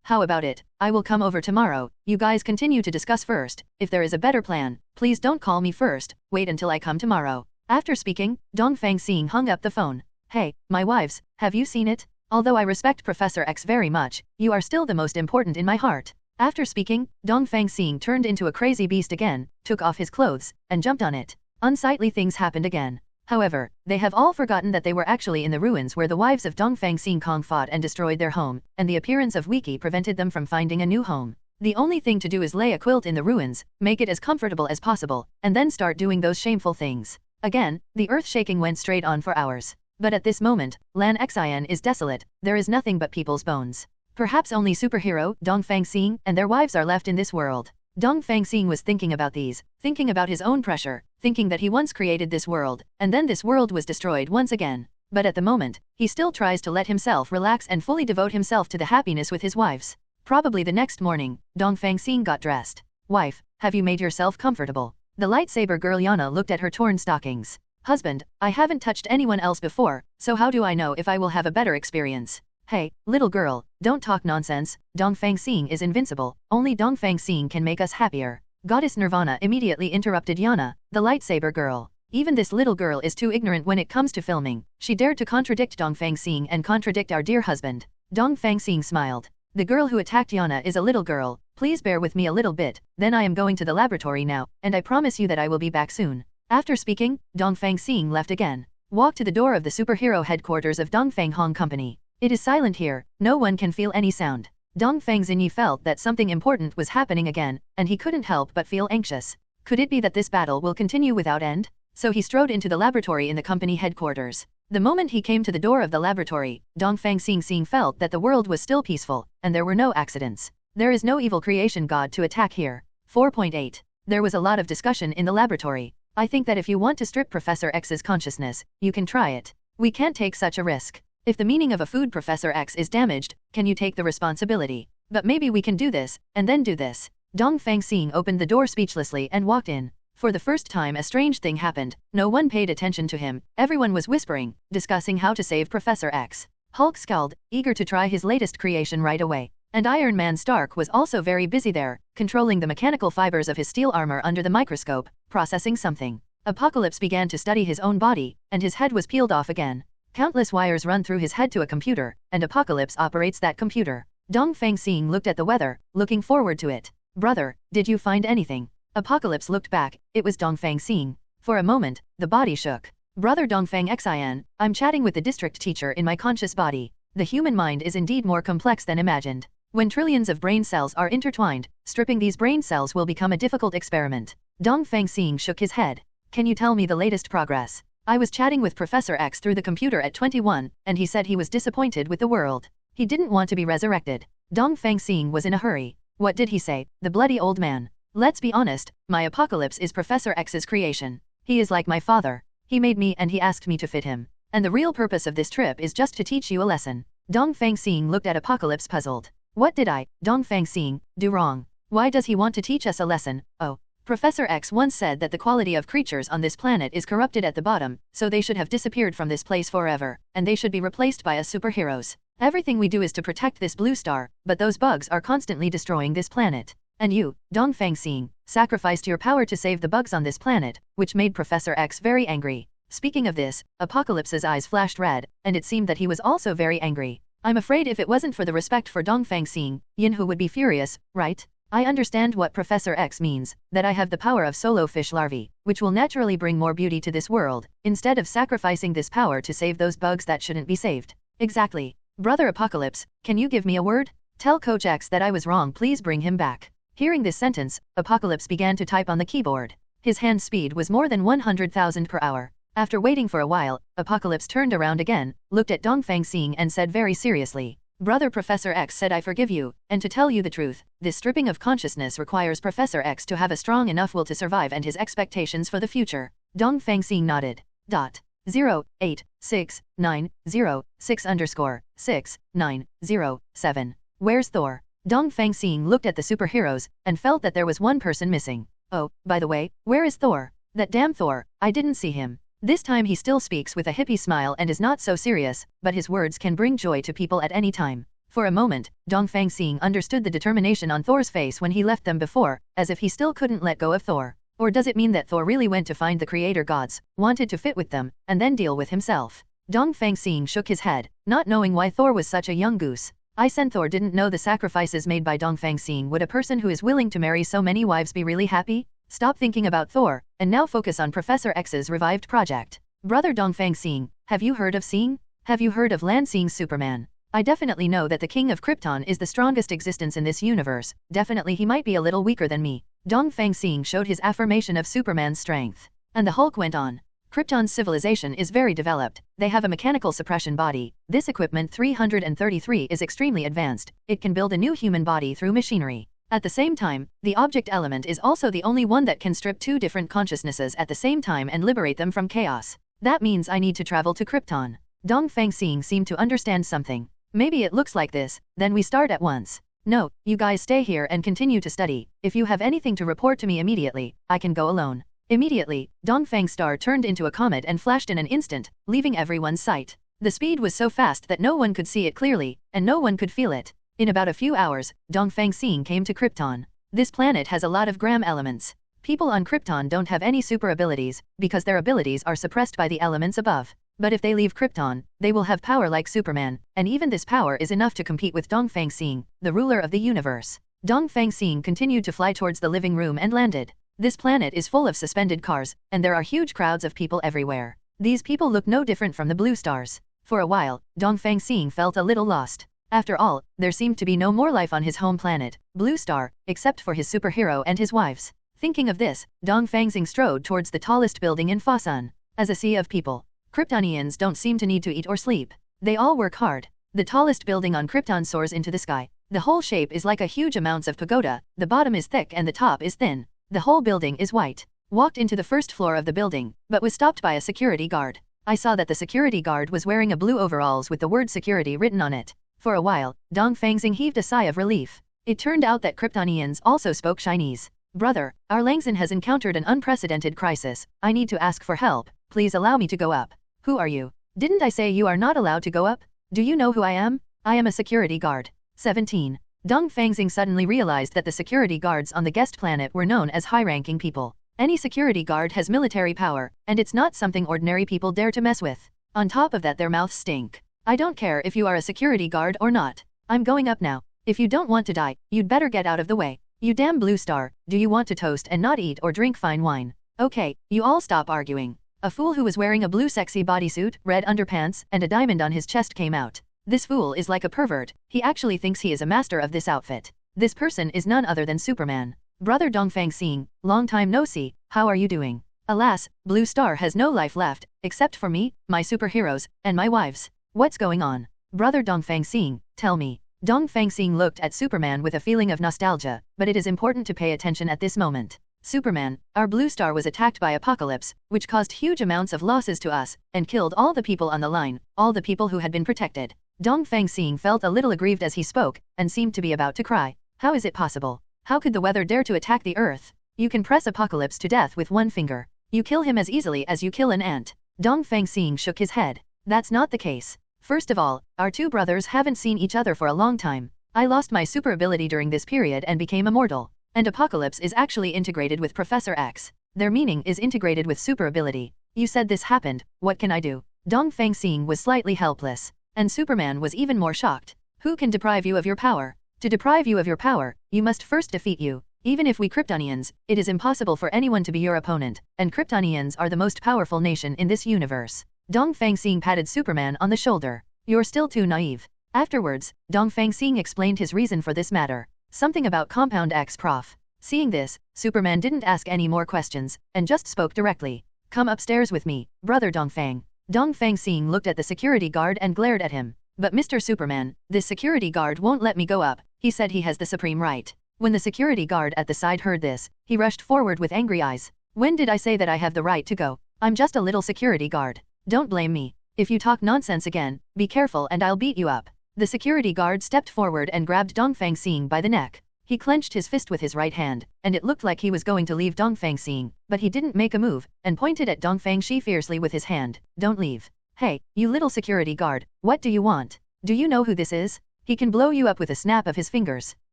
How about it? I will come over tomorrow. You guys continue to discuss first. If there is a better plan, please don't call me first. Wait until I come tomorrow. After speaking, Dongfang Xing hung up the phone. Hey, my wives, have you seen it? Although I respect Professor X very much, you are still the most important in my heart. After speaking, Dongfang Xing turned into a crazy beast again, took off his clothes, and jumped on it. Unsightly things happened again. However, they have all forgotten that they were actually in the ruins where the wives of Dongfang Xing Kong fought and destroyed their home, and the appearance of Wiki prevented them from finding a new home. The only thing to do is lay a quilt in the ruins, make it as comfortable as possible, and then start doing those shameful things. Again, the earth-shaking went straight on for hours. But at this moment, Lan Xin is desolate, there is nothing but people's bones. Perhaps only superhero, Dongfang Xing, and their wives are left in this world. Dongfang Xing was thinking about these, thinking about his own pressure, thinking that he once created this world, and then this world was destroyed once again. But at the moment, he still tries to let himself relax and fully devote himself to the happiness with his wives. Probably the next morning, Dongfang Xing got dressed. Wife, have you made yourself comfortable? The lightsaber girl Yana looked at her torn stockings. Husband, I haven't touched anyone else before, so how do I know if I will have a better experience? Hey, little girl, don't talk nonsense, Dongfang Xing is invincible, only Dongfang Xing can make us happier. Goddess Nirvana immediately interrupted Yana, the lightsaber girl. Even this little girl is too ignorant when it comes to filming. She dared to contradict Dongfang Xing and contradict our dear husband. Dongfang Xing smiled. The girl who attacked Yana is a little girl, please bear with me a little bit, then I am going to the laboratory now, and I promise you that I will be back soon. After speaking, Dongfang Xing left again. Walked to the door of the superhero headquarters of Dongfang Hong Company. It is silent here, no one can feel any sound. Dongfang Xing felt that something important was happening again, and he couldn't help but feel anxious. Could it be that this battle will continue without end? So he strode into the laboratory in the company headquarters. The moment he came to the door of the laboratory, Dongfang Xing felt that the world was still peaceful, and there were no accidents. There is no evil creation god to attack here. 4.8. There was a lot of discussion in the laboratory. I think that if you want to strip Professor X's consciousness, you can try it. We can't take such a risk. If the meaning of a food Professor X is damaged, can you take the responsibility? But maybe we can do this, and then do this. Dongfang Xing opened the door speechlessly and walked in. For the first time a strange thing happened, no one paid attention to him, everyone was whispering, discussing how to save Professor X. Hulk scowled, eager to try his latest creation right away. And Iron Man Stark was also very busy there, controlling the mechanical fibers of his steel armor under the microscope, processing something. Apocalypse began to study his own body, and his head was peeled off again. Countless wires run through his head to a computer, and Apocalypse operates that computer. Dongfang Xing looked at the weather, looking forward to it. Brother, did you find anything? Apocalypse looked back, it was Dongfang Xing. For a moment, the body shook. Brother Dongfang Xing, I'm chatting with the district teacher in my conscious body. The human mind is indeed more complex than imagined. When trillions of brain cells are intertwined, stripping these brain cells will become a difficult experiment. Dongfang Xing shook his head. Can you tell me the latest progress? I was chatting with Professor X through the computer at 21, and he said he was disappointed with the world. He didn't want to be resurrected. Dongfang Xing was in a hurry. What did he say, the bloody old man? Let's be honest, my Apocalypse is Professor X's creation. He is like my father. He made me and he asked me to fit him. And the real purpose of this trip is just to teach you a lesson. Dongfang Xing looked at Apocalypse puzzled. What did I, Dongfang Xing, do wrong? Why does he want to teach us a lesson? Oh. Professor X once said that the quality of creatures on this planet is corrupted at the bottom, so they should have disappeared from this place forever, and they should be replaced by us superheroes. Everything we do is to protect this blue star, but those bugs are constantly destroying this planet. And you, Dongfang Xing, sacrificed your power to save the bugs on this planet, which made Professor X very angry. Speaking of this, Apocalypse's eyes flashed red, and it seemed that he was also very angry. I'm afraid if it wasn't for the respect for Dongfang Xing, Yinhu would be furious, right? I understand what Professor X means, that I have the power of solo fish larvae, which will naturally bring more beauty to this world, instead of sacrificing this power to save those bugs that shouldn't be saved. Exactly. Brother Apocalypse, can you give me a word? Tell Coach X that I was wrong, please bring him back. Hearing this sentence, Apocalypse began to type on the keyboard. His hand speed was more than 100,000 per hour. After waiting for a while, Apocalypse turned around again, looked at Dongfang Xing and said very seriously, Brother Professor X said I forgive you, and to tell you the truth, this stripping of consciousness requires Professor X to have a strong enough will to survive and his expectations for the future. Dongfang Xing nodded. 086906907. Where's Thor? Dongfang Xing looked at the superheroes and felt that there was one person missing. Oh, by the way, where is Thor? That damn Thor, I didn't see him. This time he still speaks with a hippie smile and is not so serious, but his words can bring joy to people at any time. For a moment, Dongfang Xing understood the determination on Thor's face when he left them before, as if he still couldn't let go of Thor. Or does it mean that Thor really went to find the creator gods, wanted to fit with them, and then deal with himself? Dongfang Xing shook his head, not knowing why Thor was such a young goose. Thor didn't know the sacrifices made by Dongfang Xing. Would a person who is willing to marry so many wives be really happy? Stop thinking about Thor, and now focus on Professor X's revived project. Brother Dongfang Xing, have you heard of Xing? Have you heard of Lan Xing's Superman? I definitely know that the king of Krypton is the strongest existence in this universe, definitely he might be a little weaker than me. Dongfang Xing showed his affirmation of Superman's strength. And the Hulk went on. Krypton's civilization is very developed, they have a mechanical suppression body, this equipment 333 is extremely advanced, it can build a new human body through machinery. At the same time, the object element is also the only one that can strip two different consciousnesses at the same time and liberate them from chaos. That means I need to travel to Krypton. Dongfang Xing seemed to understand something. Maybe it looks like this, then we start at once. No, you guys stay here and continue to study. If you have anything to report to me immediately, I can go alone. Immediately, Dongfang's star turned into a comet and flashed in an instant, leaving everyone's sight. The speed was so fast that no one could see it clearly, and no one could feel it. In about a few hours, Dongfang Xing came to Krypton. This planet has a lot of gram elements. People on Krypton don't have any super abilities, because their abilities are suppressed by the elements above. But if they leave Krypton, they will have power like Superman, and even this power is enough to compete with Dongfang Xing, the ruler of the universe. Dongfang Xing continued to fly towards the living room and landed. This planet is full of suspended cars, and there are huge crowds of people everywhere. These people look no different from the blue stars. For a while, Dongfang Xing felt a little lost. After all, there seemed to be no more life on his home planet, Blue Star, except for his superhero and his wives. Thinking of this, Dongfang Xing strode towards the tallest building in Fosun. As a sea of people, Kryptonians don't seem to need to eat or sleep. They all work hard. The tallest building on Krypton soars into the sky. The whole shape is like a huge amounts of pagoda, the bottom is thick and the top is thin. The whole building is white. Walked into the first floor of the building, but was stopped by a security guard. I saw that the security guard was wearing a blue overalls with the word security written on it. For a while, Dongfang Xing heaved a sigh of relief. It turned out that Kryptonians also spoke Chinese. Brother, our Langzhen has encountered an unprecedented crisis. I need to ask for help. Please allow me to go up. Who are you? Didn't I say you are not allowed to go up? Do you know who I am? I am a security guard. 17. Dongfang Xing suddenly realized that the security guards on the guest planet were known as high-ranking people. Any security guard has military power, and it's not something ordinary people dare to mess with. On top of that, their mouths stink. I don't care if you are a security guard or not. I'm going up now. If you don't want to die, you'd better get out of the way. You damn Blue Star, do you want to toast and not eat or drink fine wine? Okay, you all stop arguing. A fool who was wearing a blue sexy bodysuit, red underpants, and a diamond on his chest came out. This fool is like a pervert, he actually thinks he is a master of this outfit. This person is none other than Superman. Brother Dongfang Xing, long time no see, how are you doing? Alas, Blue Star has no life left, except for me, my superheroes, and my wives. What's going on? Brother Dongfang Xing, tell me. Dongfang Xing looked at Superman with a feeling of nostalgia, but it is important to pay attention at this moment. Superman, our Blue Star was attacked by Apocalypse, which caused huge amounts of losses to us, and killed all the people on the line, all the people who had been protected. Dongfang Xing felt a little aggrieved as he spoke, and seemed to be about to cry. How is it possible? How could the weather dare to attack the Earth? You can press Apocalypse to death with one finger. You kill him as easily as you kill an ant. Dongfang Xing shook his head. That's not the case. First of all, our two brothers haven't seen each other for a long time. I lost my super ability during this period and became immortal. And Apocalypse is actually integrated with Professor X. Their meaning is integrated with super ability. You said this happened, what can I do? Dongfang Xing was slightly helpless. And Superman was even more shocked. Who can deprive you of your power? To deprive you of your power, you must first defeat you. Even if we Kryptonians, it is impossible for anyone to be your opponent, and Kryptonians are the most powerful nation in this universe. Dongfang Xing patted Superman on the shoulder. You're still too naive. Afterwards, Dongfang Xing explained his reason for this matter. Something about Compound X Prof. Seeing this, Superman didn't ask any more questions, and just spoke directly. Come upstairs with me, brother Dongfang. Dongfang Xing looked at the security guard and glared at him. But Mr. Superman, this security guard won't let me go up. He said he has the supreme right. When the security guard at the side heard this, he rushed forward with angry eyes. When did I say that I have the right to go? I'm just a little security guard. Don't blame me. If you talk nonsense again, be careful and I'll beat you up. The security guard stepped forward and grabbed Dongfang Xing by the neck. He clenched his fist with his right hand, and it looked like he was going to leave Dongfang Xing, but he didn't make a move, and pointed at Dongfang Xing fiercely with his hand. Don't leave. Hey, you little security guard, what do you want? Do you know who this is? He can blow you up with a snap of his fingers.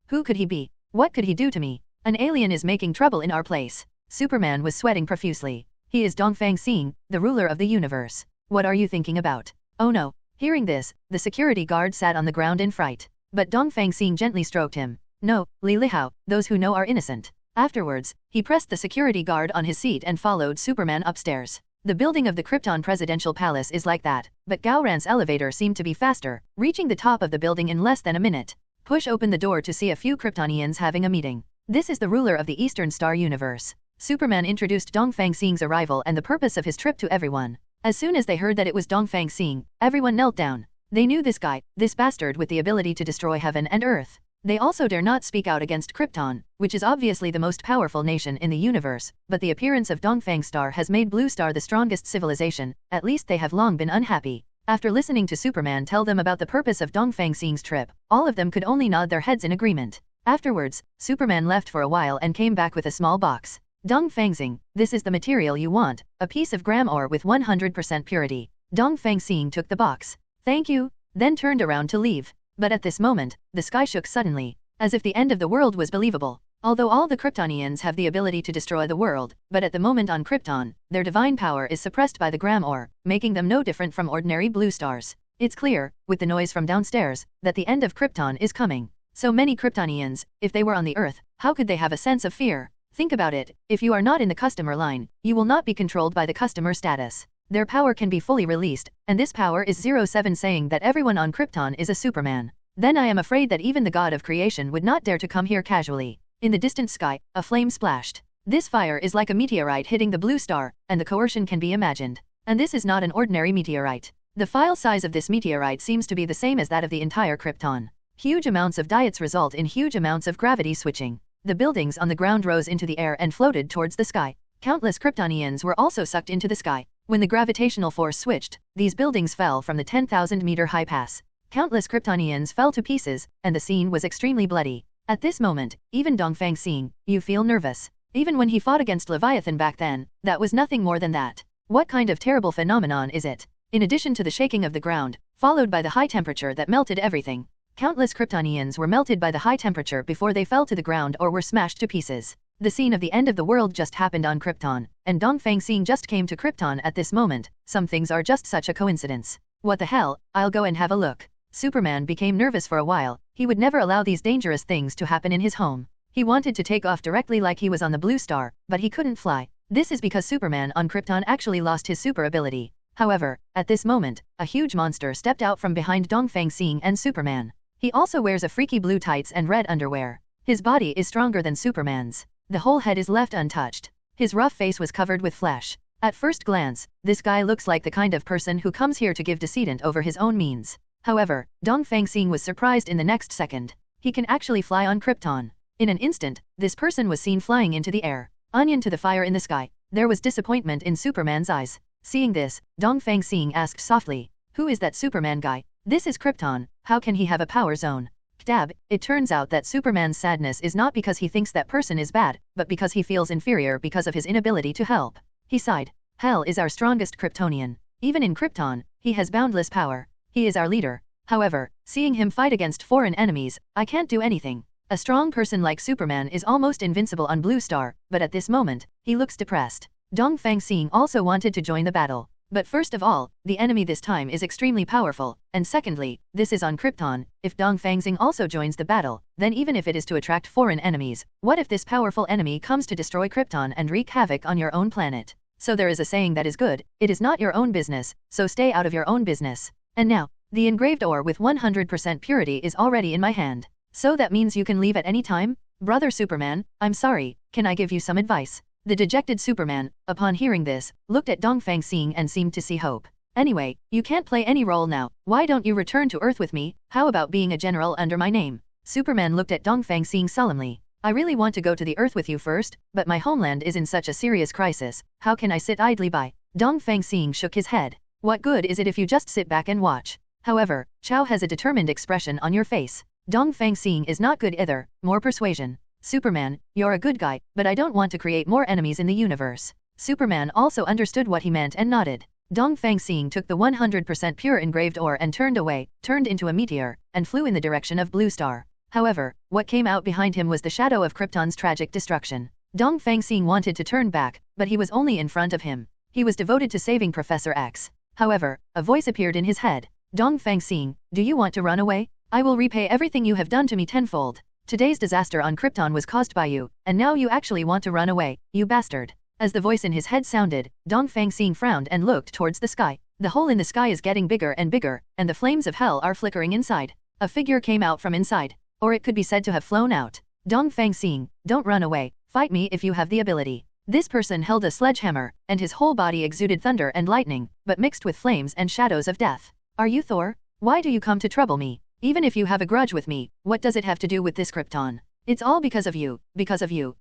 Who could he be? What could he do to me? An alien is making trouble in our place. Superman was sweating profusely. He is Dongfang Xing, the ruler of the universe. What are you thinking about? Oh no. Hearing this, the security guard sat on the ground in fright. But Dongfang Xing gently stroked him. No, Li Lihao, those who know are innocent. Afterwards, he pressed the security guard on his seat and followed Superman upstairs. The building of the Krypton Presidential Palace is like that, but Gowran's elevator seemed to be faster, reaching the top of the building in less than a minute. Push open the door to see a few Kryptonians having a meeting. This is the ruler of the Eastern Star Universe. Superman introduced Dongfang Xing's arrival and the purpose of his trip to everyone. As soon as they heard that it was Dongfang Xing, everyone knelt down. They knew this guy, this bastard with the ability to destroy heaven and earth. They also dare not speak out against Krypton, which is obviously the most powerful nation in the universe, but the appearance of Dongfang Star has made Blue Star the strongest civilization. At least they have long been unhappy. After listening to Superman tell them about the purpose of Dongfang Xing's trip, all of them could only nod their heads in agreement. Afterwards, Superman left for a while and came back with a small box. Dongfang Xing, this is the material you want, a piece of gram ore with 100% purity. Dongfang Xing took the box. Thank you, then turned around to leave. But at this moment, the sky shook suddenly, as if the end of the world was believable. Although all the Kryptonians have the ability to destroy the world, but at the moment on Krypton, their divine power is suppressed by the gram ore, making them no different from ordinary blue stars. It's clear, with the noise from downstairs, that the end of Krypton is coming. So many Kryptonians, if they were on the Earth, how could they have a sense of fear? Think about it, if you are not in the customer line, you will not be controlled by the customer status. Their power can be fully released, and this power is 07 saying that everyone on Krypton is a Superman. Then I am afraid that even the god of creation would not dare to come here casually. In the distant sky, a flame splashed. This fire is like a meteorite hitting the blue star, and the coercion can be imagined. And this is not an ordinary meteorite. The file size of this meteorite seems to be the same as that of the entire Krypton. Huge amounts of diets result in huge amounts of gravity switching. The buildings on the ground rose into the air and floated towards the sky. Countless Kryptonians were also sucked into the sky. When the gravitational force switched, these buildings fell from the 10,000-meter high pass. Countless Kryptonians fell to pieces, and the scene was extremely bloody. At this moment, even Dongfang Xing, you feel nervous. Even when he fought against Leviathan back then, that was nothing more than that. What kind of terrible phenomenon is it? In addition to the shaking of the ground, followed by the high temperature that melted everything. Countless Kryptonians were melted by the high temperature before they fell to the ground or were smashed to pieces. The scene of the end of the world just happened on Krypton, and Dongfang Xing just came to Krypton at this moment. Some things are just such a coincidence. What the hell, I'll go and have a look. Superman became nervous for a while. He would never allow these dangerous things to happen in his home. He wanted to take off directly like he was on the Blue Star, but he couldn't fly. This is because Superman on Krypton actually lost his super ability. However, at this moment, a huge monster stepped out from behind Dongfang Xing and Superman. He also wears a freaky blue tights and red underwear. His body is stronger than Superman's. The whole head is left untouched. His rough face was covered with flesh. At first glance, this guy looks like the kind of person who comes here to give decedent over his own means. However, Dongfang Xing was surprised in the next second. He can actually fly on Krypton. In an instant, this person was seen flying into the air. Onion to the fire in the sky. There was disappointment in Superman's eyes. Seeing this, Dongfang Xing asked softly, "Who is that Superman guy? This is Krypton, how can he have a power zone?" Ktab, it turns out that Superman's sadness is not because he thinks that person is bad, but because he feels inferior because of his inability to help. He sighed. Hell is our strongest Kryptonian. Even in Krypton, he has boundless power. He is our leader. However, seeing him fight against foreign enemies, I can't do anything. A strong person like Superman is almost invincible on Blue Star, but at this moment, he looks depressed. Dongfang Xing also wanted to join the battle, But first of all, the enemy this time is extremely powerful, and secondly, this is on Krypton. If Dongfang Xing also joins the battle, then even if it is to attract foreign enemies, what if this powerful enemy comes to destroy Krypton and wreak havoc on your own planet? So there is a saying that is good, it is not your own business, so stay out of your own business. And now, the engraved ore with 100% purity is already in my hand. So that means you can leave at any time? Brother Superman, I'm sorry, can I give you some advice? The dejected Superman, upon hearing this, looked at Dongfang Xing and seemed to see hope. Anyway, you can't play any role now, why don't you return to Earth with me? How about being a general under my name? Superman looked at Dongfang Xing solemnly. I really want to go to the Earth with you first, but my homeland is in such a serious crisis, how can I sit idly by? Dongfang Xing shook his head. What good is it if you just sit back and watch? However, Chow has a determined expression on your face. Dongfang Xing is not good either, more persuasion. Superman, you're a good guy, but I don't want to create more enemies in the universe. Superman also understood what he meant and nodded. Dongfang Xing took the 100% pure engraved ore and turned away, turned into a meteor, and flew in the direction of Blue Star. However, what came out behind him was the shadow of Krypton's tragic destruction. Dongfang Xing wanted to turn back, but he was only in front of him. He was devoted to saving Professor X. However, a voice appeared in his head. Dongfang Xing, do you want to run away? I will repay everything you have done to me tenfold. Today's disaster on Krypton was caused by you, and now you actually want to run away, you bastard. As the voice in his head sounded, Dongfang Xing frowned and looked towards the sky. The hole in the sky is getting bigger and bigger, and the flames of hell are flickering inside. A figure came out from inside. Or it could be said to have flown out. Dongfang Xing, don't run away, fight me if you have the ability. This person held a sledgehammer, and his whole body exuded thunder and lightning, but mixed with flames and shadows of death. Are you Thor? Why do you come to trouble me? Even if you have a grudge with me, what does it have to do with this Krypton? It's all because of you,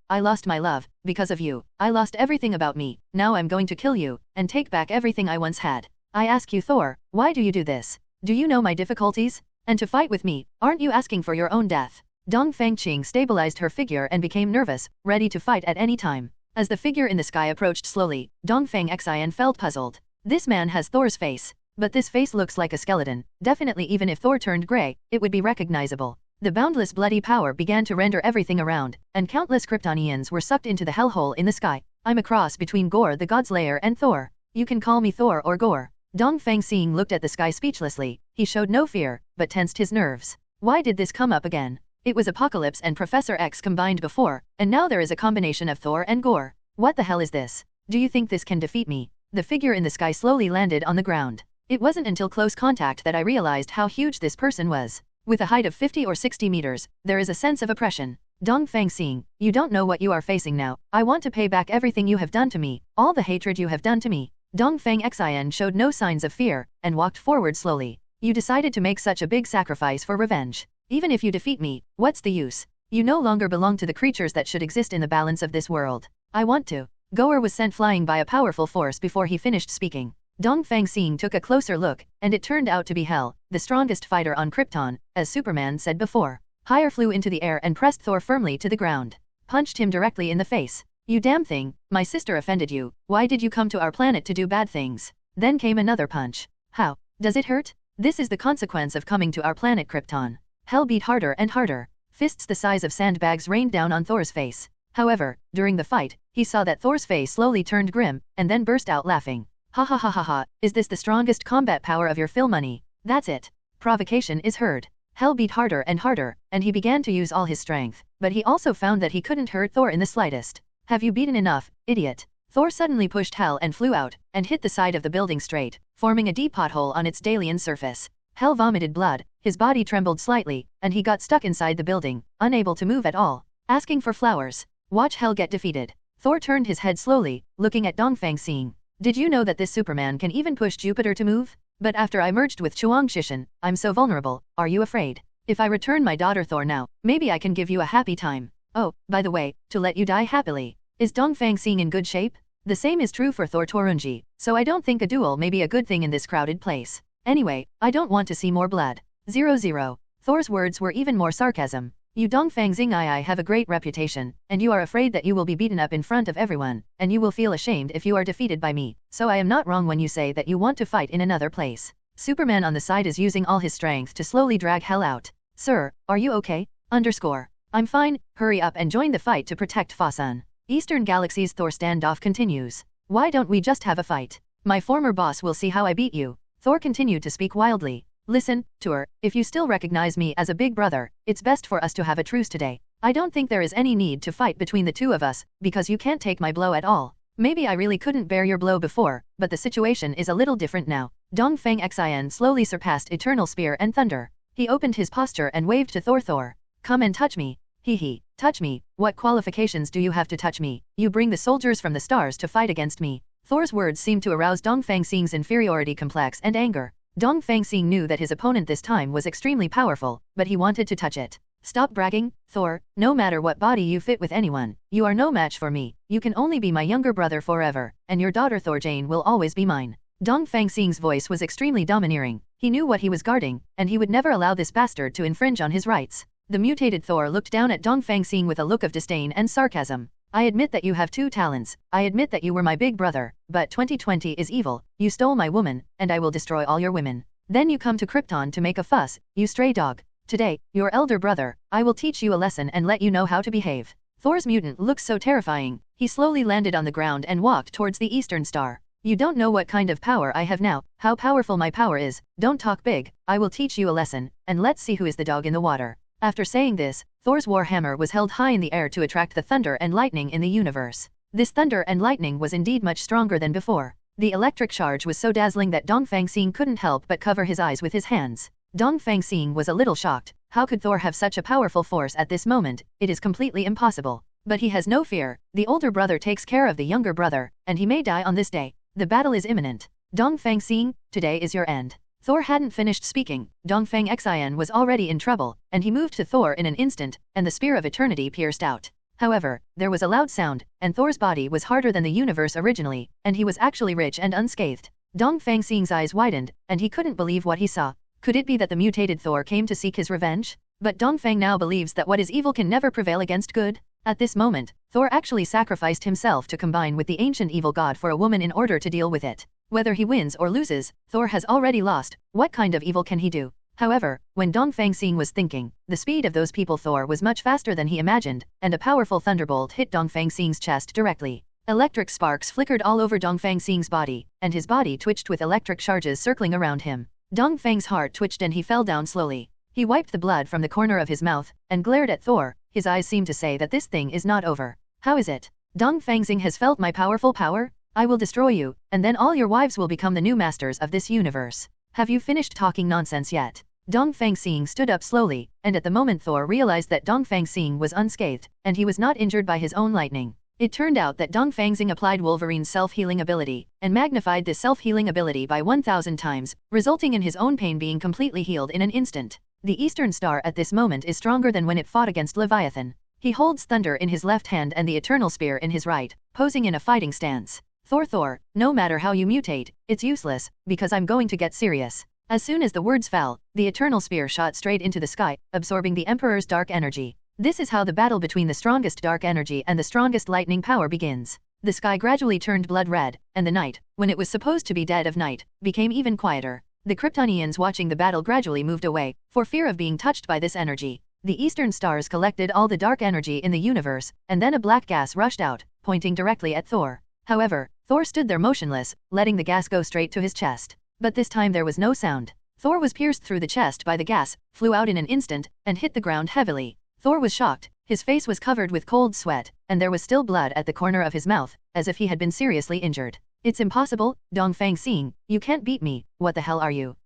I lost my love, because of you, I lost everything about me, now I'm going to kill you, and take back everything I once had. I ask you Thor, why do you do this? Do you know my difficulties? And to fight with me, aren't you asking for your own death? Dongfang Xing stabilized her figure and became nervous, ready to fight at any time. As the figure in the sky approached slowly, Dongfang Xing felt puzzled. This man has Thor's face. But this face looks like a skeleton, definitely even if Thor turned grey, it would be recognizable. The boundless bloody power began to render everything around, and countless Kryptonians were sucked into the hellhole in the sky. I'm a cross between Gore the God's Lair and Thor. You can call me Thor or Gore. Dongfang Xing looked at the sky speechlessly, he showed no fear, but tensed his nerves. Why did this come up again? It was Apocalypse and Professor X combined before, and now there is a combination of Thor and Gore. What the hell is this? Do you think this can defeat me? The figure in the sky slowly landed on the ground. It wasn't until close contact that I realized how huge this person was. With a height of 50 or 60 meters, there is a sense of oppression. Dongfang Xing, you don't know what you are facing now. I want to pay back everything you have done to me, all the hatred you have done to me. Dongfang Xing showed no signs of fear, and walked forward slowly. You decided to make such a big sacrifice for revenge. Even if you defeat me, what's the use? You no longer belong to the creatures that should exist in the balance of this world. I want to. Gore was sent flying by a powerful force before he finished speaking. Dongfang Xing took a closer look, and it turned out to be Hell, the strongest fighter on Krypton, as Superman said before. Hire flew into the air and pressed Thor firmly to the ground. Punched him directly in the face. You damn thing, my sister offended you, why did you come to our planet to do bad things? Then came another punch. How? Does it hurt? This is the consequence of coming to our planet Krypton. Hell beat harder and harder. Fists the size of sandbags rained down on Thor's face. However, during the fight, he saw that Thor's face slowly turned grim, and then burst out laughing. Ha ha ha ha ha, is this the strongest combat power of your money? That's it. Provocation is heard. Hell beat harder and harder, and he began to use all his strength, but he also found that he couldn't hurt Thor in the slightest. Have you beaten enough, idiot? Thor suddenly pushed Hell and flew out, and hit the side of the building straight, forming a deep pothole on its Dalian surface. Hell vomited blood, his body trembled slightly, and he got stuck inside the building, unable to move at all. Asking for flowers. Watch Hell get defeated. Thor turned his head slowly, looking at Dongfang Xing. Did you know that this Superman can even push Jupiter to move? But after I merged with Chuang Shishan, I'm so vulnerable, are you afraid? If I return my daughter Thor now, maybe I can give you a happy time. Oh, by the way, to let you die happily. Is Dongfang Xing in good shape? The same is true for Thor Torunji, so I don't think a duel may be a good thing in this crowded place. Anyway, I don't want to see more blood. 0-0. Thor's words were even more sarcasm. You Dongfang Xing I have a great reputation, and you are afraid that you will be beaten up in front of everyone, and you will feel ashamed if you are defeated by me, so I am not wrong when you say that you want to fight in another place. Superman on the side is using all his strength to slowly drag Hell out. Sir, are you okay? I'm fine, hurry up and join the fight to protect Fosun. Eastern Galaxy's Thor standoff continues. Why don't we just have a fight? My former boss will see how I beat you. Thor continued to speak wildly. Listen, Thor, if you still recognize me as a big brother, it's best for us to have a truce today. I don't think there is any need to fight between the two of us, because you can't take my blow at all. Maybe I really couldn't bear your blow before, but the situation is a little different now. Dongfang Xing slowly surpassed Eternal Spear and Thunder. He opened his posture and waved to Thor. Thor, come and touch me. Hee. Touch me. What qualifications do you have to touch me? You bring the soldiers from the stars to fight against me. Thor's words seemed to arouse Dongfang Xing's inferiority complex and anger. Dongfang Xing knew that his opponent this time was extremely powerful, but he wanted to touch it. Stop bragging, Thor. No matter what body you fit with anyone, you are no match for me. You can only be my younger brother forever, and your daughter Thorjane will always be mine. Dongfang Xing's voice was extremely domineering. He knew what he was guarding, and he would never allow this bastard to infringe on his rights. The mutated Thor looked down at Dongfang Xing with a look of disdain and sarcasm. I admit that you have two talents. I admit that you were my big brother, but 2020 is evil. You stole my woman, and I will destroy all your women. Then you come to Krypton to make a fuss, you stray dog. Today, your elder brother, I will teach you a lesson and let you know how to behave. Thor's mutant looked so terrifying. He slowly landed on the ground and walked towards the Eastern Star. You don't know what kind of power I have now, how powerful my power is. Don't talk big. I will teach you a lesson, and let's see who is the dog in the water. After saying this, Thor's warhammer was held high in the air to attract the thunder and lightning in the universe. This thunder and lightning was indeed much stronger than before. The electric charge was so dazzling that Dongfang Xing couldn't help but cover his eyes with his hands. Dongfang Xing was a little shocked. How could Thor have such a powerful force at this moment? It is completely impossible. But he has no fear. The older brother takes care of the younger brother, and he may die on this day. The battle is imminent. Dongfang Xing, today is your end. Thor hadn't finished speaking. Dongfang Xing was already in trouble, and he moved to Thor in an instant, and the spear of eternity pierced out. However, there was a loud sound, and Thor's body was harder than the universe originally, and he was actually rich and unscathed. Dongfang Xing's eyes widened, and he couldn't believe what he saw. Could it be that the mutated Thor came to seek his revenge? But Dongfang now believes that what is evil can never prevail against good. At this moment, Thor actually sacrificed himself to combine with the ancient evil god for a woman in order to deal with it. Whether he wins or loses, Thor has already lost. What kind of evil can he do? However, when Dongfang Xing was thinking, the speed of those people Thor was much faster than he imagined, and a powerful thunderbolt hit Dongfang Xing's chest directly. Electric sparks flickered all over Dongfang Xing's body, and his body twitched with electric charges circling around him. Dongfang's heart twitched and he fell down slowly. He wiped the blood from the corner of his mouth, and glared at Thor. His eyes seemed to say that this thing is not over. How is it? Dongfang Xing has felt my powerful power? I will destroy you, and then all your wives will become the new masters of this universe. Have you finished talking nonsense yet? Dongfang Xing stood up slowly, and at the moment Thor realized that Dongfang Xing was unscathed, and he was not injured by his own lightning. It turned out that Dongfang Xing applied Wolverine's self-healing ability, and magnified this self-healing ability by 1,000 times, resulting in his own pain being completely healed in an instant. The Eastern Star at this moment is stronger than when it fought against Leviathan. He holds thunder in his left hand and the Eternal Spear in his right, posing in a fighting stance. Thor, no matter how you mutate, it's useless, because I'm going to get serious. As soon as the words fell, the Eternal Spear shot straight into the sky, absorbing the Emperor's dark energy. This is how the battle between the strongest dark energy and the strongest lightning power begins. The sky gradually turned blood red, and the night, when it was supposed to be dead of night, became even quieter. The Kryptonians watching the battle gradually moved away, for fear of being touched by this energy. The Eastern Stars collected all the dark energy in the universe, and then a black gas rushed out, pointing directly at Thor. However, Thor stood there motionless, letting the gas go straight to his chest. But this time there was no sound. Thor was pierced through the chest by the gas, flew out in an instant, and hit the ground heavily. Thor was shocked. His face was covered with cold sweat, and there was still blood at the corner of his mouth, as if he had been seriously injured. It's impossible, Dongfang Xing, you can't beat me, what the hell are you?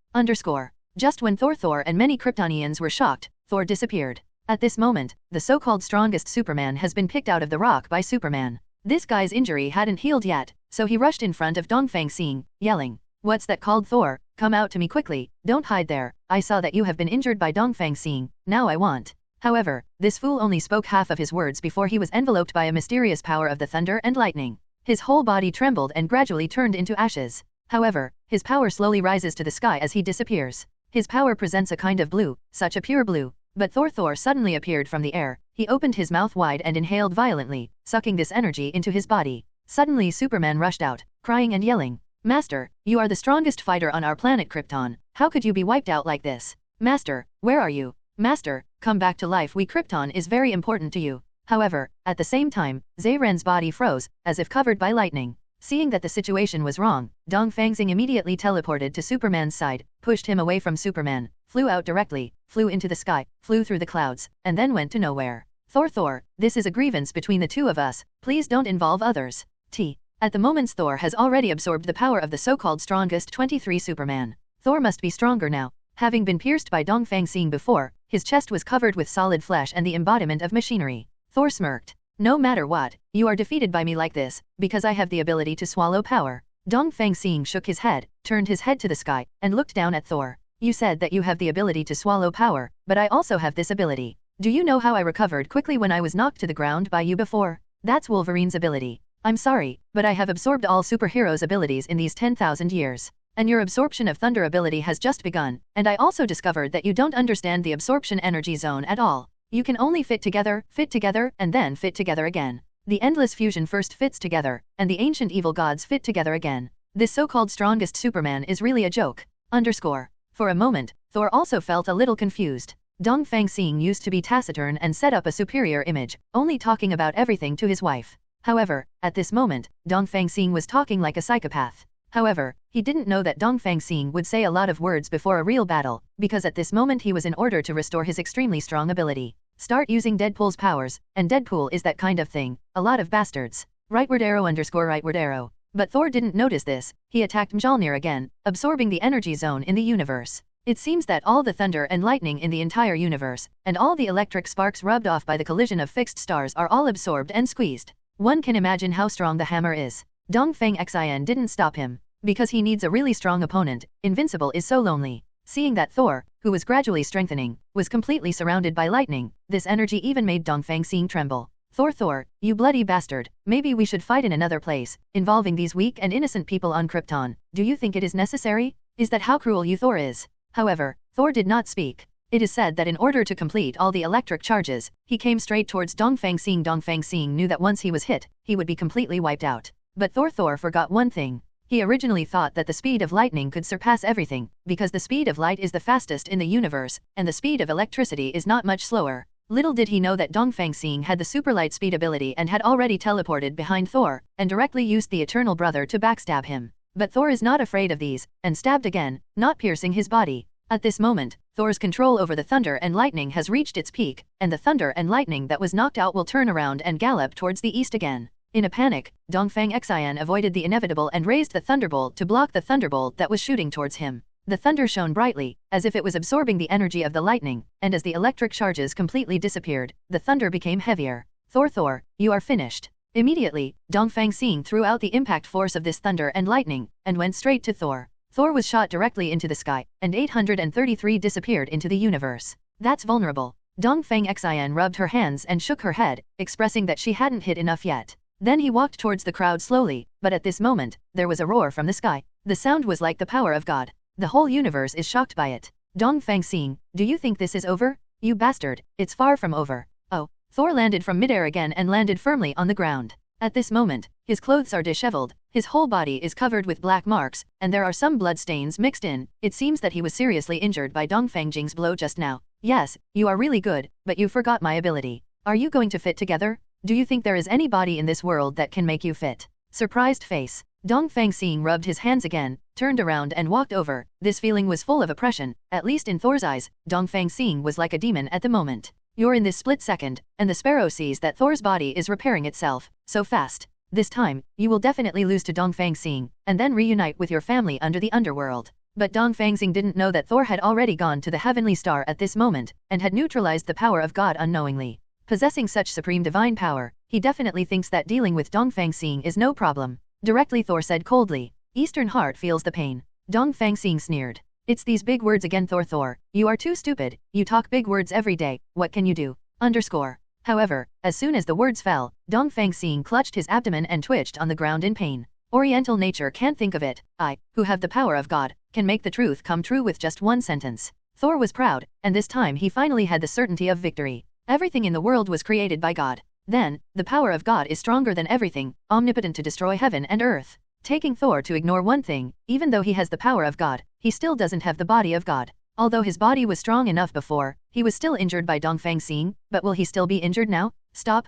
Just when Thor and many Kryptonians were shocked, Thor disappeared. At this moment, the so-called strongest Superman has been picked out of the rock by Superman. This guy's injury hadn't healed yet, so he rushed in front of Dongfang Xing, yelling, "What's that called, Thor? Come out to me quickly, don't hide there. I saw that you have been injured by Dongfang Xing, now I want." However, this fool only spoke half of his words before he was enveloped by a mysterious power of the thunder and lightning. His whole body trembled and gradually turned into ashes. However, his power slowly rises to the sky as he disappears. His power presents a kind of blue, such a pure blue. But Thor suddenly appeared from the air. He opened his mouth wide and inhaled violently, sucking this energy into his body. Suddenly Superman rushed out, crying and yelling, "Master, you are the strongest fighter on our planet Krypton. How could you be wiped out like this? Master, where are you? Master, come back to life. Krypton is very important to you." However, at the same time, Zayren's body froze, as if covered by lightning. Seeing that the situation was wrong, Dongfang Xing immediately teleported to Superman's side, pushed him away from Superman, flew out directly, flew into the sky, flew through the clouds, and then went to nowhere. Thor, this is a grievance between the two of us, please don't involve others. At the moment Thor has already absorbed the power of the so-called strongest 23 Superman. Thor must be stronger now. Having been pierced by Dongfang Xing before, his chest was covered with solid flesh and the embodiment of machinery. Thor smirked. No matter what, you are defeated by me like this, because I have the ability to swallow power. Dongfang Xing shook his head, turned his head to the sky, and looked down at Thor. You said that you have the ability to swallow power, but I also have this ability. Do you know how I recovered quickly when I was knocked to the ground by you before? That's Wolverine's ability. I'm sorry, but I have absorbed all superheroes' abilities in these 10,000 years. And your absorption of thunder ability has just begun, and I also discovered that you don't understand the absorption energy zone at all. You can only fit together, and then fit together again. The endless fusion first fits together, and the ancient evil gods fit together again. This so-called strongest Superman is really a joke. For a moment, Thor also felt a little confused. Dongfang Xing used to be taciturn and set up a superior image, only talking about everything to his wife. However, at this moment, Dongfang Xing was talking like a psychopath. However, he didn't know that Dongfang Xing would say a lot of words before a real battle, because at this moment he was in order to restore his extremely strong ability. Start using Deadpool's powers, and Deadpool is that kind of thing, a lot of bastards. Rightward arrow. But Thor didn't notice this, he attacked Mjolnir again, absorbing the energy zone in the universe. It seems that all the thunder and lightning in the entire universe, and all the electric sparks rubbed off by the collision of fixed stars are all absorbed and squeezed. One can imagine how strong the hammer is. Dongfang Xing didn't stop him, because he needs a really strong opponent. Invincible is so lonely. Seeing that Thor, who was gradually strengthening, was completely surrounded by lightning, this energy even made Dongfang Xing tremble. Thor, you bloody bastard, maybe we should fight in another place, involving these weak and innocent people on Krypton. Do you think it is necessary? Is that how cruel you Thor is? However, Thor did not speak. It is said that in order to complete all the electric charges, he came straight towards Dongfang Xing. Dongfang Xing knew that once he was hit, he would be completely wiped out. But Thor forgot one thing. He originally thought that the speed of lightning could surpass everything, because the speed of light is the fastest in the universe, and the speed of electricity is not much slower. Little did he know that Dongfang Xing had the super light speed ability and had already teleported behind Thor, and directly used the Eternal Brother to backstab him. But Thor is not afraid of these, and stabbed again, not piercing his body. At this moment, Thor's control over the thunder and lightning has reached its peak, and the thunder and lightning that was knocked out will turn around and gallop towards the east again. In a panic, Dongfang Xing avoided the inevitable and raised the thunderbolt to block the thunderbolt that was shooting towards him. The thunder shone brightly, as if it was absorbing the energy of the lightning, and as the electric charges completely disappeared, the thunder became heavier. Thor, you are finished. Immediately, Dongfang Xing threw out the impact force of this thunder and lightning, and went straight to Thor. Thor was shot directly into the sky, and 833 disappeared into the universe. That's vulnerable. Dongfang Xing rubbed her hands and shook her head, expressing that she hadn't hit enough yet. Then he walked towards the crowd slowly, but at this moment, there was a roar from the sky. The sound was like the power of God. The whole universe is shocked by it. Dongfang Xing, do you think this is over? You bastard, it's far from over. Oh, Thor landed from midair again and landed firmly on the ground. At this moment, his clothes are disheveled, his whole body is covered with black marks, and there are some blood stains mixed in. It seems that he was seriously injured by Dongfang Xing's blow just now. Yes, you are really good, but you forgot my ability. Are you going to fit together? Do you think there is any body in this world that can make you fit? Surprised face. Dongfang Xing rubbed his hands again, turned around and walked over. This feeling was full of oppression, at least in Thor's eyes. Dongfang Xing was like a demon at the moment. You're in this split second, and the sparrow sees that Thor's body is repairing itself, so fast. This time, you will definitely lose to Dongfang Xing, and then reunite with your family under the underworld. But Dongfang Xing didn't know that Thor had already gone to the heavenly star at this moment, and had neutralized the power of God unknowingly. Possessing such supreme divine power, he definitely thinks that dealing with Dongfang Xing is no problem. Directly Thor said coldly. Eastern heart feels the pain. Dongfang Xing sneered. It's these big words again Thor, you are too stupid, you talk big words every day, what can you do? However, as soon as the words fell, Dongfang Xing clutched his abdomen and twitched on the ground in pain. Oriental nature can't think of it. I, who have the power of God, can make the truth come true with just one sentence. Thor was proud, and this time he finally had the certainty of victory. Everything in the world was created by God. Then, the power of God is stronger than everything, omnipotent to destroy heaven and earth. Taking Thor to ignore one thing, even though he has the power of God, he still doesn't have the body of God. Although his body was strong enough before, he was still injured by Dongfang Xing, but will he still be injured now? Stop,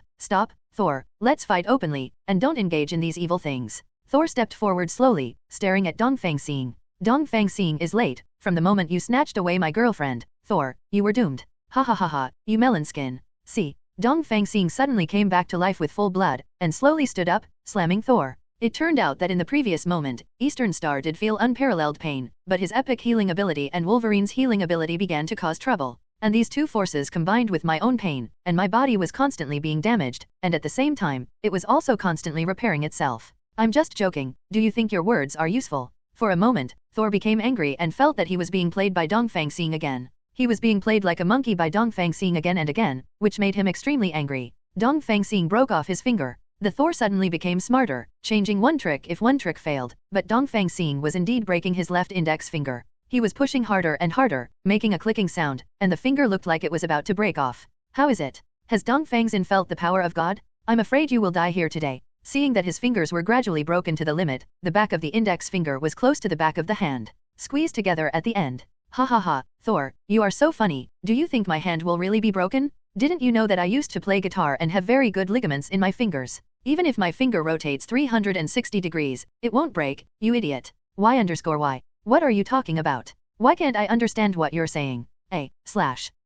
Thor, let's fight openly, and don't engage in these evil things. Thor stepped forward slowly, staring at Dongfang Xing. Dongfang Xing is late. From the moment you snatched away my girlfriend, Thor, you were doomed. Ha ha ha ha, you melon skin. See. Dongfang Xing suddenly came back to life with full blood, and slowly stood up, slamming Thor. It turned out that in the previous moment, Eastern Star did feel unparalleled pain, but his epic healing ability and Wolverine's healing ability began to cause trouble. And these two forces combined with my own pain, and my body was constantly being damaged, and at the same time, it was also constantly repairing itself. I'm just joking, do you think your words are useful? For a moment, Thor became angry and felt that he was being played by Dongfang Xing again. He was being played like a monkey by Dongfang Xing again and again, which made him extremely angry. Dongfang Xing broke off his finger. The Thor suddenly became smarter, changing one trick if one trick failed, but Dongfang Xing was indeed breaking his left index finger. He was pushing harder and harder, making a clicking sound, and the finger looked like it was about to break off. How is it? Has Dongfang Xing felt the power of God? I'm afraid you will die here today. Seeing that his fingers were gradually broken to the limit, the back of the index finger was close to the back of the hand, squeezed together at the end. Ha ha ha, Thor, you are so funny. Do you think my hand will really be broken? Didn't you know that I used to play guitar and have very good ligaments in my fingers? Even if my finger rotates 360 degrees, it won't break, you idiot. Why? What are you talking about? Why can't I understand what you're saying?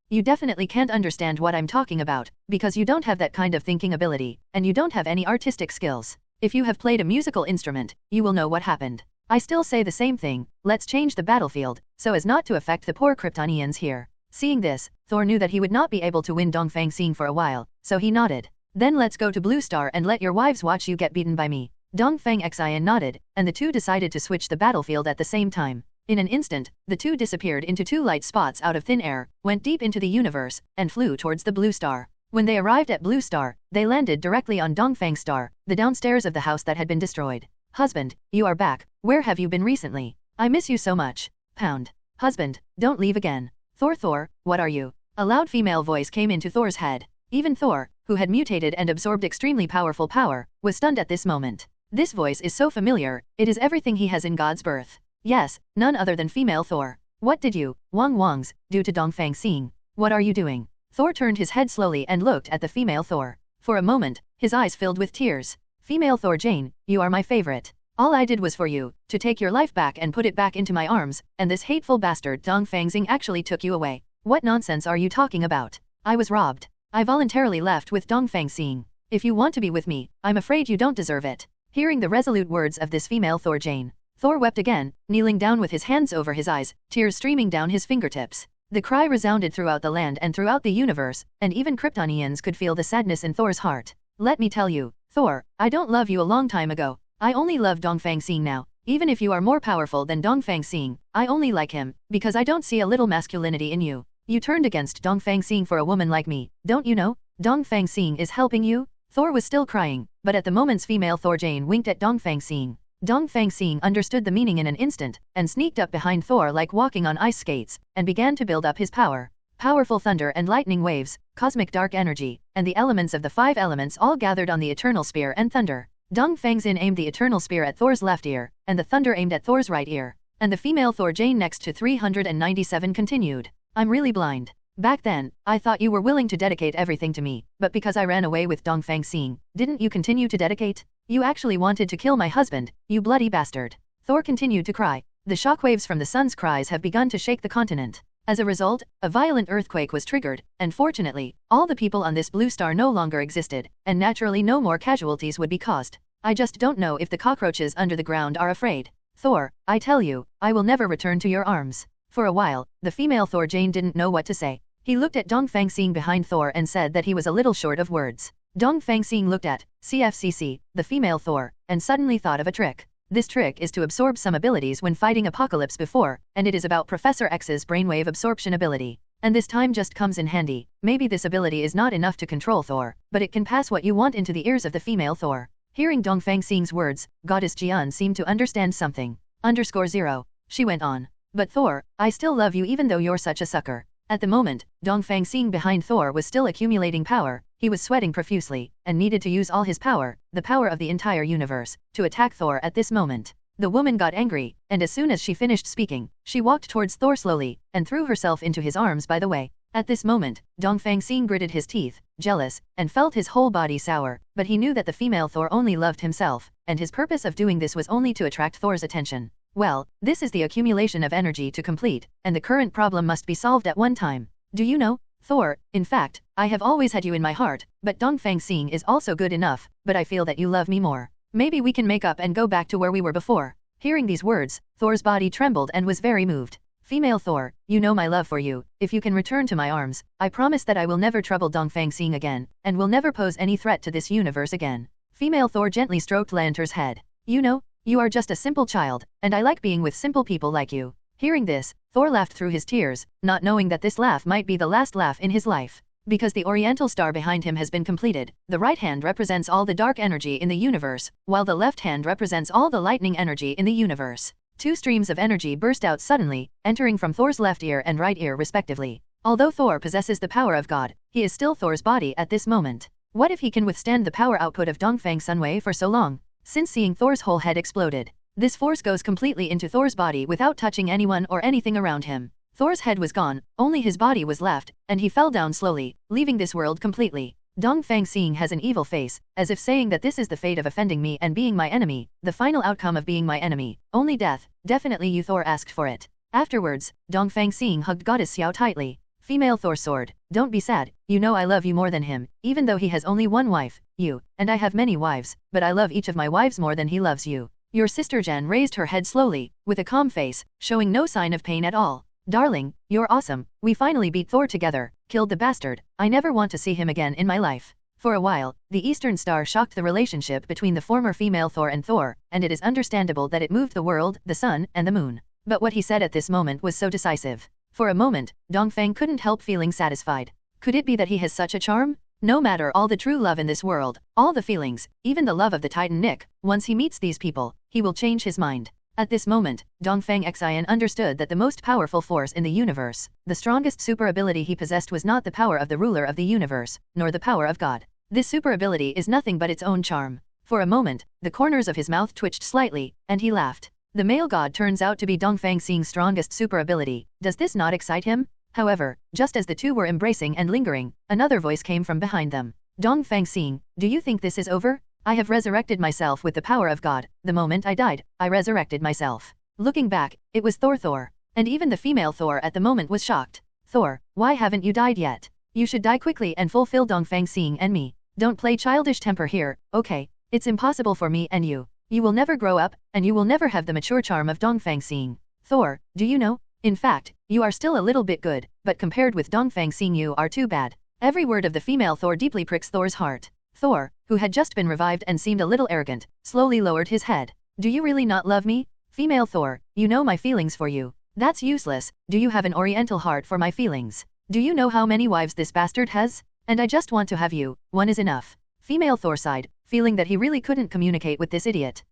You definitely can't understand what I'm talking about, because you don't have that kind of thinking ability, and you don't have any artistic skills. If you have played a musical instrument, you will know what happened. I still say the same thing, let's change the battlefield, so as not to affect the poor Kryptonians here. Seeing this, Thor knew that he would not be able to win Dongfang Xing for a while, so he nodded. Then let's go to Blue Star and let your wives watch you get beaten by me. Dongfang Xing nodded, and the two decided to switch the battlefield at the same time. In an instant, the two disappeared into two light spots out of thin air, went deep into the universe, and flew towards the Blue Star. When they arrived at Blue Star, they landed directly on Dongfang Star, the downstairs of the house that had been destroyed. Husband, you are back. Where have you been recently? I miss you so much. Pound. Husband, don't leave again. Thor, what are you? A loud female voice came into Thor's head. Even Thor, who had mutated and absorbed extremely powerful power, was stunned at this moment. This voice is so familiar, it is everything he has in God's birth. Yes, none other than female Thor. What did you, Wangs, do to Dongfang Xing? What are you doing? Thor turned his head slowly and looked at the female Thor. For a moment, his eyes filled with tears. Female Thor Jane, you are my favorite. All I did was for you, to take your life back and put it back into my arms, and this hateful bastard Dongfang Xing actually took you away. What nonsense are you talking about? I was robbed. I voluntarily left with Dongfang Xing. If you want to be with me, I'm afraid you don't deserve it. Hearing the resolute words of this female Thor Jane, Thor wept again, kneeling down with his hands over his eyes, tears streaming down his fingertips. The cry resounded throughout the land and throughout the universe, and even Kryptonians could feel the sadness in Thor's heart. Let me tell you, Thor, I don't love you a long time ago. I only love Dongfang Xing now. Even if you are more powerful than Dongfang Xing, I only like him, because I don't see a little masculinity in you. You turned against Dongfang Xing for a woman like me, don't you know? Dongfang Xing is helping you? Thor was still crying, but at the moment's female Thor Jane winked at Dongfang Xing. Dongfang Xing understood the meaning in an instant, and sneaked up behind Thor like walking on ice skates, and began to build up his power. Powerful thunder and lightning waves, cosmic dark energy, and the elements of the 5 elements all gathered on the eternal spear and thunder. Dongfang Xing aimed the eternal spear at Thor's left ear, and the thunder aimed at Thor's right ear, and the female Thor Jane next to 397 continued. I'm really blind. Back then, I thought you were willing to dedicate everything to me, but because I ran away with Dongfang Xing, didn't you continue to dedicate? You actually wanted to kill my husband, you bloody bastard. Thor continued to cry. The shockwaves from the sun's cries have begun to shake the continent. As a result, a violent earthquake was triggered, and fortunately, all the people on this blue star no longer existed, and naturally no more casualties would be caused. I just don't know if the cockroaches under the ground are afraid. Thor, I tell you, I will never return to your arms. For a while, the female Thor Jane didn't know what to say. He looked at Dongfang Xing behind Thor and said that he was a little short of words. Dongfang Xing looked at CFCC, the female Thor, and suddenly thought of a trick. This trick is to absorb some abilities when fighting Apocalypse before, and it is about Professor X's brainwave absorption ability. And this time just comes in handy. Maybe this ability is not enough to control Thor, but it can pass what you want into the ears of the female Thor. Hearing Dongfang Xing's words, Goddess Jian seemed to understand something. _0. She went on. But Thor, I still love you even though you're such a sucker. At the moment, Dongfang Xing behind Thor was still accumulating power. He was sweating profusely, and needed to use all his power, the power of the entire universe, to attack Thor at this moment. The woman got angry, and as soon as she finished speaking, she walked towards Thor slowly, and threw herself into his arms by the way. At this moment, Dongfang Xing gritted his teeth, jealous, and felt his whole body sour, but he knew that the female Thor only loved himself, and his purpose of doing this was only to attract Thor's attention. Well, this is the accumulation of energy to complete, and the current problem must be solved at one time. Do you know, Thor, in fact, I have always had you in my heart, but Dongfang Xing is also good enough, but I feel that you love me more. Maybe we can make up and go back to where we were before. Hearing these words, Thor's body trembled and was very moved. Female Thor, you know my love for you, if you can return to my arms, I promise that I will never trouble Dongfang Xing again, and will never pose any threat to this universe again. Female Thor gently stroked Lanter's head. You know, you are just a simple child, and I like being with simple people like you. Hearing this, Thor laughed through his tears, not knowing that this laugh might be the last laugh in his life. Because the oriental star behind him has been completed, the right hand represents all the dark energy in the universe, while the left hand represents all the lightning energy in the universe. Two streams of energy burst out suddenly, entering from Thor's left ear and right ear respectively. Although Thor possesses the power of God, he is still Thor's body at this moment. What if he can withstand the power output of Dongfang Sunway for so long? Since seeing Thor's whole head exploded, this force goes completely into Thor's body without touching anyone or anything around him. Thor's head was gone, only his body was left, and he fell down slowly, leaving this world completely. Dongfang Xing has an evil face, as if saying that this is the fate of offending me and being my enemy, the final outcome of being my enemy, only death. Definitely you Thor asked for it. Afterwards, Dongfang Xing hugged Goddess Xiao tightly. Female Thor sword, don't be sad, you know I love you more than him, even though he has only one wife, you, and I have many wives, but I love each of my wives more than he loves you. Your sister Jen raised her head slowly, with a calm face, showing no sign of pain at all. Darling, you're awesome, we finally beat Thor together, killed the bastard, I never want to see him again in my life. For a while, the Eastern Star shocked the relationship between the former female Thor and Thor, and it is understandable that it moved the world, the sun, and the moon. But what he said at this moment was so decisive. For a moment, Dongfang couldn't help feeling satisfied. Could it be that he has such a charm? No matter all the true love in this world, all the feelings, even the love of the Titan Nick, once he meets these people, he will change his mind. At this moment, Dongfang Xing understood that the most powerful force in the universe, the strongest super ability he possessed was not the power of the ruler of the universe, nor the power of God. This super ability is nothing but its own charm. For a moment, the corners of his mouth twitched slightly, and he laughed. The male god turns out to be Dongfang Xing's strongest super ability. Does this not excite him? However, just as the two were embracing and lingering, another voice came from behind them. Dongfang Xing, do you think this is over? I have resurrected myself with the power of God. The moment I died, I resurrected myself. Looking back, it was Thor. And even the female Thor at the moment was shocked. Thor, why haven't you died yet? You should die quickly and fulfill Dongfang Xing and me. Don't play childish temper here, okay? It's impossible for me and you. You will never grow up, and you will never have the mature charm of Dongfang Xing. Thor, do you know? In fact, you are still a little bit good, but compared with Dongfang Xing you are too bad. Every word of the female Thor deeply pricks Thor's heart. Thor, who had just been revived and seemed a little arrogant, slowly lowered his head. Do you really not love me? Female Thor, you know my feelings for you. That's useless. Do you have an oriental heart for my feelings? Do you know how many wives this bastard has? And I just want to have you, one is enough. Female Thor sighed, feeling that he really couldn't communicate with this idiot.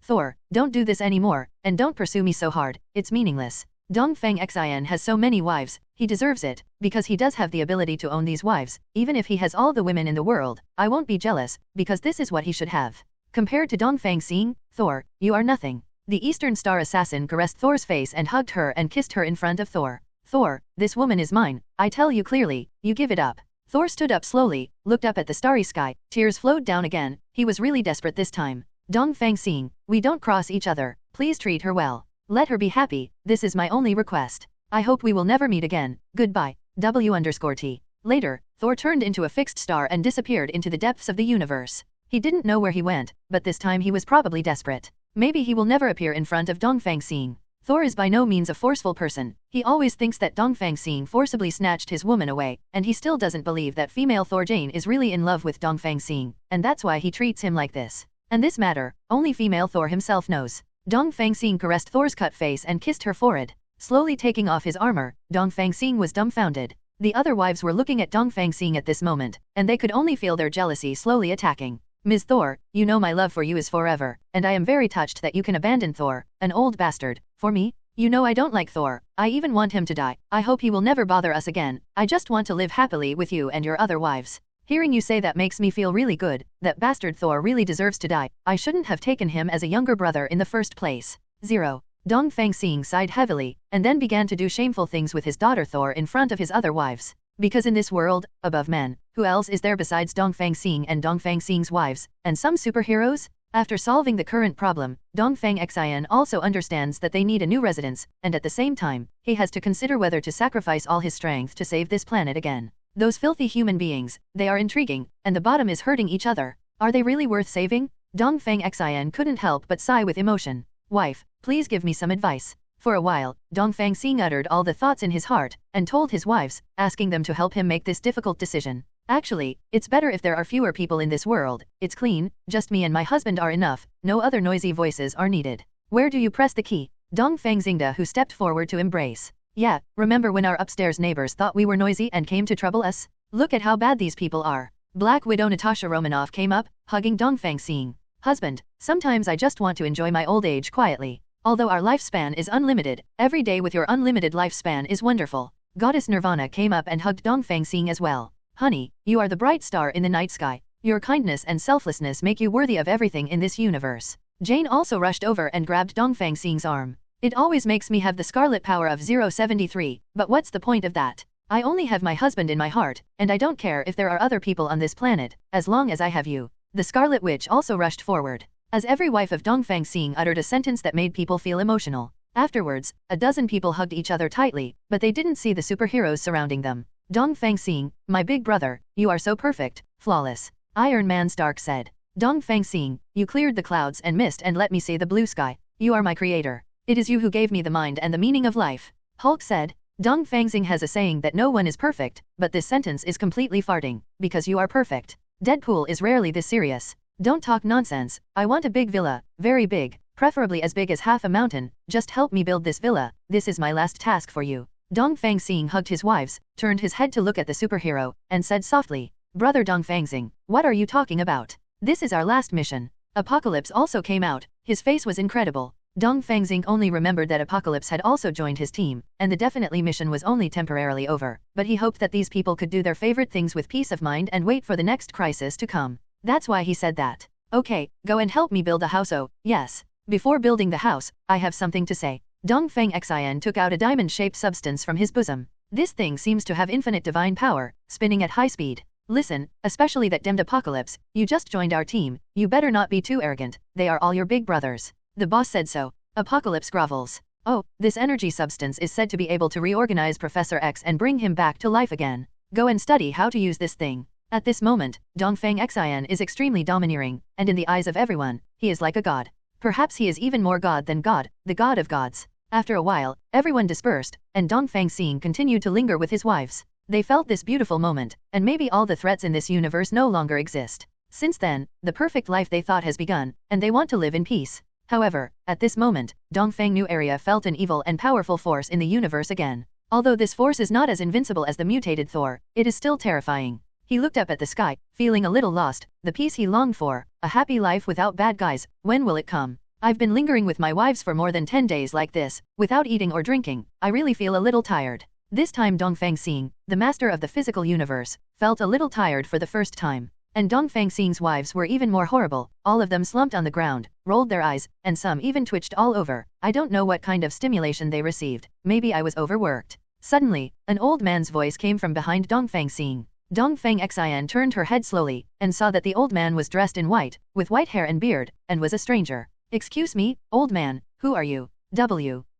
Thor, don't do this anymore, and don't pursue me so hard, it's meaningless. Dongfang Xing has so many wives, he deserves it, because he does have the ability to own these wives, even if he has all the women in the world, I won't be jealous, because this is what he should have. Compared to Dongfang Xing, Thor, you are nothing. The Eastern Star Assassin caressed Thor's face and hugged her and kissed her in front of Thor. Thor, this woman is mine, I tell you clearly, you give it up. Thor stood up slowly, looked up at the starry sky, tears flowed down again, he was really desperate this time. Dongfang Xing, we don't cross each other, please treat her well. Let her be happy, this is my only request. I hope we will never meet again, goodbye, W_T. Later, Thor turned into a fixed star and disappeared into the depths of the universe. He didn't know where he went, but this time he was probably desperate. Maybe he will never appear in front of Dongfang Xing. Thor is by no means a forceful person, he always thinks that Dongfang Xing forcibly snatched his woman away, and he still doesn't believe that female Thor Jane is really in love with Dongfang Xing, and that's why he treats him like this. And this matter, only female Thor himself knows. Dongfang Xing caressed Thor's cut face and kissed her forehead. Slowly taking off his armor, Dongfang Xing was dumbfounded. The other wives were looking at Dongfang Xing at this moment, and they could only feel their jealousy slowly attacking. Ms. Thor, you know my love for you is forever, and I am very touched that you can abandon Thor, an old bastard, for me. You know I don't like Thor, I even want him to die. I hope he will never bother us again. I just want to live happily with you and your other wives. Hearing you say that makes me feel really good, that bastard Thor really deserves to die. I shouldn't have taken him as a younger brother in the first place. 0. Dongfang Xing sighed heavily, and then began to do shameful things with his daughter Thor in front of his other wives. Because in this world, above men, who else is there besides Dongfang Xing and Dongfang Xing's wives, and some superheroes? After solving the current problem, Dongfang Xing also understands that they need a new residence, and at the same time, he has to consider whether to sacrifice all his strength to save this planet again. Those filthy human beings, they are intriguing, and the bottom is hurting each other. Are they really worth saving? Dongfang Xing couldn't help but sigh with emotion. Wife, please give me some advice. For a while, Dongfang Xing uttered all the thoughts in his heart, and told his wives, asking them to help him make this difficult decision. Actually, it's better if there are fewer people in this world, it's clean, just me and my husband are enough, no other noisy voices are needed. Where do you press the key? Dongfang Xingda who stepped forward to embrace. Yeah, remember when our upstairs neighbors thought we were noisy and came to trouble us? Look at how bad these people are. Black Widow Natasha Romanoff came up, hugging Dongfang Xing. Husband, sometimes I just want to enjoy my old age quietly. Although our lifespan is unlimited, every day with your unlimited lifespan is wonderful. Goddess Nirvana came up and hugged Dongfang Xing as well. Honey, you are the bright star in the night sky. Your kindness and selflessness make you worthy of everything in this universe. Jane also rushed over and grabbed Dongfang Xing's arm. It always makes me have the Scarlet power of 073, but what's the point of that? I only have my husband in my heart, and I don't care if there are other people on this planet, as long as I have you. The Scarlet Witch also rushed forward. As every wife of Dongfang Xing uttered a sentence that made people feel emotional. Afterwards, a dozen people hugged each other tightly, but they didn't see the superheroes surrounding them. Dongfang Xing, my big brother, you are so perfect, flawless. Iron Man Stark said. Dongfang Xing, you cleared the clouds and mist and let me see the blue sky. You are my creator. It is you who gave me the mind and the meaning of life. Hulk said. Dongfang Xing has a saying that no one is perfect, but this sentence is completely farting, because you are perfect. Deadpool is rarely this serious. Don't talk nonsense, I want a big villa, very big, preferably as big as half a mountain, just help me build this villa, this is my last task for you. Dongfang Xing hugged his wives, turned his head to look at the superhero, and said softly, Brother Dongfang Xing, what are you talking about? This is our last mission. Apocalypse also came out, his face was incredible. Dongfang Xing only remembered that Apocalypse had also joined his team, and the definitely mission was only temporarily over, but he hoped that these people could do their favorite things with peace of mind and wait for the next crisis to come. That's why he said that. Okay, go and help me build a house. Oh, yes. Before building the house, I have something to say. Dongfang Xing took out a diamond-shaped substance from his bosom. This thing seems to have infinite divine power, spinning at high speed. Listen, especially that demmed Apocalypse, you just joined our team, you better not be too arrogant, they are all your big brothers. The boss said so. Apocalypse grovels. Oh, this energy substance is said to be able to reorganize Professor X and bring him back to life again. Go and study how to use this thing. At this moment, Dongfang Xing is extremely domineering, and in the eyes of everyone, he is like a god. Perhaps he is even more god than God, the god of gods. After a while, everyone dispersed, and Dongfang Xing continued to linger with his wives. They felt this beautiful moment, and maybe all the threats in this universe no longer exist. Since then, the perfect life they thought has begun, and they want to live in peace. However, at this moment, Dongfang New Area felt an evil and powerful force in the universe again. Although this force is not as invincible as the mutated Thor, it is still terrifying. He looked up at the sky, feeling a little lost, the peace he longed for, a happy life without bad guys, when will it come? I've been lingering with my wives for more than 10 days like this, without eating or drinking, I really feel a little tired. This time Dongfang Xing, the master of the physical universe, felt a little tired for the first time. And Dongfang Xing's wives were even more horrible, all of them slumped on the ground, rolled their eyes, and some even twitched all over. I don't know what kind of stimulation they received, maybe I was overworked. Suddenly, an old man's voice came from behind Dongfang Xing. Dongfang Xing turned her head slowly, and saw that the old man was dressed in white, with white hair and beard, and was a stranger. Excuse me, old man, who are you?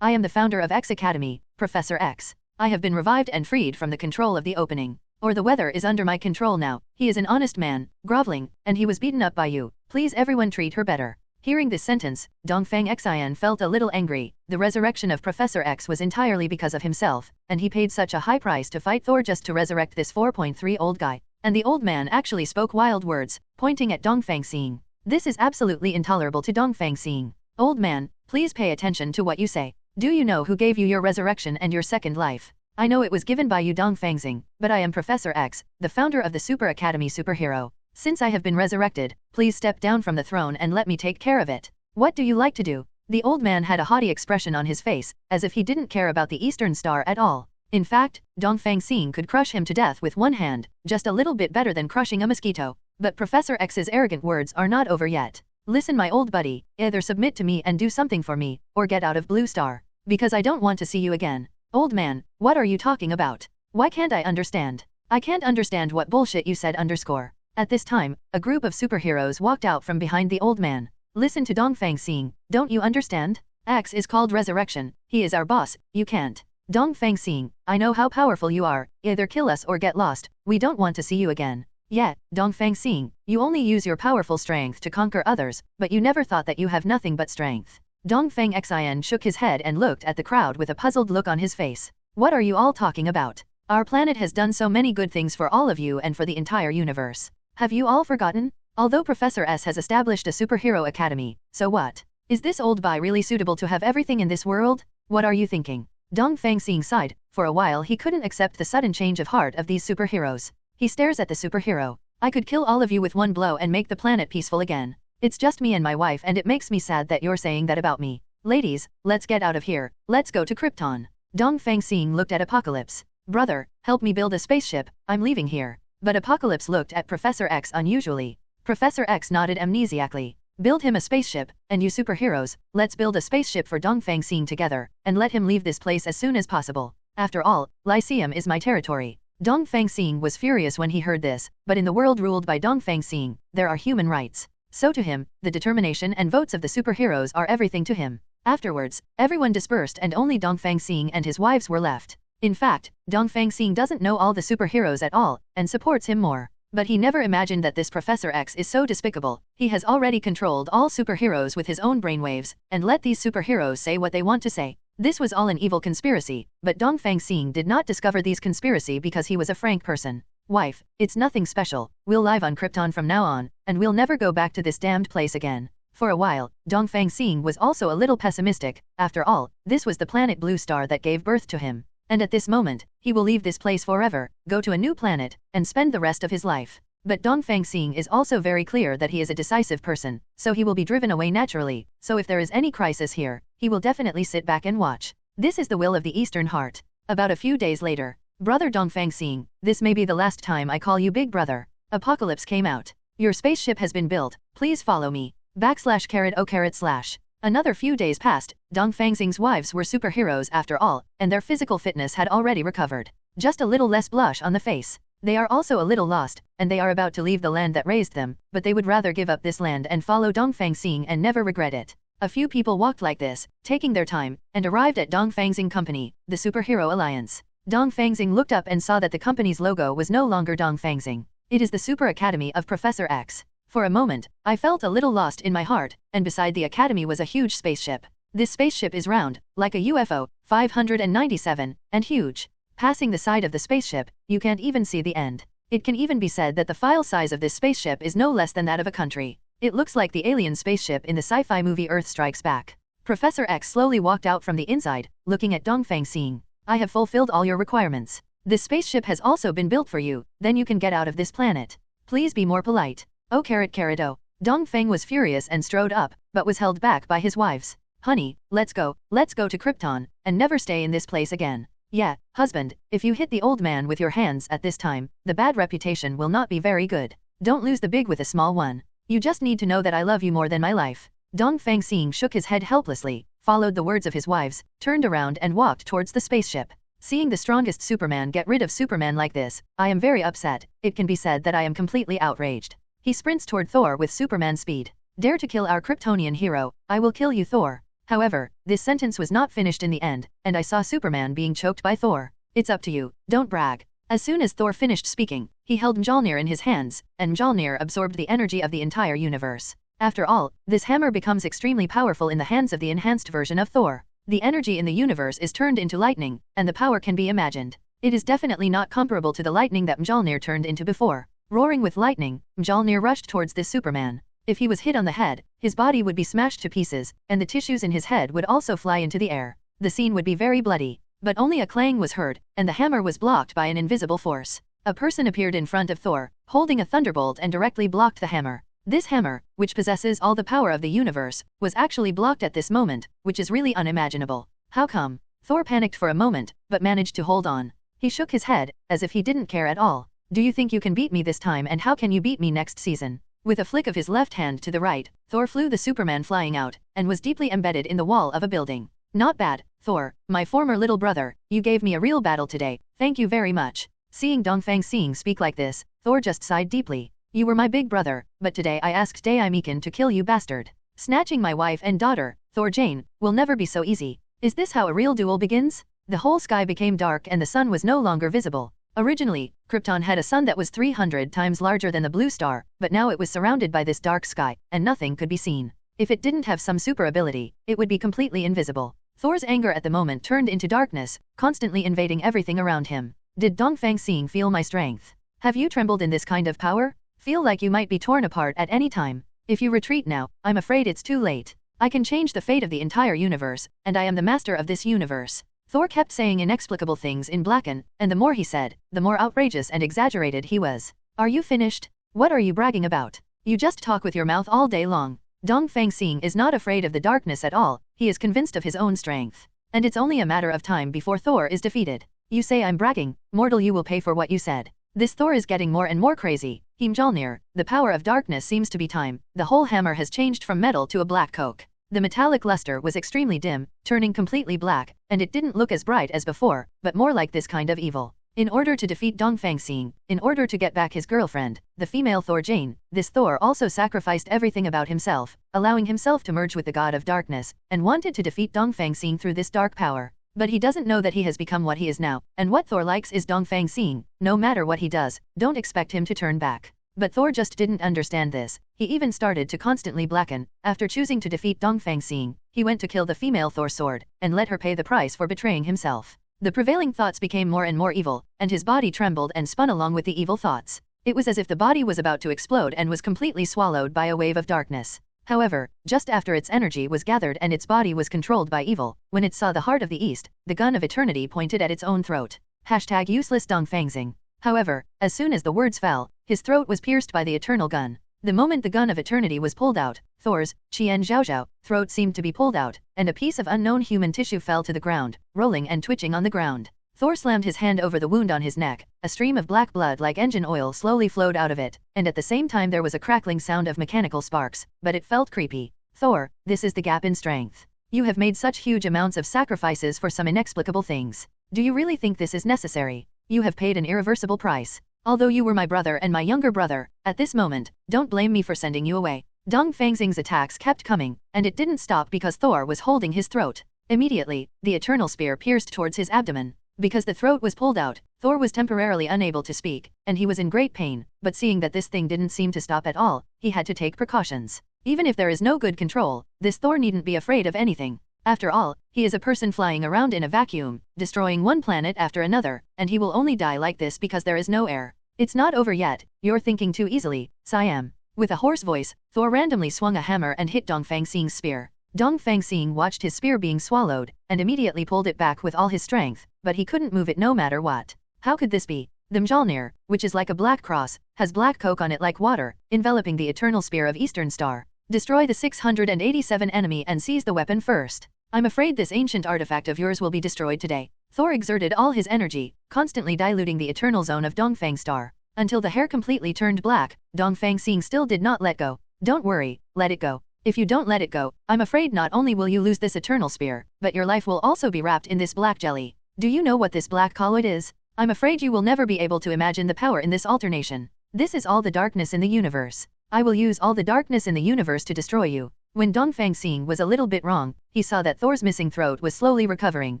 I am the founder of X Academy, Professor X. I have been revived and freed from the control of the opening. Or the weather is under my control now. He is an honest man, groveling, and he was beaten up by you. Please everyone treat her better. Hearing this sentence, Dongfang Xing felt a little angry. The resurrection of Professor X was entirely because of himself, and he paid such a high price to fight Thor just to resurrect this 4.3 old guy. And the old man actually spoke wild words, pointing at Dongfang Xing. This is absolutely intolerable to Dongfang Xing. Old man, please pay attention to what you say. Do you know who gave you your resurrection and your second life? I know it was given by you Dongfang Xing, but I am Professor X, the founder of the Super Academy superhero. Since I have been resurrected, please step down from the throne and let me take care of it. What do you like to do? The old man had a haughty expression on his face, as if he didn't care about the Eastern Star at all. In fact, Dongfang Xing could crush him to death with one hand, just a little bit better than crushing a mosquito. But Professor X's arrogant words are not over yet. Listen, my old buddy, either submit to me and do something for me, or get out of Blue Star. Because I don't want to see you again. Old man, what are you talking about? Why can't I understand? I can't understand what bullshit you said underscore. At this time, a group of superheroes walked out from behind the old man. Listen to Dongfang Xing, don't you understand? X is called resurrection, he is our boss, you can't. Dongfang Xing, I know how powerful you are, either kill us or get lost, we don't want to see you again. Yeah, Dongfang Xing, you only use your powerful strength to conquer others, but you never thought that you have nothing but strength. Dongfang Xin shook his head and looked at the crowd with a puzzled look on his face. What are you all talking about? Our planet has done so many good things for all of you and for the entire universe. Have you all forgotten? Although Professor S has established a superhero academy, so what? Is this old guy really suitable to have everything in this world? What are you thinking? Dongfang Xing sighed. For a while he couldn't accept the sudden change of heart of these superheroes. He stares at the superhero. I could kill all of you with one blow and make the planet peaceful again. It's just me and my wife and it makes me sad that you're saying that about me. Ladies, let's get out of here, let's go to Krypton. Dongfang Xing looked at Apocalypse. Brother, help me build a spaceship, I'm leaving here. But Apocalypse looked at Professor X unusually. Professor X nodded amnesiacally. Build him a spaceship, and you superheroes, let's build a spaceship for Dongfang Xing together, and let him leave this place as soon as possible. After all, Lyceum is my territory. Dongfang Xing was furious when he heard this, but in the world ruled by Dongfang Xing, there are human rights. So to him, the determination and votes of the superheroes are everything to him. Afterwards, everyone dispersed and only Dongfang Xing and his wives were left. In fact, Dongfang Xing doesn't know all the superheroes at all, and supports him more. But he never imagined that this Professor X is so despicable. He has already controlled all superheroes with his own brainwaves, and let these superheroes say what they want to say. This was all an evil conspiracy, but Dongfang Xing did not discover these conspiracy because he was a frank person. Wife, it's nothing special, we'll live on Krypton from now on, and we'll never go back to this damned place again. For a while, Dongfang Xing was also a little pessimistic. After all, this was the planet Blue Star that gave birth to him. And at this moment, he will leave this place forever, go to a new planet, and spend the rest of his life. But Dongfang Xing is also very clear that he is a decisive person, so he will be driven away naturally, so if there is any crisis here, he will definitely sit back and watch. This is the will of the Eastern Heart. About a few days later, Brother Dongfang Xing, this may be the last time I call you big brother. Apocalypse came out. Your spaceship has been built, please follow me. /o/. Another few days passed. Dongfang Xing's wives were superheroes after all, and their physical fitness had already recovered. Just a little less blush on the face. They are also a little lost, and they are about to leave the land that raised them, but they would rather give up this land and follow Dongfang Xing and never regret it. A few people walked like this, taking their time, and arrived at Dongfang Xing Company, the Superhero Alliance. Dongfang Xing looked up and saw that the company's logo was no longer Dongfang Xing. It is the Super Academy of Professor X. For a moment, I felt a little lost in my heart, and beside the academy was a huge spaceship. This spaceship is round, like a UFO, 597, and huge. Passing the side of the spaceship, you can't even see the end. It can even be said that the file size of this spaceship is no less than that of a country. It looks like the alien spaceship in the sci-fi movie Earth Strikes Back. Professor X slowly walked out from the inside, looking at Dongfang Xing. I have fulfilled all your requirements. This spaceship has also been built for you, then you can get out of this planet. Please be more polite. Oh. Dongfang was furious and strode up, but was held back by his wives. Honey, let's go to Krypton, and never stay in this place again. Yeah, husband, if you hit the old man with your hands at this time, the bad reputation will not be very good. Don't lose the big with a small one. You just need to know that I love you more than my life. Dongfang Xing shook his head helplessly, followed the words of his wives, turned around and walked towards the spaceship. Seeing the strongest Superman get rid of Superman like this, I am very upset. It can be said that I am completely outraged. He sprints toward Thor with Superman speed. Dare to kill our Kryptonian hero, I will kill you, Thor. However, this sentence was not finished in the end, and I saw Superman being choked by Thor. It's up to you, don't brag. As soon as Thor finished speaking, he held Mjolnir in his hands, and Mjolnir absorbed the energy of the entire universe. After all, this hammer becomes extremely powerful in the hands of the enhanced version of Thor. The energy in the universe is turned into lightning, and the power can be imagined. It is definitely not comparable to the lightning that Mjolnir turned into before. Roaring with lightning, Mjolnir rushed towards this Superman. If he was hit on the head, his body would be smashed to pieces, and the tissues in his head would also fly into the air. The scene would be very bloody. But only a clang was heard, and the hammer was blocked by an invisible force. A person appeared in front of Thor, holding a thunderbolt and directly blocked the hammer. This hammer, which possesses all the power of the universe, was actually blocked at this moment, which is really unimaginable. How come? Thor panicked for a moment, but managed to hold on. He shook his head, as if he didn't care at all. Do you think you can beat me this time, and how can you beat me next season? With a flick of his left hand to the right, Thor flew the Superman flying out, and was deeply embedded in the wall of a building. Not bad, Thor, my former little brother, you gave me a real battle today, thank you very much. Seeing Dongfang Xing speak like this, Thor just sighed deeply. You were my big brother, but today I asked Daimikan to kill you bastard. Snatching my wife and daughter, Thor Jane, will never be so easy. Is this how a real duel begins? The whole sky became dark and the sun was no longer visible. Originally, Krypton had a sun that was 300 times larger than the blue star, but now it was surrounded by this dark sky, and nothing could be seen. If it didn't have some super ability, it would be completely invisible. Thor's anger at the moment turned into darkness, constantly invading everything around him. Did Dongfang Xing feel my strength? Have you trembled in this kind of power? Feel like you might be torn apart at any time? If you retreat now, I'm afraid it's too late. I can change the fate of the entire universe, and I am the master of this universe. Thor kept saying inexplicable things in Blacken, and the more he said, the more outrageous and exaggerated he was. Are you finished? What are you bragging about? You just talk with your mouth all day long. Dongfang Xing is not afraid of the darkness at all, he is convinced of his own strength. And it's only a matter of time before Thor is defeated. You say I'm bragging, mortal, you will pay for what you said. This Thor is getting more and more crazy. Mjolnir, the power of darkness seems to be time. The whole hammer has changed from metal to a black coke. The metallic luster was extremely dim, turning completely black, and it didn't look as bright as before, but more like this kind of evil. In order to defeat Dongfang Xing, in order to get back his girlfriend, the female Thor Jane, this Thor also sacrificed everything about himself, allowing himself to merge with the god of darkness, and wanted to defeat Dongfang Xing through this dark power. But he doesn't know that he has become what he is now, and what Thor likes is Dongfang Xing. No matter what he does, don't expect him to turn back. But Thor just didn't understand this. He even started to constantly blacken. After choosing to defeat Dongfang Xing, he went to kill the female Thor sword, and let her pay the price for betraying himself. The prevailing thoughts became more and more evil, and his body trembled and spun along with the evil thoughts. It was as if the body was about to explode and was completely swallowed by a wave of darkness. However, just after its energy was gathered and its body was controlled by evil, when it saw the heart of the East, the gun of eternity pointed at its own throat. #useless Dongfang Xing. However, as soon as the words fell, his throat was pierced by the eternal gun. The moment the gun of eternity was pulled out, Thor's, Qian Zhaozhao, throat seemed to be pulled out, and a piece of unknown human tissue fell to the ground, rolling and twitching on the ground. Thor slammed his hand over the wound on his neck, a stream of black blood like engine oil slowly flowed out of it, and at the same time there was a crackling sound of mechanical sparks, but it felt creepy. Thor, this is the gap in strength. You have made such huge amounts of sacrifices for some inexplicable things. Do you really think this is necessary? You have paid an irreversible price. Although you were my brother and my younger brother, at this moment, don't blame me for sending you away. Dongfang Xing's attacks kept coming, and it didn't stop because Thor was holding his throat. Immediately, the eternal spear pierced towards his abdomen. Because the throat was pulled out, Thor was temporarily unable to speak, and he was in great pain, but seeing that this thing didn't seem to stop at all, he had to take precautions. Even if there is no good control, this Thor needn't be afraid of anything. After all, he is a person flying around in a vacuum, destroying one planet after another, and he will only die like this because there is no air. It's not over yet, you're thinking too easily, Siam. With a hoarse voice, Thor randomly swung a hammer and hit Dongfang Xing's spear. Dongfang Xing watched his spear being swallowed, and immediately pulled it back with all his strength, but he couldn't move it no matter what. How could this be? The Mjolnir, which is like a black cross, has black coke on it like water, enveloping the eternal spear of Eastern Star. Destroy the 687 enemy and seize the weapon first. I'm afraid this ancient artifact of yours will be destroyed today. Thor exerted all his energy, constantly diluting the eternal zone of Dongfang Star, until the hair completely turned black. Dongfang Xing still did not let go. Don't worry, let it go. If you don't let it go, I'm afraid not only will you lose this eternal spear, but your life will also be wrapped in this black jelly. Do you know what this black colloid is? I'm afraid you will never be able to imagine the power in this alternation. This is all the darkness in the universe. I will use all the darkness in the universe to destroy you. When Dongfang Xing was a little bit wrong, he saw that Thor's missing throat was slowly recovering,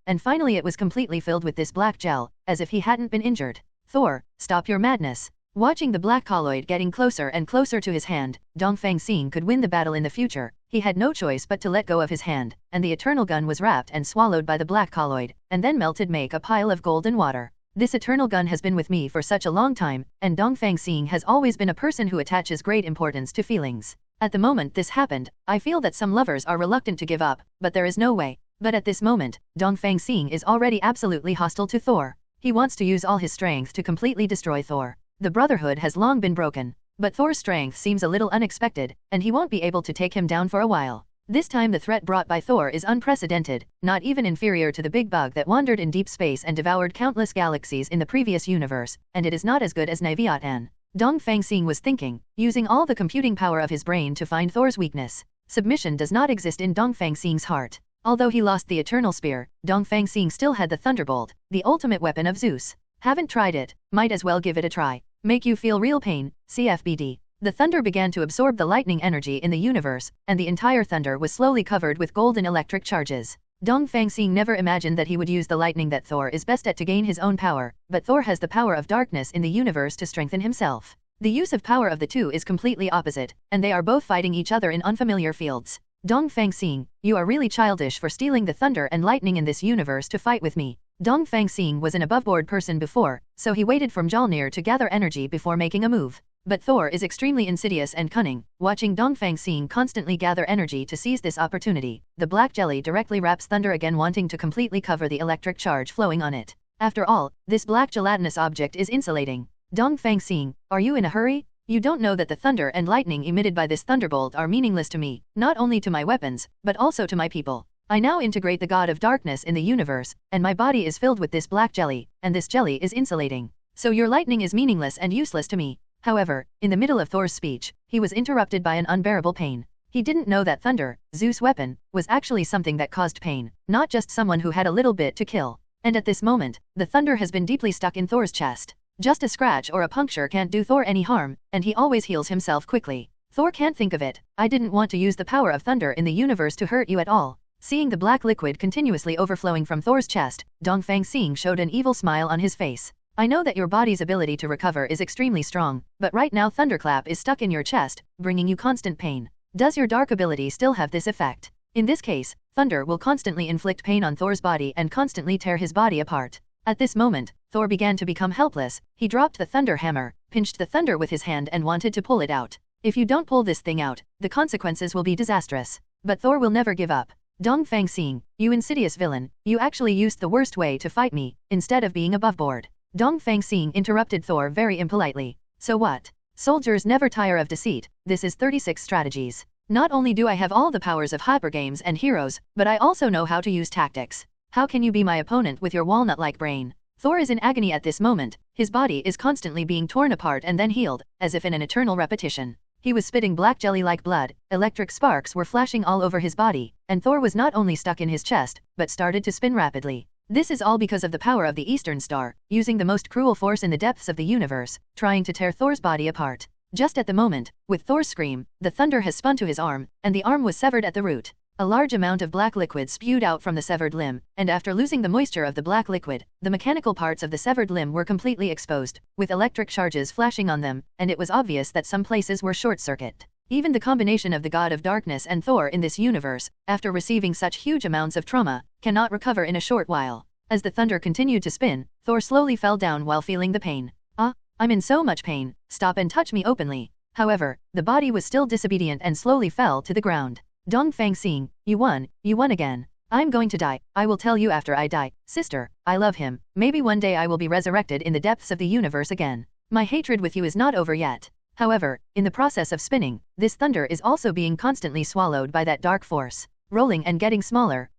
and finally it was completely filled with this black gel, as if he hadn't been injured. Thor, stop your madness. Watching the black colloid getting closer and closer to his hand, Dongfang Xing could win the battle in the future. He had no choice but to let go of his hand, and the eternal gun was wrapped and swallowed by the black colloid, and then melted make a pile of golden water. This eternal gun has been with me for such a long time, and Dongfang Xing has always been a person who attaches great importance to feelings. At the moment this happened, I feel that some lovers are reluctant to give up, but there is no way. But at this moment, Dongfang Xing is already absolutely hostile to Thor. He wants to use all his strength to completely destroy Thor. The Brotherhood has long been broken, but Thor's strength seems a little unexpected, and he won't be able to take him down for a while. This time the threat brought by Thor is unprecedented, not even inferior to the big bug that wandered in deep space and devoured countless galaxies in the previous universe, and it is not as good as Naviat-an. Dongfang Xing was thinking, using all the computing power of his brain to find Thor's weakness. Submission does not exist in Dongfang Xing's heart. Although he lost the Eternal Spear, Dongfang Xing still had the Thunderbolt, the ultimate weapon of Zeus. Haven't tried it, might as well give it a try. Make you feel real pain, CFBD. The thunder began to absorb the lightning energy in the universe, and the entire thunder was slowly covered with golden electric charges. Dongfang Xing never imagined that he would use the lightning that Thor is best at to gain his own power, but Thor has the power of darkness in the universe to strengthen himself. The use of power of the two is completely opposite, and they are both fighting each other in unfamiliar fields. Dongfang Xing, you are really childish for stealing the thunder and lightning in this universe to fight with me. Dongfang Xing was an above-board person before, so he waited for Mjolnir to gather energy before making a move. But Thor is extremely insidious and cunning. Watching Dongfang Xing constantly gather energy to seize this opportunity, the black jelly directly wraps thunder again, wanting to completely cover the electric charge flowing on it. After all, this black gelatinous object is insulating. Dongfang Xing, are you in a hurry? You don't know that the thunder and lightning emitted by this thunderbolt are meaningless to me, not only to my weapons, but also to my people. I now integrate the god of darkness in the universe, and my body is filled with this black jelly, and this jelly is insulating. So your lightning is meaningless and useless to me. However, in the middle of Thor's speech, he was interrupted by an unbearable pain. He didn't know that thunder, Zeus' weapon, was actually something that caused pain, not just someone who had a little bit to kill. And at this moment, the thunder has been deeply stuck in Thor's chest. Just a scratch or a puncture can't do Thor any harm, and he always heals himself quickly. Thor can't think of it. I didn't want to use the power of thunder in the universe to hurt you at all. Seeing the black liquid continuously overflowing from Thor's chest, Dongfang Xing showed an evil smile on his face. I know that your body's ability to recover is extremely strong, but right now Thunderclap is stuck in your chest, bringing you constant pain. Does your dark ability still have this effect? In this case, thunder will constantly inflict pain on Thor's body and constantly tear his body apart. At this moment, Thor began to become helpless. He dropped the thunder hammer, pinched the thunder with his hand and wanted to pull it out. If you don't pull this thing out, the consequences will be disastrous. But Thor will never give up. Dongfang Xing, you insidious villain, you actually used the worst way to fight me, instead of being above board. Dongfang Xing interrupted Thor very impolitely. So what? Soldiers never tire of deceit. This is 36 strategies. Not only do I have all the powers of hypergames and heroes, but I also know how to use tactics. How can you be my opponent with your walnut-like brain? Thor is in agony at this moment. His body is constantly being torn apart and then healed, as if in an eternal repetition. He was spitting black jelly like blood, electric sparks were flashing all over his body, and Thor was not only stuck in his chest, but started to spin rapidly. This is all because of the power of the Eastern Star, using the most cruel force in the depths of the universe, trying to tear Thor's body apart. Just at the moment, with Thor's scream, the thunder has spun to his arm, and the arm was severed at the root. A large amount of black liquid spewed out from the severed limb, and after losing the moisture of the black liquid, the mechanical parts of the severed limb were completely exposed, with electric charges flashing on them, and it was obvious that some places were short-circuit. Even the combination of the god of darkness and Thor in this universe, after receiving such huge amounts of trauma, cannot recover in a short while. As the thunder continued to spin, Thor slowly fell down while feeling the pain. I'm in so much pain, stop and touch me openly. However, the body was still disobedient and slowly fell to the ground. Dongfang Xing, you won again. I'm going to die, I will tell you after I die. Sister, I love him, maybe one day I will be resurrected in the depths of the universe again. My hatred with you is not over yet. However, in the process of spinning, this thunder is also being constantly swallowed by that dark force. Rolling and getting smaller,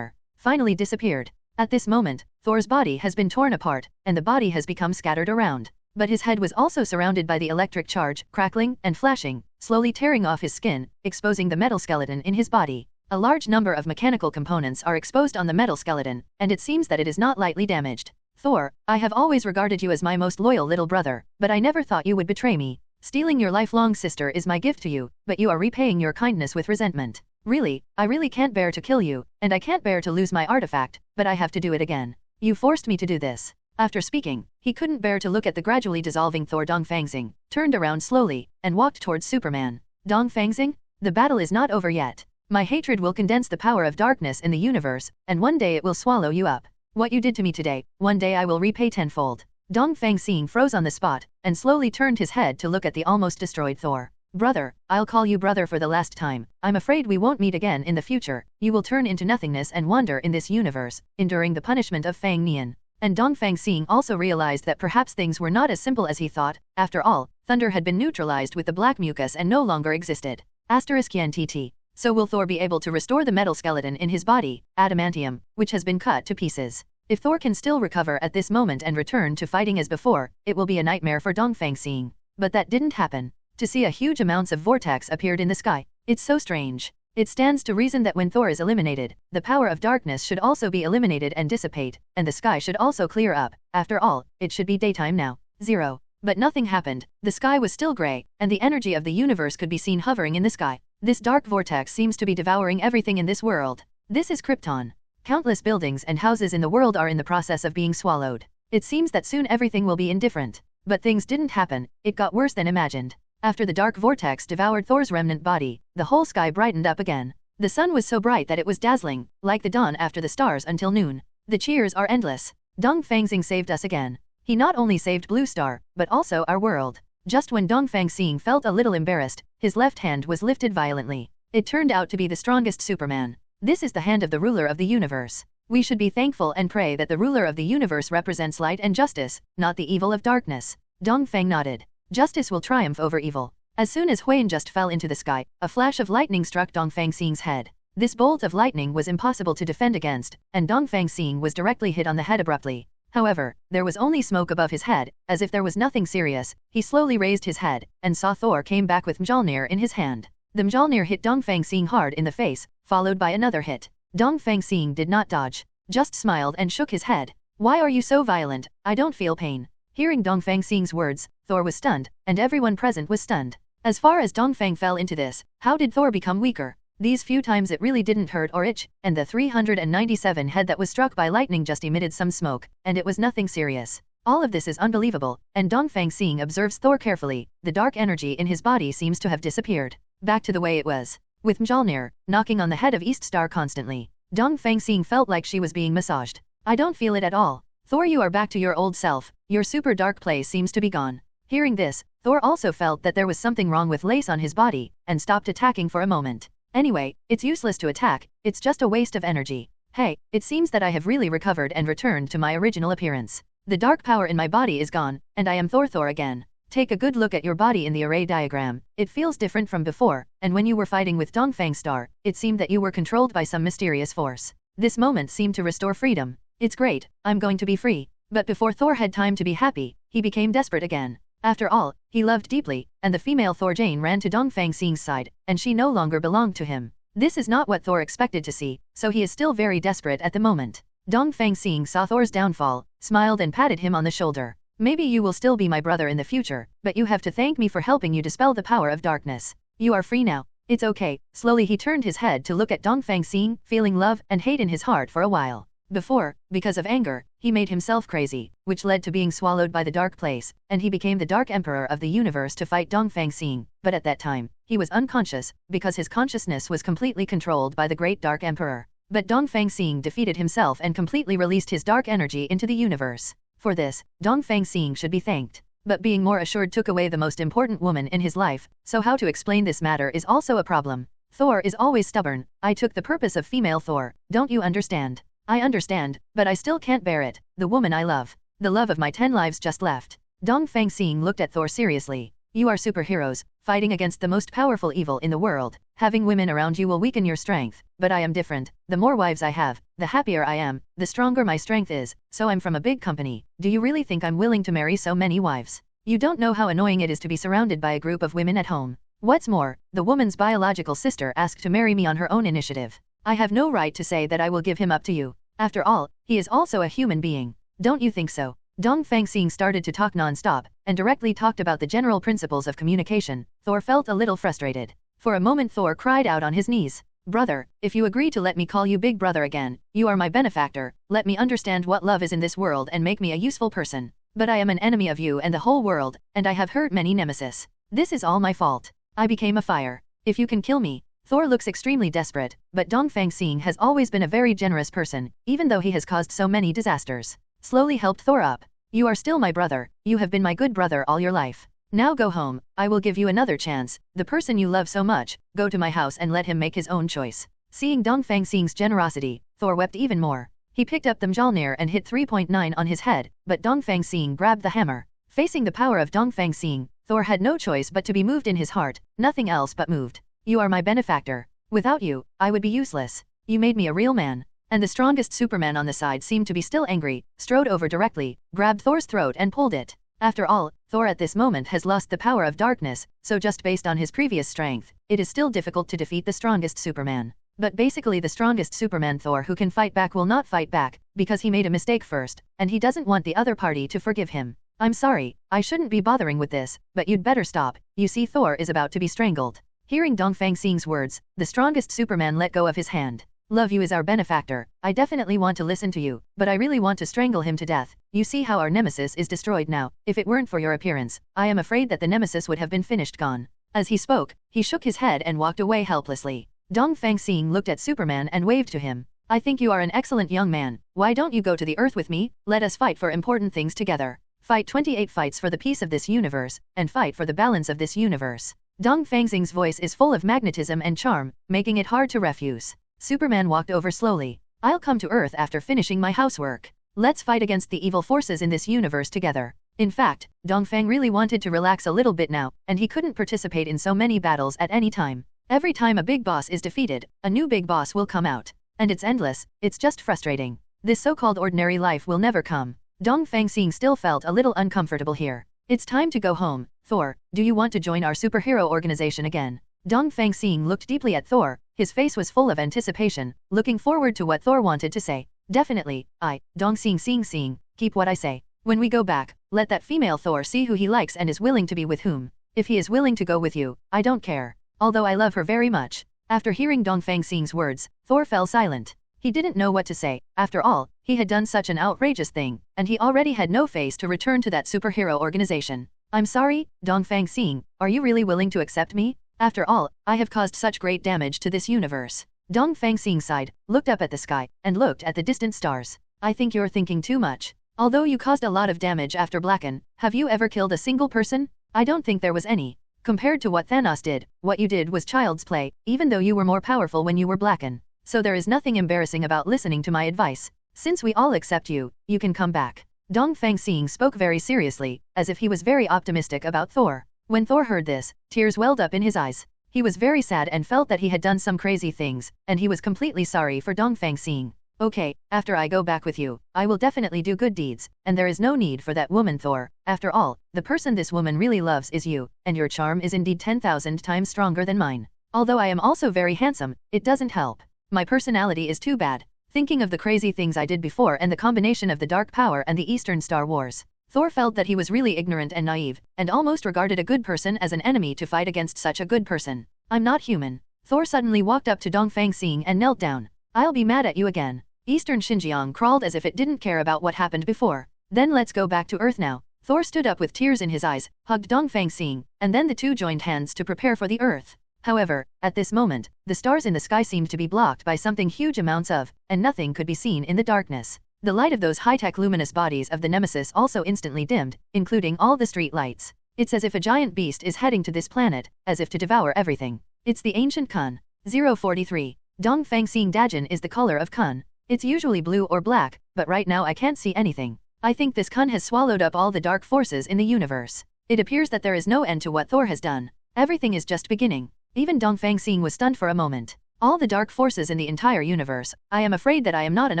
finally disappeared. At this moment, Thor's body has been torn apart, and the body has become scattered around. But his head was also surrounded by the electric charge, crackling and flashing, slowly tearing off his skin, exposing the metal skeleton in his body. A large number of mechanical components are exposed on the metal skeleton, and it seems that it is not lightly damaged. Thor, I have always regarded you as my most loyal little brother, but I never thought you would betray me. Stealing your lifelong sister is my gift to you, but you are repaying your kindness with resentment. Really, I really can't bear to kill you, and I can't bear to lose my artifact, but I have to do it again. You forced me to do this. After speaking, he couldn't bear to look at the gradually dissolving Thor. Dongfang Xing turned around slowly and walked towards Superman. Dongfang Xing, the battle is not over yet. My hatred will condense the power of darkness in the universe, and one day it will swallow you up. What you did to me today, one day I will repay tenfold. Dongfang Xing froze on the spot, and slowly turned his head to look at the almost destroyed Thor. Brother, I'll call you brother for the last time. I'm afraid we won't meet again in the future. You will turn into nothingness and wander in this universe, enduring the punishment of Fang Nian. And Dongfang Xing also realized that perhaps things were not as simple as he thought. After all, thunder had been neutralized with the black mucus and no longer existed. *NTT. So will Thor be able to restore the metal skeleton in his body, adamantium, which has been cut to pieces? If Thor can still recover at this moment and return to fighting as before, it will be a nightmare for Dongfang Xing. But that didn't happen. To see a huge amounts of vortex appeared in the sky. It's so strange. It stands to reason that when Thor is eliminated, the power of darkness should also be eliminated and dissipate, and the sky should also clear up. After all, it should be daytime now. 0. But nothing happened. The sky was still gray, and the energy of the universe could be seen hovering in the sky. This dark vortex seems to be devouring everything in this world. This is Krypton. Countless buildings and houses in the world are in the process of being swallowed. It seems that soon everything will be indifferent. But things didn't happen. It got worse than imagined. After the dark vortex devoured Thor's remnant body, the whole sky brightened up again. The sun was so bright that it was dazzling, like the dawn after the stars until noon. The cheers are endless. Dongfang Xing saved us again. He not only saved Blue Star, but also our world. Just when Dongfang Xing felt a little embarrassed, his left hand was lifted violently. It turned out to be the strongest Superman. This is the hand of the ruler of the universe. We should be thankful and pray that the ruler of the universe represents light and justice, not the evil of darkness. Dongfang nodded. Justice will triumph over evil. As soon as Huan just fell into the sky, a flash of lightning struck Dongfang Xing's head. This bolt of lightning was impossible to defend against, and Dongfang Xing was directly hit on the head abruptly. However, there was only smoke above his head, as if there was nothing serious. He slowly raised his head, and saw Thor came back with Mjolnir in his hand. The Mjolnir hit Dongfang Xing hard in the face, followed by another hit. Dongfang Xing did not dodge, just smiled and shook his head. Why are you so violent? I don't feel pain. Hearing Dongfang Xing's words, Thor was stunned, and everyone present was stunned. As far as Dongfang fell into this, how did Thor become weaker? These few times it really didn't hurt or itch, and the 397 head that was struck by lightning just emitted some smoke, and it was nothing serious. All of this is unbelievable, and Dongfang Xing observes Thor carefully. The dark energy in his body seems to have disappeared. Back to the way it was. With Mjolnir, knocking on the head of East Star constantly, Dongfang Xing felt like she was being massaged. I don't feel it at all. Thor, you are back to your old self. Your super dark place seems to be gone. Hearing this, Thor also felt that there was something wrong with lace on his body, and stopped attacking for a moment. Anyway, it's useless to attack, it's just a waste of energy. Hey, it seems that I have really recovered and returned to my original appearance. The dark power in my body is gone, and I am Thor again. Take a good look at your body in the array diagram. It feels different from before, and when you were fighting with Dongfang Star, it seemed that you were controlled by some mysterious force. This moment seemed to restore freedom. It's great, I'm going to be free. But before Thor had time to be happy, he became desperate again. After all, he loved deeply, and the female Thor Jane ran to Dongfang Xing's side, and she no longer belonged to him. This is not what Thor expected to see, so he is still very desperate at the moment. Dongfang Xing saw Thor's downfall, smiled and patted him on the shoulder. Maybe you will still be my brother in the future, but you have to thank me for helping you dispel the power of darkness. You are free now. It's okay. Slowly he turned his head to look at Dongfang Xing, feeling love and hate in his heart for a while. Before, because of anger, he made himself crazy, which led to being swallowed by the dark place, and he became the Dark Emperor of the universe to fight Dongfang Xing. But at that time, he was unconscious, because his consciousness was completely controlled by the Great Dark Emperor. But Dongfang Xing defeated himself and completely released his dark energy into the universe. For this, Dongfang Xing should be thanked. But being more assured took away the most important woman in his life, so how to explain this matter is also a problem. Thor is always stubborn. I took the purpose of female Thor, don't you understand? I understand, but I still can't bear it. The woman I love. The love of my 10 lives just left. Dongfang Xing looked at Thor seriously. You are superheroes, fighting against the most powerful evil in the world. Having women around you will weaken your strength, but I am different. The more wives I have, the happier I am, the stronger my strength is, so I'm from a big company. Do you really think I'm willing to marry so many wives? You don't know how annoying it is to be surrounded by a group of women at home. What's more, the woman's biological sister asked to marry me on her own initiative. I have no right to say that I will give him up to you. After all, he is also a human being. Don't you think so? Dongfang Xing started to talk non-stop, and directly talked about the general principles of communication. Thor felt a little frustrated. For a moment Thor cried out on his knees. Brother, if you agree to let me call you Big Brother again, you are my benefactor, let me understand what love is in this world and make me a useful person. But I am an enemy of you and the whole world, and I have hurt many nemesis. This is all my fault. I became a fire. If you can kill me. Thor looks extremely desperate, but Dongfang Xing has always been a very generous person, even though he has caused so many disasters. Slowly helped Thor up. You are still my brother, you have been my good brother all your life. Now go home, I will give you another chance. The person you love so much, go to my house and let him make his own choice. Seeing Dongfang Xing's generosity, Thor wept even more. He picked up the Mjolnir and hit 3.9 on his head, but Dongfang Xing grabbed the hammer. Facing the power of Dongfang Xing, Thor had no choice but to be moved in his heart, nothing else but moved. You are my benefactor. Without you, I would be useless. You made me a real man. and the strongest Superman on the side seemed to be still angry, strode over directly, grabbed Thor's throat and pulled it. After all, Thor at this moment has lost the power of darkness, so just based on his previous strength, it is still difficult to defeat the strongest Superman. But basically the strongest Superman Thor who can fight back will not fight back, because he made a mistake first, and he doesn't want the other party to forgive him. I'm sorry, I shouldn't be bothering with this, but you'd better stop, you see Thor is about to be strangled. Hearing Dongfang Xing's words, the strongest Superman let go of his hand. Love you is our benefactor, I definitely want to listen to you, but I really want to strangle him to death. You see how our nemesis is destroyed now, if it weren't for your appearance, I am afraid that the nemesis would have been finished gone. As he spoke, he shook his head and walked away helplessly. Dongfang Xing looked at Superman and waved to him. I think you are an excellent young man, why don't you go to the Earth with me, let us fight for important things together. Fight 28 fights for the peace of this universe, and fight for the balance of this universe. Dongfang Xing's voice is full of magnetism and charm, making it hard to refuse. Superman walked over slowly. I'll come to Earth after finishing my housework. Let's fight against the evil forces in this universe together. In fact, Dongfang really wanted to relax a little bit now, and he couldn't participate in so many battles at any time. Every time a big boss is defeated, a new big boss will come out. And it's endless, it's just frustrating. This so-called ordinary life will never come. Dongfang Xing still felt a little uncomfortable here. It's time to go home. Thor, do you want to join our superhero organization again? Dongfang Xing looked deeply at Thor, his face was full of anticipation, looking forward to what Thor wanted to say. Definitely, Dongfang Xing, keep what I say. When we go back, let that female Thor see who he likes and is willing to be with whom. If he is willing to go with you, I don't care. Although I love her very much. After hearing Dongfang Xing's words, Thor fell silent. He didn't know what to say. After all, he had done such an outrageous thing, and he already had no face to return to that superhero organization. I'm sorry, Dongfang Xing, are you really willing to accept me? After all, I have caused such great damage to this universe. Dongfang Xing sighed, looked up at the sky, and looked at the distant stars. I think you're thinking too much. Although you caused a lot of damage after Blacken, have you ever killed a single person? I don't think there was any. Compared to what Thanos did, what you did was child's play, even though you were more powerful when you were Blacken. So there is nothing embarrassing about listening to my advice. Since we all accept you, you can come back. Dongfang Xing spoke very seriously, as if he was very optimistic about Thor. When Thor heard this, tears welled up in his eyes. He was very sad and felt that he had done some crazy things, and he was completely sorry for Dongfang Xing. Okay, after I go back with you, I will definitely do good deeds, and there is no need for that woman Thor. After all, the person this woman really loves is you, and your charm is indeed 10,000 times stronger than mine. Although I am also very handsome, it doesn't help. My personality is too bad. Thinking of the crazy things I did before and the combination of the dark power and the Eastern Star Wars, Thor felt that he was really ignorant and naive, and almost regarded a good person as an enemy to fight against such a good person. I'm not human. Thor suddenly walked up to Dongfang Xing and knelt down. I'll be mad at you again. Eastern Xinjiang crawled as if it didn't care about what happened before. Then let's go back to Earth now. Thor stood up with tears in his eyes, hugged Dongfang Xing, and then the two joined hands to prepare for the Earth. However, at this moment, the stars in the sky seemed to be blocked by something huge amounts of, and nothing could be seen in the darkness. The light of those high-tech luminous bodies of the Nemesis also instantly dimmed, including all the street lights. It's as if a giant beast is heading to this planet, as if to devour everything. It's the ancient Kun. 043. Dongfang Xing Dajin is the color of Kun. It's usually blue or black, but right now I can't see anything. I think this Kun has swallowed up all the dark forces in the universe. It appears that there is no end to what Thor has done. Everything is just beginning. Even Dongfang Xing was stunned for a moment. All the dark forces in the entire universe, I am afraid that I am not an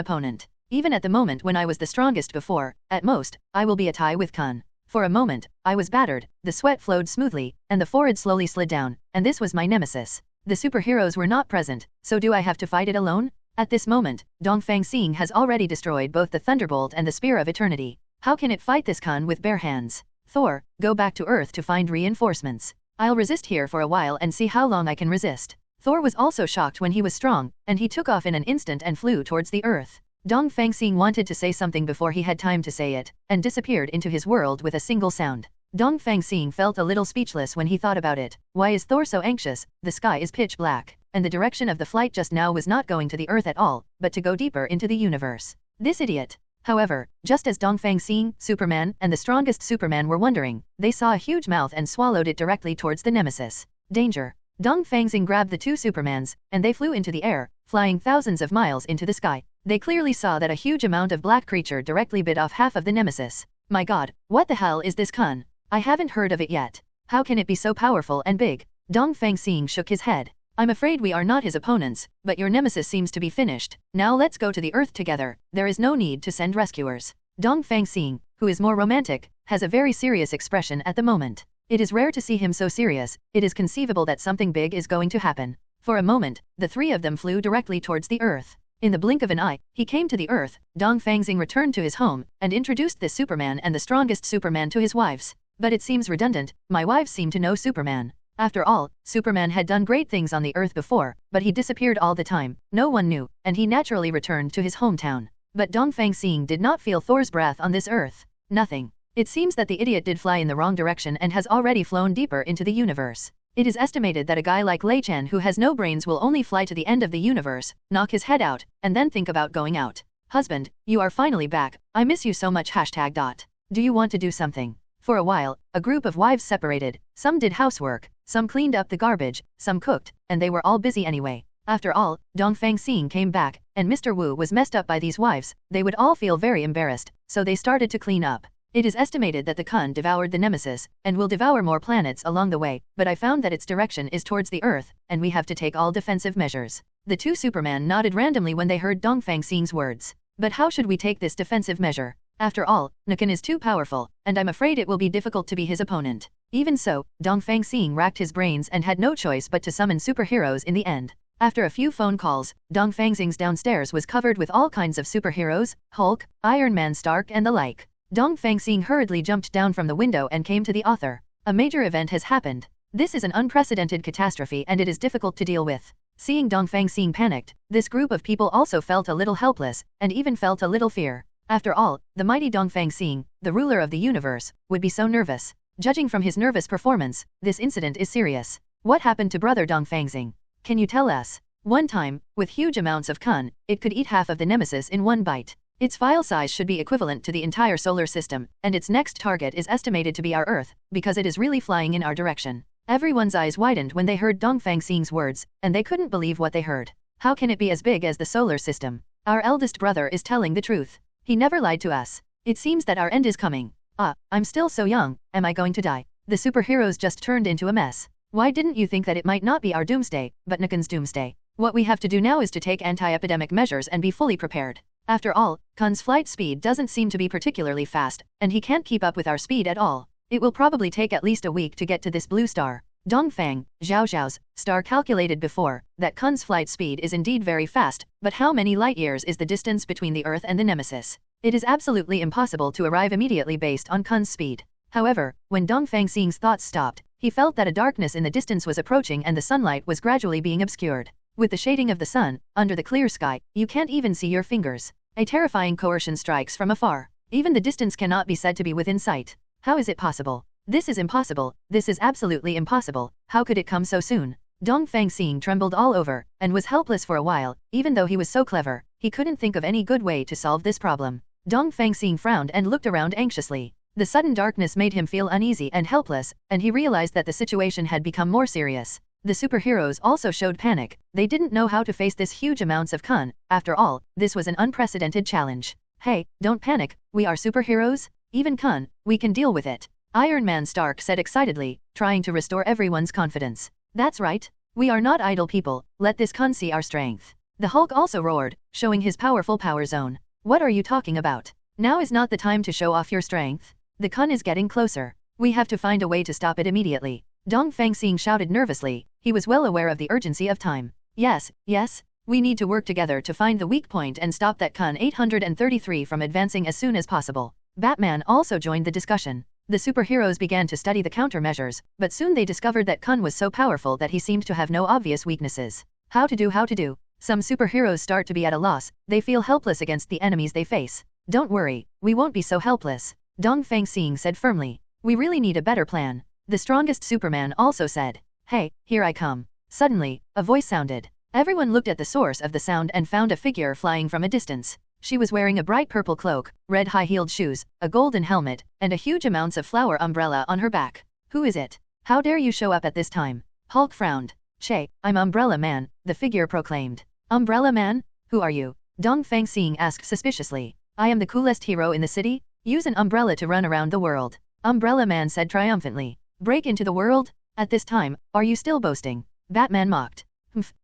opponent. Even at the moment when I was the strongest before, at most, I will be a tie with Kun. For a moment, I was battered, the sweat flowed smoothly, and the forehead slowly slid down, and this was my nemesis. The superheroes were not present, so do I have to fight it alone? At this moment, Dongfang Xing has already destroyed both the Thunderbolt and the Spear of Eternity. How can it fight this Kun with bare hands? Thor, go back to Earth to find reinforcements. I'll resist here for a while and see how long I can resist. Thor was also shocked when he was strong, and he took off in an instant and flew towards the Earth. Dongfang Xing wanted to say something before he had time to say it, and disappeared into his world with a single sound. Dongfang Xing felt a little speechless when he thought about it. Why is Thor so anxious? The sky is pitch black, and the direction of the flight just now was not going to the Earth at all, but to go deeper into the universe. This idiot. However, just as Dongfang Xing, Superman, and the strongest Superman were wondering, they saw a huge mouth and swallowed it directly towards the nemesis. Danger. Dongfang Xing grabbed the two Supermans, and they flew into the air, flying thousands of miles into the sky. They clearly saw that a huge amount of black creature directly bit off half of the nemesis. My god, what the hell is this Kun? I haven't heard of it yet. How can it be so powerful and big? Dongfang Xing shook his head. I'm afraid we are not his opponents, but your nemesis seems to be finished. Now let's go to the Earth together. There is no need to send rescuers. Dongfang Xing, who is more romantic, has a very serious expression at the moment. It is rare to see him so serious. It is conceivable that something big is going to happen. For a moment, the three of them flew directly towards the Earth. In the blink of an eye, he came to the Earth. Dongfang Xing returned to his home and introduced this Superman and the strongest Superman to his wives. But it seems redundant. My wives seem to know Superman. After all, Superman had done great things on the Earth before, but he disappeared all the time. No one knew, and he naturally returned to his hometown. But Dongfang Xing did not feel Thor's breath on this Earth. Nothing. It seems that the idiot did fly in the wrong direction and has already flown deeper into the universe. It is estimated that a guy like Lei Chan who has no brains will only fly to the end of the universe, knock his head out, and then think about going out. Husband, you are finally back. I miss you so much. #. Do you want to do something? For a while, a group of wives separated. Some did housework, some cleaned up the garbage, some cooked, and they were all busy anyway. After all, Dongfang Xing came back, and Mr. Wu was messed up by these wives. They would all feel very embarrassed, so they started to clean up. It is estimated that the Kun devoured the nemesis, and will devour more planets along the way, but I found that its direction is towards the Earth, and we have to take all defensive measures. The two Superman nodded randomly when they heard Dongfang Xing's words. But how should we take this defensive measure? After all, Nakan is too powerful, and I'm afraid it will be difficult to be his opponent. Even so, Dongfang Xing racked his brains and had no choice but to summon superheroes in the end. After a few phone calls, Dongfang Xing's downstairs was covered with all kinds of superheroes, Hulk, Iron Man, Stark and the like. Dongfang Xing hurriedly jumped down from the window and came to the author. A major event has happened. This is an unprecedented catastrophe and it is difficult to deal with. Seeing Dongfang Xing panicked, this group of people also felt a little helpless, and even felt a little fear. After all, the mighty Dongfang Xing, the ruler of the universe, would be so nervous. Judging from his nervous performance, this incident is serious. What happened to brother Dongfang Xing? Can you tell us? One time, with huge amounts of Kun, it could eat half of the nemesis in one bite. Its file size should be equivalent to the entire solar system, and its next target is estimated to be our Earth, because it is really flying in our direction. Everyone's eyes widened when they heard Dongfang Xing's words, and they couldn't believe what they heard. How can it be as big as the solar system? Our eldest brother is telling the truth. He never lied to us. It seems that our end is coming. I'm still so young, am I going to die? The superheroes just turned into a mess. Why didn't you think that it might not be our doomsday, but Nakan's doomsday? What we have to do now is to take anti-epidemic measures and be fully prepared. After all, Kun's flight speed doesn't seem to be particularly fast, and he can't keep up with our speed at all. It will probably take at least a week to get to this blue star. Dongfang, Zhao's star calculated before, that Kun's flight speed is indeed very fast, but how many light years is the distance between the Earth and the nemesis? It is absolutely impossible to arrive immediately based on Kun's speed. However, when Dongfang Xing's thoughts stopped, he felt that a darkness in the distance was approaching and the sunlight was gradually being obscured. With the shading of the sun, under the clear sky, you can't even see your fingers. A terrifying coercion strikes from afar. Even the distance cannot be said to be within sight. How is it possible? This is impossible. This is absolutely impossible. How could it come so soon? Dongfang Xing trembled all over, and was helpless for a while. Even though he was so clever, he couldn't think of any good way to solve this problem. Dongfang Xing frowned and looked around anxiously. The sudden darkness made him feel uneasy and helpless, and he realized that the situation had become more serious. The superheroes also showed panic. They didn't know how to face this huge amounts of Kun. After all, this was an unprecedented challenge. Hey, don't panic, we are superheroes? Even Kun, we can deal with it. Iron Man Stark said excitedly, trying to restore everyone's confidence. That's right. We are not idle people, let this Kun see our strength. The Hulk also roared, showing his powerful power zone. What are you talking about? Now is not the time to show off your strength. The Kun is getting closer. We have to find a way to stop it immediately. Dongfang Xing shouted nervously. He was well aware of the urgency of time. Yes, we need to work together to find the weak point and stop that Kun 833 from advancing as soon as possible. Batman also joined the discussion. The superheroes began to study the countermeasures, but soon they discovered that Kun was so powerful that he seemed to have no obvious weaknesses. How to do? Some superheroes start to be at a loss. They feel helpless against the enemies they face. Don't worry, we won't be so helpless. Dongfang Xing said firmly. We really need a better plan. The strongest Superman also said. Hey, here I come. Suddenly, a voice sounded. Everyone looked at the source of the sound and found a figure flying from a distance. She was wearing a bright purple cloak, red high-heeled shoes, a golden helmet, and a huge amounts of flower umbrella on her back. Who is it? How dare you show up at this time? Hulk frowned. Che, I'm Umbrella Man, the figure proclaimed. Umbrella Man? Who are you? Dongfang Xing asked suspiciously. I am the coolest hero in the city. Use an umbrella to run around the world. Umbrella Man said triumphantly. Break into the world? At this time, are you still boasting? Batman mocked.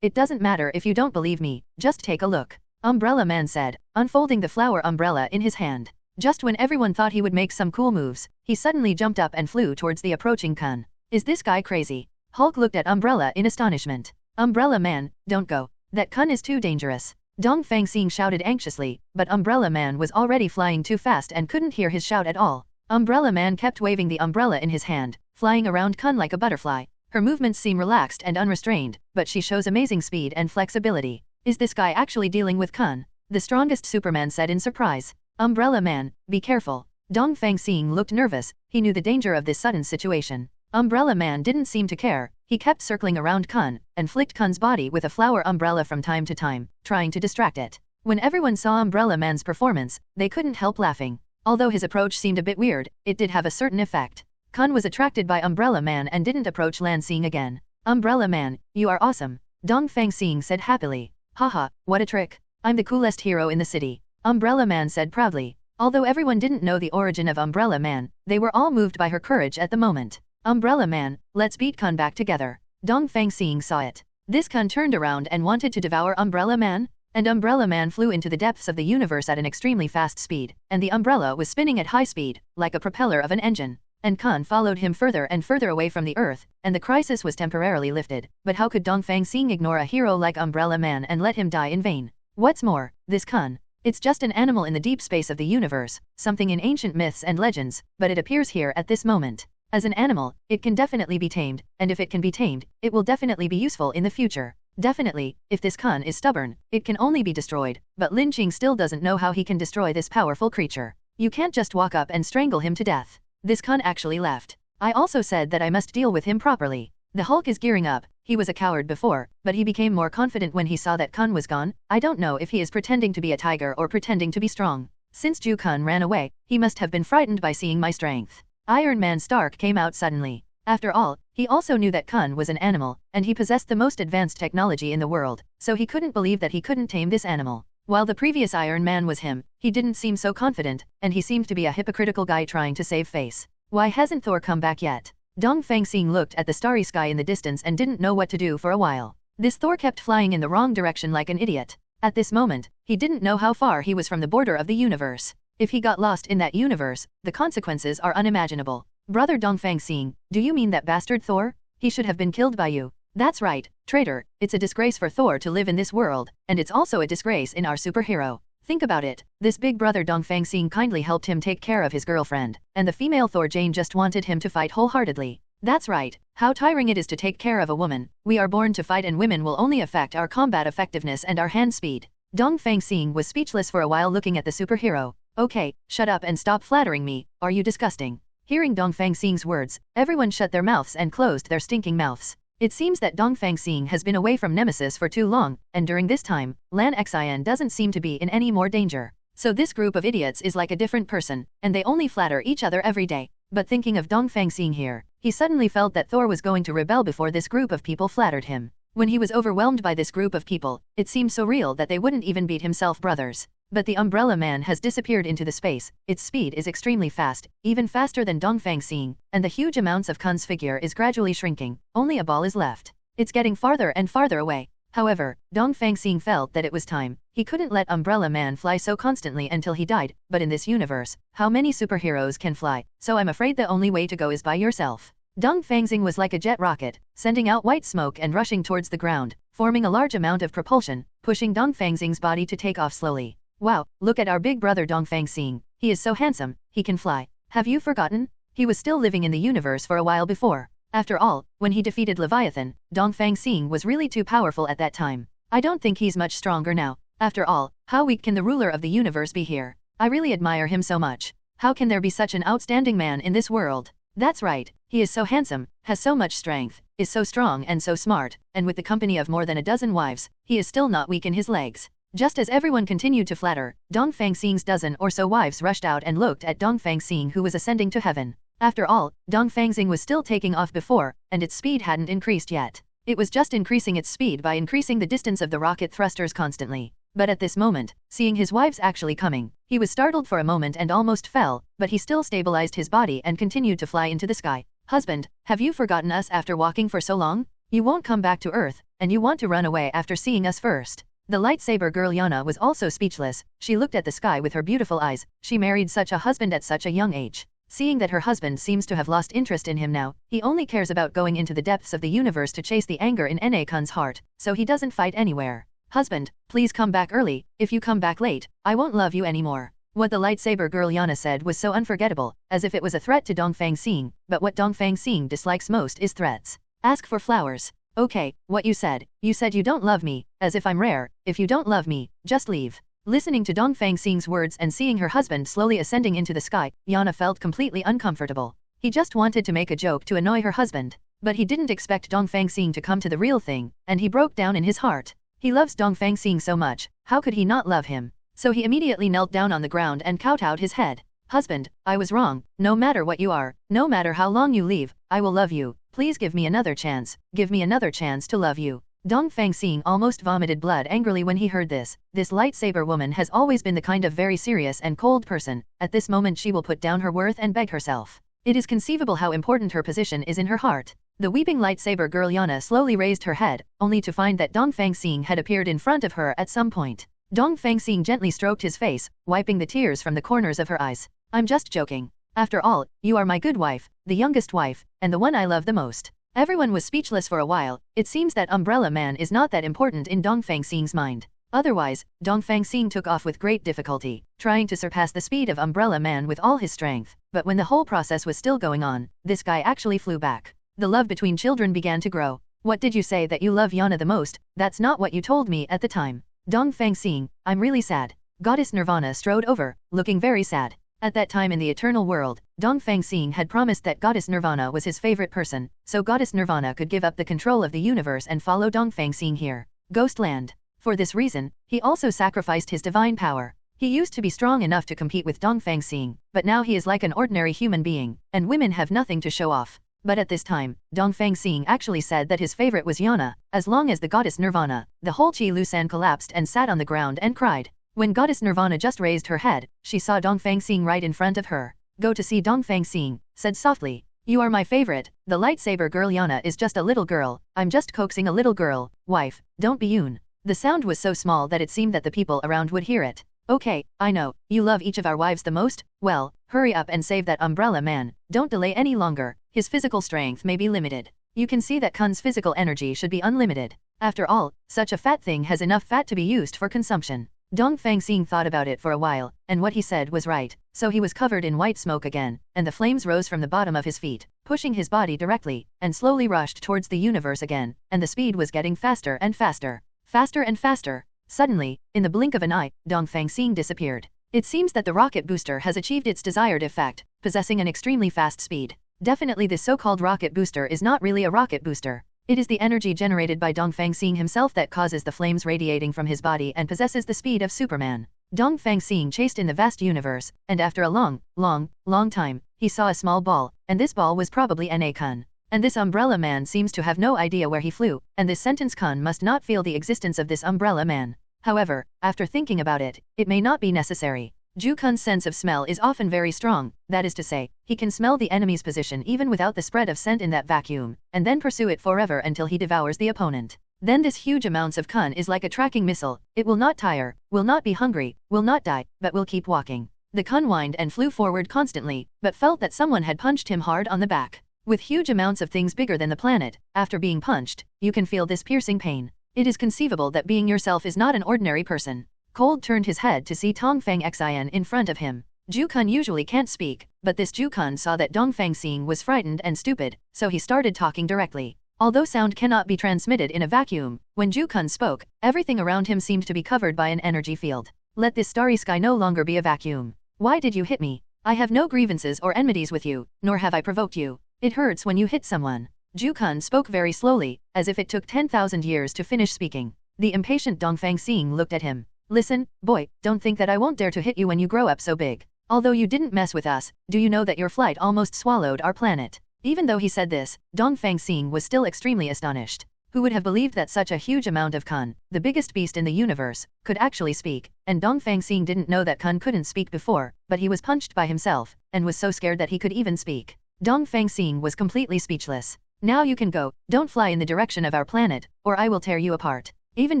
It doesn't matter if you don't believe me, just take a look. Umbrella Man said, unfolding the flower umbrella in his hand. Just when everyone thought he would make some cool moves, he suddenly jumped up and flew towards the approaching Kun. Is this guy crazy? Hulk looked at Umbrella in astonishment. Umbrella Man, don't go. That Kun is too dangerous. Dongfang Xing shouted anxiously, but Umbrella Man was already flying too fast and couldn't hear his shout at all. Umbrella Man kept waving the umbrella in his hand, flying around Kun like a butterfly. Her movements seem relaxed and unrestrained, but she shows amazing speed and flexibility. Is this guy actually dealing with Kun? The strongest Superman said in surprise. Umbrella Man, be careful. Dongfang Xing looked nervous, he knew the danger of this sudden situation. Umbrella Man didn't seem to care, he kept circling around Kun, and flicked Kun's body with a flower umbrella from time to time, trying to distract it. When everyone saw Umbrella Man's performance, they couldn't help laughing. Although his approach seemed a bit weird, it did have a certain effect. Kun was attracted by Umbrella Man and didn't approach Lan Xing again. Umbrella Man, you are awesome. Dongfang Xing said happily. Haha, what a trick. I'm the coolest hero in the city. Umbrella Man said proudly. Although everyone didn't know the origin of Umbrella Man, they were all moved by her courage at the moment. Umbrella Man, let's beat Kun back together. Dongfang Xing saw it. This Kun turned around and wanted to devour Umbrella Man, and Umbrella Man flew into the depths of the universe at an extremely fast speed, and the umbrella was spinning at high speed, like a propeller of an engine. And Kun followed him further and further away from the earth, and the crisis was temporarily lifted. But how could Dongfang Xing ignore a hero like Umbrella Man and let him die in vain? What's more, this Kun, it's just an animal in the deep space of the universe, something in ancient myths and legends, but it appears here at this moment. As an animal, it can definitely be tamed, and if it can be tamed, it will definitely be useful in the future. Definitely, if this Kun is stubborn, it can only be destroyed, but Lin Qing still doesn't know how he can destroy this powerful creature. You can't just walk up and strangle him to death. This Kun actually left. I also said that I must deal with him properly. The Hulk is gearing up. He was a coward before, but he became more confident when he saw that Kun was gone. I don't know if he is pretending to be a tiger or pretending to be strong. Since Ju Kun ran away, he must have been frightened by seeing my strength. Iron Man Stark came out suddenly. After all, he also knew that Kun was an animal, and he possessed the most advanced technology in the world, so he couldn't believe that he couldn't tame this animal. While the previous Iron Man was him, he didn't seem so confident, and he seemed to be a hypocritical guy trying to save face. Why hasn't Thor come back yet? Dongfang Xing looked at the starry sky in the distance and didn't know what to do for a while. This Thor kept flying in the wrong direction like an idiot. At this moment, he didn't know how far he was from the border of the universe. If he got lost in that universe, the consequences are unimaginable. Brother Dongfang Xing, do you mean that bastard Thor? He should have been killed by you. That's right, traitor, it's a disgrace for Thor to live in this world, and it's also a disgrace in our superhero. Think about it, this big brother Dongfang Xing kindly helped him take care of his girlfriend, and the female Thor Jane just wanted him to fight wholeheartedly. That's right, how tiring it is to take care of a woman. We are born to fight and women will only affect our combat effectiveness and our hand speed. Dongfang Xing was speechless for a while looking at the superhero. Okay, shut up and stop flattering me, are you disgusting? Hearing Dongfang Xing's words, everyone shut their mouths and closed their stinking mouths. It seems that Dongfang Xing has been away from Nemesis for too long, and during this time, Lan Xin doesn't seem to be in any more danger. So this group of idiots is like a different person, and they only flatter each other every day. But thinking of Dongfang Xing here, he suddenly felt that Thor was going to rebel before this group of people flattered him. When he was overwhelmed by this group of people, it seemed so real that they wouldn't even beat himself brothers. But the Umbrella Man has disappeared into the space, its speed is extremely fast, even faster than Dongfang Xing, and the huge amounts of Kun's figure is gradually shrinking, only a ball is left. It's getting farther and farther away. However, Dongfang Xing felt that it was time. He couldn't let Umbrella Man fly so constantly until he died, but in this universe, how many superheroes can fly, so I'm afraid the only way to go is by yourself. Dongfang Xing was like a jet rocket, sending out white smoke and rushing towards the ground, forming a large amount of propulsion, pushing Dongfang Xing's body to take off slowly. Wow, look at our big brother Dongfang Xing, he is so handsome, he can fly. Have you forgotten? He was still living in the universe for a while before. After all, when he defeated Leviathan, Dongfang Xing was really too powerful at that time. I don't think he's much stronger now. After all, how weak can the ruler of the universe be here? I really admire him so much. How can there be such an outstanding man in this world? That's right, he is so handsome, has so much strength, is so strong and so smart, and with the company of more than a dozen wives, he is still not weak in his legs. Just as everyone continued to flatter, Dongfang Xing's dozen or so wives rushed out and looked at Dongfang Xing who was ascending to heaven. After all, Dongfang Xing was still taking off before, and its speed hadn't increased yet. It was just increasing its speed by increasing the distance of the rocket thrusters constantly. But at this moment, seeing his wives actually coming, he was startled for a moment and almost fell, but he still stabilized his body and continued to fly into the sky. Husband, have you forgotten us after walking for so long? You won't come back to Earth, and you want to run away after seeing us first. The lightsaber girl Yana was also speechless. She looked at the sky with her beautiful eyes. She married such a husband at such a young age. Seeing that her husband seems to have lost interest in him now, he only cares about going into the depths of the universe to chase the anger in Na-kun's heart, so he doesn't fight anywhere. Husband, please come back early. If you come back late, I won't love you anymore. What the lightsaber girl Yana said was so unforgettable, as if it was a threat to Dongfang Xing, but what Dongfang Xing dislikes most is threats. Ask for flowers. Okay, what you said you don't love me, as if I'm rare. If you don't love me, just leave. Listening to Dongfang Xing's words and seeing her husband slowly ascending into the sky, Yana felt completely uncomfortable. He just wanted to make a joke to annoy her husband, but he didn't expect Dongfang Xing to come to the real thing, and he broke down in his heart. He loves Dongfang Xing so much, how could he not love him? So he immediately knelt down on the ground and kowtowed his head. Husband, I was wrong. No matter what you are, no matter how long you leave, I will love you. Please give me another chance. Give me another chance to love you. Dongfang Xing almost vomited blood angrily when he heard this. This lightsaber woman has always been the kind of very serious and cold person. At this moment she will put down her worth and beg herself. It is conceivable how important her position is in her heart. The weeping lightsaber girl Yana slowly raised her head, only to find that Dongfang Xing had appeared in front of her at some point. Dongfang Xing gently stroked his face, wiping the tears from the corners of her eyes. I'm just joking. After all, you are my good wife, the youngest wife, and the one I love the most. Everyone was speechless for a while. It seems that Umbrella Man is not that important in Dongfang Xing's mind. Otherwise, Dongfang Xing took off with great difficulty, trying to surpass the speed of Umbrella Man with all his strength. But when the whole process was still going on, this guy actually flew back. The love between children began to grow. What did you say that you love Yana the most? That's not what you told me at the time. Dongfang Xing, I'm really sad. Goddess Nirvana strode over, looking very sad. At that time in the eternal world, Dongfang Xing had promised that Goddess Nirvana was his favorite person, so Goddess Nirvana could give up the control of the universe and follow Dongfang Xing here. Ghostland. For this reason, he also sacrificed his divine power. He used to be strong enough to compete with Dongfang Xing, but now he is like an ordinary human being, and women have nothing to show off. But at this time, Dongfang Xing actually said that his favorite was Yana, as long as the Goddess Nirvana. The whole Qi Lusan collapsed and sat on the ground and cried. When Goddess Nirvana just raised her head, she saw Dongfang Xing right in front of her. Go to see Dongfang Xing, said softly. You are my favorite. The lightsaber girl Yana is just a little girl. I'm just coaxing a little girl. Wife, don't be Yoon. The sound was so small that it seemed that the people around would hear it. Okay, I know, you love each of our wives the most? Well, hurry up and save that Umbrella Man. Don't delay any longer. His physical strength may be limited. You can see that Kun's physical energy should be unlimited. After all, such a fat thing has enough fat to be used for consumption. Dongfang Xing thought about it for a while, and what he said was right, so he was covered in white smoke again, and the flames rose from the bottom of his feet, pushing his body directly, and slowly rushed towards the universe again, and the speed was getting faster and faster. Faster and faster. Suddenly, in the blink of an eye, Dongfang Xing disappeared. It seems that the rocket booster has achieved its desired effect, possessing an extremely fast speed. Definitely this so-called rocket booster is not really a rocket booster. It is the energy generated by Dongfang Xing himself that causes the flames radiating from his body and possesses the speed of Superman. Dongfang Xing chased in the vast universe, and after a long time, he saw a small ball, and this ball was probably Na-kun. And this Umbrella Man seems to have no idea where he flew, and this sentence Kun must not feel the existence of this Umbrella Man. However, after thinking about it, it may not be necessary. Ju Kun's sense of smell is often very strong, that is to say, he can smell the enemy's position even without the spread of scent in that vacuum, and then pursue it forever until he devours the opponent. Then this huge amounts of Kun is like a tracking missile. It will not tire, will not be hungry, will not die, but will keep walking. The Kun whined and flew forward constantly, but felt that someone had punched him hard on the back. With huge amounts of things bigger than the planet, after being punched, you can feel this piercing pain. It is conceivable that being yourself is not an ordinary person. Cold turned his head to see Dongfang Xing in front of him. Ju Kun usually can't speak, but this Ju Kun saw that Dongfang Xing was frightened and stupid, so he started talking directly. Although sound cannot be transmitted in a vacuum, when Ju Kun spoke, everything around him seemed to be covered by an energy field. Let this starry sky no longer be a vacuum. Why did you hit me? I have no grievances or enmities with you, nor have I provoked you. It hurts when you hit someone. Ju Kun spoke very slowly, as if it took 10,000 years to finish speaking. The impatient Dongfang Xing looked at him. Listen, boy, don't think that I won't dare to hit you when you grow up so big. Although you didn't mess with us, do you know that your flight almost swallowed our planet? Even though he said this, Dongfang Xing was still extremely astonished. Who would have believed that such a huge amount of Kun, the biggest beast in the universe, could actually speak? And Dongfang Xing didn't know that Kun couldn't speak before, but he was punched by himself, and was so scared that he could even speak. Dongfang Xing was completely speechless. Now you can go, don't fly in the direction of our planet, or I will tear you apart. Even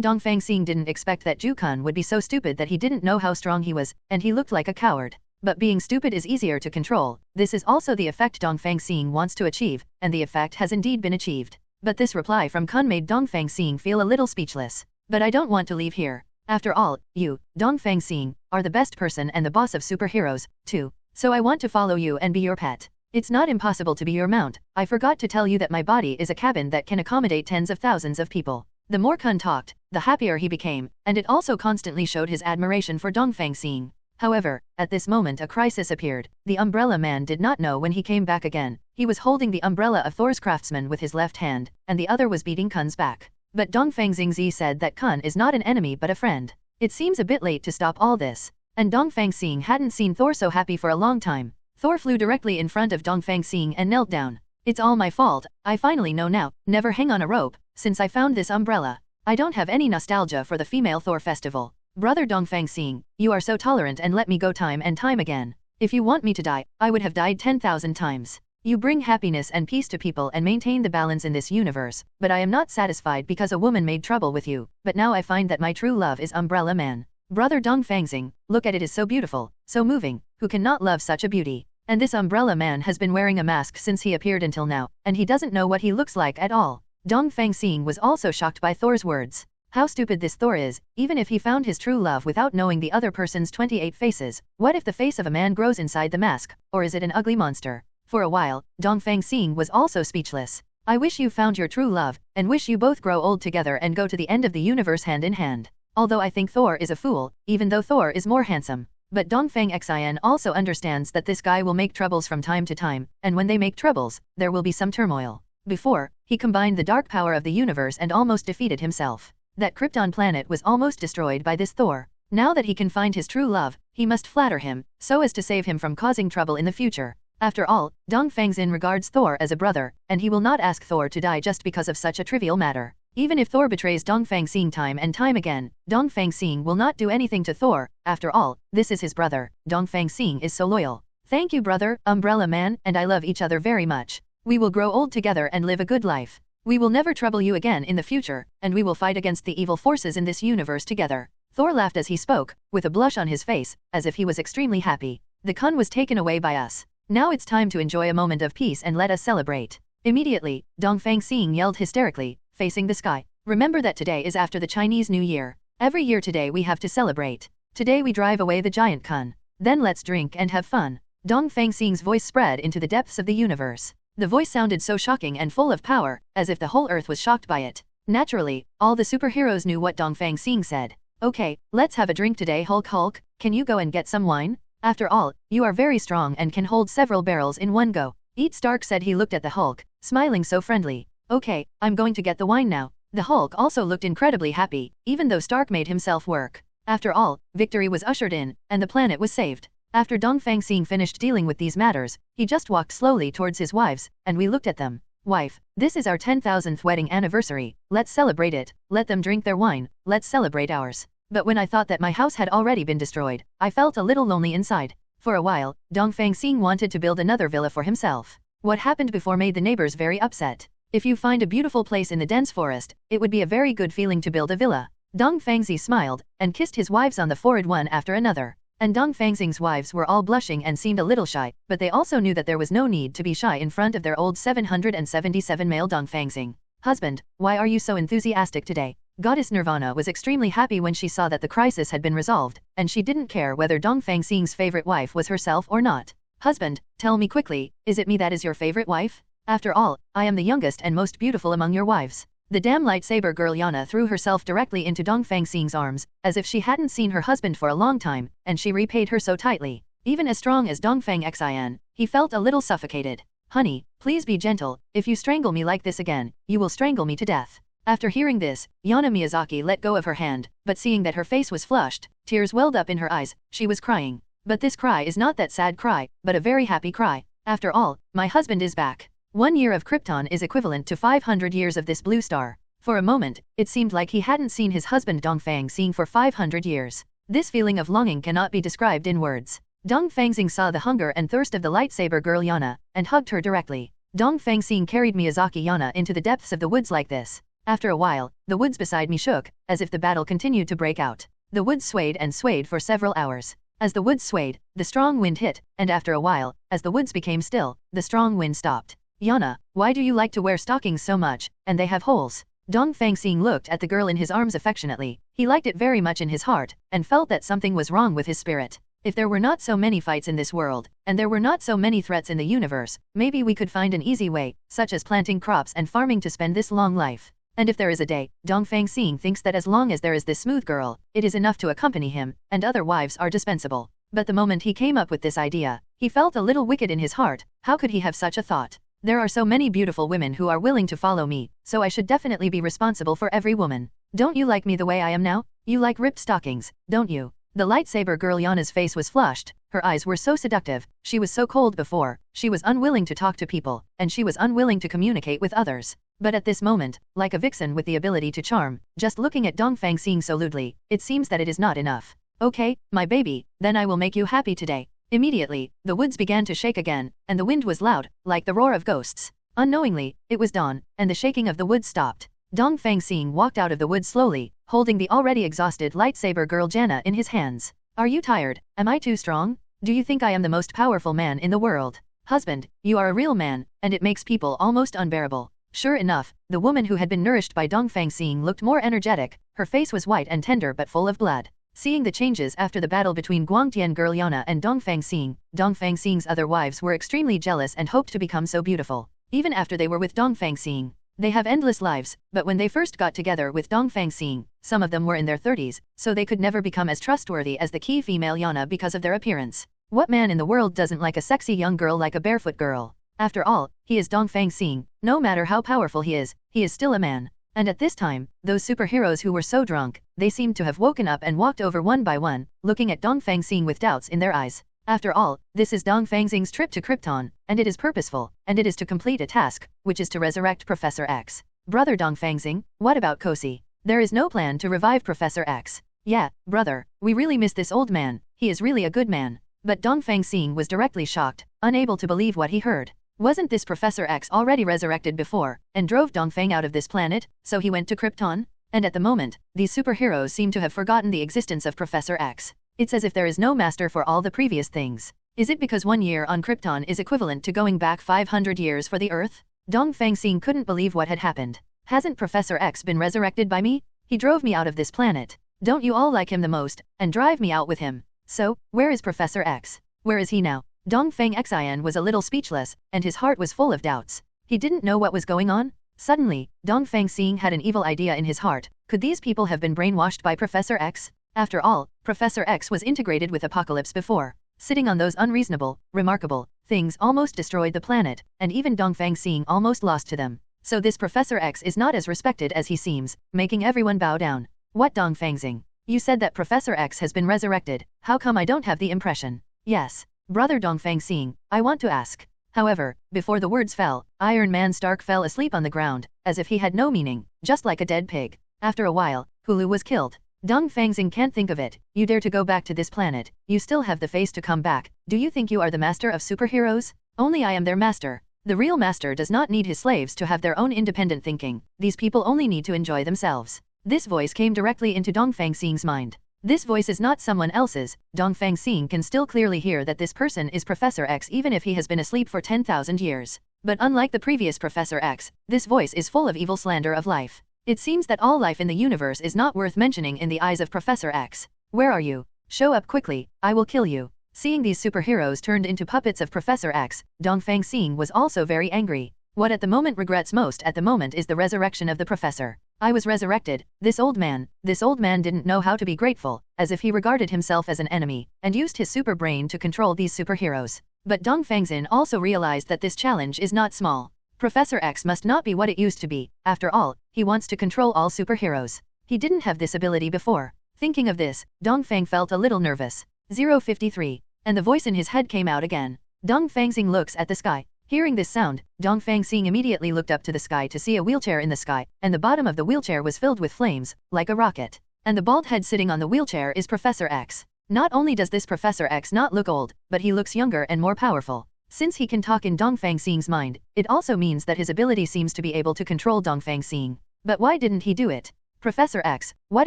Dongfang Xing didn't expect that Zhu Kun would be so stupid that he didn't know how strong he was, and he looked like a coward. But being stupid is easier to control. This is also the effect Dongfang Xing wants to achieve, and the effect has indeed been achieved. But this reply from Kun made Dongfang Xing feel a little speechless. But I don't want to leave here. After all, you, Dongfang Xing, are the best person and the boss of superheroes, too. So I want to follow you and be your pet. It's not impossible to be your mount. I forgot to tell you that my body is a cabin that can accommodate tens of thousands of people. The more Kun talked, the happier he became, and it also constantly showed his admiration for Dongfang Xing. However, at this moment a crisis appeared. The umbrella man did not know when he came back again. He was holding the umbrella of Thor's craftsman with his left hand, and the other was beating Kun's back. But Dongfang Xing said that Kun is not an enemy but a friend. It seems a bit late to stop all this. And Dongfang Xing hadn't seen Thor so happy for a long time. Thor flew directly in front of Dongfang Xing and knelt down. It's all my fault, I finally know now, never hang on a rope, since I found this umbrella. I don't have any nostalgia for the female Thor festival. Brother Dongfang Xing, you are so tolerant and let me go time and time again. If you want me to die, I would have died 10,000 times. You bring happiness and peace to people and maintain the balance in this universe, but I am not satisfied because a woman made trouble with you, but now I find that my true love is Umbrella Man. Brother Dongfang Xing, look at it is so beautiful, so moving, who cannot love such a beauty? And this Umbrella Man has been wearing a mask since he appeared until now, and he doesn't know what he looks like at all. Dongfang Xing was also shocked by Thor's words. How stupid this Thor is, even if he found his true love without knowing the other person's 28 faces. What if the face of a man grows inside the mask, or is it an ugly monster? For a while, Dongfang Xing was also speechless. I wish you found your true love, and wish you both grow old together and go to the end of the universe hand in hand. Although I think Thor is a fool, even though Thor is more handsome. But Dongfang Xing also understands that this guy will make troubles from time to time, and when they make troubles, there will be some turmoil. Before, he combined the dark power of the universe and almost defeated himself. That Krypton planet was almost destroyed by this Thor. Now that he can find his true love, he must flatter him, so as to save him from causing trouble in the future. After all, Dongfang Xing regards Thor as a brother, and he will not ask Thor to die just because of such a trivial matter. Even if Thor betrays Dongfang Xing time and time again, Dongfang Xing will not do anything to Thor. After all, this is his brother. Dongfang Xing is so loyal. Thank you brother, Umbrella Man, and I love each other very much. We will grow old together and live a good life. We will never trouble you again in the future, and we will fight against the evil forces in this universe together. Thor laughed as he spoke, with a blush on his face, as if he was extremely happy. The Kun was taken away by us. Now it's time to enjoy a moment of peace and let us celebrate. Immediately, Dongfang Xing yelled hysterically, facing the sky. Remember that today is after the Chinese New Year. Every year today we have to celebrate. Today we drive away the giant Kun. Then let's drink and have fun. Dongfang Xing's voice spread into the depths of the universe. The voice sounded so shocking and full of power, as if the whole earth was shocked by it. Naturally, all the superheroes knew what Dongfang Xing said. Okay, let's have a drink today Hulk, can you go and get some wine? After all, you are very strong and can hold several barrels in one go. Eat Stark said. He looked at the Hulk, smiling so friendly. Okay, I'm going to get the wine now. The Hulk also looked incredibly happy, even though Stark made himself work. After all, victory was ushered in, and the planet was saved. After Dongfang Xing finished dealing with these matters, he just walked slowly towards his wives, and we looked at them. Wife, this is our 10,000th wedding anniversary, let's celebrate it, let them drink their wine, let's celebrate ours. But when I thought that my house had already been destroyed, I felt a little lonely inside. For a while, Dongfang Xing wanted to build another villa for himself. What happened before made the neighbors very upset. If you find a beautiful place in the dense forest, it would be a very good feeling to build a villa. Dongfang Xing smiled, and kissed his wives on the forehead one after another. And Dongfang Xing's wives were all blushing and seemed a little shy, but they also knew that there was no need to be shy in front of their old 777 male Dongfang Xing. Husband, why are you so enthusiastic today? Goddess Nirvana was extremely happy when she saw that the crisis had been resolved, and she didn't care whether Dongfang Xing's favorite wife was herself or not. Husband, tell me quickly, is it me that is your favorite wife? After all, I am the youngest and most beautiful among your wives. The damn lightsaber girl Yana threw herself directly into Dongfang Xing's arms, as if she hadn't seen her husband for a long time, and she repaid her so tightly. Even as strong as Dongfang Xing, he felt a little suffocated. Honey, please be gentle, if you strangle me like this again, you will strangle me to death. After hearing this, Yana Miyazaki let go of her hand, but seeing that her face was flushed, tears welled up in her eyes, she was crying. But this cry is not that sad cry, but a very happy cry. After all, my husband is back. 1 year of Krypton is equivalent to 500 years of this blue star. For a moment, it seemed like he hadn't seen his husband Dongfang Xing for 500 years. This feeling of longing cannot be described in words. Dongfang Xing saw the hunger and thirst of the lightsaber girl Yana, and hugged her directly. Dongfang Xing carried Miyazaki Yana into the depths of the woods like this. After a while, the woods beside me shook, as if the battle continued to break out. The woods swayed and swayed for several hours. As the woods swayed, the strong wind hit, and after a while, as the woods became still, the strong wind stopped. Yana, why do you like to wear stockings so much, and they have holes? Dongfang Xing looked at the girl in his arms affectionately. He liked it very much in his heart, and felt that something was wrong with his spirit. If there were not so many fights in this world, and there were not so many threats in the universe, maybe we could find an easy way, such as planting crops and farming to spend this long life. And if there is a day, Dongfang Xing thinks that as long as there is this smooth girl, it is enough to accompany him, and other wives are dispensable. But the moment he came up with this idea, he felt a little wicked in his heart. How could he have such a thought? There are so many beautiful women who are willing to follow me, so I should definitely be responsible for every woman. Don't you like me the way I am now? You like ripped stockings, don't you? The lightsaber girl Yana's face was flushed, her eyes were so seductive, she was so cold before, she was unwilling to talk to people, and she was unwilling to communicate with others. But at this moment, like a vixen with the ability to charm, just looking at Dongfang Xing so lewdly, it seems that it is not enough. Okay, my baby, then I will make you happy today. Immediately, the woods began to shake again, and the wind was loud, like the roar of ghosts. Unknowingly, it was dawn, and the shaking of the woods stopped. Dongfang Xing walked out of the woods slowly, holding the already exhausted lightsaber girl Jana in his hands. Are you tired? Am I too strong? Do you think I am the most powerful man in the world? Husband, you are a real man, and it makes people almost unbearable. Sure enough, the woman who had been nourished by Dongfang Xing looked more energetic, her face was white and tender but full of blood. Seeing the changes after the battle between Guangtian girl Yana and Dongfang Xing's other wives were extremely jealous and hoped to become so beautiful. Even after they were with Dongfang Xing, they have endless lives, but when they first got together with Dongfang Xing, some of them were in their 30s, so they could never become as trustworthy as the key female Yana because of their appearance. What man in the world doesn't like a sexy young girl like a barefoot girl? After all, he is Dongfang Xing, no matter how powerful he is still a man. And at this time, those superheroes who were so drunk, they seemed to have woken up and walked over one by one, looking at Dongfang Xing with doubts in their eyes. After all, this is Dongfang Xing's trip to Krypton, and it is purposeful, and it is to complete a task, which is to resurrect Professor X. Brother Dongfang Xing, what about Kosi? There is no plan to revive Professor X. Yeah, brother, we really miss this old man, he is really a good man. But Dongfang Xing was directly shocked, unable to believe what he heard. Wasn't this Professor X already resurrected before, and drove Dongfang out of this planet, so he went to Krypton? And at the moment, these superheroes seem to have forgotten the existence of Professor X. It's as if there is no master for all the previous things. Is it because 1 year on Krypton is equivalent to going back 500 years for the Earth? Dongfang Xing couldn't believe what had happened. Hasn't Professor X been resurrected by me? He drove me out of this planet. Don't you all like him the most, and drive me out with him? So, where is Professor X? Where is he now? Dongfang Xing was a little speechless, and his heart was full of doubts. He didn't know what was going on. Suddenly, Dongfang Xing had an evil idea in his heart. Could these people have been brainwashed by Professor X? After all, Professor X was integrated with Apocalypse before. Sitting on those unreasonable, remarkable things almost destroyed the planet, and even Dongfang Xing almost lost to them. So this Professor X is not as respected as he seems, making everyone bow down. What, Dongfang Xing? You said that Professor X has been resurrected. How come I don't have the impression? Yes. Brother Dongfang Xing, I want to ask. However, before the words fell, Iron Man Stark fell asleep on the ground, as if he had no meaning, just like a dead pig. After a while, Hulu was killed. Dongfang Xing can't think of it. You dare to go back to this planet, you still have the face to come back. Do you think you are the master of superheroes? Only I am their master. The real master does not need his slaves to have their own independent thinking. These people only need to enjoy themselves. This voice came directly into Dongfang Xing's mind. This voice is not someone else's. Dongfang Xing can still clearly hear that this person is Professor X even if he has been asleep for 10,000 years. But unlike the previous Professor X, this voice is full of evil slander of life. It seems that all life in the universe is not worth mentioning in the eyes of Professor X. Where are you? Show up quickly, I will kill you. Seeing these superheroes turned into puppets of Professor X, Dongfang Xing was also very angry. What at the moment regrets most at the moment is the resurrection of the professor. I was resurrected. This old man didn't know how to be grateful, as if he regarded himself as an enemy, and used his super brain to control these superheroes. But Dongfang Xing also realized that this challenge is not small. Professor X must not be what it used to be. After all, he wants to control all superheroes. He didn't have this ability before. Thinking of this, Dongfang felt a little nervous. 053. And the voice in his head came out again. Dongfang Xing looks at the sky. Hearing this sound, Dongfang Xing immediately looked up to the sky to see a wheelchair in the sky, and the bottom of the wheelchair was filled with flames, like a rocket. And the bald head sitting on the wheelchair is Professor X. Not only does this Professor X not look old, but he looks younger and more powerful. Since he can talk in Dongfang Xing's mind, it also means that his ability seems to be able to control Dongfang Xing. But why didn't he do it? Professor X, what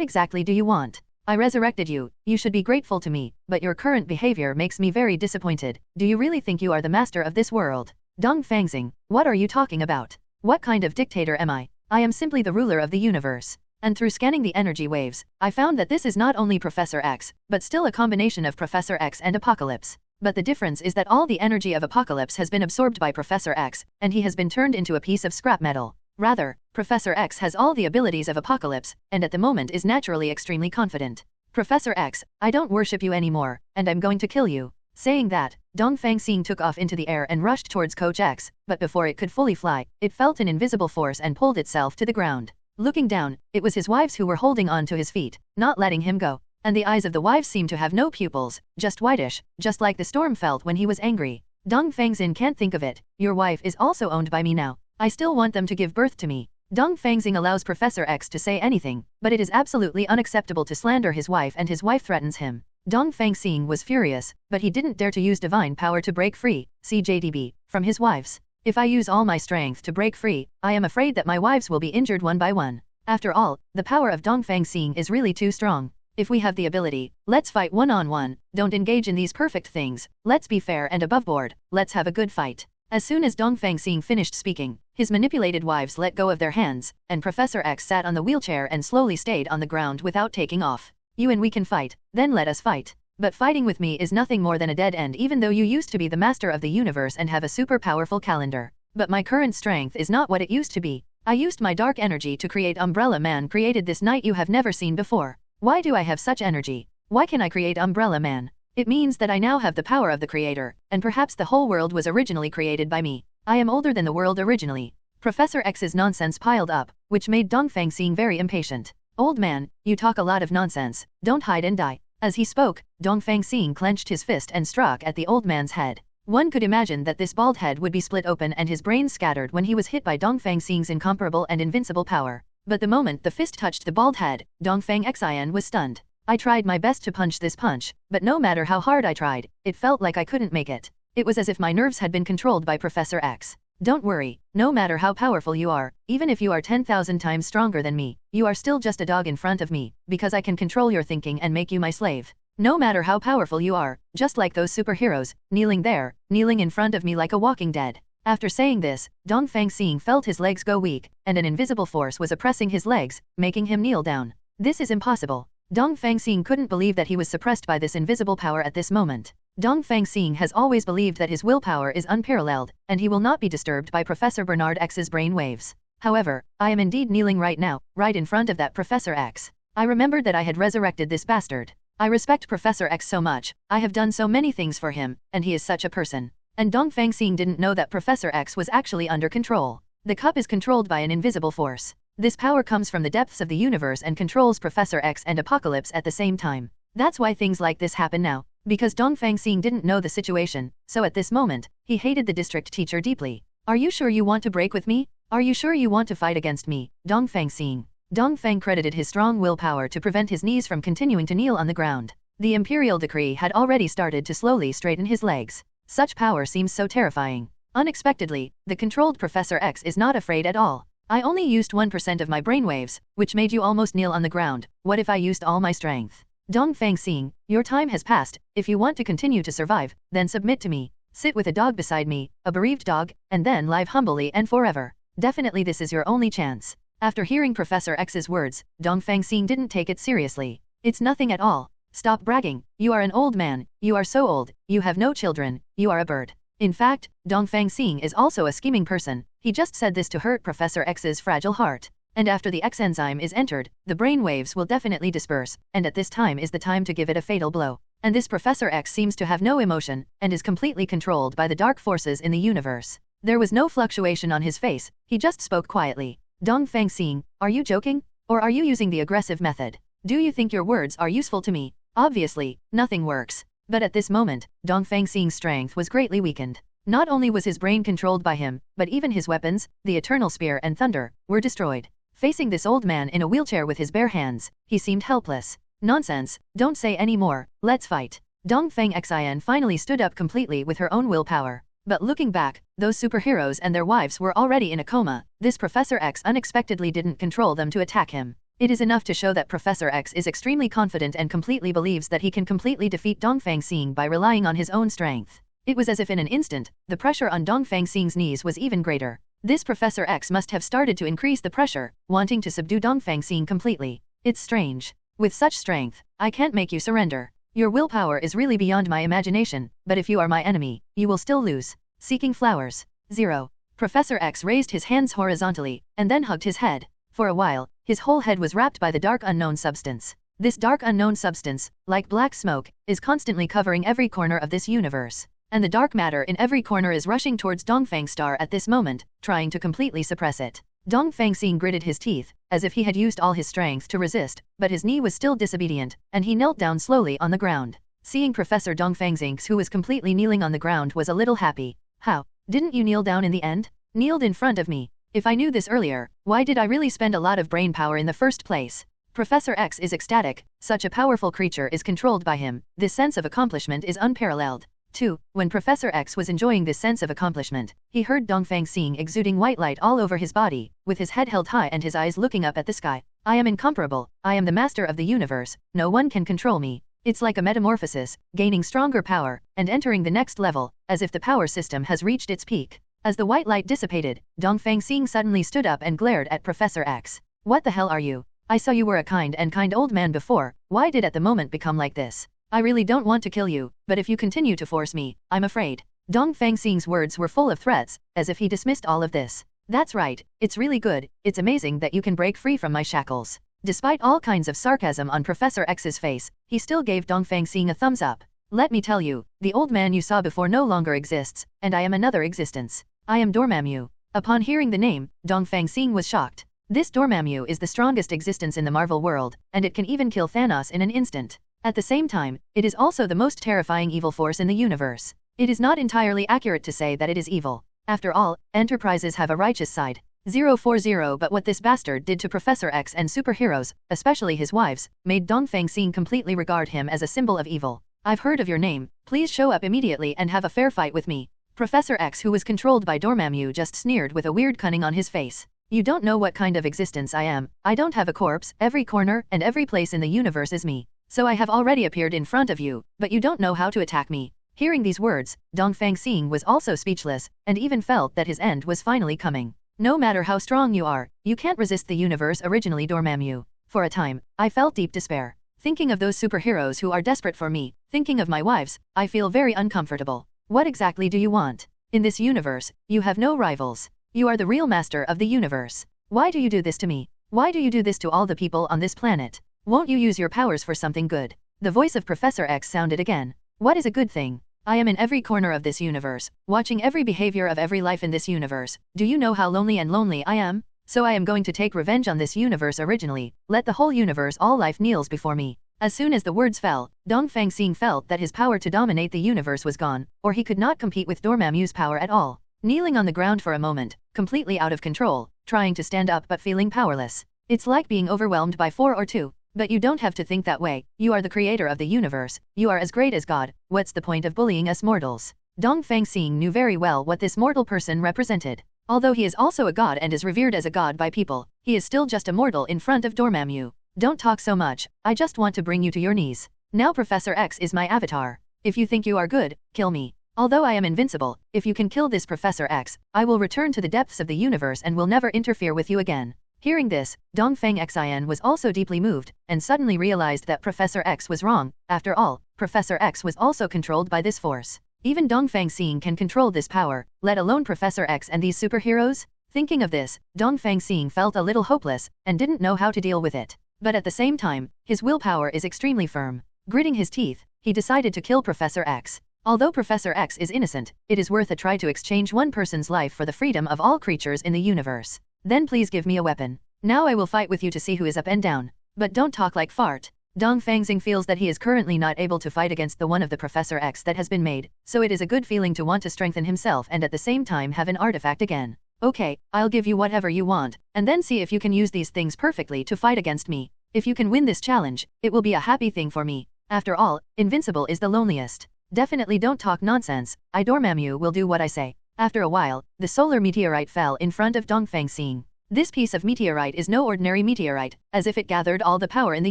exactly do you want? I resurrected you, you should be grateful to me, but your current behavior makes me very disappointed. Do you really think you are the master of this world? Dongfang Xing, what are you talking about? What kind of dictator am I? I am simply the ruler of the universe. And through scanning the energy waves, I found that this is not only Professor X, but still a combination of Professor X and Apocalypse. But the difference is that all the energy of Apocalypse has been absorbed by Professor X, and he has been turned into a piece of scrap metal. Rather, Professor X has all the abilities of Apocalypse, and at the moment is naturally extremely confident. Professor X, I don't worship you anymore, and I'm going to kill you. Saying that, Dongfang Xing took off into the air and rushed towards Coach X, but before it could fully fly, it felt an invisible force and pulled itself to the ground. Looking down, it was his wives who were holding on to his feet, not letting him go, and the eyes of the wives seemed to have no pupils, just whitish, just like the storm felt when he was angry. Dongfang Xing can't think of it, your wife is also owned by me now. I still want them to give birth to me. Dongfang Xing allows Professor X to say anything, but it is absolutely unacceptable to slander his wife, and his wife threatens him. Dongfang Xing was furious, but he didn't dare to use divine power to break free, CJDB, from his wives. If I use all my strength to break free, I am afraid that my wives will be injured one by one. After all, the power of Dongfang Xing is really too strong. If we have the ability, let's fight one-on-one, don't engage in these perfect things, let's be fair and above board, let's have a good fight. As soon as Dongfang Xing finished speaking, his manipulated wives let go of their hands, and Professor X sat on the wheelchair and slowly stayed on the ground without taking off. You and we can fight, then let us fight. But fighting with me is nothing more than a dead end, even though you used to be the master of the universe and have a super powerful calendar. But my current strength is not what it used to be. I used my dark energy to create Umbrella Man, created this night you have never seen before. Why do I have such energy? Why can I create Umbrella Man? It means that I now have the power of the creator, and perhaps the whole world was originally created by me. I am older than the world originally. Professor X's nonsense piled up, which made Dongfang Xing very impatient. Old man, you talk a lot of nonsense, don't hide and die. As he spoke, Dongfang Xing clenched his fist and struck at the old man's head. One could imagine that this bald head would be split open and his brains scattered when he was hit by Dongfang Xing's incomparable and invincible power. But the moment the fist touched the bald head, Dongfang Xing was stunned. I tried my best to punch this punch, but no matter how hard I tried, it felt like I couldn't make it. It was as if my nerves had been controlled by Professor X. Don't worry, no matter how powerful you are, even if you are 10,000 times stronger than me, you are still just a dog in front of me, because I can control your thinking and make you my slave. No matter how powerful you are, just like those superheroes, kneeling in front of me like a walking dead. After saying this, Dongfang Xing felt his legs go weak, and an invisible force was oppressing his legs, making him kneel down. This is impossible. Dongfang Xing couldn't believe that he was suppressed by this invisible power at this moment. Dongfang Xing has always believed that his willpower is unparalleled, and he will not be disturbed by Professor Bernard X's brain waves. However, I am indeed kneeling right now, right in front of that Professor X. I remembered that I had resurrected this bastard. I respect Professor X so much, I have done so many things for him, and he is such a person. And Dongfang Xing didn't know that Professor X was actually under control. The cup is controlled by an invisible force. This power comes from the depths of the universe and controls Professor X and Apocalypse at the same time. That's why things like this happen now. Because Dongfang Xing didn't know the situation, so at this moment, he hated the district teacher deeply. Are you sure you want to break with me? Are you sure you want to fight against me, Dongfang Xing? Dongfang credited his strong willpower to prevent his knees from continuing to kneel on the ground. The imperial decree had already started to slowly straighten his legs. Such power seems so terrifying. Unexpectedly, the controlled Professor X is not afraid at all. I only used 1% of my brainwaves, which made you almost kneel on the ground. What if I used all my strength? Dongfang Xing, your time has passed. If you want to continue to survive, then submit to me. Sit with a dog beside me, a bereaved dog, and then live humbly and forever. Definitely this is your only chance. After hearing Professor X's words, Dongfang Xing didn't take it seriously. It's nothing at all. Stop bragging. You are an old man. You are so old. You have no children. You are a bird. In fact, Dongfang Xing is also a scheming person. He just said this to hurt Professor X's fragile heart. And after the X enzyme is entered, the brain waves will definitely disperse, and at this time is the time to give it a fatal blow. And this Professor X seems to have no emotion, and is completely controlled by the dark forces in the universe. There was no fluctuation on his face, he just spoke quietly. Dongfang Xing, are you joking? Or are you using the aggressive method? Do you think your words are useful to me? Obviously, nothing works. But at this moment, Dongfang Xing's strength was greatly weakened. Not only was his brain controlled by him, but even his weapons, the Eternal Spear and Thunder, were destroyed. Facing this old man in a wheelchair with his bare hands, he seemed helpless. Nonsense, don't say any more, let's fight. Dongfang Xing finally stood up completely with her own willpower. But looking back, those superheroes and their wives were already in a coma. This Professor X unexpectedly didn't control them to attack him. It is enough to show that Professor X is extremely confident and completely believes that he can completely defeat Dongfang Xing by relying on his own strength. It was as if in an instant, the pressure on Dongfang Xing's knees was even greater. This Professor X must have started to increase the pressure, wanting to subdue Dongfang Xing completely. It's strange. With such strength, I can't make you surrender. Your willpower is really beyond my imagination, but if you are my enemy, you will still lose. Seeking flowers. 0. Professor X raised his hands horizontally, and then hugged his head. For a while, his whole head was wrapped by the dark unknown substance. This dark unknown substance, like black smoke, is constantly covering every corner of this universe. And the dark matter in every corner is rushing towards Dongfang Star at this moment, trying to completely suppress it. Dongfang Xing gritted his teeth, as if he had used all his strength to resist, but his knee was still disobedient, and he knelt down slowly on the ground. Seeing Professor Dongfang Xing, who was completely kneeling on the ground, was a little happy. How? Didn't you kneel down in the end? Kneeled in front of me. If I knew this earlier, why did I really spend a lot of brain power in the first place? Professor X is ecstatic. Such a powerful creature is controlled by him. This sense of accomplishment is unparalleled. 2. When Professor X was enjoying this sense of accomplishment, he heard Dongfang Xing exuding white light all over his body, with his head held high and his eyes looking up at the sky. I am incomparable. I am the master of the universe. No one can control me. It's like a metamorphosis, gaining stronger power, and entering the next level, as if the power system has reached its peak. As the white light dissipated, Dongfang Xing suddenly stood up and glared at Professor X. What the hell are you? I saw you were a kind old man before. Why did at the moment become like this? I really don't want to kill you, but if you continue to force me, I'm afraid. Dongfang Xing's words were full of threats, as if he dismissed all of this. That's right, it's really good. It's amazing that you can break free from my shackles. Despite all kinds of sarcasm on Professor X's face, he still gave Dongfang Xing a thumbs up. Let me tell you, the old man you saw before no longer exists, and I am another existence. I am Dormammu. Upon hearing the name, Dongfang Xing was shocked. This Dormammu is the strongest existence in the Marvel world, and it can even kill Thanos in an instant. At the same time, it is also the most terrifying evil force in the universe. It is not entirely accurate to say that it is evil. After all, enterprises have a righteous side. 040 But what this bastard did to Professor X and superheroes, especially his wives, made Dongfang Xing completely regard him as a symbol of evil. I've heard of your name. Please show up immediately and have a fair fight with me. Professor X, who was controlled by Dormammu, just sneered with a weird cunning on his face. You don't know what kind of existence I am. I don't have a corpse. Every corner and every place in the universe is me. So I have already appeared in front of you, but you don't know how to attack me. Hearing these words, Dongfang Xing was also speechless, and even felt that his end was finally coming. No matter how strong you are, you can't resist the universe originally Dormammu. For a time, I felt deep despair. Thinking of those superheroes who are desperate for me, thinking of my wives, I feel very uncomfortable. What exactly do you want? In this universe, you have no rivals. You are the real master of the universe. Why do you do this to me? Why do you do this to all the people on this planet? Won't you use your powers for something good? The voice of Professor X sounded again. What is a good thing? I am in every corner of this universe, watching every behavior of every life in this universe. Do you know how lonely I am? So I am going to take revenge on this universe originally. Let the whole universe, all life kneels before me. As soon as the words fell, Dongfang Xing felt that his power to dominate the universe was gone, or he could not compete with Dormammu's power at all. Kneeling on the ground for a moment, completely out of control, trying to stand up but feeling powerless. It's like being overwhelmed by 4 or 2. But you don't have to think that way. You are the creator of the universe. You are as great as God. What's the point of bullying us mortals? Dongfang Xing knew very well what this mortal person represented. Although he is also a god and is revered as a god by people, he is still just a mortal in front of Dormammu. Don't talk so much. I just want to bring you to your knees. Now Professor X is my avatar. If you think you are good, kill me. Although I am invincible, if you can kill this Professor X, I will return to the depths of the universe and will never interfere with you again. Hearing this, Dongfang Xing was also deeply moved, and suddenly realized that Professor X was wrong. After all, Professor X was also controlled by this force. Even Dongfang Xing can control this power, let alone Professor X and these superheroes? Thinking of this, Dongfang Xing felt a little hopeless, and didn't know how to deal with it. But at the same time, his willpower is extremely firm. Gritting his teeth, he decided to kill Professor X. Although Professor X is innocent, it is worth a try to exchange one person's life for the freedom of all creatures in the universe. Then please give me a weapon. Now I will fight with you to see who is up and down. But don't talk like fart. Dongfang Xing feels that he is currently not able to fight against the one of the Professor X that has been made, so it is a good feeling to want to strengthen himself and at the same time have an artifact again. Okay, I'll give you whatever you want, and then see if you can use these things perfectly to fight against me. If you can win this challenge, it will be a happy thing for me. After all, invincible is the loneliest. Definitely don't talk nonsense, I Dormammu will do what I say. After a while, the solar meteorite fell in front of Dongfang Xing. This piece of meteorite is no ordinary meteorite, as if it gathered all the power in the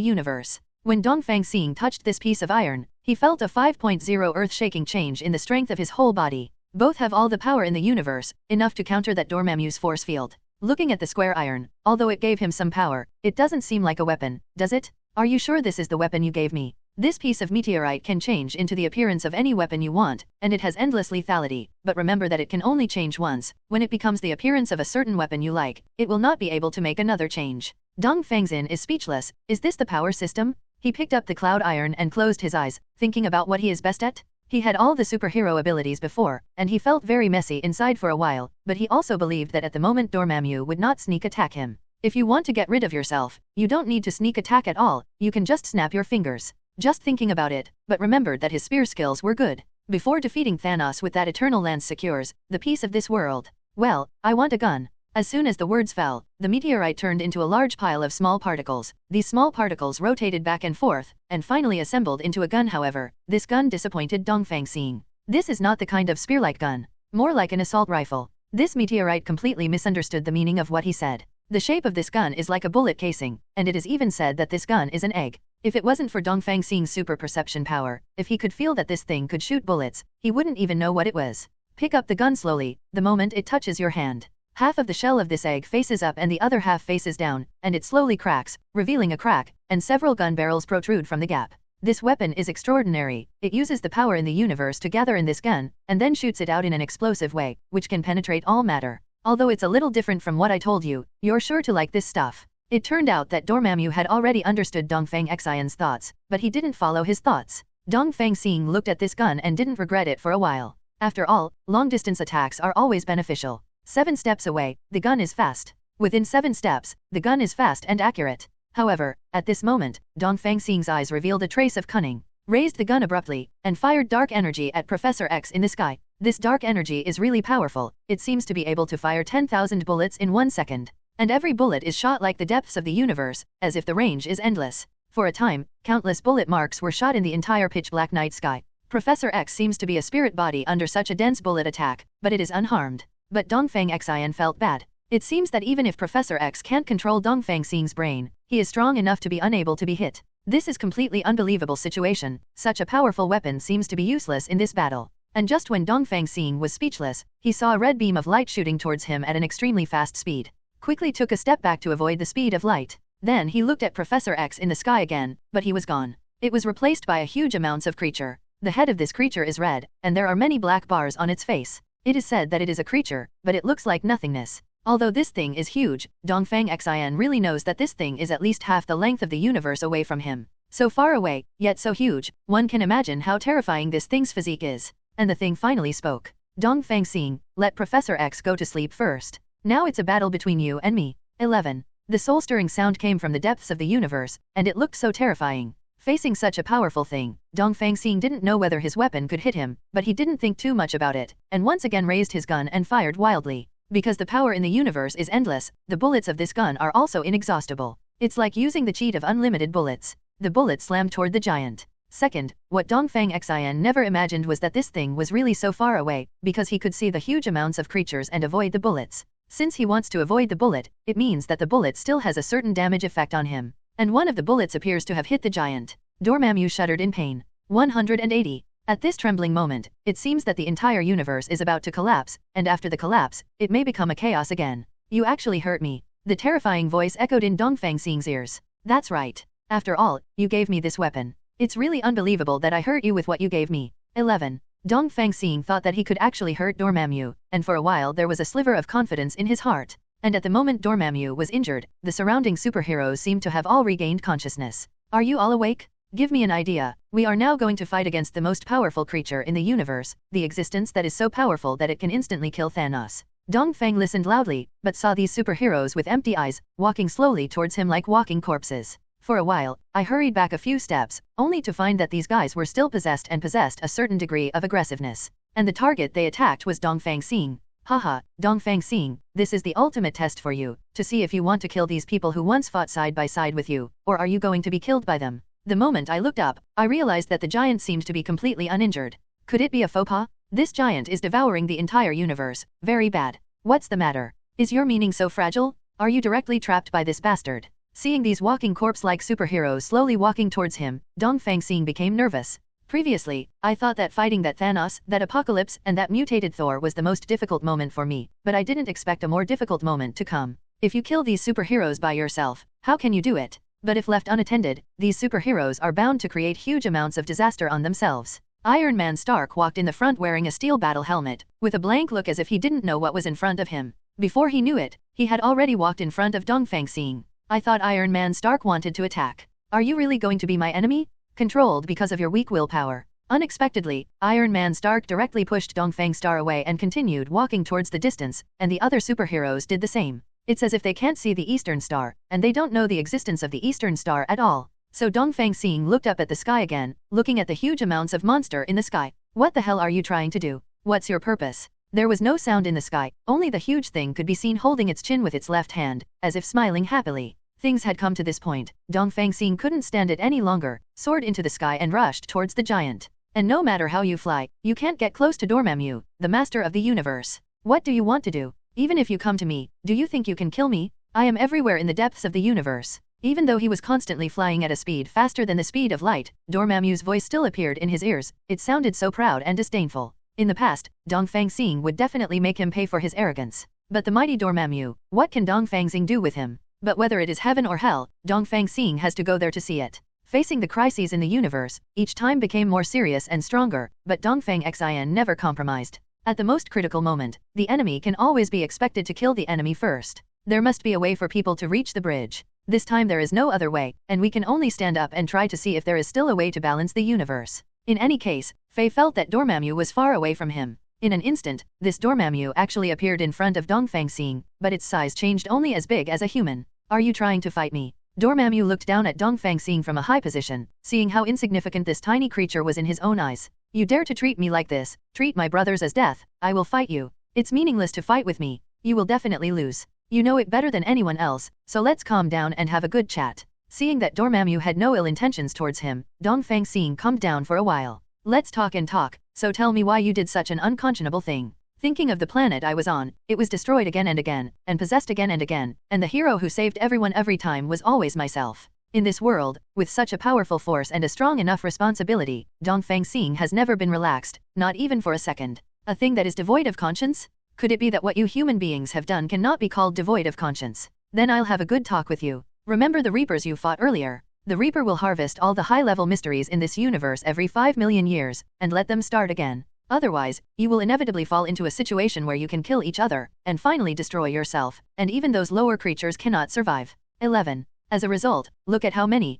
universe. When Dongfang Xing touched this piece of iron, he felt a 5.0 earth-shaking change in the strength of his whole body. Both have all the power in the universe, enough to counter that Dormammu's force field. Looking at the square iron, although it gave him some power, it doesn't seem like a weapon, does it? Are you sure this is the weapon you gave me? This piece of meteorite can change into the appearance of any weapon you want, and it has endless lethality, but remember that it can only change once. When it becomes the appearance of a certain weapon you like, it will not be able to make another change. Dongfang Xing is speechless. Is this the power system? He picked up the cloud iron and closed his eyes, thinking about what he is best at. He had all the superhero abilities before, and he felt very messy inside for a while, but he also believed that at the moment Dormammu would not sneak attack him. If you want to get rid of yourself, you don't need to sneak attack at all, you can just snap your fingers. Just thinking about it, but remembered that his spear skills were good. Before defeating Thanos with that eternal lance secures the peace of this world. Well, I want a gun. As soon as the words fell, the meteorite turned into a large pile of small particles. These small particles rotated back and forth, and finally assembled into a gun. However, this gun disappointed Dongfang Xing. This is not the kind of spear-like gun. More like an assault rifle. This meteorite completely misunderstood the meaning of what he said. The shape of this gun is like a bullet casing, and it is even said that this gun is an egg. If it wasn't for Dongfang Xing's super perception power, if he could feel that this thing could shoot bullets, he wouldn't even know what it was. Pick up the gun slowly, the moment it touches your hand. Half of the shell of this egg faces up and the other half faces down, and it slowly cracks, revealing a crack, and several gun barrels protrude from the gap. This weapon is extraordinary. It uses the power in the universe to gather in this gun, and then shoots it out in an explosive way, which can penetrate all matter. Although it's a little different from what I told you, you're sure to like this stuff. It turned out that Dormammu had already understood Dongfang Xing's thoughts, but he didn't follow his thoughts. Dongfang Xing looked at this gun and didn't regret it for a while. After all, long-distance attacks are always beneficial. 7 steps away, the gun is fast. Within 7 steps, the gun is fast and accurate. However, at this moment, Dongfang Xing's eyes revealed a trace of cunning. Raised the gun abruptly, and fired dark energy at Professor X in the sky. This dark energy is really powerful. It seems to be able to fire 10,000 bullets in 1 second. And every bullet is shot like the depths of the universe, as if the range is endless. For a time, countless bullet marks were shot in the entire pitch-black night sky. Professor X seems to be a spirit body under such a dense bullet attack, but it is unharmed. But Dongfang Xing felt bad. It seems that even if Professor X can't control Dongfang Xing's brain, he is strong enough to be unable to be hit. This is completely unbelievable situation. Such a powerful weapon seems to be useless in this battle. And just when Dongfang Xing was speechless, he saw a red beam of light shooting towards him at an extremely fast speed. Quickly took a step back to avoid the speed of light. Then he looked at Professor X in the sky again, but he was gone. It was replaced by a huge amounts of creature. The head of this creature is red, and there are many black bars on its face. It is said that it is a creature, but it looks like nothingness. Although this thing is huge, Dongfang Xing really knows that this thing is at least half the length of the universe away from him. So far away, yet so huge, one can imagine how terrifying this thing's physique is. And the thing finally spoke. Dongfang Xing, let Professor X go to sleep first. Now it's a battle between you and me. 11. The soul-stirring sound came from the depths of the universe, and it looked so terrifying. Facing such a powerful thing, Dongfang Xing didn't know whether his weapon could hit him, but he didn't think too much about it, and once again raised his gun and fired wildly. Because the power in the universe is endless, the bullets of this gun are also inexhaustible. It's like using the cheat of unlimited bullets. The bullet slammed toward the giant. Second, what Dongfang Xing never imagined was that this thing was really so far away, because he could see the huge amounts of creatures and avoid the bullets. Since he wants to avoid the bullet, it means that the bullet still has a certain damage effect on him. And one of the bullets appears to have hit the giant. Dormammu shuddered in pain. 180. At this trembling moment, it seems that the entire universe is about to collapse, and after the collapse, it may become a chaos again. You actually hurt me. The terrifying voice echoed in Dongfang Xing's ears. That's right. After all, you gave me this weapon. It's really unbelievable that I hurt you with what you gave me. 11. Dongfang Xing thought that he could actually hurt Dormammu, and for a while there was a sliver of confidence in his heart. And at the moment Dormammu was injured, the surrounding superheroes seemed to have all regained consciousness. Are you all awake? Give me an idea. We are now going to fight against the most powerful creature in the universe, the existence that is so powerful that it can instantly kill Thanos. Dongfang listened loudly, but saw these superheroes with empty eyes, walking slowly towards him like walking corpses. For a while, I hurried back a few steps, only to find that these guys were still possessed and possessed a certain degree of aggressiveness. And the target they attacked was Dongfang Xing. Haha, Dongfang Xing, this is the ultimate test for you, to see if you want to kill these people who once fought side by side with you, or are you going to be killed by them? The moment I looked up, I realized that the giant seemed to be completely uninjured. Could it be a faux pas? This giant is devouring the entire universe. Very bad. What's the matter? Is your meaning so fragile? Are you directly trapped by this bastard? Seeing these walking corpse-like superheroes slowly walking towards him, Dongfang Xing became nervous. Previously, I thought that fighting that Thanos, that Apocalypse, and that mutated Thor was the most difficult moment for me, but I didn't expect a more difficult moment to come. If you kill these superheroes by yourself, how can you do it? But if left unattended, these superheroes are bound to create huge amounts of disaster on themselves. Iron Man Stark walked in the front wearing a steel battle helmet, with a blank look as if he didn't know what was in front of him. Before he knew it, he had already walked in front of Dongfang Xing. I thought Iron Man Stark wanted to attack. Are you really going to be my enemy? Controlled because of your weak willpower. Unexpectedly, Iron Man Stark directly pushed Dongfang Star away and continued walking towards the distance, and the other superheroes did the same. It's as if they can't see the Eastern Star, and they don't know the existence of the Eastern Star at all. So Dongfang Xing looked up at the sky again, looking at the huge amounts of monster in the sky. What the hell are you trying to do? What's your purpose? There was no sound in the sky, only the huge thing could be seen holding its chin with its left hand, as if smiling happily. Things had come to this point. Dongfang Xing couldn't stand it any longer, soared into the sky and rushed towards the giant. And no matter how you fly, you can't get close to Dormammu, the master of the universe. What do you want to do? Even if you come to me, do you think you can kill me? I am everywhere in the depths of the universe. Even though he was constantly flying at a speed faster than the speed of light, Dormammu's voice still appeared in his ears. It sounded so proud and disdainful. In the past, Dongfang Xing would definitely make him pay for his arrogance. But the mighty Dormammu, what can Dongfang Xing do with him? But whether it is heaven or hell, Dongfang Xing has to go there to see it. Facing the crises in the universe, each time became more serious and stronger, but Dongfang Xin never compromised. At the most critical moment, the enemy can always be expected to kill the enemy first. There must be a way for people to reach the bridge. This time there is no other way, and we can only stand up and try to see if there is still a way to balance the universe. In any case, Faye felt that Dormammu was far away from him. In an instant, this Dormammu actually appeared in front of Dongfang Xing, but its size changed only as big as a human. Are you trying to fight me? Dormammu looked down at Dongfang Xing from a high position, seeing how insignificant this tiny creature was in his own eyes. You dare to treat me like this, treat my brothers as death, I will fight you. It's meaningless to fight with me. You will definitely lose. You know it better than anyone else, so let's calm down and have a good chat. Seeing that Dormammu had no ill intentions towards him, Dongfang Xing calmed down for a while. Let's talk and talk, so tell me why you did such an unconscionable thing. Thinking of the planet I was on, it was destroyed again and again, and possessed again and again, and the hero who saved everyone every time was always myself. In this world, with such a powerful force and a strong enough responsibility, Dongfang Xing has never been relaxed, not even for a second. A thing that is devoid of conscience? Could it be that what you human beings have done cannot be called devoid of conscience? Then I'll have a good talk with you. Remember the Reapers you fought earlier? The Reaper will harvest all the high-level mysteries in this universe every 5 million years, and let them start again. Otherwise, you will inevitably fall into a situation where you can kill each other, and finally destroy yourself, and even those lower creatures cannot survive. 11. As a result, look at how many,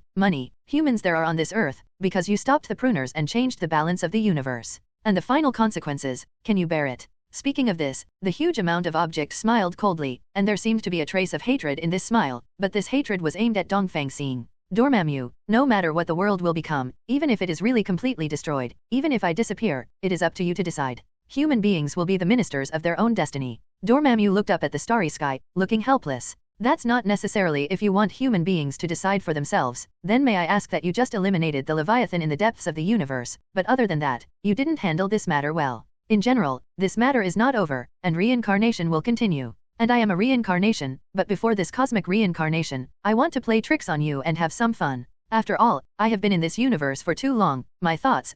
humans there are on this earth, because you stopped the pruners and changed the balance of the universe. And the final consequences, can you bear it? Speaking of this, the huge amount of object smiled coldly, and there seemed to be a trace of hatred in this smile, but this hatred was aimed at Dongfang Xing. Dormammu, no matter what the world will become, even if it is really completely destroyed, even if I disappear, it is up to you to decide. Human beings will be the ministers of their own destiny. Dormammu looked up at the starry sky, looking helpless. That's not necessarily if you want human beings to decide for themselves, then may I ask that you just eliminated the Leviathan in the depths of the universe, but other than that, you didn't handle this matter well. In general, this matter is not over, and reincarnation will continue. And I am a reincarnation, but before this cosmic reincarnation, I want to play tricks on you and have some fun. After all, I have been in this universe for too long, my thoughts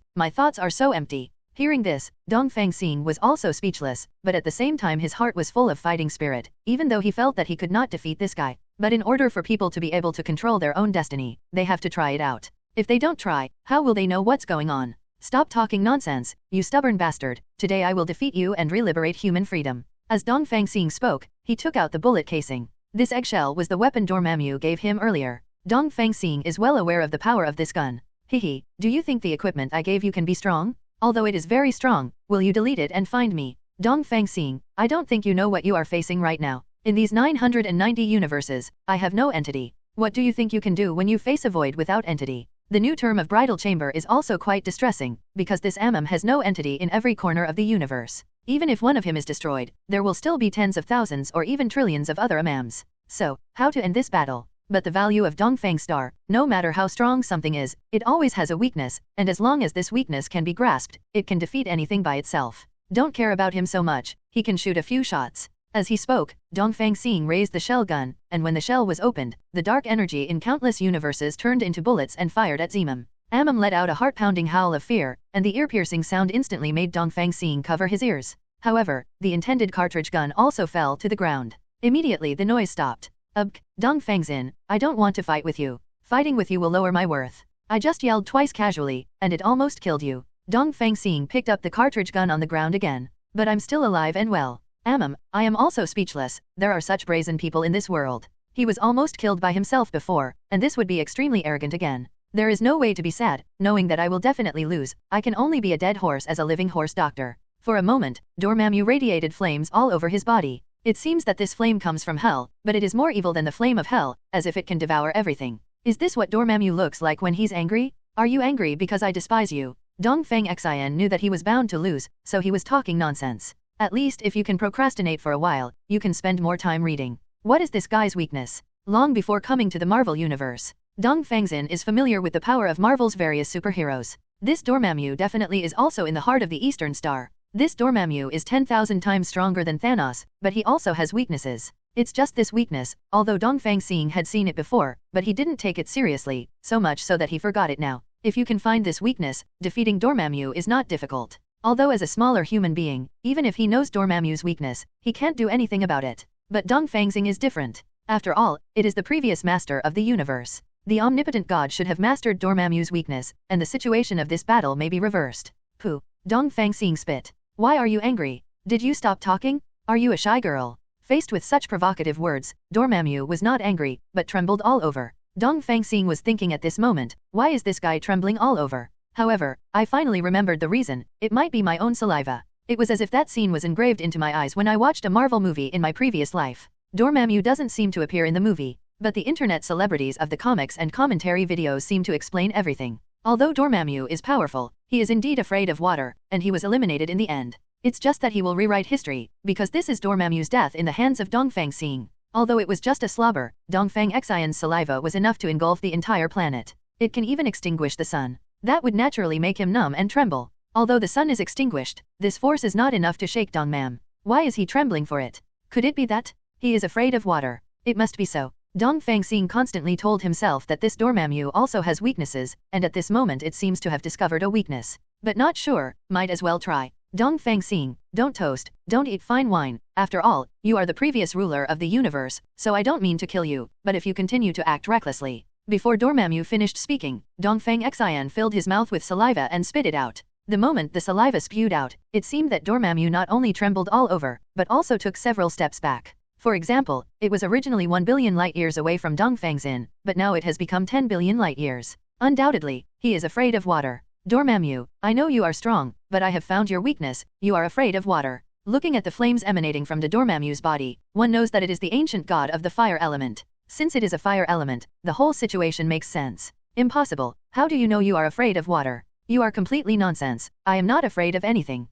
are so empty. Hearing this, Dongfang Xing was also speechless, but at the same time his heart was full of fighting spirit, even though he felt that he could not defeat this guy. But in order for people to be able to control their own destiny, they have to try it out. If they don't try, how will they know what's going on? Stop talking nonsense, you stubborn bastard. Today I will defeat you and re-liberate human freedom. As Dongfang Xing spoke, he took out the bullet casing. This eggshell was the weapon Dormammu gave him earlier. Dongfang Xing is well aware of the power of this gun. Hehe, do you think the equipment I gave you can be strong? Although it is very strong, will you delete it and find me? Dongfang Xing, I don't think you know what you are facing right now. In these 990 universes, I have no entity. What do you think you can do when you face a void without entity? The new term of bridal chamber is also quite distressing, because this Amam has no entity in every corner of the universe. Even if one of him is destroyed, there will still be tens of thousands or even trillions of other Amams. So, how to end this battle? But the value of Dongfang Star, no matter how strong something is, it always has a weakness, and as long as this weakness can be grasped, it can defeat anything by itself. Don't care about him so much, he can shoot a few shots. As he spoke, Dongfang Xing raised the shell gun, and when the shell was opened, the dark energy in countless universes turned into bullets and fired at Zemum. Amam let out a heart-pounding howl of fear, and the ear-piercing sound instantly made Dongfang Xing cover his ears. However, the intended cartridge gun also fell to the ground. Immediately the noise stopped. Dongfang Xing, I don't want to fight with you. Fighting with you will lower my worth. I just yelled twice casually, and it almost killed you. Dongfang Xing picked up the cartridge gun on the ground again. But I'm still alive and well. Amam, I am also speechless, there are such brazen people in this world. He was almost killed by himself before, and this would be extremely arrogant again. There is no way to be sad, knowing that I will definitely lose. I can only be a dead horse as a living horse doctor. For a moment, Dormammu radiated flames all over his body. It seems that this flame comes from hell, but it is more evil than the flame of hell, as if it can devour everything. Is this what Dormammu looks like when he's angry? Are you angry because I despise you? Dongfang Xing knew that he was bound to lose, so he was talking nonsense. At least if you can procrastinate for a while, you can spend more time reading. What is this guy's weakness? Long before coming to the Marvel Universe, Dongfang Xing is familiar with the power of Marvel's various superheroes. This Dormammu definitely is also in the heart of the Eastern Star. This Dormammu is 10,000 times stronger than Thanos, but he also has weaknesses. It's just this weakness, although Dongfang Xing had seen it before, but he didn't take it seriously, so much so that he forgot it now. If you can find this weakness, defeating Dormammu is not difficult. Although as a smaller human being, even if he knows Dormammu's weakness, he can't do anything about it. But Dongfang Xing is different. After all, it is the previous master of the universe. The omnipotent god should have mastered Dormammu's weakness, and the situation of this battle may be reversed. Pooh. Dongfang Xing spit. Why are you angry? Did you stop talking? Are you a shy girl? Faced with such provocative words, Dormammu was not angry, but trembled all over. Dongfang Xing was thinking at this moment, why is this guy trembling all over? However, I finally remembered the reason. It might be my own saliva. It was as if that scene was engraved into my eyes when I watched a Marvel movie in my previous life. Dormammu doesn't seem to appear in the movie, but the internet celebrities of the comics and commentary videos seem to explain everything. Although Dormammu is powerful, he is indeed afraid of water, and he was eliminated in the end. It's just that he will rewrite history, because this is Dormammu's death in the hands of Dongfang Xing. Although it was just a slobber, Dongfang Xing's saliva was enough to engulf the entire planet. It can even extinguish the sun. That would naturally make him numb and tremble. Although the sun is extinguished, this force is not enough to shake Dongmam. Why is he trembling for it? Could it be that? He is afraid of water. It must be so. Dongfang Xing constantly told himself that this Dormammu also has weaknesses, and at this moment it seems to have discovered a weakness. But not sure, might as well try. Dongfang Xing, don't toast, don't eat fine wine. After all, you are the previous ruler of the universe, so I don't mean to kill you, but if you continue to act recklessly. Before Dormammu finished speaking, Dongfang Xing filled his mouth with saliva and spit it out. The moment the saliva spewed out, it seemed that Dormammu not only trembled all over, but also took several steps back. For example, it was originally 1 billion light-years away from Dongfang Xing, but now it has become 10 billion light-years. Undoubtedly, he is afraid of water. Dormammu, I know you are strong, but I have found your weakness, you are afraid of water. Looking at the flames emanating from the Dormammu's body, one knows that it is the ancient god of the fire element. Since it is a fire element, the whole situation makes sense. Impossible, how do you know you are afraid of water? You are completely nonsense, I am not afraid of anything.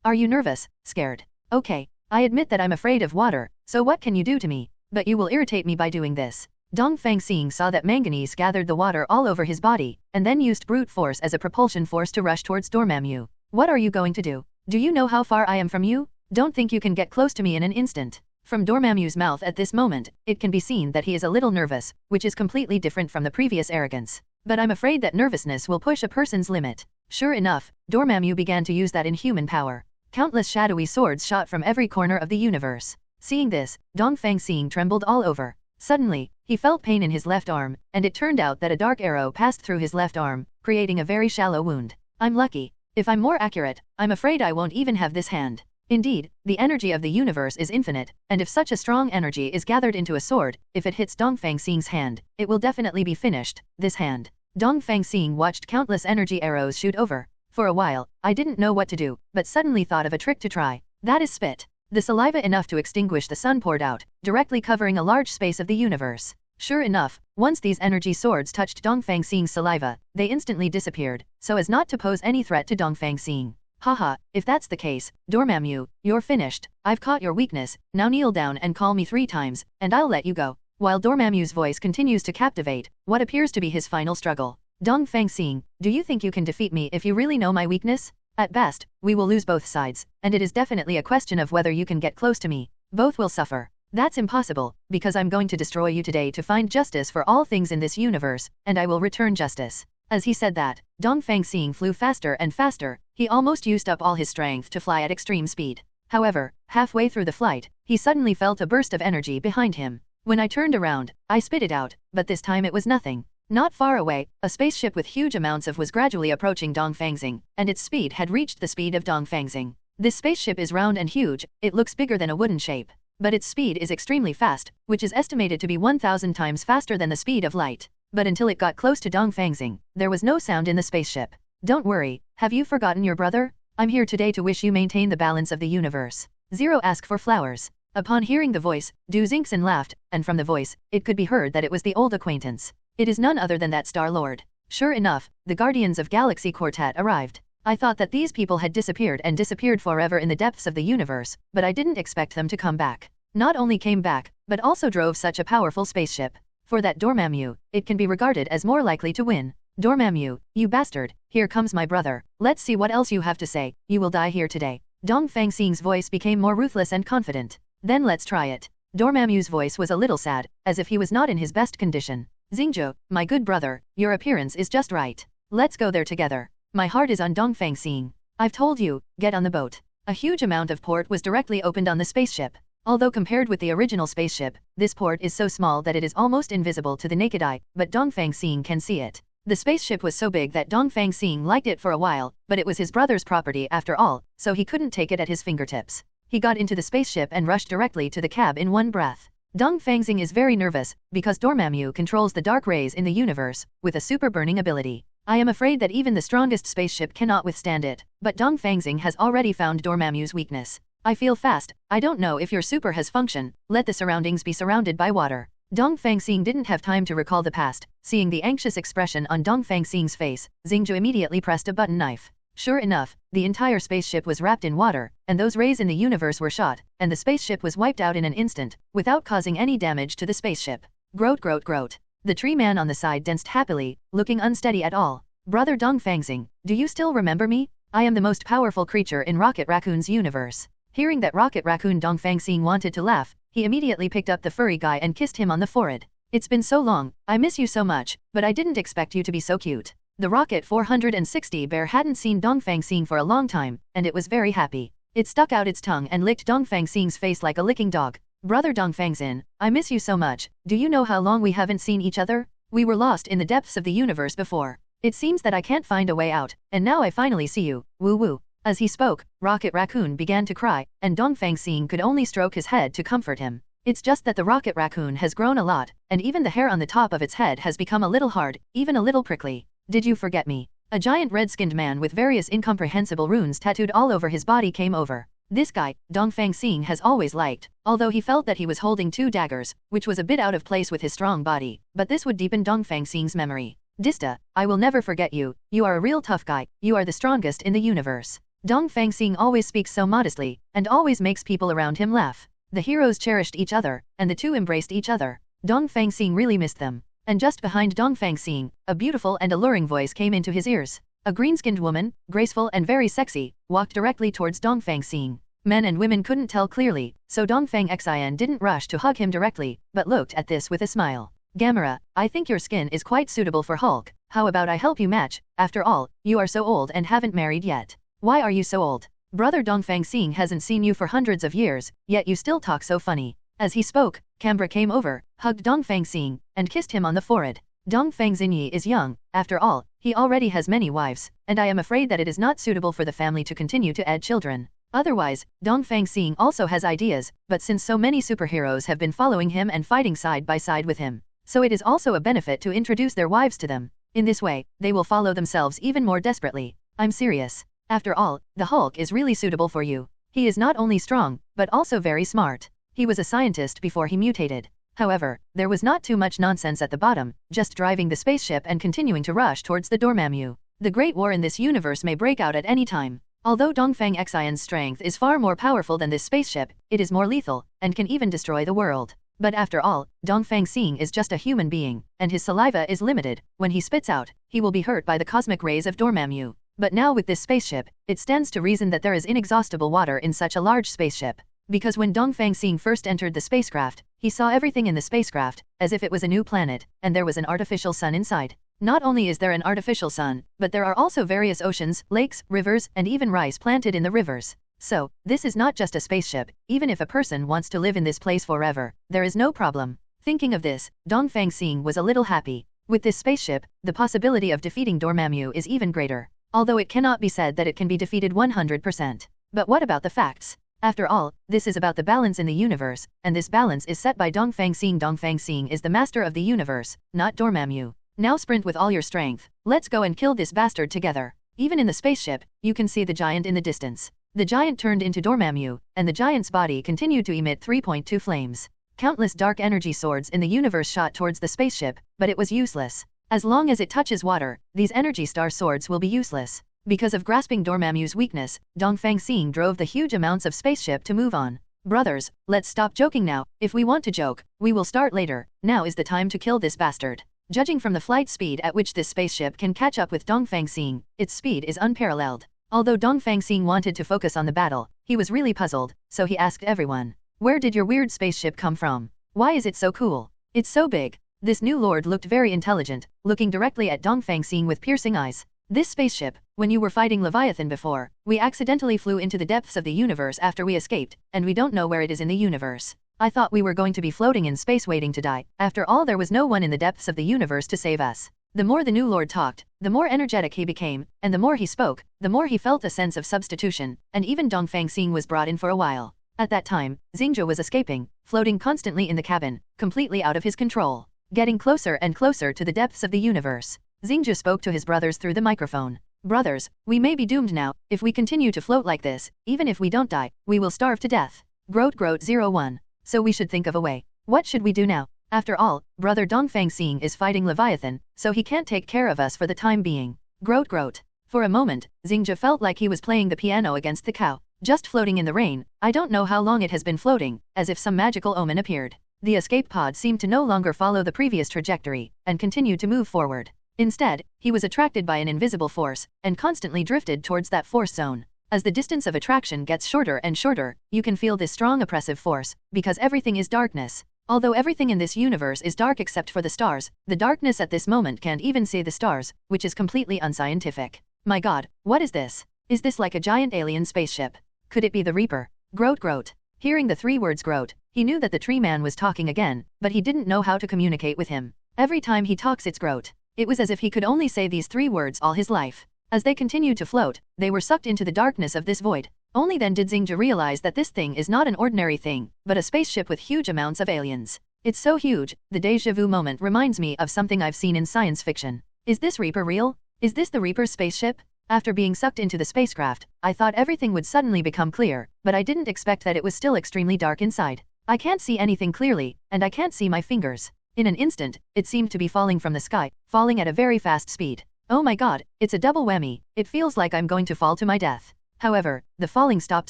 Are you nervous, scared? Okay, I admit that I'm afraid of water, so what can you do to me? But you will irritate me by doing this. Dongfang Xing saw that manganese gathered the water all over his body, and then used brute force as a propulsion force to rush towards Dormammu. What are you going to do? Do you know how far I am from you? Don't think you can get close to me in an instant. From Dormammu's mouth at this moment, it can be seen that he is a little nervous, which is completely different from the previous arrogance. But I'm afraid that nervousness will push a person's limit. Sure enough, Dormammu began to use that inhuman power. Countless shadowy swords shot from every corner of the universe. Seeing this, Dongfang Xing trembled all over. Suddenly, he felt pain in his left arm, and it turned out that a dark arrow passed through his left arm, creating a very shallow wound. I'm lucky. If I'm more accurate, I'm afraid I won't even have this hand. Indeed, the energy of the universe is infinite, and if such a strong energy is gathered into a sword, if it hits Dongfang Xing's hand, it will definitely be finished, this hand. Dongfang Xing watched countless energy arrows shoot over. For a while, I didn't know what to do, but suddenly thought of a trick to try. That is spit. The saliva enough to extinguish the sun poured out, directly covering a large space of the universe. Sure enough, once these energy swords touched Dongfang Xing's saliva, they instantly disappeared, so as not to pose any threat to Dongfang Xing. Haha, if that's the case, Dormammu, you're finished. I've caught your weakness, now kneel down and call me 3 times, and I'll let you go. while Dormammu's voice continues to captivate what appears to be his final struggle. Dongfang Xing, do you think you can defeat me if you really know my weakness? At best, we will lose both sides, and it is definitely a question of whether you can get close to me. Both will suffer. That's impossible, because I'm going to destroy you today to find justice for all things in this universe, and I will return justice. As he said that, Dongfang Xing flew faster and faster. He almost used up all his strength to fly at extreme speed. However, halfway through the flight, he suddenly felt a burst of energy behind him. When I turned around, I spit it out, but this time it was nothing. Not far away, a spaceship with huge amounts of was gradually approaching Dongfang Xing, and its speed had reached the speed of Dongfang Xing. This spaceship is round and huge, it looks bigger than a wooden shape. But its speed is extremely fast, which is estimated to be 1,000 times faster than the speed of light. But until it got close to Dongfang Xing, there was no sound in the spaceship. Don't worry, have you forgotten your brother? I'm here today to wish you maintain the balance of the universe. Zero ask for flowers. Upon hearing the voice, Du Xingchen laughed, and from the voice, it could be heard that it was the old acquaintance. It is none other than that Star-Lord. Sure enough, the Guardians of Galaxy Quartet arrived. I thought that these people had disappeared and disappeared forever in the depths of the universe, but I didn't expect them to come back. Not only came back, but also drove such a powerful spaceship. For that Dormammu, it can be regarded as more likely to win. Dormammu, you bastard, here comes my brother. Let's see what else you have to say. You will die here today. Dongfang Xing's voice became more ruthless and confident. Then let's try it. Dormammu's voice was a little sad, as if he was not in his best condition. Xingzhou, my good brother, your appearance is just right. Let's go there together. My heart is on Dongfang Xing. I've told you, get on the boat. A huge amount of port was directly opened on the spaceship. Although compared with the original spaceship, this port is so small that it is almost invisible to the naked eye, but Dongfang Xing can see it. The spaceship was so big that Dongfang Xing liked it for a while, but it was his brother's property after all, so he couldn't take it at his fingertips. He got into the spaceship and rushed directly to the cab in one breath. Dongfang Xing is very nervous, because Dormammu controls the dark rays in the universe, with a super burning ability. I am afraid that even the strongest spaceship cannot withstand it, but Dongfang Xing has already found Dormammu's weakness. I feel fast, I don't know if your super has function, let the surroundings be surrounded by water. Dongfang Xing didn't have time to recall the past. Seeing the anxious expression on Dongfang Xing's face, Xingzhou immediately pressed a button knife. Sure enough, the entire spaceship was wrapped in water, and those rays in the universe were shot, and the spaceship was wiped out in an instant, without causing any damage to the spaceship. Groat groat groat. The tree man on the side danced happily, looking unsteady at all. Brother Dongfang Xing, do you still remember me? I am the most powerful creature in Rocket Raccoon's universe. Hearing that Rocket Raccoon Dongfang Xing wanted to laugh, he immediately picked up the furry guy and kissed him on the forehead. It's been so long, I miss you so much, but I didn't expect you to be so cute. The Rocket 460 bear hadn't seen Dongfang Xing for a long time, and it was very happy. It stuck out its tongue and licked Dongfang Xing's face like a licking dog. Brother Dongfang Xing, I miss you so much. Do you know how long we haven't seen each other? We were lost in the depths of the universe before. It seems that I can't find a way out, and now I finally see you. Woo woo. As he spoke, Rocket Raccoon began to cry, and Dongfang Xing could only stroke his head to comfort him. It's just that the Rocket Raccoon has grown a lot, and even the hair on the top of its head has become a little hard, even a little prickly. Did you forget me? A giant red-skinned man with various incomprehensible runes tattooed all over his body came over. This guy, Dongfang Xing has always liked, although he felt that he was holding two daggers, which was a bit out of place with his strong body, but this would deepen Dongfang Xing's memory. Dista, I will never forget you, you are a real tough guy, you are the strongest in the universe. Dongfang Xing always speaks so modestly, and always makes people around him laugh. The heroes cherished each other, and the two embraced each other. Dongfang Xing really missed them. And just behind Dongfang Xing, a beautiful and alluring voice came into his ears. A green-skinned woman, graceful and very sexy, walked directly towards Dongfang Xing. Men and women couldn't tell clearly, so Dongfang Xing didn't rush to hug him directly, but looked at this with a smile. Gamera, I think your skin is quite suitable for Hulk. How about I help you match? After all, you are so old and haven't married yet. Why are you so old? Brother Dongfang Xing hasn't seen you for hundreds of years, yet you still talk so funny. As he spoke, Cambra came over, hugged Dongfang Xing, and kissed him on the forehead. Dongfang Xingyi is young, after all, he already has many wives, and I am afraid that it is not suitable for the family to continue to add children. Otherwise, Dongfang Xing also has ideas, but since so many superheroes have been following him and fighting side by side with him, so it is also a benefit to introduce their wives to them. In this way, they will follow themselves even more desperately. I'm serious. After all, the Hulk is really suitable for you. He is not only strong, but also very smart. He was a scientist before he mutated. However, there was not too much nonsense at the bottom, just driving the spaceship and continuing to rush towards the Dormammu. The Great War in this universe may break out at any time. Although Dongfang Xing's strength is far more powerful than this spaceship, it is more lethal, and can even destroy the world. But after all, Dongfang Xing is just a human being, and his saliva is limited. When he spits out, he will be hurt by the cosmic rays of Dormammu. But now with this spaceship, it stands to reason that there is inexhaustible water in such a large spaceship. Because when Dongfang Xing first entered the spacecraft, he saw everything in the spacecraft, as if it was a new planet, and there was an artificial sun inside. Not only is there an artificial sun, but there are also various oceans, lakes, rivers, and even rice planted in the rivers. So, this is not just a spaceship. Even if a person wants to live in this place forever, there is no problem. Thinking of this, Dongfang Xing was a little happy. With this spaceship, the possibility of defeating Dormammu is even greater. Although it cannot be said that it can be defeated 100%. But what about the facts? After all, this is about the balance in the universe, and this balance is set by Dongfang Xing. Dongfang Xing is the master of the universe, not Dormammu. Now sprint with all your strength. Let's go and kill this bastard together. Even in the spaceship, you can see the giant in the distance. The giant turned into Dormammu, and the giant's body continued to emit 3.2 flames. Countless dark energy swords in the universe shot towards the spaceship, but it was useless. As long as it touches water, these energy star swords will be useless. Because of grasping Dormammu's weakness, Dongfang Xing drove the huge amounts of spaceship to move on. Brothers, let's stop joking now. If we want to joke, we will start later. Now is the time to kill this bastard. Judging from the flight speed at which this spaceship can catch up with Dongfang Xing, its speed is unparalleled. Although Dongfang Xing wanted to focus on the battle, he was really puzzled, so he asked everyone, "Where did your weird spaceship come from? Why is it so cool? It's so big." This new lord looked very intelligent, looking directly at Dongfang Xing with piercing eyes. "This spaceship, when you were fighting Leviathan before, we accidentally flew into the depths of the universe after we escaped, and we don't know where it is in the universe. I thought we were going to be floating in space waiting to die. After all, there was no one in the depths of the universe to save us." The more the new lord talked, the more energetic he became, and the more he spoke, the more he felt a sense of substitution, and even Dongfang Xing was brought in for a while. At that time, Xingzhou was escaping, floating constantly in the cabin, completely out of his control. Getting closer and closer to the depths of the universe, Xingzhou spoke to his brothers through the microphone. "Brothers, we may be doomed now. If we continue to float like this, even if we don't die, we will starve to death. Groat 01. So we should think of a way. What should we do now? After all, brother Dongfang Xing is fighting Leviathan, so he can't take care of us for the time being." Groat. For a moment, Xingzhou felt like he was playing the piano against the cow, just floating in the rain. I don't know how long it has been floating, as if some magical omen appeared. The escape pod seemed to no longer follow the previous trajectory, and continued to move forward. Instead, he was attracted by an invisible force, and constantly drifted towards that force zone. As the distance of attraction gets shorter and shorter, you can feel this strong oppressive force, because everything is darkness. Although everything in this universe is dark except for the stars, the darkness at this moment can't even see the stars, which is completely unscientific. My god, what is this? Is this like a giant alien spaceship? Could it be the Reaper? Groat. Hearing the 3 words groat, he knew that the tree man was talking again, but he didn't know how to communicate with him. Every time he talks it's groat. It was as if he could only say these 3 words all his life. As they continued to float, they were sucked into the darkness of this void. Only then did Xingzhou realize that this thing is not an ordinary thing, but a spaceship with huge amounts of aliens. It's so huge, the déjà vu moment reminds me of something I've seen in science fiction. Is this Reaper real? Is this the Reaper's spaceship? After being sucked into the spacecraft, I thought everything would suddenly become clear, but I didn't expect that it was still extremely dark inside. I can't see anything clearly, and I can't see my fingers. In an instant, it seemed to be falling from the sky, falling at a very fast speed. Oh my god, it's a double whammy. It feels like I'm going to fall to my death. However, the falling stopped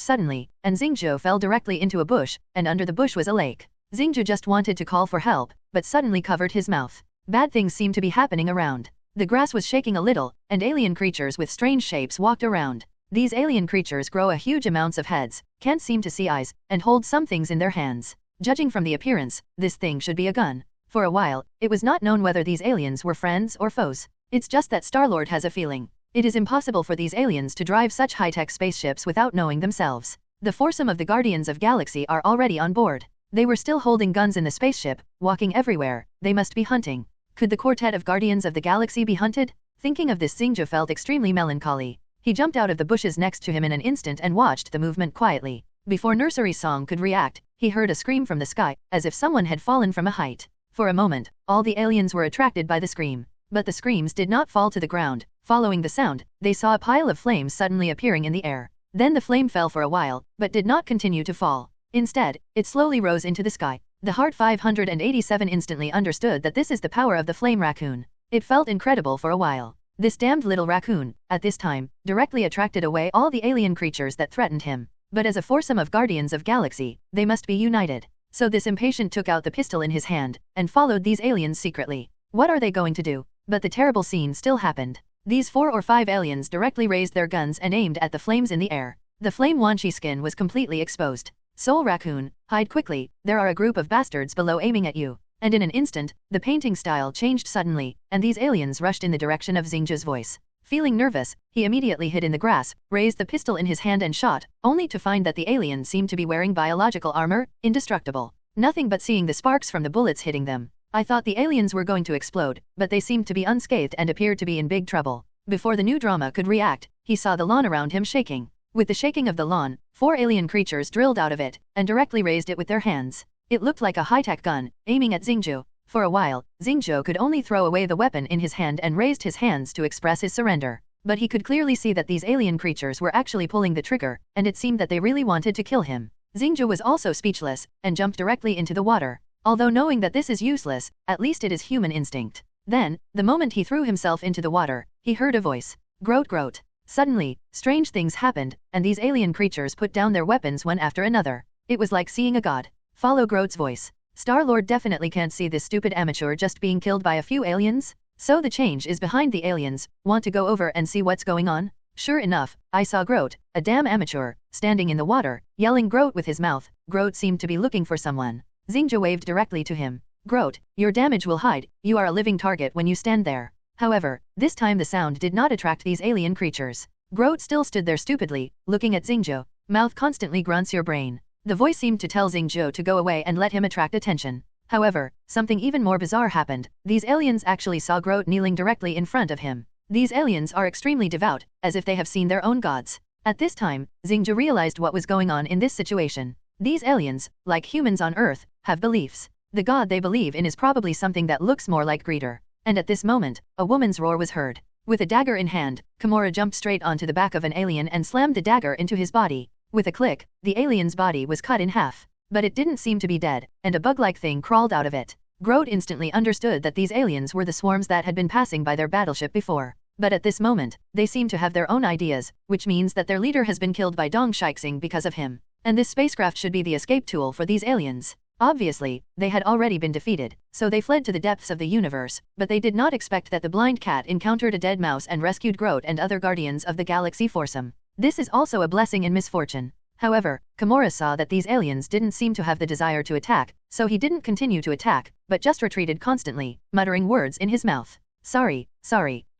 suddenly, and Xingzhou fell directly into a bush, and under the bush was a lake. Xingzhou just wanted to call for help, but suddenly covered his mouth. Bad things seemed to be happening around. The grass was shaking a little, and alien creatures with strange shapes walked around. These alien creatures grow a huge amounts of heads, can't seem to see eyes, and hold some things in their hands. Judging from the appearance, this thing should be a gun. For a while, it was not known whether these aliens were friends or foes. It's just that Star-Lord has a feeling. It is impossible for these aliens to drive such high-tech spaceships without knowing themselves. The foursome of the Guardians of Galaxy are already on board. They were still holding guns in the spaceship, walking everywhere. They must be hunting. Could the quartet of Guardians of the Galaxy be hunted? Thinking of this, Xingzhou felt extremely melancholy. He jumped out of the bushes next to him in an instant and watched the movement quietly. Before Nursery Song could react, he heard a scream from the sky, as if someone had fallen from a height. For a moment, all the aliens were attracted by the scream. But the screams did not fall to the ground. Following the sound, they saw a pile of flames suddenly appearing in the air. Then the flame fell for a while, but did not continue to fall. Instead, it slowly rose into the sky. The Heart 587 instantly understood that this is the power of the flame raccoon. It felt incredible for a while. This damned little raccoon, at this time, directly attracted away all the alien creatures that threatened him. But as a foursome of Guardians of Galaxy, they must be united. So this impatient took out the pistol in his hand, and followed these aliens secretly. What are they going to do? But the terrible scene still happened. These 4 or 5 aliens directly raised their guns and aimed at the flames in the air. The flame Wanchi skin was completely exposed. Soul Raccoon, hide quickly, there are a group of bastards below aiming at you. And in an instant, the painting style changed suddenly, and these aliens rushed in the direction of Xingju's voice. Feeling nervous, he immediately hid in the grass, raised the pistol in his hand and shot, only to find that the aliens seemed to be wearing biological armor, indestructible. Nothing but seeing the sparks from the bullets hitting them. I thought the aliens were going to explode, but they seemed to be unscathed and appeared to be in big trouble. Before the new drama could react, he saw the lawn around him shaking. With the shaking of the lawn, 4 alien creatures drilled out of it, and directly raised it with their hands. It looked like a high-tech gun, aiming at Xingju. For a while, Xingju could only throw away the weapon in his hand and raised his hands to express his surrender. But he could clearly see that these alien creatures were actually pulling the trigger, and it seemed that they really wanted to kill him. Xingju was also speechless, and jumped directly into the water. Although knowing that this is useless, at least it is human instinct. Then, the moment he threw himself into the water, he heard a voice. Groat groat. Suddenly, strange things happened, and these alien creatures put down their weapons one after another. It was like seeing a god. Follow Groat's voice. Star-Lord definitely can't see this stupid amateur just being killed by a few aliens? So the change is behind the aliens. Want to go over and see what's going on? Sure enough, I saw Groat, a damn amateur, standing in the water, yelling Groat with his mouth. Groat seemed to be looking for someone. Xingju waved directly to him. Groat, your damage will hide, you are a living target when you stand there. However, this time the sound did not attract these alien creatures. Groat still stood there stupidly, looking at Xingju. Mouth constantly grunts your brain. The voice seemed to tell Xingju to go away and let him attract attention. However, something even more bizarre happened. These aliens actually saw Groat kneeling directly in front of him. These aliens are extremely devout, as if they have seen their own gods. At this time, Xingju realized what was going on in this situation. These aliens, like humans on Earth, have beliefs. The god they believe in is probably something that looks more like greeter. And at this moment, a woman's roar was heard. With a dagger in hand, Kimura jumped straight onto the back of an alien and slammed the dagger into his body. With a click, the alien's body was cut in half. But it didn't seem to be dead, and a bug-like thing crawled out of it. Groat instantly understood that these aliens were the swarms that had been passing by their battleship before. But at this moment, they seem to have their own ideas, which means that their leader has been killed by Dongfang Xing because of him. And this spacecraft should be the escape tool for these aliens. Obviously, they had already been defeated, so they fled to the depths of the universe, but they did not expect that the blind cat encountered a dead mouse and rescued Groat and other guardians of the galaxy foursome. This is also a blessing in misfortune. However, Kimura saw that these aliens didn't seem to have the desire to attack, so he didn't continue to attack, but just retreated constantly, muttering words in his mouth. Sorry,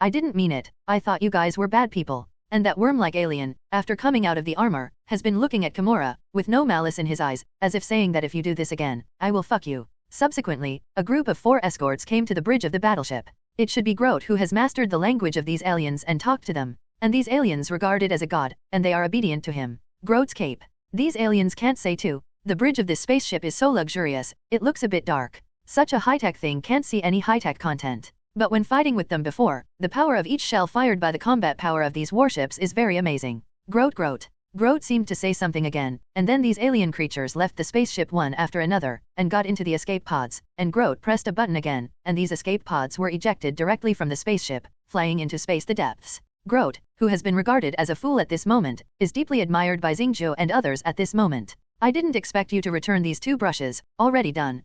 I didn't mean it, I thought you guys were bad people. And that worm-like alien, after coming out of the armor, has been looking at Kimura, with no malice in his eyes, as if saying that if you do this again, I will fuck you. Subsequently, a group of 4 escorts came to the bridge of the battleship. It should be Groat who has mastered the language of these aliens and talked to them. And these aliens regarded as a god, and they are obedient to him. Groat's cape. These aliens can't say too. The bridge of this spaceship is so luxurious, it looks a bit dark. Such a high-tech thing can't see any high-tech content. But when fighting with them before, the power of each shell fired by the combat power of these warships is very amazing. Groat. Groat seemed to say something again, and then these alien creatures left the spaceship one after another, and got into the escape pods, and Groat pressed a button again, and these escape pods were ejected directly from the spaceship, flying into space the depths. Groat, who has been regarded as a fool at this moment, is deeply admired by Xingju and others at this moment. I didn't expect you to return these 2 brushes, already done.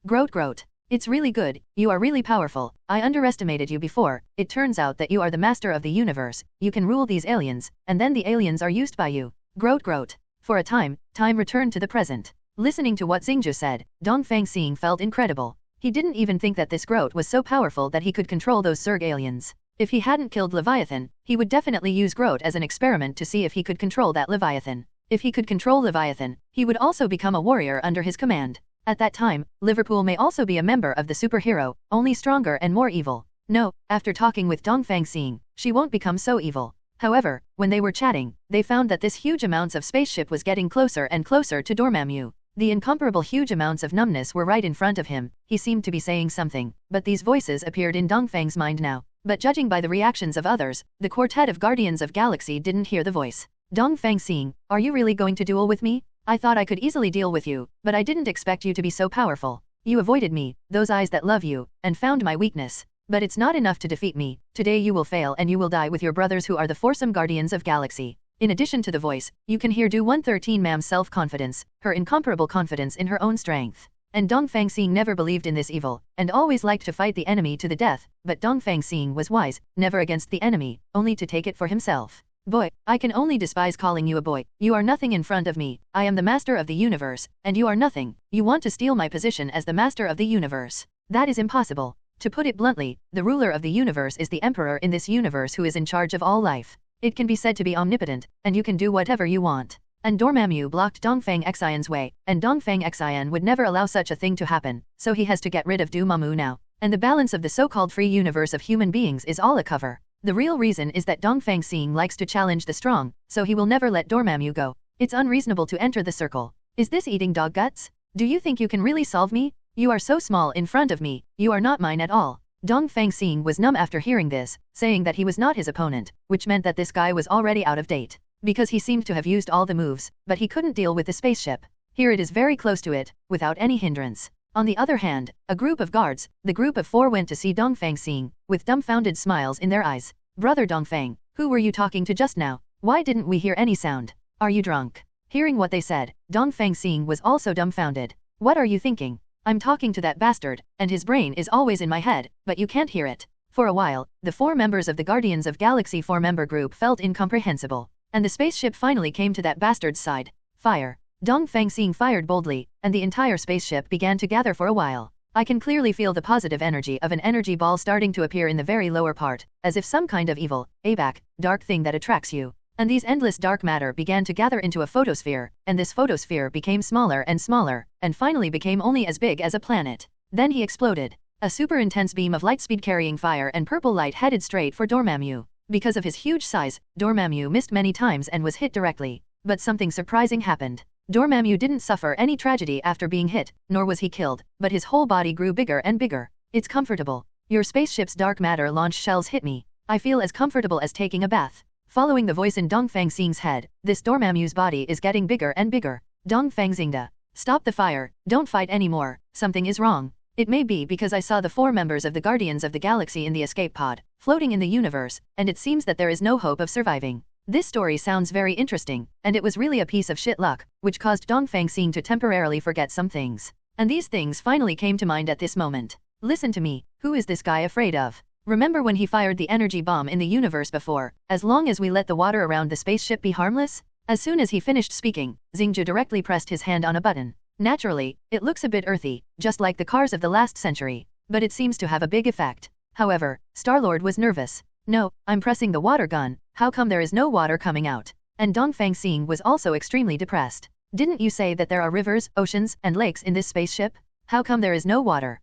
Groat. It's really good, you are really powerful, I underestimated you before, it turns out that you are the master of the universe, you can rule these aliens, and then the aliens are used by you. Groat. For a time returned to the present. Listening to what Xingju said, Dongfang Xing felt incredible. He didn't even think that this Groat was so powerful that he could control those Zerg aliens. If he hadn't killed Leviathan, he would definitely use Groat as an experiment to see if he could control that Leviathan. If he could control Leviathan, he would also become a warrior under his command. At that time, Liverpool may also be a member of the superhero, only stronger and more evil. No, after talking with Dongfang Xing, she won't become so evil. However, when they were chatting, they found that this huge amounts of spaceship was getting closer and closer to Dormammu. The incomparable huge amounts of numbness were right in front of him, he seemed to be saying something, but these voices appeared in Dongfang's mind now. But judging by the reactions of others, the quartet of Guardians of Galaxy didn't hear the voice. Dongfang Xing, are you really going to duel with me? I thought I could easily deal with you, but I didn't expect you to be so powerful. You avoided me, those eyes that love you, and found my weakness. But it's not enough to defeat me, today you will fail and you will die with your brothers who are the foursome Guardians of Galaxy. In addition to the voice, you can hear Do 113 Mam's self-confidence, her incomparable confidence in her own strength. And Dongfang Xing never believed in this evil, and always liked to fight the enemy to the death, but Dongfang Xing was wise, never against the enemy, only to take it for himself. Boy, I can only despise calling you a boy. You are nothing in front of me. I am the master of the universe, and you are nothing. You want to steal my position as the master of the universe. That is impossible. To put it bluntly, the ruler of the universe is the emperor in this universe who is in charge of all life. It can be said to be omnipotent, and you can do whatever you want. And Dormammu blocked Dongfang Xing's way, and Dongfang Xing would never allow such a thing to happen, so he has to get rid of Dormammu now. And the balance of the so-called free universe of human beings is all a cover. The real reason is that Dongfang Xing likes to challenge the strong, so he will never let Dormammu go. It's unreasonable to enter the circle. Is this eating dog guts? Do you think you can really solve me? You are so small in front of me, you are not mine at all. Dongfang Xing was numb after hearing this, saying that he was not his opponent, which meant that this guy was already out of date. Because he seemed to have used all the moves, but he couldn't deal with the spaceship. Here it is very close to it, without any hindrance. On the other hand, a group of guards, the group of 4 went to see Dongfang Xing, with dumbfounded smiles in their eyes. Brother Dongfang, who were you talking to just now? Why didn't we hear any sound? Are you drunk? Hearing what they said, Dongfang Xing was also dumbfounded. What are you thinking? I'm talking to that bastard, and his brain is always in my head, but you can't hear it. For a while, the 4 members of the Guardians of Galaxy 4-member group felt incomprehensible, and the spaceship finally came to that bastard's side. Fire. Dongfang Xing fired boldly, and the entire spaceship began to gather for a while. I can clearly feel the positive energy of an energy ball starting to appear in the very lower part, as if some kind of evil, ABAC, dark thing that attracts you. And these endless dark matter began to gather into a photosphere, and this photosphere became smaller, and finally became only as big as a planet. Then he exploded. A super intense beam of lightspeed carrying fire and purple light headed straight for Dormammu. Because of his huge size, Dormammu missed many times and was hit directly. But something surprising happened. Dormammu didn't suffer any tragedy after being hit, nor was he killed, but his whole body grew bigger and bigger. It's comfortable. Your spaceship's dark matter launch shells hit me. I feel as comfortable as taking a bath. Following the voice in Dongfang Xing's head, this Dormammu's body is getting bigger and bigger. Dongfang Xingda. Stop the fire, don't fight anymore, something is wrong. It may be because I saw the 4 members of the Guardians of the Galaxy in the escape pod, floating in the universe, and it seems that there is no hope of surviving. This story sounds very interesting, and it was really a piece of shit luck, which caused Dongfang Xing to temporarily forget some things. And these things finally came to mind at this moment. Listen to me, who is this guy afraid of? Remember when he fired the energy bomb in the universe before, as long as we let the water around the spaceship be harmless? As soon as he finished speaking, Xingju directly pressed his hand on a button. Naturally, it looks a bit earthy, just like the cars of the last century, but it seems to have a big effect. However, Star-Lord was nervous. No, I'm pressing the water gun, how come there is no water coming out? And Dongfang Xing was also extremely depressed. Didn't you say that there are rivers, oceans, and lakes in this spaceship? How come there is no water?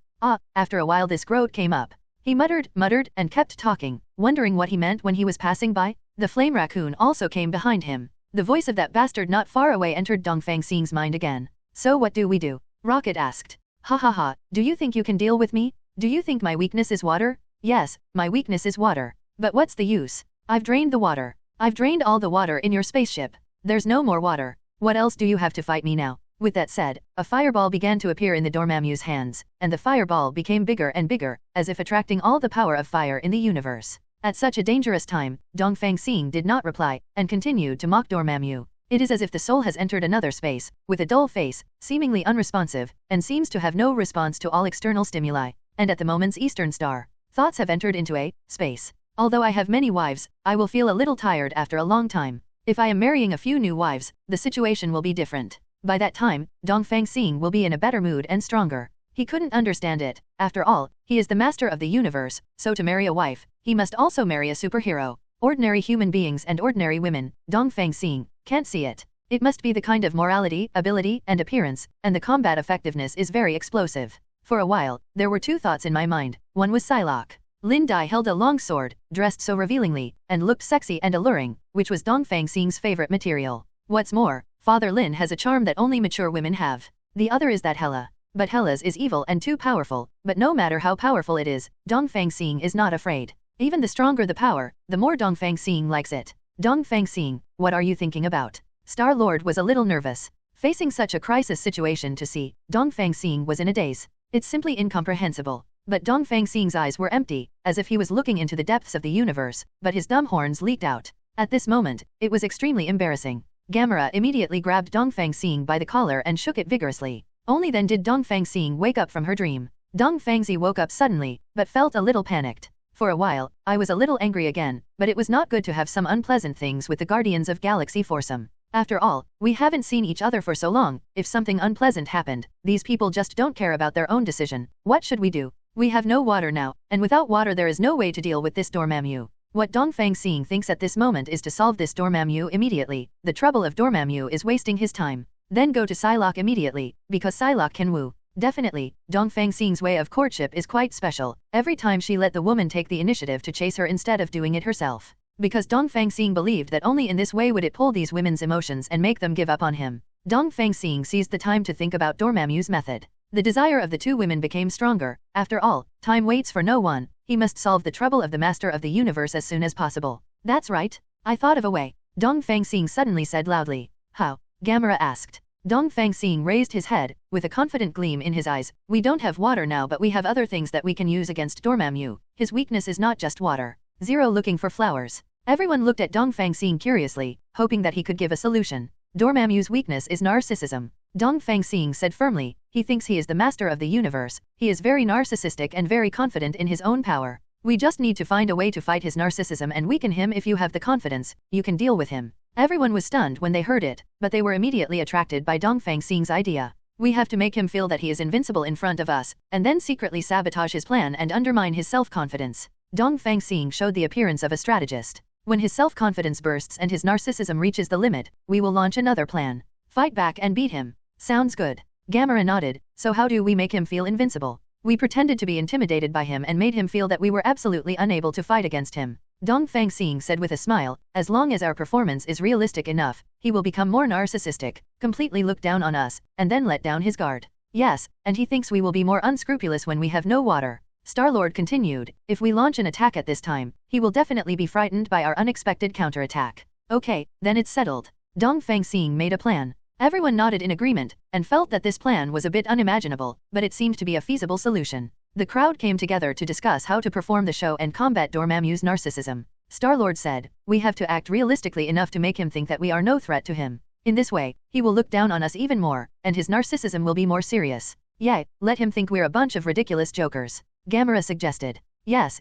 After a while this Groot came up. He muttered, and kept talking, wondering what he meant when he was passing by. The flame raccoon also came behind him. The voice of that bastard not far away entered Dongfang Xing's mind again. So what do we do? Rocket asked. Ha ha ha, do you think you can deal with me? Do you think my weakness is water? Yes, my weakness is water. But what's the use? I've drained the water. I've drained all the water in your spaceship. There's no more water. What else do you have to fight me now? With that said, a fireball began to appear in the Dormammu's hands, and the fireball became bigger and bigger, as if attracting all the power of fire in the universe. At such a dangerous time, Dongfang Xing did not reply, and continued to mock Dormammu. It is as if the soul has entered another space, with a dull face, seemingly unresponsive, and seems to have no response to all external stimuli, and at the moment's eastern star, thoughts have entered into a space. Although I have many wives, I will feel a little tired after a long time. If I am marrying a few new wives, the situation will be different. By that time, Dongfang Xing will be in a better mood and stronger. He couldn't understand it. After all, he is the master of the universe, so to marry a wife, he must also marry a superhero. Ordinary human beings and ordinary women, Dongfang Xing can't see it. It must be the kind of morality, ability, and appearance, and the combat effectiveness is very explosive. For a while, there were 2 thoughts in my mind. One was Psylocke. Lin Dai held a long sword, dressed so revealingly, and looked sexy and alluring, which was Dongfang Xing's favorite material. What's more, Father Lin has a charm that only mature women have. The other is that Hela. But Hela's is evil and too powerful, but no matter how powerful it is, Dongfang Xing is not afraid. Even the stronger the power, the more Dongfang Xing likes it. Dongfang Xing, what are you thinking about? Star-Lord was a little nervous. Facing such a crisis situation to see, Dongfang Xing was in a daze. It's simply incomprehensible. But Dongfang Xing's eyes were empty, as if he was looking into the depths of the universe, but his dumb horns leaked out. At this moment, it was extremely embarrassing. Gamera immediately grabbed Dongfang Xing by the collar and shook it vigorously. Only then did Dongfang Xing wake up from her dream. Dongfang Xing woke up suddenly, but felt a little panicked. For a while, I was a little angry again, but it was not good to have some unpleasant things with the Guardians of Galaxy foursome. After all, we haven't seen each other for so long. If something unpleasant happened, these people just don't care about their own decision. What should we do? We have no water now, and without water there is no way to deal with this Dormammu. What Dongfang Xing thinks at this moment is to solve this Dormammu immediately. The trouble of Dormammu is wasting his time. Then go to Psylocke immediately, because Psylocke can woo. Definitely, Dongfang Xing's way of courtship is quite special. Every time she let the woman take the initiative to chase her instead of doing it herself. Because Dongfang Xing believed that only in this way would it pull these women's emotions and make them give up on him. Dongfang Xing seized the time to think about Dormammu's method. The desire of the two women became stronger. After all, time waits for no one. He must solve the trouble of the Master of the Universe as soon as possible. That's right. I thought of a way. Dongfang Xing suddenly said loudly. How? Gamera asked. Dongfang Xing raised his head, with a confident gleam in his eyes. We don't have water now, but we have other things that we can use against Dormammu. His weakness is not just water. Zero looking for flowers. Everyone looked at Dongfang Xing curiously, hoping that he could give a solution. Dormammu's weakness is narcissism. Dongfang Xing said firmly. He thinks he is the master of the universe. He is very narcissistic and very confident in his own power. We just need to find a way to fight his narcissism and weaken him. If you have the confidence, you can deal with him. Everyone was stunned when they heard it, but they were immediately attracted by Dongfang Xing's idea. We have to make him feel that he is invincible in front of us, and then secretly sabotage his plan and undermine his self-confidence. Dongfang Xing showed the appearance of a strategist. When his self-confidence bursts and his narcissism reaches the limit, we will launch another plan. Fight back and beat him. Sounds good. Gamera nodded. So how do we make him feel invincible? We pretended to be intimidated by him and made him feel that we were absolutely unable to fight against him. Dongfang Xing said with a smile, as long as our performance is realistic enough, he will become more narcissistic, completely look down on us, and then let down his guard. Yes, and he thinks we will be more unscrupulous when we have no water. Star-Lord continued, if we launch an attack at this time, he will definitely be frightened by our unexpected counterattack. Okay, then it's settled. Dongfang Xing made a plan. Everyone nodded in agreement, and felt that this plan was a bit unimaginable, but it seemed to be a feasible solution. The crowd came together to discuss how to perform the show and combat Dormammu's narcissism. Star-Lord said, we have to act realistically enough to make him think that we are no threat to him. In this way, he will look down on us even more, and his narcissism will be more serious. Yay, let him think we're a bunch of ridiculous jokers. Gamera suggested. Yes,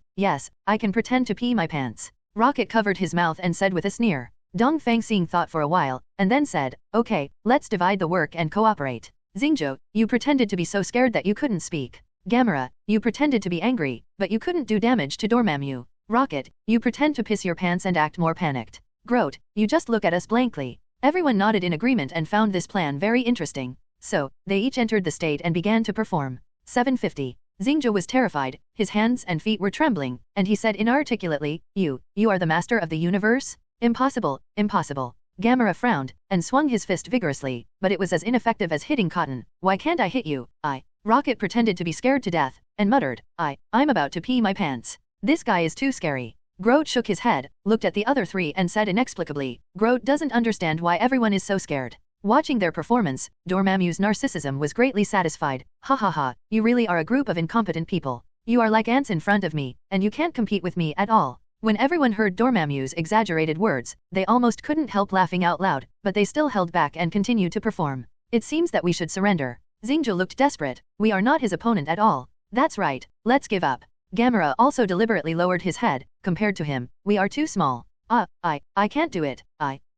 I can pretend to pee my pants. Rocket covered his mouth and said with a sneer. Dongfang Xing thought for a while, and then said, okay, let's divide the work and cooperate. Xingzhou, you pretended to be so scared that you couldn't speak. Gamera, you pretended to be angry, but you couldn't do damage to Dormammu. Rocket, you pretend to piss your pants and act more panicked. Groot, you just look at us blankly. Everyone nodded in agreement and found this plan very interesting. So, they each entered the state and began to perform. 750. Xingzhou was terrified, his hands and feet were trembling, and he said inarticulately, You are the master of the universe? Impossible, impossible. Gamera frowned, and swung his fist vigorously, but it was as ineffective as hitting cotton. Why can't I hit you? Rocket pretended to be scared to death, and muttered, I'm about to pee my pants. This guy is too scary. Groot shook his head, looked at the other three and said inexplicably, Groot doesn't understand why everyone is so scared. Watching their performance, Dormammu's narcissism was greatly satisfied. Ha ha ha, you really are a group of incompetent people. You are like ants in front of me, and you can't compete with me at all. When everyone heard Dormammu's exaggerated words, they almost couldn't help laughing out loud, but they still held back and continued to perform. It seems that we should surrender. Xingzhou looked desperate. We are not his opponent at all. That's right, let's give up. Gamera also deliberately lowered his head. Compared to him, we are too small. I can't do it.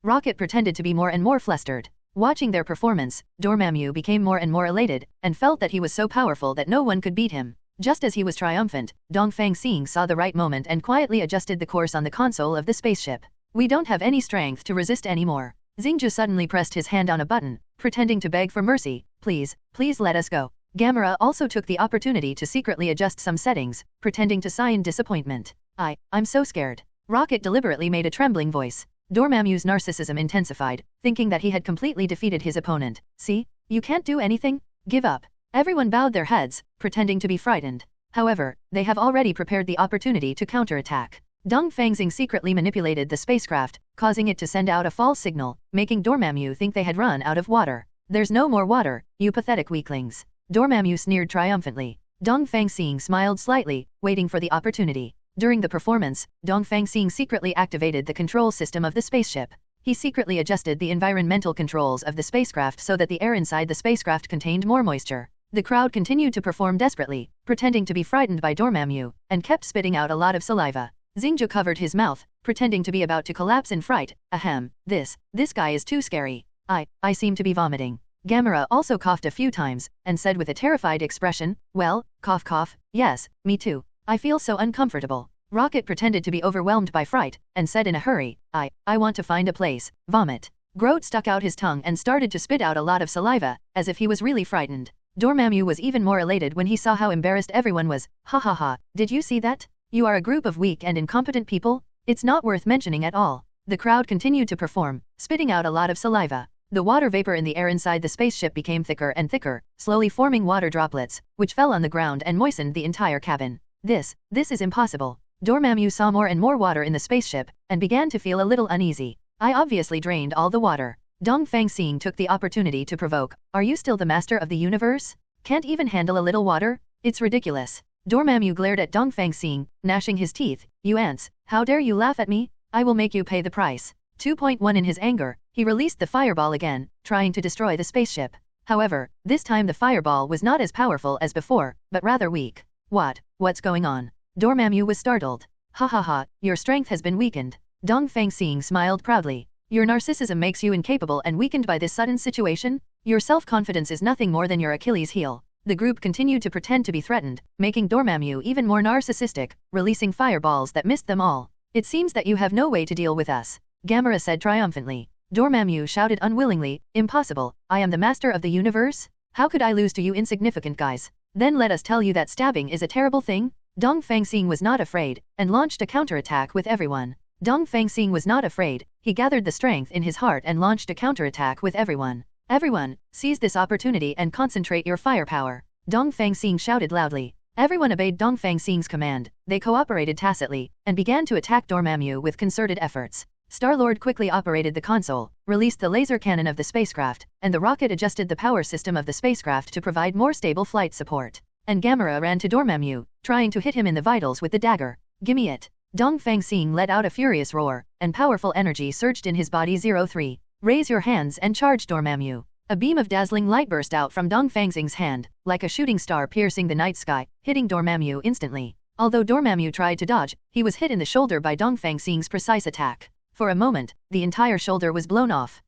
Rocket pretended to be more and more flustered. Watching their performance, Dormammu became more and more elated, and felt that he was so powerful that no one could beat him. Just as he was triumphant, Dongfang Xing saw the right moment and quietly adjusted the course on the console of the spaceship. We don't have any strength to resist anymore. Xingzhou suddenly pressed his hand on a button, pretending to beg for mercy. Please let us go. Gamera also took the opportunity to secretly adjust some settings, pretending to sigh in disappointment. I'm so scared. Rocket deliberately made a trembling voice. Dormammu's narcissism intensified, thinking that he had completely defeated his opponent. See? You can't do anything? Give up. Everyone bowed their heads, pretending to be frightened. However, they have already prepared the opportunity to counterattack. Dongfang Xing secretly manipulated the spacecraft, causing it to send out a false signal, making Dormammu think they had run out of water. There's no more water, you pathetic weaklings. Dormammu sneered triumphantly. Dongfang Xing smiled slightly, waiting for the opportunity. During the performance, Dongfang Xing secretly activated the control system of the spaceship. He secretly adjusted the environmental controls of the spacecraft so that the air inside the spacecraft contained more moisture. The crowd continued to perform desperately, pretending to be frightened by Dormammu, and kept spitting out a lot of saliva. Xingju covered his mouth, pretending to be about to collapse in fright. Ahem, this guy is too scary. I seem to be vomiting. Gamera also coughed a few times, and said with a terrified expression, well, cough cough, yes, me too. I feel so uncomfortable. Rocket pretended to be overwhelmed by fright, and said in a hurry, I want to find a place, vomit. Groot stuck out his tongue and started to spit out a lot of saliva, as if he was really frightened. Dormammu was even more elated when he saw how embarrassed everyone was. Ha ha ha, did you see that? You are a group of weak and incompetent people? It's not worth mentioning at all. The crowd continued to perform, spitting out a lot of saliva. The water vapor in the air inside the spaceship became thicker and thicker, slowly forming water droplets, which fell on the ground and moistened the entire cabin. This is impossible. Dormammu saw more and more water in the spaceship, and began to feel a little uneasy. I obviously drained all the water. Dongfang Xing took the opportunity to provoke, are you still the master of the universe? Can't even handle a little water? It's ridiculous. Dormammu glared at Dongfang Xing, gnashing his teeth, you ants, how dare you laugh at me? I will make you pay the price. 2.1 In his anger, he released the fireball again, trying to destroy the spaceship. However, this time the fireball was not as powerful as before, but rather weak. What's going on? Dormammu was startled. Ha ha ha, your strength has been weakened. Dongfang Xing smiled proudly. Your narcissism makes you incapable and weakened by this sudden situation? Your self-confidence is nothing more than your Achilles heel. The group continued to pretend to be threatened, making Dormammu even more narcissistic, releasing fireballs that missed them all. It seems that you have no way to deal with us. Gamera said triumphantly. Dormammu shouted unwillingly, impossible, I am the master of the universe? How could I lose to you insignificant guys? Then let us tell you that stabbing is a terrible thing? Dongfang Xing was not afraid, and launched a counterattack with everyone. Dongfang Xing was not afraid, he gathered the strength in his heart and launched a counterattack with everyone. Everyone, seize this opportunity and concentrate your firepower. Dongfang Xing shouted loudly. Everyone obeyed Dongfang Xing's command, they cooperated tacitly, and began to attack Dormammu with concerted efforts. Star-Lord quickly operated the console, released the laser cannon of the spacecraft, and the rocket adjusted the power system of the spacecraft to provide more stable flight support. And Gamera ran to Dormammu, trying to hit him in the vitals with the dagger. Gimme it. Dongfang Xing let out a furious roar, and powerful energy surged in his body. 03. Raise your hands and charge Dormammu. A beam of dazzling light burst out from Dongfang Xing's hand, like a shooting star piercing the night sky, hitting Dormammu instantly. Although Dormammu tried to dodge, he was hit in the shoulder by Dongfang Xing's precise attack. For a moment, the entire shoulder was blown off.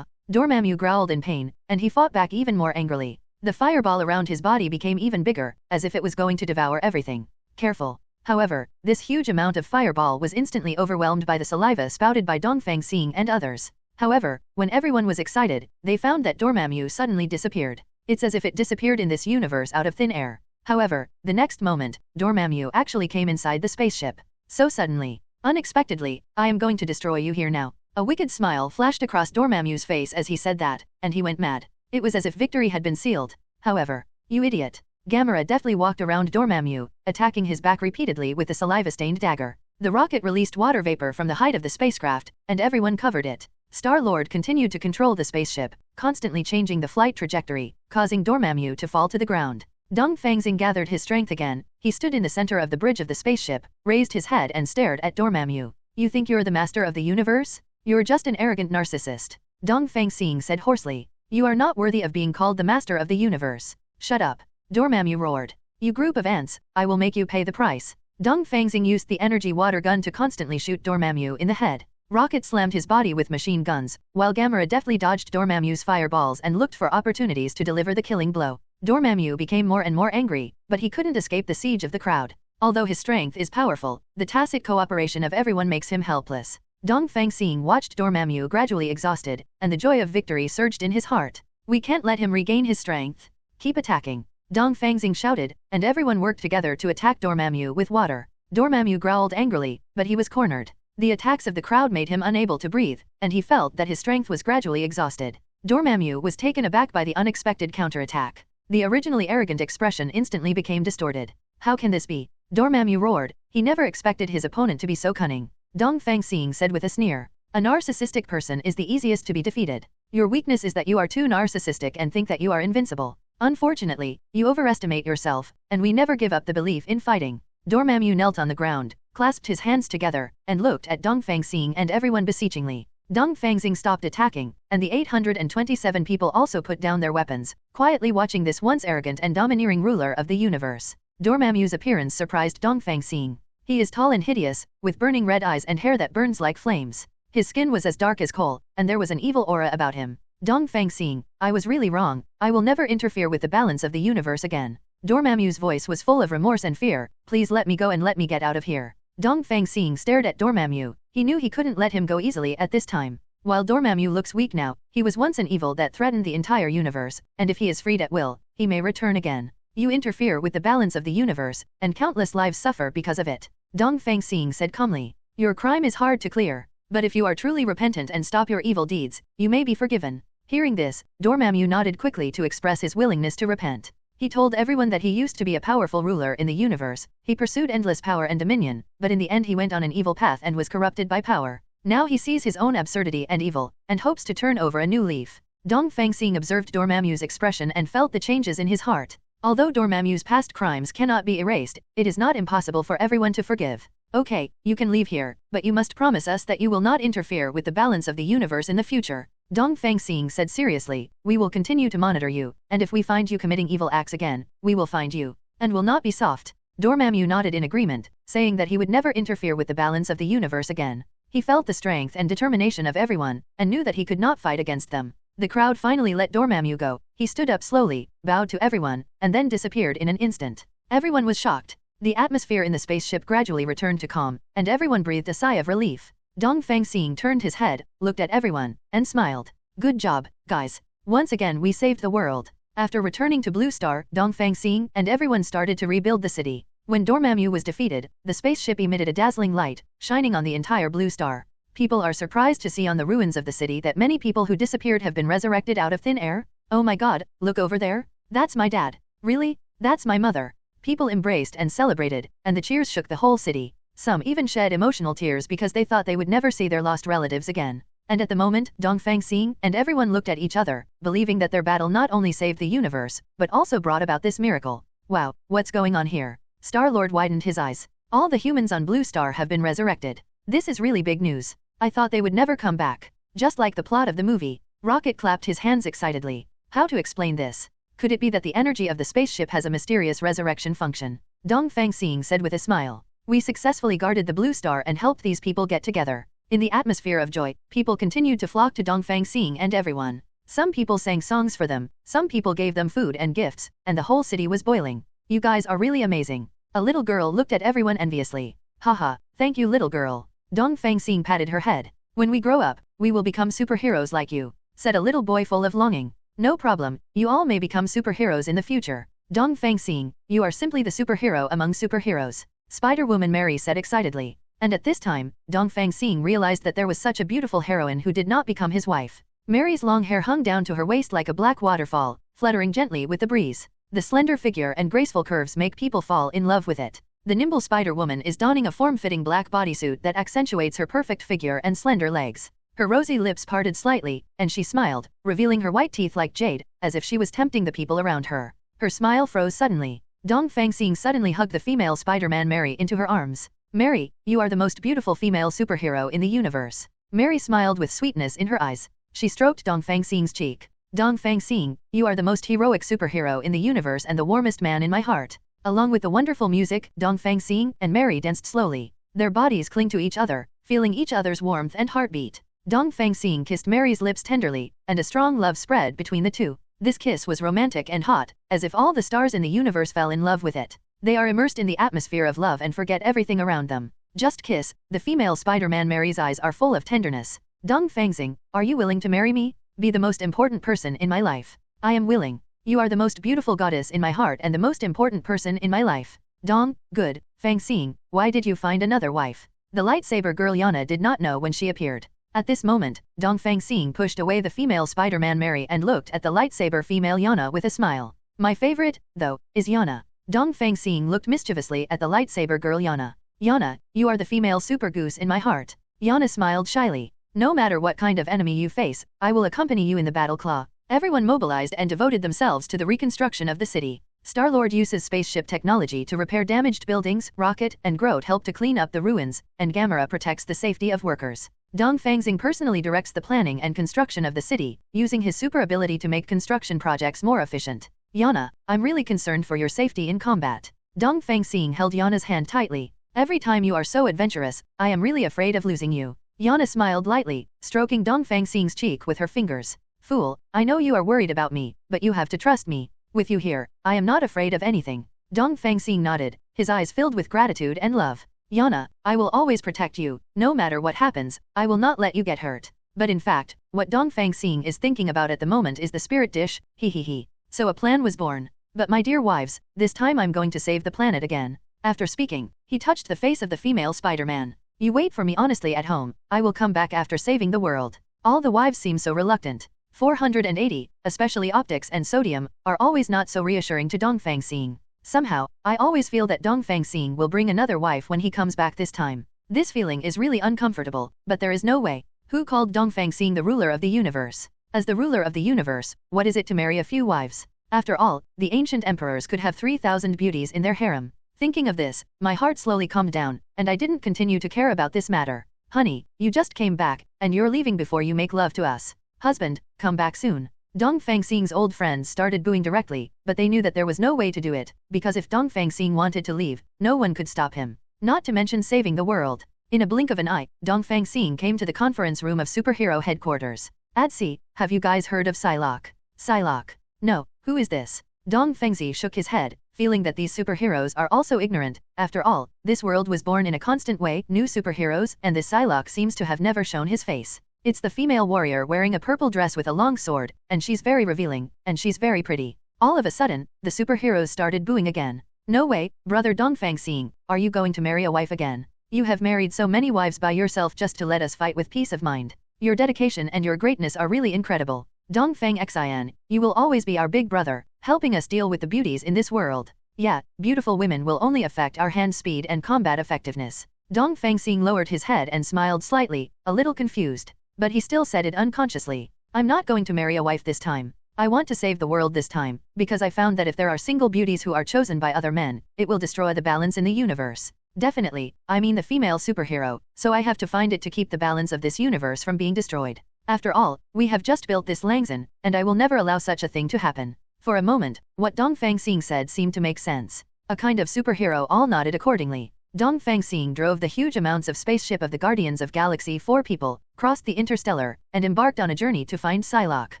Dormammu growled in pain, and he fought back even more angrily. The fireball around his body became even bigger, as if it was going to devour everything. Careful. However, this huge amount of fireball was instantly overwhelmed by the saliva spouted by Dongfang Xing and others. However, when everyone was excited, they found that Dormammu suddenly disappeared. It's as if it disappeared in this universe out of thin air. However, the next moment, Dormammu actually came inside the spaceship. So suddenly. Unexpectedly, I am going to destroy you here now. A wicked smile flashed across Dormammu's face as he said that, and he went mad. It was as if victory had been sealed. However, you idiot. Gamera deftly walked around Dormammu, attacking his back repeatedly with the saliva-stained dagger. The rocket released water vapor from the height of the spacecraft, and everyone covered it. Star-Lord continued to control the spaceship, constantly changing the flight trajectory, causing Dormammu to fall to the ground. Dongfang Xing gathered his strength again, he stood in the center of the bridge of the spaceship, raised his head and stared at Dormammu. You think you're the master of the universe? You're just an arrogant narcissist. Dongfang Xing said hoarsely. You are not worthy of being called the master of the universe. Shut up. Dormammu roared. You group of ants, I will make you pay the price. Dongfang Xing used the energy water gun to constantly shoot Dormammu in the head. Rocket slammed his body with machine guns, while Gamera deftly dodged Dormammu's fireballs and looked for opportunities to deliver the killing blow. Dormammu became more and more angry, but he couldn't escape the siege of the crowd. Although his strength is powerful, the tacit cooperation of everyone makes him helpless. Dongfang Xing watched Dormammu gradually exhausted, and the joy of victory surged in his heart. We can't let him regain his strength. Keep attacking. Dongfang Xing shouted, and everyone worked together to attack Dormammu with water. Dormammu growled angrily, but he was cornered. The attacks of the crowd made him unable to breathe, and he felt that his strength was gradually exhausted. Dormammu was taken aback by the unexpected counterattack. The originally arrogant expression instantly became distorted. How can this be? Dormammu roared. He never expected his opponent to be so cunning. Dongfang Xing said with a sneer. A narcissistic person is the easiest to be defeated. Your weakness is that you are too narcissistic and think that you are invincible. Unfortunately, you overestimate yourself, and we never give up the belief in fighting. Dormammu knelt on the ground, clasped his hands together, and looked at Dongfang Xing and everyone beseechingly. Dongfang Xing stopped attacking, and the 827 people also put down their weapons, quietly watching this once arrogant and domineering ruler of the universe. Dormammu's appearance surprised Dongfang Xing. He is tall and hideous, with burning red eyes and hair that burns like flames. His skin was as dark as coal, and there was an evil aura about him. Dongfang Xing, I was really wrong. I will never interfere with the balance of the universe again. Dormammu's voice was full of remorse and fear. Please let me go and let me get out of here. Dongfang Xing stared at Dormammu. He knew he couldn't let him go easily at this time. While Dormammu looks weak now, he was once an evil that threatened the entire universe, and if he is freed at will, he may return again. You interfere with the balance of the universe, and countless lives suffer because of it. Dongfang Xing said calmly. Your crime is hard to clear, but if you are truly repentant and stop your evil deeds, you may be forgiven. Hearing this, Dormammu nodded quickly to express his willingness to repent. He told everyone that he used to be a powerful ruler in the universe. He pursued endless power and dominion, but in the end he went on an evil path and was corrupted by power. Now he sees his own absurdity and evil, and hopes to turn over a new leaf. Dongfang Xing observed Dormammu's expression and felt the changes in his heart. Although Dormammu's past crimes cannot be erased, it is not impossible for everyone to forgive. Okay, you can leave here, but you must promise us that you will not interfere with the balance of the universe in the future. Dongfang Xing said seriously, we will continue to monitor you, and if we find you committing evil acts again, we will find you, and will not be soft. Dormammu nodded in agreement, saying that he would never interfere with the balance of the universe again. He felt the strength and determination of everyone, and knew that he could not fight against them. The crowd finally let Dormammu go. He stood up slowly, bowed to everyone, and then disappeared in an instant. Everyone was shocked. The atmosphere in the spaceship gradually returned to calm, and everyone breathed a sigh of relief. Dongfang Xing turned his head, looked at everyone, and smiled. Good job, guys. Once again we saved the world. After returning to Blue Star, Dongfang Xing and everyone started to rebuild the city. When Dormammu was defeated, the spaceship emitted a dazzling light, shining on the entire Blue Star. People are surprised to see on the ruins of the city that many people who disappeared have been resurrected out of thin air. Oh my god, look over there. That's my dad. Really? That's my mother. People embraced and celebrated, and the cheers shook the whole city. Some even shed emotional tears because they thought they would never see their lost relatives again. And at the moment, Dongfang Xing and everyone looked at each other, believing that their battle not only saved the universe, but also brought about this miracle. Wow, what's going on here? Star-Lord widened his eyes. All the humans on Blue Star have been resurrected. This is really big news. I thought they would never come back. Just like the plot of the movie. Rocket clapped his hands excitedly. How to explain this? Could it be that the energy of the spaceship has a mysterious resurrection function? Dongfang Xing said with a smile. We successfully guarded the Blue Star and helped these people get together. In the atmosphere of joy, people continued to flock to Dongfang Xing and everyone. Some people sang songs for them, some people gave them food and gifts, and the whole city was boiling. You guys are really amazing. A little girl looked at everyone enviously. Haha, thank you little girl. Dongfang Xing patted her head. When we grow up, we will become superheroes like you, said a little boy full of longing. No problem, you all may become superheroes in the future. Dongfang Xing, you are simply the superhero among superheroes. Spider-Woman Mary said excitedly. And at this time, Dongfang Xing realized that there was such a beautiful heroine who did not become his wife. Mary's long hair hung down to her waist like a black waterfall, fluttering gently with the breeze. The slender figure and graceful curves make people fall in love with it. The nimble Spider-Woman is donning a form-fitting black bodysuit that accentuates her perfect figure and slender legs. Her rosy lips parted slightly, and she smiled, revealing her white teeth like jade, as if she was tempting the people around her. Her smile froze suddenly. Dongfang Xing suddenly hugged the female Spider-Man Mary into her arms. Mary, you are the most beautiful female superhero in the universe. Mary smiled with sweetness in her eyes. She stroked Dongfang Xing's cheek. Dongfang Xing, you are the most heroic superhero in the universe and the warmest man in my heart. Along with the wonderful music, Dongfang Xing and Mary danced slowly. Their bodies cling to each other, feeling each other's warmth and heartbeat. Dongfang Xing kissed Mary's lips tenderly, and a strong love spread between the two. This kiss was romantic and hot, as if all the stars in the universe fell in love with it. They are immersed in the atmosphere of love and forget everything around them. Just kiss. The female Spider-Man Mary's eyes are full of tenderness. Dongfang Xing, are you willing to marry me? Be the most important person in my life. I am willing. You are the most beautiful goddess in my heart and the most important person in my life. Dong, good. Fang Xing, why did you find another wife? The lightsaber girl Yana did not know when she appeared. At this moment, Dongfang Xing pushed away the female Spider-Man Mary and looked at the lightsaber female Yana with a smile. My favorite, though, is Yana. Dongfang Xing looked mischievously at the lightsaber girl Yana. Yana, you are the female super goose in my heart. Yana smiled shyly. No matter what kind of enemy you face, I will accompany you in the battle claw. Everyone mobilized and devoted themselves to the reconstruction of the city. Star-Lord uses spaceship technology to repair damaged buildings, Rocket and Groot help to clean up the ruins, and Gamera protects the safety of workers. Dongfang Xing personally directs the planning and construction of the city, using his super ability to make construction projects more efficient. Yana, I'm really concerned for your safety in combat. Dongfang Xing held Yana's hand tightly. Every time you are so adventurous, I am really afraid of losing you. Yana smiled lightly, stroking Dongfang Xing's cheek with her fingers. Fool, I know you are worried about me, but you have to trust me. With you here, I am not afraid of anything. Dongfang Xing nodded, his eyes filled with gratitude and love. Yana, I will always protect you, no matter what happens, I will not let you get hurt. But in fact, what Dongfang Xing is thinking about at the moment is the spirit dish, he. So a plan was born. But my dear wives, this time I'm going to save the planet again. After speaking, he touched the face of the female Spider-Man. You wait for me honestly at home, I will come back after saving the world. All the wives seem so reluctant. 480, especially Optics and Sodium, are always not so reassuring to Dongfang Xing. Somehow, I always feel that Dongfang Xing will bring another wife when he comes back this time. This feeling is really uncomfortable, but there is no way. Who called Dongfang Xing the ruler of the universe? As the ruler of the universe, what is it to marry a few wives? After all, the ancient emperors could have 3,000 beauties in their harem. Thinking of this, my heart slowly calmed down, and I didn't continue to care about this matter. Honey, you just came back, and you're leaving before you make love to us. Husband, come back soon. Dongfang Xing's old friends started booing directly, but they knew that there was no way to do it, because if Dongfang Xing wanted to leave, no one could stop him. Not to mention saving the world. In a blink of an eye, Dongfang Xing came to the conference room of superhero headquarters. Adsi, have you guys heard of Psylocke? Psylocke. No, who is this? Dongfang Xing shook his head, feeling that these superheroes are also ignorant. After all, this world was born in a constant way, new superheroes, and this Psylocke seems to have never shown his face. It's the female warrior wearing a purple dress with a long sword, and she's very revealing, and she's very pretty. All of a sudden, the superheroes started booing again. No way, brother Dongfang Xing, are you going to marry a wife again? You have married so many wives by yourself just to let us fight with peace of mind. Your dedication and your greatness are really incredible. Dongfang Xing, you will always be our big brother, helping us deal with the beauties in this world. Yeah, beautiful women will only affect our hand speed and combat effectiveness. Dongfang Xing lowered his head and smiled slightly, a little confused. But he still said it unconsciously. I'm not going to marry a wife this time. I want to save the world this time, because I found that if there are single beauties who are chosen by other men, it will destroy the balance in the universe. Definitely, I mean the female superhero, so I have to find it to keep the balance of this universe from being destroyed. After all, we have just built this Langzhen, and I will never allow such a thing to happen. For a moment, what Dongfang Xing said seemed to make sense. A kind of superhero all nodded accordingly. Dongfang Xing drove the huge amounts of spaceship of the Guardians of Galaxy 4 people, crossed the interstellar, and embarked on a journey to find Psylocke.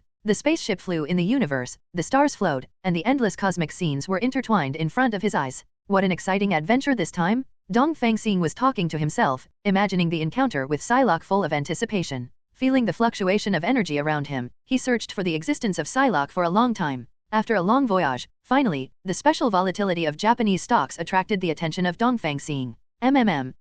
The spaceship flew in the universe, the stars flowed, and the endless cosmic scenes were intertwined in front of his eyes. What an exciting adventure this time! Dongfang Xing was talking to himself, imagining the encounter with Psylocke full of anticipation. Feeling the fluctuation of energy around him, he searched for the existence of Psylocke for a long time. After a long voyage, finally, the special volatility of Japanese stocks attracted the attention of Dongfang Xing.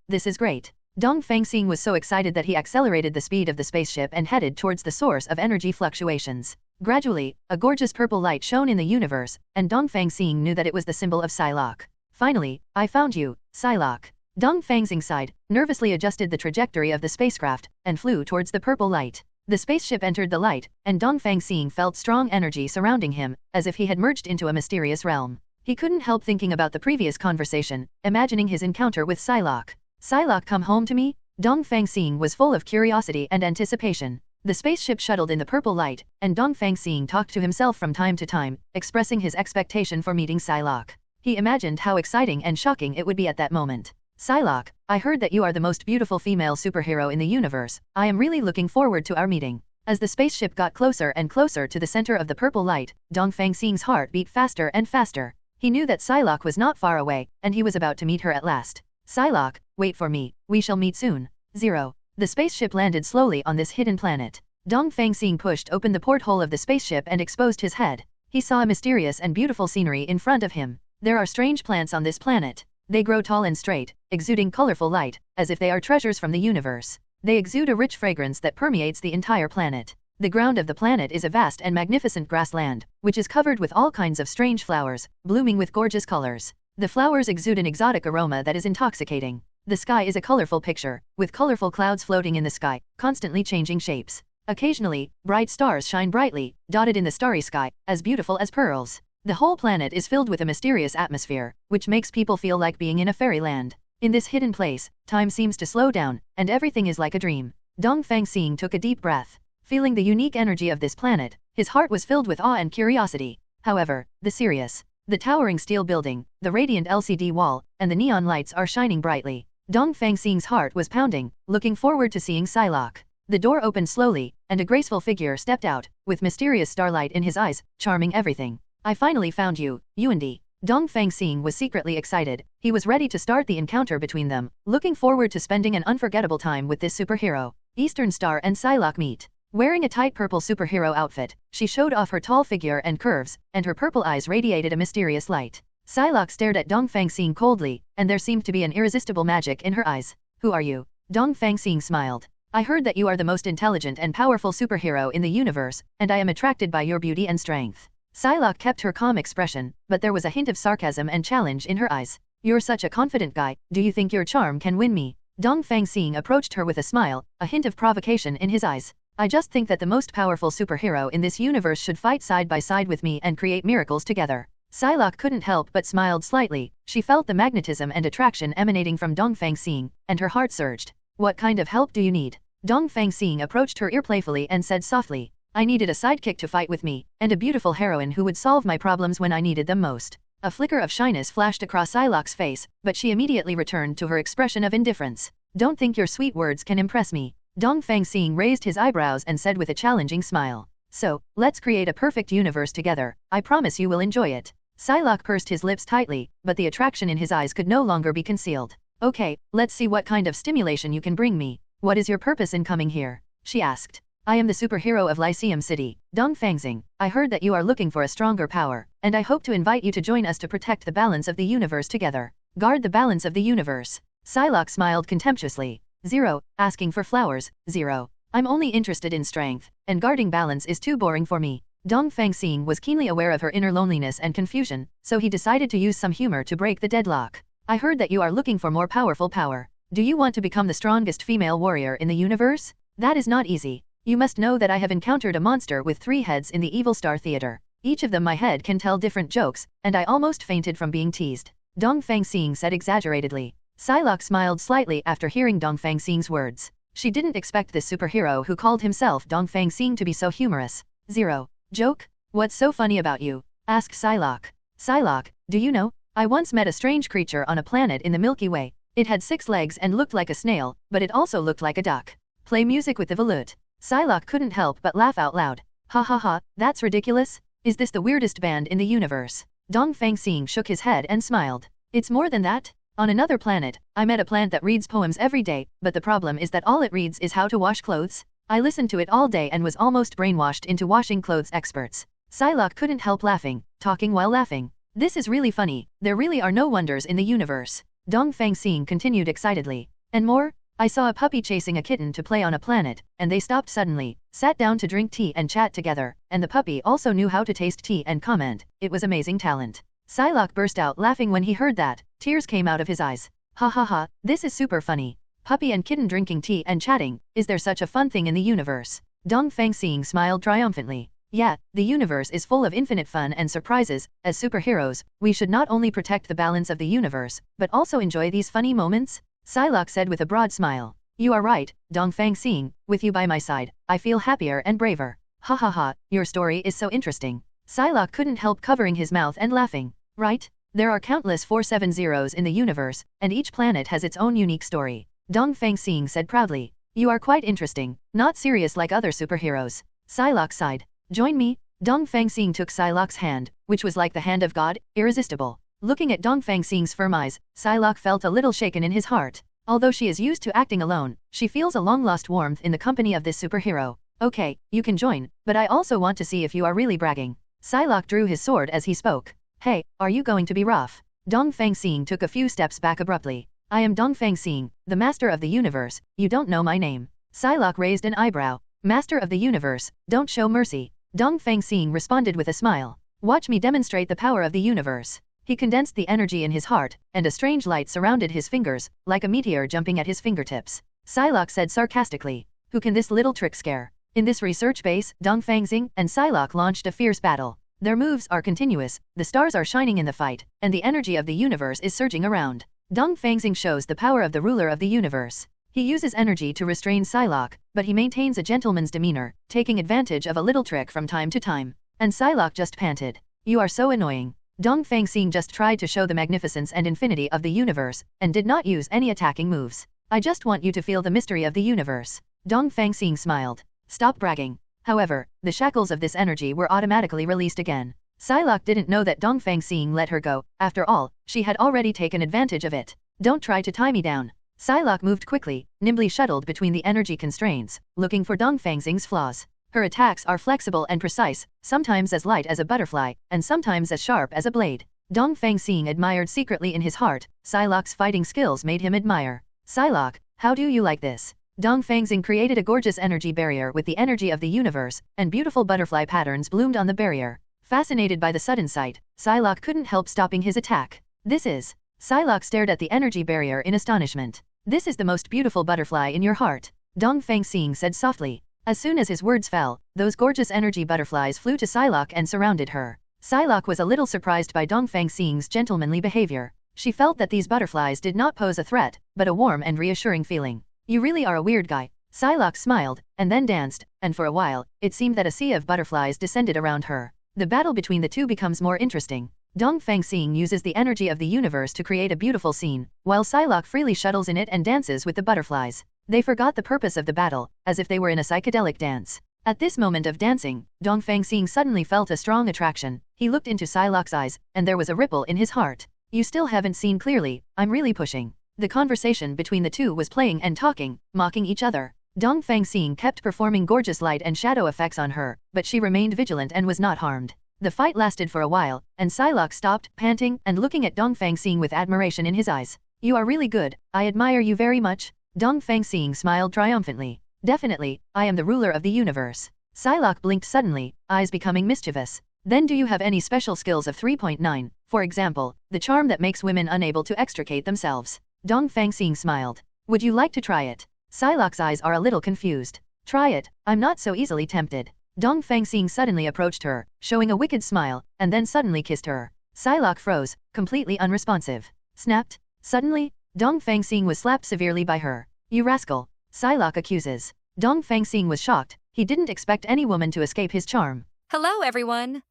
This is great. Dongfang Xing was so excited that he accelerated the speed of the spaceship and headed towards the source of energy fluctuations. Gradually, a gorgeous purple light shone in the universe, and Dongfang Xing knew that it was the symbol of Psylocke. Finally, I found you, Psylocke. Dongfang Xing sighed, nervously adjusted the trajectory of the spacecraft, and flew towards the purple light. The spaceship entered the light, and Dongfang Xing felt strong energy surrounding him, as if he had merged into a mysterious realm. He couldn't help thinking about the previous conversation, imagining his encounter with Psylocke. Psylocke, come home to me? Dongfang Xing was full of curiosity and anticipation. The spaceship shuttled in the purple light, and Dongfang Xing talked to himself from time to time, expressing his expectation for meeting Psylocke. He imagined how exciting and shocking it would be at that moment. Psylocke, I heard that you are the most beautiful female superhero in the universe. I am really looking forward to our meeting. As the spaceship got closer and closer to the center of the purple light, Dongfang Xing's heart beat faster and faster. He knew that Psylocke was not far away, and he was about to meet her at last. Psylocke, wait for me, we shall meet soon. 0. The spaceship landed slowly on this hidden planet. Dongfang Xing pushed open the porthole of the spaceship and exposed his head. He saw a mysterious and beautiful scenery in front of him. There are strange plants on this planet. They grow tall and straight, exuding colorful light, as if they are treasures from the universe. They exude a rich fragrance that permeates the entire planet. The ground of the planet is a vast and magnificent grassland, which is covered with all kinds of strange flowers, blooming with gorgeous colors. The flowers exude an exotic aroma that is intoxicating. The sky is a colorful picture, with colorful clouds floating in the sky, constantly changing shapes. Occasionally, bright stars shine brightly, dotted in the starry sky, as beautiful as pearls. The whole planet is filled with a mysterious atmosphere, which makes people feel like being in a fairyland. In this hidden place, time seems to slow down, and everything is like a dream. Dongfang Xing took a deep breath. Feeling the unique energy of this planet, his heart was filled with awe and curiosity. However, the towering steel building, the radiant LCD wall, and the neon lights are shining brightly. Dongfang Xing's heart was pounding, looking forward to seeing Psylocke. The door opened slowly, and a graceful figure stepped out, with mysterious starlight in his eyes, charming everything. I finally found you, Yuandi. Dongfang Xing was secretly excited. He was ready to start the encounter between them, looking forward to spending an unforgettable time with this superhero. Eastern Star and Psylocke meet. Wearing a tight purple superhero outfit, she showed off her tall figure and curves, and her purple eyes radiated a mysterious light. Psylocke stared at Dongfang Xing coldly, and there seemed to be an irresistible magic in her eyes. Who are you? Dongfang Xing smiled. I heard that you are the most intelligent and powerful superhero in the universe, and I am attracted by your beauty and strength. Psylocke kept her calm expression, but there was a hint of sarcasm and challenge in her eyes. You're such a confident guy, do you think your charm can win me? Dongfang Xing approached her with a smile, a hint of provocation in his eyes. I just think that the most powerful superhero in this universe should fight side by side with me and create miracles together. Psylocke couldn't help but smiled slightly. She felt the magnetism and attraction emanating from Dongfang Xing, and her heart surged. What kind of help do you need? Dongfang Xing approached her ear playfully and said softly. I needed a sidekick to fight with me, and a beautiful heroine who would solve my problems when I needed them most. A flicker of shyness flashed across Psylocke's face, but she immediately returned to her expression of indifference. Don't think your sweet words can impress me. Dongfang Xing raised his eyebrows and said with a challenging smile. So, let's create a perfect universe together, I promise you will enjoy it. Psylocke pursed his lips tightly, but the attraction in his eyes could no longer be concealed. Okay, let's see what kind of stimulation you can bring me. What is your purpose in coming here? She asked. I am the superhero of Lyceum City, Dongfang Xing. I heard that you are looking for a stronger power, and I hope to invite you to join us to protect the balance of the universe together. Guard the balance of the universe. Psylocke smiled contemptuously. 0, asking for flowers, 0. I'm only interested in strength, and guarding balance is too boring for me. Dongfang Xing was keenly aware of her inner loneliness and confusion, so he decided to use some humor to break the deadlock. I heard that you are looking for more powerful power. Do you want to become the strongest female warrior in the universe? That is not easy. You must know that I have encountered a monster with 3 heads in the Evil Star Theater. Each of them my head can tell different jokes, and I almost fainted from being teased. Dongfang Xing said exaggeratedly. Psylocke smiled slightly after hearing Dongfang Xing's words. She didn't expect this superhero who called himself Dongfang Xing to be so humorous. 0. Joke? What's so funny about you? Asked Psylocke. Psylocke, do you know? I once met a strange creature on a planet in the Milky Way. It had 6 legs and looked like a snail, but it also looked like a duck. Play music with the volute. Psylocke couldn't help but laugh out loud. Ha ha ha, that's ridiculous. Is this the weirdest band in the universe? Dongfang Xing shook his head and smiled. It's more than that. On another planet, I met a plant that reads poems every day, but the problem is that all it reads is how to wash clothes. I listened to it all day and was almost brainwashed into washing clothes experts. Psylocke couldn't help laughing, talking while laughing. This is really funny, there really are no wonders in the universe. Dongfang Xing continued excitedly. And more? I saw a puppy chasing a kitten to play on a planet, and they stopped suddenly, sat down to drink tea and chat together, and the puppy also knew how to taste tea and comment. It was amazing talent. Psylocke burst out laughing when he heard that. Tears came out of his eyes. Ha ha ha, this is super funny. Puppy and kitten drinking tea and chatting, is there such a fun thing in the universe? Dongfang Xing smiled triumphantly. Yeah, the universe is full of infinite fun and surprises. As superheroes, we should not only protect the balance of the universe, but also enjoy these funny moments. Psylocke said with a broad smile. You are right, Dongfang Xing, with you by my side, I feel happier and braver. Ha ha ha, your story is so interesting. Psylocke couldn't help covering his mouth and laughing. Right? There are countless 470s in the universe, and each planet has its own unique story. Dongfang Xing said proudly. You are quite interesting, not serious like other superheroes. Psylocke sighed. Join me? Dongfang Xing took Psylocke's hand, which was like the hand of God, irresistible. Looking at Dongfang Xing's firm eyes, Psylocke felt a little shaken in his heart. Although she is used to acting alone, she feels a long-lost warmth in the company of this superhero. Okay, you can join, but I also want to see if you are really bragging. Psylocke drew his sword as he spoke. Hey, are you going to be rough? Dongfang Xing took a few steps back abruptly. I am Dongfang Xing, the master of the universe, you don't know my name. Psylocke raised an eyebrow. Master of the universe, don't show mercy. Dongfang Xing responded with a smile. Watch me demonstrate the power of the universe. He condensed the energy in his heart, and a strange light surrounded his fingers, like a meteor jumping at his fingertips. Psylocke said sarcastically. Who can this little trick scare? In this research base, Dongfang Xing and Psylocke launched a fierce battle. Their moves are continuous, the stars are shining in the fight, and the energy of the universe is surging around. Dongfang Xing shows the power of the ruler of the universe. He uses energy to restrain Psylocke, but he maintains a gentleman's demeanor, taking advantage of a little trick from time to time. And Psylocke just panted. "You are so annoying." Dongfang Xing just tried to show the magnificence and infinity of the universe, and did not use any attacking moves. "I just want you to feel the mystery of the universe." Dongfang Xing smiled. "Stop bragging." However, the shackles of this energy were automatically released again. Psylocke didn't know that Dongfang Xing let her go. After all, she had already taken advantage of it. "Don't try to tie me down." Psylocke moved quickly, nimbly shuttled between the energy constraints, looking for Dongfang Xing's flaws. Her attacks are flexible and precise, sometimes as light as a butterfly, and sometimes as sharp as a blade. Dongfang Xing admired secretly in his heart. Psylocke's fighting skills made him admire. "Psylocke, how do you like this?" Dongfang Xing created a gorgeous energy barrier with the energy of the universe, and beautiful butterfly patterns bloomed on the barrier. Fascinated by the sudden sight, Psylocke couldn't help stopping his attack. "This is..." Psylocke stared at the energy barrier in astonishment. "This is the most beautiful butterfly in your heart," Dongfang Xing said softly. As soon as his words fell, those gorgeous energy butterflies flew to Psylocke and surrounded her. Psylocke was a little surprised by Dongfang Xing's gentlemanly behavior. She felt that these butterflies did not pose a threat, but a warm and reassuring feeling. "You really are a weird guy." Psylocke smiled, and then danced, and for a while, it seemed that a sea of butterflies descended around her. The battle between the two becomes more interesting. Dongfang Xing uses the energy of the universe to create a beautiful scene, while Psylocke freely shuttles in it and dances with the butterflies. They forgot the purpose of the battle, as if they were in a psychedelic dance. At this moment of dancing, Dongfang Xing suddenly felt a strong attraction. He looked into Psylocke's eyes, and there was a ripple in his heart. "You still haven't seen clearly, I'm really pushing." The conversation between the two was playing and talking, mocking each other. Dongfang Xing kept performing gorgeous light and shadow effects on her, but she remained vigilant and was not harmed. The fight lasted for a while, and Psylocke stopped, panting, and looking at Dongfang Xing with admiration in his eyes. "You are really good, I admire you very much." Dongfang Xing smiled triumphantly. "Definitely, I am the ruler of the universe." Psylocke blinked suddenly, eyes becoming mischievous. "Then do you have any special skills of 3.9, for example, the charm that makes women unable to extricate themselves?" Dongfang Xing smiled. "Would you like to try it?" Psylocke's eyes are a little confused. "Try it, I'm not so easily tempted." Dongfang Xing suddenly approached her, showing a wicked smile, and then suddenly kissed her. Psylocke froze, completely unresponsive. Snapped. Suddenly, Dongfang Xing was slapped severely by her. "You rascal!" Psylocke accuses. Dongfang Xing was shocked. He didn't expect any woman to escape his charm. Hello, everyone!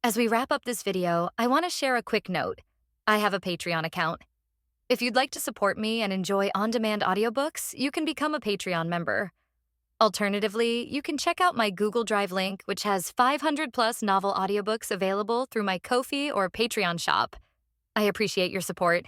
As we wrap up this video, I want to share a quick note. I have a Patreon account. If you'd like to support me and enjoy on-demand audiobooks, you can become a Patreon member. Alternatively, you can check out my Google Drive link, which has 500+ novel audiobooks available through my Ko-fi or Patreon shop. I appreciate your support.